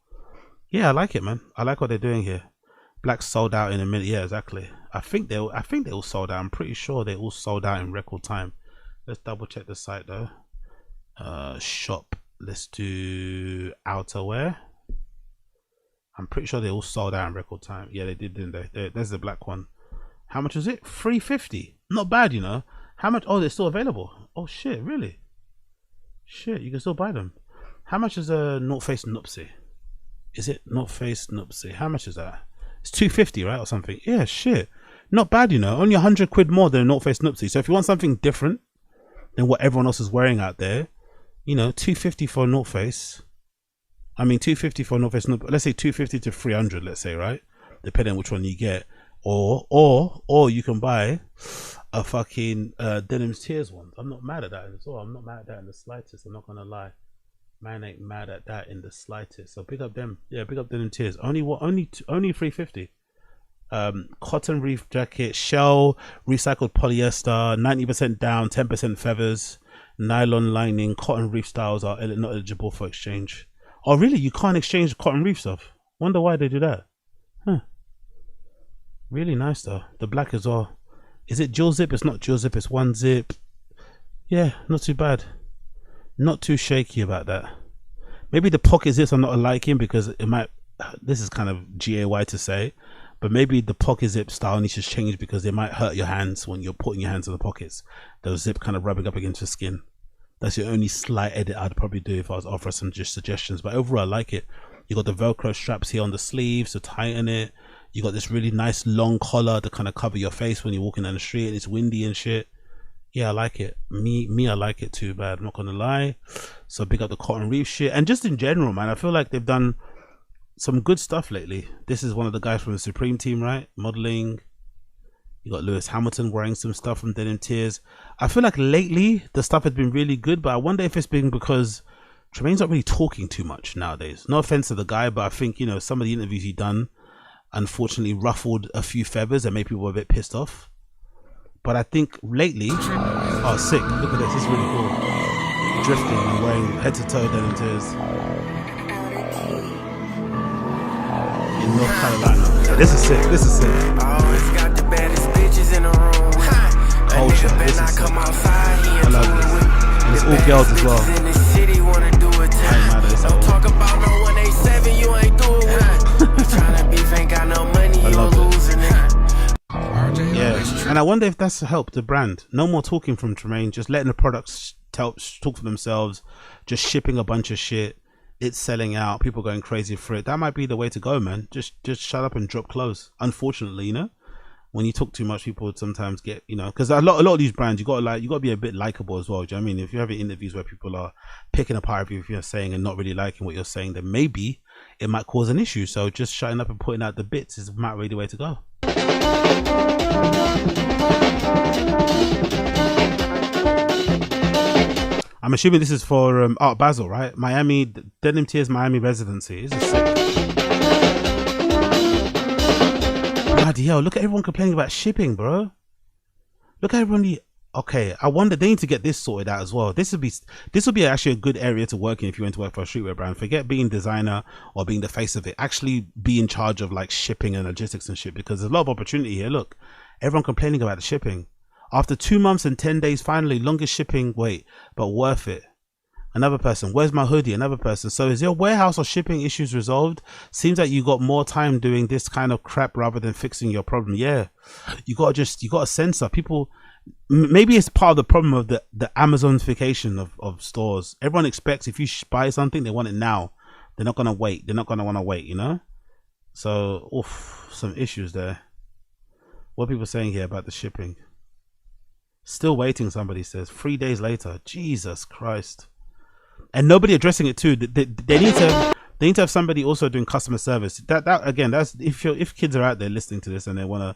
Yeah, I like it, man. I like what they're doing here. Black sold out in a minute. Yeah, exactly. I think they all sold out. I'm pretty sure they all sold out in record time. Let's double check the site though. Shop. Let's do outerwear. I'm pretty sure they all sold out in record time. Yeah, they did, didn't they? There's the black one. How much was it? $350. Not bad, you know. How much? Oh, they're still available. Oh shit, really? Shit, you can still buy them. How much is a North Face Nupsi? Is it North Face Nupsi? How much is that? It's $250, right, or something? Yeah, shit. Not bad, you know. Only 100 quid more than a North Face Nupsi. So if you want something different than what everyone else is wearing out there, you know, $250 for a North Face. I mean, $250 for North Face. Let's say $250 to $300. Let's say, right, depending on which one you get, or you can buy a fucking Denim Tears one. I'm not mad at that as well. I'm not mad at that in the slightest. I'm not gonna lie, man, ain't mad at that in the slightest. So pick up them. Yeah, pick up Denim Tears. Only $350. Cotton reef jacket, shell, recycled polyester, 90% down, 10% feathers, nylon lining. Cotton reef styles are not eligible for exchange. Oh really? You can't exchange cotton reef stuff? Wonder why they do that. Huh. Really nice though. The black as well. Is it dual zip? It's not dual zip, it's one zip. Yeah, not too bad. Not too shaky about that. Maybe the pocket zips I'm not liking because it might, this is kind of GAY to say, but maybe the pocket zip style needs to change because they might hurt your hands when you're putting your hands in the pockets. Those zip kind of rubbing up against your skin. That's the only slight edit I'd probably do if I was offering some just suggestions. But overall, I like it. You got the Velcro straps here on the sleeves to tighten it. You got this really nice long collar to kind of cover your face when you're walking down the street and it's windy and shit. Yeah, I like it. Me, I like it too bad. I'm not gonna lie. So big up the cotton reef shit. And just in general, man, I feel like they've done some good stuff lately. This is one of the guys from the Supreme team, right? Modeling. You got Lewis Hamilton wearing some stuff from Denim Tears. I feel like lately the stuff has been really good, but I wonder if it's been because Tremaine's not really talking too much nowadays. No offense to the guy, but I think, you know, some of the interviews he done unfortunately ruffled a few feathers and made people a bit pissed off. But I think lately, oh sick, look at this, it's really cool. Drifting and wearing head to toe Denim Tears in North Carolina. So this is sick, this is sick. Culture, this is sick. I love this. And it's all girls as well. I ain't mad at this at all. I love it. Yeah, and I wonder if that's helped the brand. No more talking from Tremaine, just letting the products talk for themselves, just shipping a bunch of shit. It's selling out, people going crazy for it. That might be the way to go, man. Just shut up and drop clothes. Unfortunately, you know, when you talk too much, people would sometimes get, you know, because a lot of these brands, you gotta be a bit likable as well. Do you know what I mean? If you're having interviews where people are picking apart if you're saying and not really liking what you're saying, then maybe it might cause an issue. So just shutting up and putting out the bits is might be the way to go. I'm assuming this is for Art Basel, right? Miami, Denim Tears Miami residency. This is sick. Bloody hell, look at everyone complaining about shipping, bro. Look at everyone. Okay, I wonder they need to get this sorted out as well. This would be actually a good area to work in if you went to work for a streetwear brand. Forget being designer or being the face of it. Actually be in charge of like shipping and logistics and shit, because there's a lot of opportunity here. Look, everyone complaining about the shipping. After 2 months and 10 days, finally, longest shipping wait, but worth it. Another person, where's my hoodie? Another person, so is your warehouse or shipping issues resolved? Seems like you got more time doing this kind of crap rather than fixing your problem. Yeah, you gotta censor people. Maybe it's part of the problem of the Amazonification of stores. Everyone expects if you buy something, they want it now. They're not gonna wait. They're not gonna want to wait, you know. So, some issues there. What are people saying here about the shipping? Still waiting, somebody says. 3 days later. Jesus Christ. And nobody addressing it too. They need to have somebody also doing customer service. That again, that's if kids are out there listening to this and they want to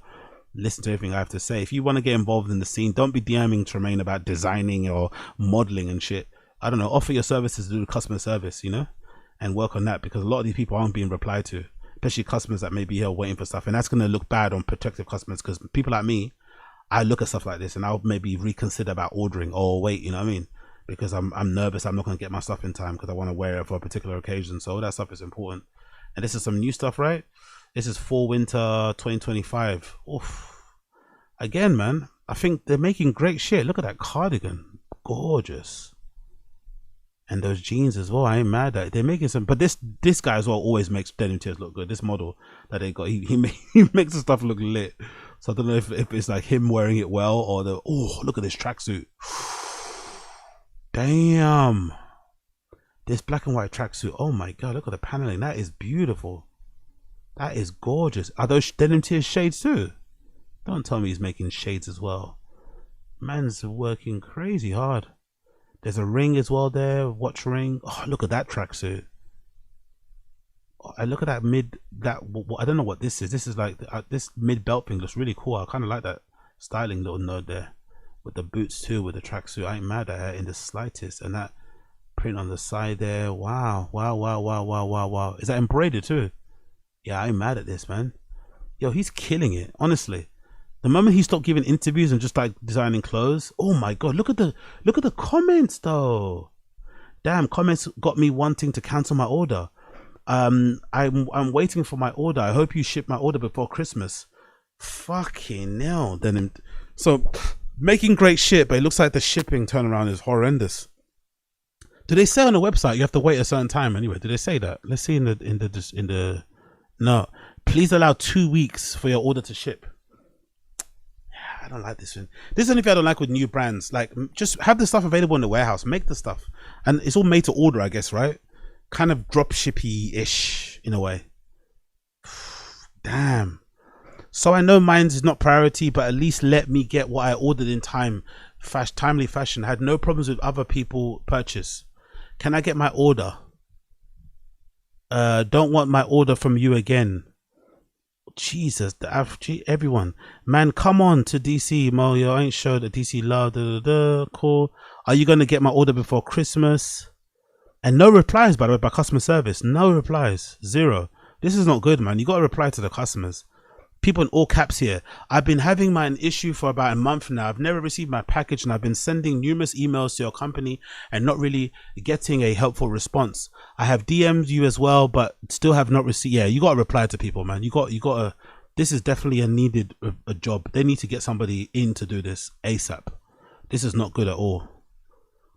listen to everything I have to say. If you want to get involved in the scene, don't be DMing Tremaine about designing or modeling and shit. I don't know. Offer your services to do customer service, you know, and work on that, because a lot of these people aren't being replied to, especially customers that may be here waiting for stuff, and that's going to look bad on prospective customers, because people like me, I look at stuff like this and I'll maybe reconsider about ordering or wait, you know what I mean? Because I'm nervous I'm not going to get my stuff in time because I want to wear it for a particular occasion. So all that stuff is important. And this is some new stuff, right? This is fall winter 2025. Oof. Again, man, I think they're making great shit. Look at that cardigan, gorgeous. And those jeans as well. I ain't mad at it. They're making some, but this guy as well always makes Denim Tears look good. This model that they got, he makes the stuff look lit. So I don't know if it's like him wearing it well or look at this tracksuit. Damn, this black and white tracksuit. Oh my god, look at the paneling. That is beautiful. That is gorgeous. Are those Denim Tears shades too? Don't tell me he's making shades as well. Man's working crazy hard. There's a ring as well there, watch ring. Oh, look at that tracksuit. I look at that I don't know what this is. This is like this mid belt thing looks really cool. I kind of like that styling little node there with the boots too, with the tracksuit. I ain't mad at it in the slightest. And that print on the side there. Wow, wow, wow, wow, wow, wow, wow. Is that embroidered too? Yeah, I ain't mad at this, man. Yo, he's killing it, honestly. The moment he stopped giving interviews and just like designing clothes, oh my god, look at the comments though. Damn, comments got me wanting to cancel my order. I'm waiting for my order. I hope you ship my order before Christmas. Fucking hell. Then so making great shit, but it looks like the shipping turnaround is horrendous. Do they say on the website you have to wait a certain time anyway? Do they say that? Let's see in the no. Please allow 2 weeks for your order to ship. I don't like this one. This is anything I don't like with new brands. Like, just have the stuff available in the warehouse. Make the stuff, and it's all made to order, I guess, right? Kind of drop shippy-ish in a way. Damn. So I know mine's is not priority, but at least let me get what I ordered in time. Timely fashion. Had no problems with other people purchase. Can I get my order? Don't want my order from you again. Jesus, everyone, man, come on to DC, Mo. I ain't sure that DC love. Cool. Are you gonna get my order before Christmas? And no replies, by the way, by customer service. No replies, 0. This is not good, man. You gotta reply to the customers. People in all caps here. I've been having an issue for about a month now. I've never received my package, and I've been sending numerous emails to your company and not really getting a helpful response. I have DM'd you as well, but still have not received. Yeah, you got to reply to people, man. You got to. This is definitely a needed a job. They need to get somebody in to do this ASAP. This is not good at all.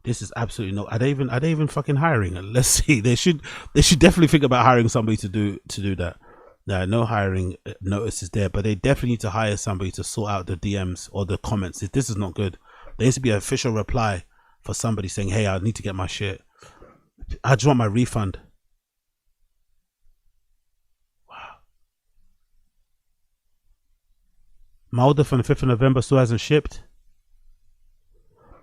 This is absolutely not. Are they even fucking hiring? Let's see. They should definitely think about hiring somebody to do that. No hiring notice is there, but they definitely need to hire somebody to sort out the DMs or the comments. This is not good. There needs to be an official reply for somebody saying, hey, I need to get my shit. I just want my refund. Wow. My order from the 5th of November still hasn't shipped.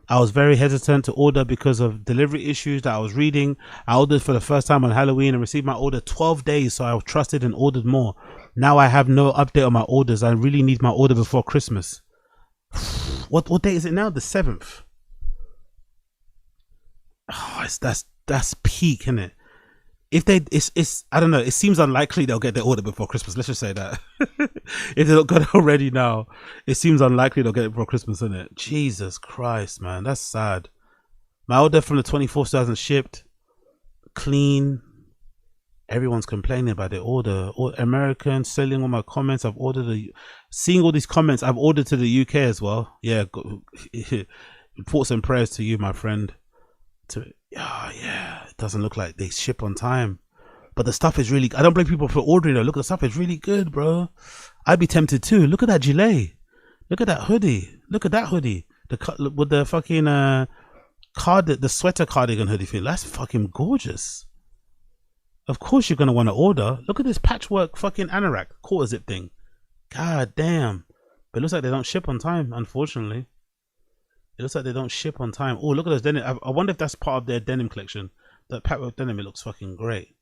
I was very hesitant to order because of delivery issues that I was reading. I ordered for the first time on Halloween and received my order 12 days, so I trusted and ordered more. Now I have no update on my orders. I really need my order before Christmas. What date is it now? The 7th. Oh, that's peak, isn't it? if they, it's I don't know. It seems unlikely they'll get their order before Christmas. Let's just say that. If they don't got it already now, it seems unlikely they'll get it before Christmas, isn't it? Jesus Christ, man, that's sad. My order from the 24th hasn't shipped. Clean. Everyone's complaining about their order. All Americans selling all my comments. I've ordered seeing all these comments. I've ordered to the UK as well. Yeah, thoughts and prayers to you, my friend. Yeah, it doesn't look like they ship on time, but the stuff is really. I don't blame people for ordering it. Look, the stuff is really good, bro. I'd be tempted too. Look at that gilet. Look at that hoodie. Look at that hoodie. With the fucking the sweater cardigan hoodie thing. That's fucking gorgeous. Of course you're gonna want to order. Look at this patchwork fucking anorak quarter zip thing. God damn. But it looks like they don't ship on time, unfortunately. It looks like they don't ship on time. Oh, look at those denim. I wonder if that's part of their denim collection. That patchwork denim, it looks fucking great.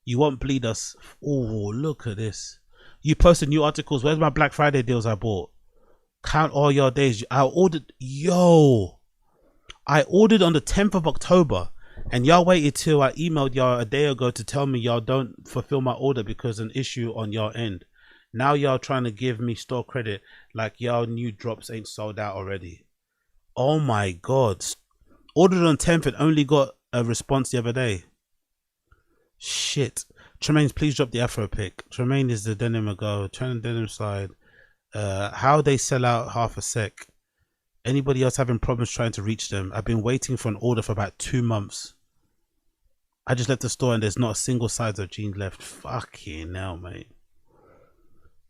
You won't bleed us. Oh, look at this. You posted new articles. Where's my Black Friday deals I bought? Count all your days. I ordered on the 10th of October. And y'all waited till I emailed y'all a day ago to tell me y'all don't fulfill my order because of an issue on your end. Now y'all trying to give me store credit like y'all new drops ain't sold out already. Oh my God. Ordered on 10th and only got a response the other day. Shit. Tremaine, please drop the Afro pic. Tremaine is the denim ago. Turn the denim side. How they sell out half a sec. Anybody else having problems trying to reach them? I've been waiting for an order for about 2 months. I just left the store and there's not a single size of jeans left. Fucking hell, mate.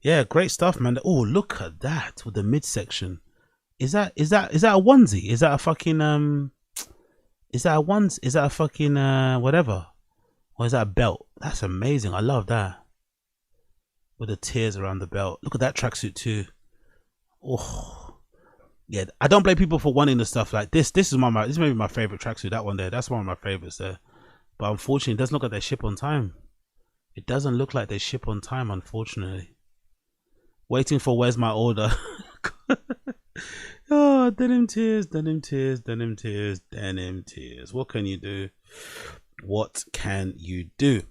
Yeah, great stuff, man. Oh, look at that with the midsection. Is that a onesie? Is that a fucking is that a fucking whatever? Or is that a belt? That's amazing. I love that. With the tears around the belt. Look at that tracksuit too. Oh. Yeah, I don't blame people for wanting the stuff like this. This is maybe my favorite tracksuit. That one there. That's one of my favorites there. But unfortunately, it doesn't look like they ship on time. It doesn't look like they ship on time, unfortunately. Waiting for where's my order. Oh, denim tears, denim tears, denim tears, denim tears. What can you do? What can you do?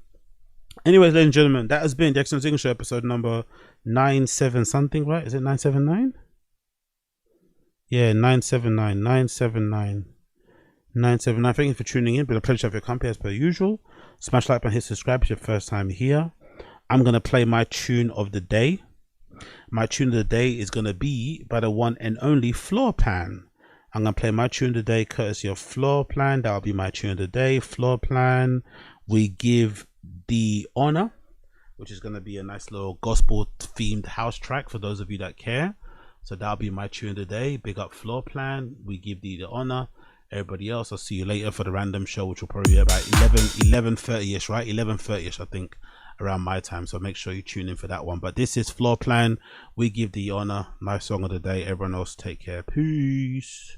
Anyways, ladies and gentlemen, that has been the Excellent Single Show episode number 97 something, right? Is it 979? Yeah, 979. Thank you for tuning in. Been a pleasure to have your company as per usual. Smash like button, hit subscribe if it's your first time here. I'm gonna play my tune of the day. My tune of the day is gonna be by the one and only Floorplan. I'm gonna play my tune of the day courtesy of Floorplan. That'll be my tune of the day. Floorplan. We give the honor, which is gonna be a nice little gospel themed house track for those of you that care. So that'll be my tune of the day. Big up Floorplan. We give the honor. Everybody else, I'll see you later for the random show, which will probably be about 11:30ish, right? 11:30ish, I think, around my time. So make sure you tune in for that one. But this is Floorplan. We give the honor. My song of the day. Everyone else, take care. Peace.